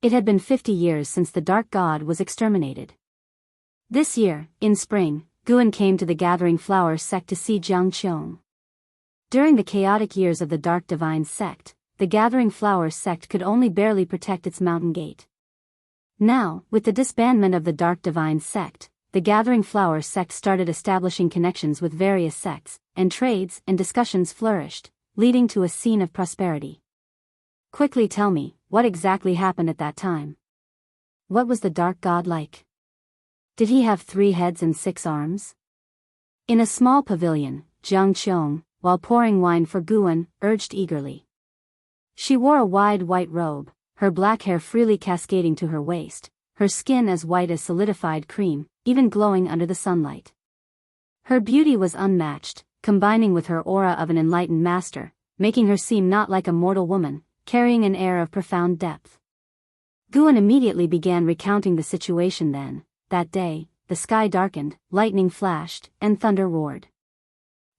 It had been 50 years since the dark god was exterminated. This year, in spring, Guan came to the Gathering Flower sect to see Jiang Qiong. During the chaotic years of the Dark Divine sect, the Gathering Flower sect could only barely protect its mountain gate. Now, with the disbandment of the Dark Divine sect, the Gathering Flower sect started establishing connections with various sects, and trades and discussions flourished, leading to a scene of prosperity. Quickly tell me, what exactly happened at that time? What was the dark god like? Did he have 3 heads and 6 arms? In a small pavilion, Jiang Qiong, while pouring wine for Guan, urged eagerly. She wore a wide white robe, her black hair freely cascading to her waist, her skin as white as solidified cream, even glowing under the sunlight. Her beauty was unmatched, combining with her aura of an enlightened master, making her seem not like a mortal woman, carrying an air of profound depth. Guan immediately began recounting the situation then. That day, the sky darkened, lightning flashed, and thunder roared.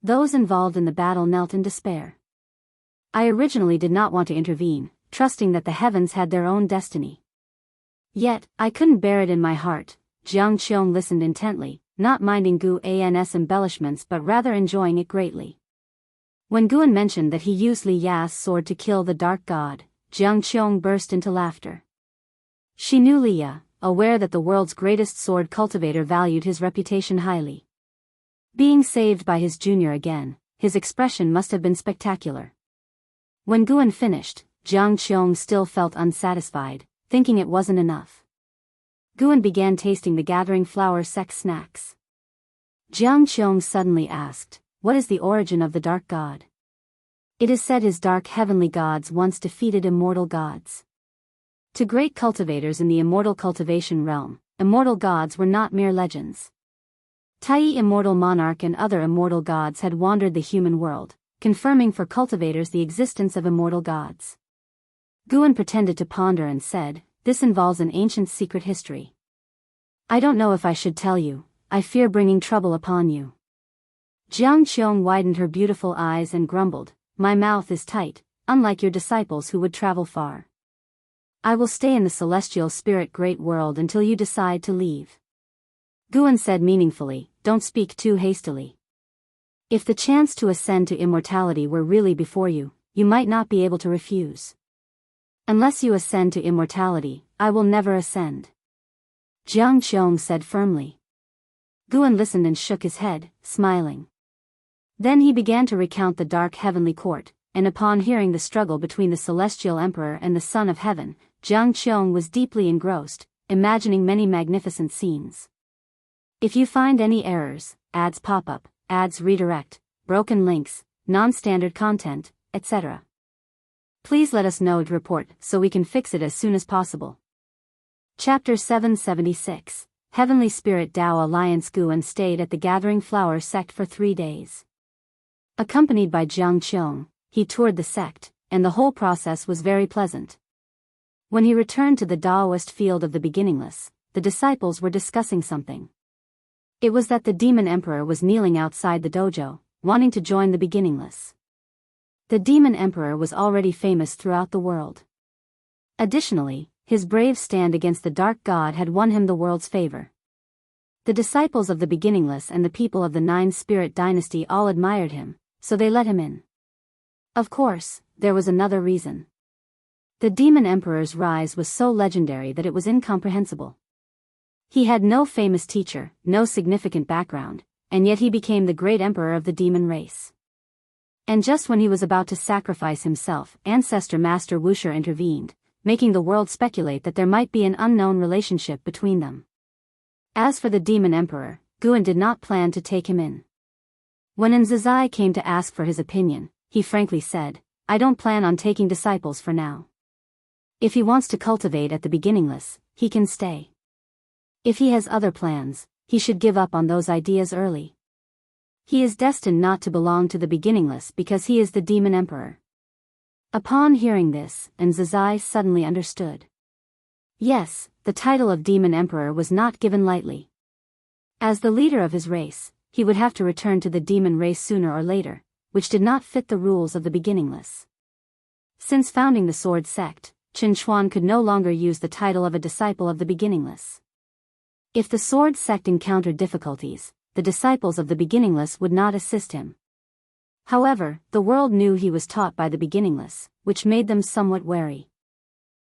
Those involved in the battle knelt in despair. I originally did not want to intervene, trusting that the heavens had their own destiny. Yet, I couldn't bear it in my heart. Jiang Qiong listened intently, not minding Guan's embellishments but rather enjoying it greatly. When Guan mentioned that he used Li Ya's sword to kill the dark god, Jiang Qiong burst into laughter. She knew Li Ya, aware that the world's greatest sword cultivator valued his reputation highly. Being saved by his junior again, his expression must have been spectacular. When Guan finished, Jiang Qiong still felt unsatisfied, thinking it wasn't enough. Guan began tasting the Gathering Flower sect snacks. Jiang Qiong suddenly asked, "What is the origin of the dark god?" It is said his dark heavenly gods once defeated immortal gods. To great cultivators in the immortal cultivation realm, immortal gods were not mere legends. Tai immortal monarch and other immortal gods had wandered the human world, confirming for cultivators the existence of immortal gods. Guan pretended to ponder and said, "This involves an ancient secret history. I don't know if I should tell you, I fear bringing trouble upon you." Jiang Qiong widened her beautiful eyes and grumbled, "My mouth is tight, unlike your disciples who would travel far. I will stay in the celestial spirit great world until you decide to leave." Guan said meaningfully, "Don't speak too hastily. If the chance to ascend to immortality were really before you, you might not be able to refuse. Unless you ascend to immortality, I will never ascend." Jiang Qiong said firmly. Guan listened and shook his head, smiling. Then he began to recount the dark heavenly court, and upon hearing the struggle between the celestial emperor and the son of heaven, Jiang Qiong was deeply engrossed, imagining many magnificent scenes. If you find any errors, ads pop up, ads redirect, broken links, non-standard content, etc., please let us know to report so we can fix it as soon as possible. Chapter 776, Heavenly Spirit Tao Alliance. Guan stayed at the Gathering Flower sect for 3 days. Accompanied by Jiang Qiong, he toured the sect, and the whole process was very pleasant. When he returned to the Taoist field of the beginningless, the disciples were discussing something. It was that the demon emperor was kneeling outside the dojo, wanting to join the beginningless. The demon emperor was already famous throughout the world. Additionally, his brave stand against the dark god had won him the world's favor. The disciples of the beginningless and the people of the Nine Spirit dynasty all admired him, so they let him in. Of course, there was another reason. The demon emperor's rise was so legendary that it was incomprehensible. He had no famous teacher, no significant background, and yet he became the great emperor of the demon race. And just when he was about to sacrifice himself, ancestor master Wuxia intervened, making the world speculate that there might be an unknown relationship between them. As for the demon emperor, Guan did not plan to take him in. When Zizai came to ask for his opinion, he frankly said, "I don't plan on taking disciples for now. If he wants to cultivate at the beginningless, he can stay. If he has other plans, he should give up on those ideas early. He is destined not to belong to the beginningless because he is the demon emperor." Upon hearing this, Zizai suddenly understood. Yes, the title of Demon Emperor was not given lightly. As the leader of his race, he would have to return to the demon race sooner or later, which did not fit the rules of the beginningless. Since founding the Sword Sect, Qin Chuan could no longer use the title of a disciple of the beginningless. If the Sword Sect encountered difficulties, the disciples of the beginningless would not assist him. However, the world knew he was taught by the beginningless, which made them somewhat wary.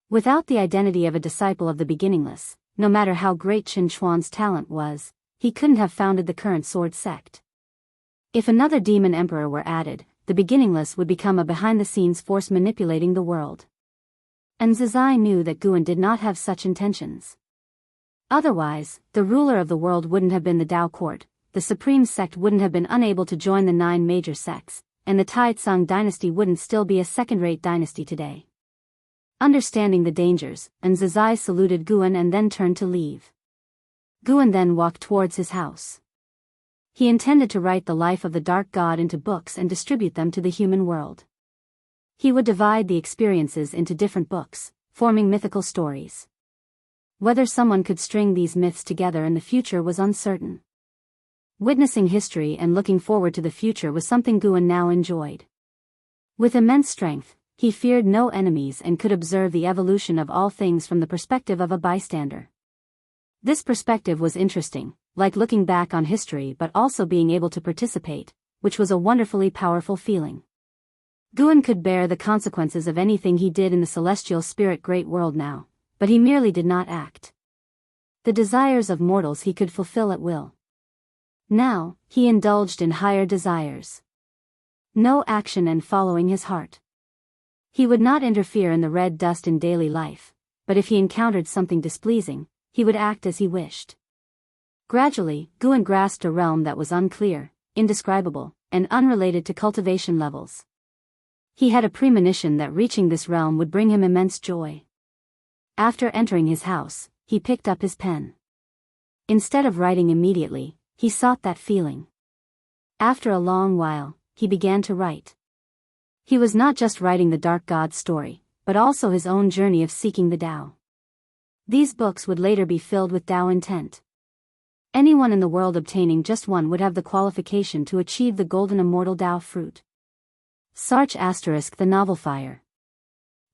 Without the identity of a disciple of the beginningless, no matter how great Qin Chuan's talent was, he couldn't have founded the current Sword Sect. If another demon emperor were added, the beginningless would become a behind-the-scenes force manipulating the world. And Zizai knew that Guan did not have such intentions. Otherwise, the ruler of the world wouldn't have been the Tao court, the supreme sect wouldn't have been unable to join the 9 major sects, and the Taizong dynasty wouldn't still be a second-rate dynasty today. Understanding the dangers, Zizai saluted Guan and then turned to leave. Guan then walked towards his house. He intended to write the life of the Dark God into books and distribute them to the human world. He would divide the experiences into different books, forming mythical stories. Whether someone could string these myths together in the future was uncertain. Witnessing history and looking forward to the future was something Guan now enjoyed. With immense strength, he feared no enemies and could observe the evolution of all things from the perspective of a bystander. This perspective was interesting, like looking back on history but also being able to participate, which was a wonderfully powerful feeling. Guan could bear the consequences of anything he did in the celestial spirit great world now, but he merely did not act. The desires of mortals he could fulfill at will. Now, he indulged in higher desires. No action and following his heart. He would not interfere in the red dust in daily life, but if he encountered something displeasing, he would act as he wished. Gradually, Guan grasped a realm that was unclear, indescribable, and unrelated to cultivation levels. He had a premonition that reaching this realm would bring him immense joy. After entering his house, he picked up his pen. Instead of writing immediately, he sought that feeling. After a long while, he began to write. He was not just writing the Dark God's story, but also his own journey of seeking the Tao. These books would later be filled with Tao intent. Anyone in the world obtaining just one would have the qualification to achieve the golden immortal Tao fruit. Search * the novel Fire.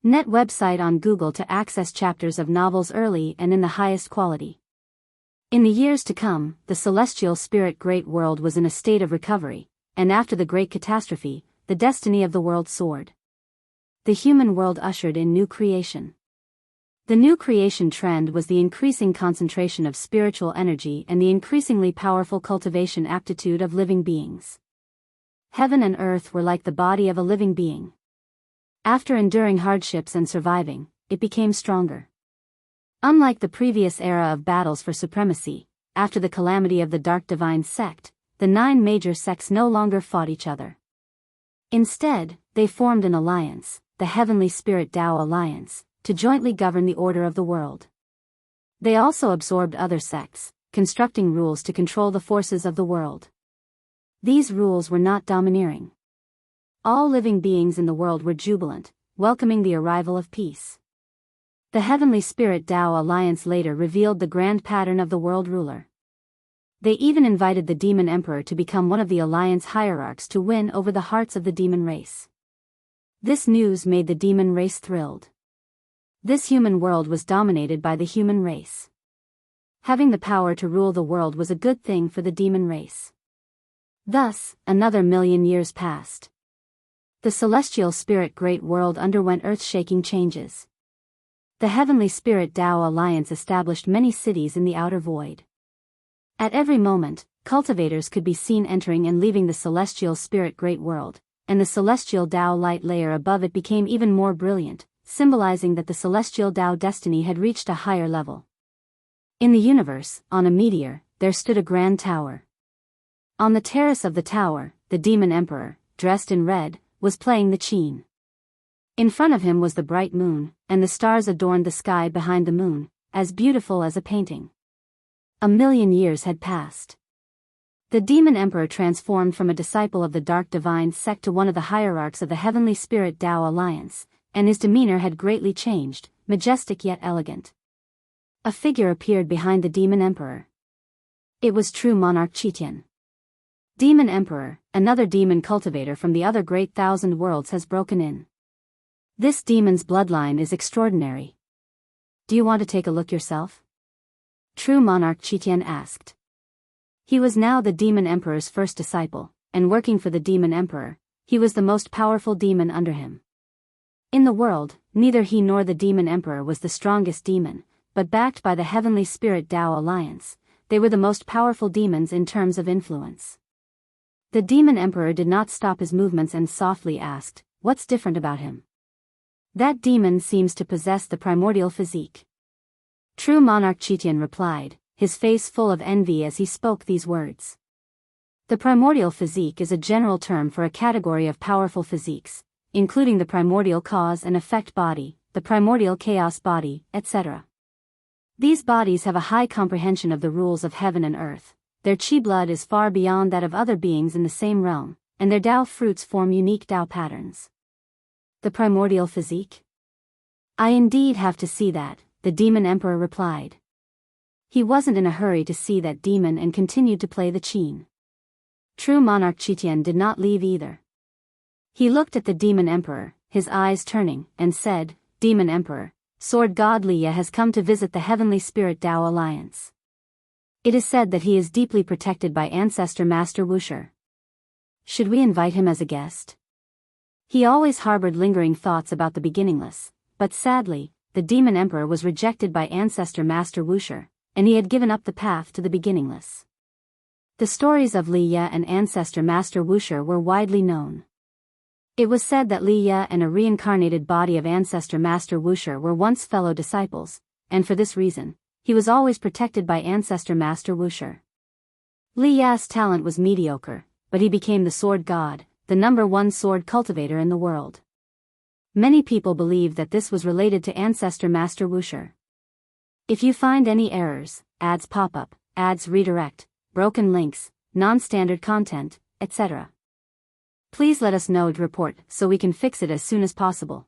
Net website on Google to access chapters of novels early and in the highest quality. In the years to come, the celestial spirit great world was in a state of recovery, and after the great catastrophe, the destiny of the world soared. The human world ushered in new creation. The new creation trend was the increasing concentration of spiritual energy and the increasingly powerful cultivation aptitude of living beings. Heaven and earth were like the body of a living being. After enduring hardships and surviving, it became stronger. Unlike the previous era of battles for supremacy, after the calamity of the Dark Divine Sect, the 9 major sects no longer fought each other. Instead, they formed an alliance, the Heavenly Spirit Tao Alliance, to jointly govern the order of the world. They also absorbed other sects, constructing rules to control the forces of the world. These rules were not domineering. All living beings in the world were jubilant, welcoming the arrival of peace. The Heavenly Spirit Tao Alliance later revealed the grand pattern of the world ruler. They even invited the Demon Emperor to become one of the Alliance hierarchs to win over the hearts of the demon race. This news made the demon race thrilled. This human world was dominated by the human race. Having the power to rule the world was a good thing for the demon race. Thus, another 1,000,000 years passed. The celestial spirit great world underwent earth-shaking changes. The Heavenly Spirit Tao Alliance established many cities in the outer void. At every moment, cultivators could be seen entering and leaving the celestial spirit great world, and the celestial Tao light layer above it became even more brilliant, symbolizing that the celestial Tao destiny had reached a higher level. In the universe, on a meteor, there stood a grand tower. On the terrace of the tower, the Demon Emperor, dressed in red, was playing the qin. In front of him was the bright moon, and the stars adorned the sky behind the moon, as beautiful as a painting. 1,000,000 years had passed. The Demon Emperor transformed from a disciple of the Dark Divine Sect to one of the hierarchs of the Heavenly Spirit Tao Alliance, and his demeanor had greatly changed, majestic yet elegant. A figure appeared behind the Demon Emperor. It was true monarch Chitian. Demon Emperor, another demon cultivator from the other great thousand worlds, has broken in. This demon's bloodline is extraordinary. Do you want to take a look yourself? True monarch Chitian asked. He was now the Demon Emperor's first disciple, and working for the Demon Emperor, he was the most powerful demon under him. In the world, neither he nor the Demon Emperor was the strongest demon, but backed by the Heavenly Spirit Tao Alliance, they were the most powerful demons in terms of influence. The Demon Emperor did not stop his movements and softly asked, "What's different about him?" "That demon seems to possess the primordial physique." True monarch Chitian replied, his face full of envy as he spoke these words. The primordial physique is a general term for a category of powerful physiques, including the primordial cause and effect body, the primordial chaos body, etc. These bodies have a high comprehension of the rules of heaven and earth, their chi blood is far beyond that of other beings in the same realm, and their Tao fruits form unique Tao patterns. The primordial physique? I indeed have to see that, the Demon Emperor replied. He wasn't in a hurry to see that demon and continued to play the qin. True monarch Chitian did not leave either. He looked at the Demon Emperor, his eyes turning, and said, "Demon Emperor, Sword God Liya has come to visit the Heavenly Spirit Tao Alliance. It is said that he is deeply protected by Ancestor Master Wusher. Should we invite him as a guest?" He always harbored lingering thoughts about the beginningless, but sadly, the Demon Emperor was rejected by Ancestor Master Wusher, and he had given up the path to the beginningless. The stories of Liya and Ancestor Master Wusher were widely known. It was said that Liya and a reincarnated body of Ancestor Master Wusher were once fellow disciples, and for this reason, he was always protected by Ancestor Master Wusher. Liya's talent was mediocre, but he became the sword god, the #1 sword cultivator in the world. Many people believe that this was related to Ancestor Master Wusher. If you find any errors, ads pop up, ads redirect, broken links, non-standard content, etc., please let us know to report so we can fix it as soon as possible.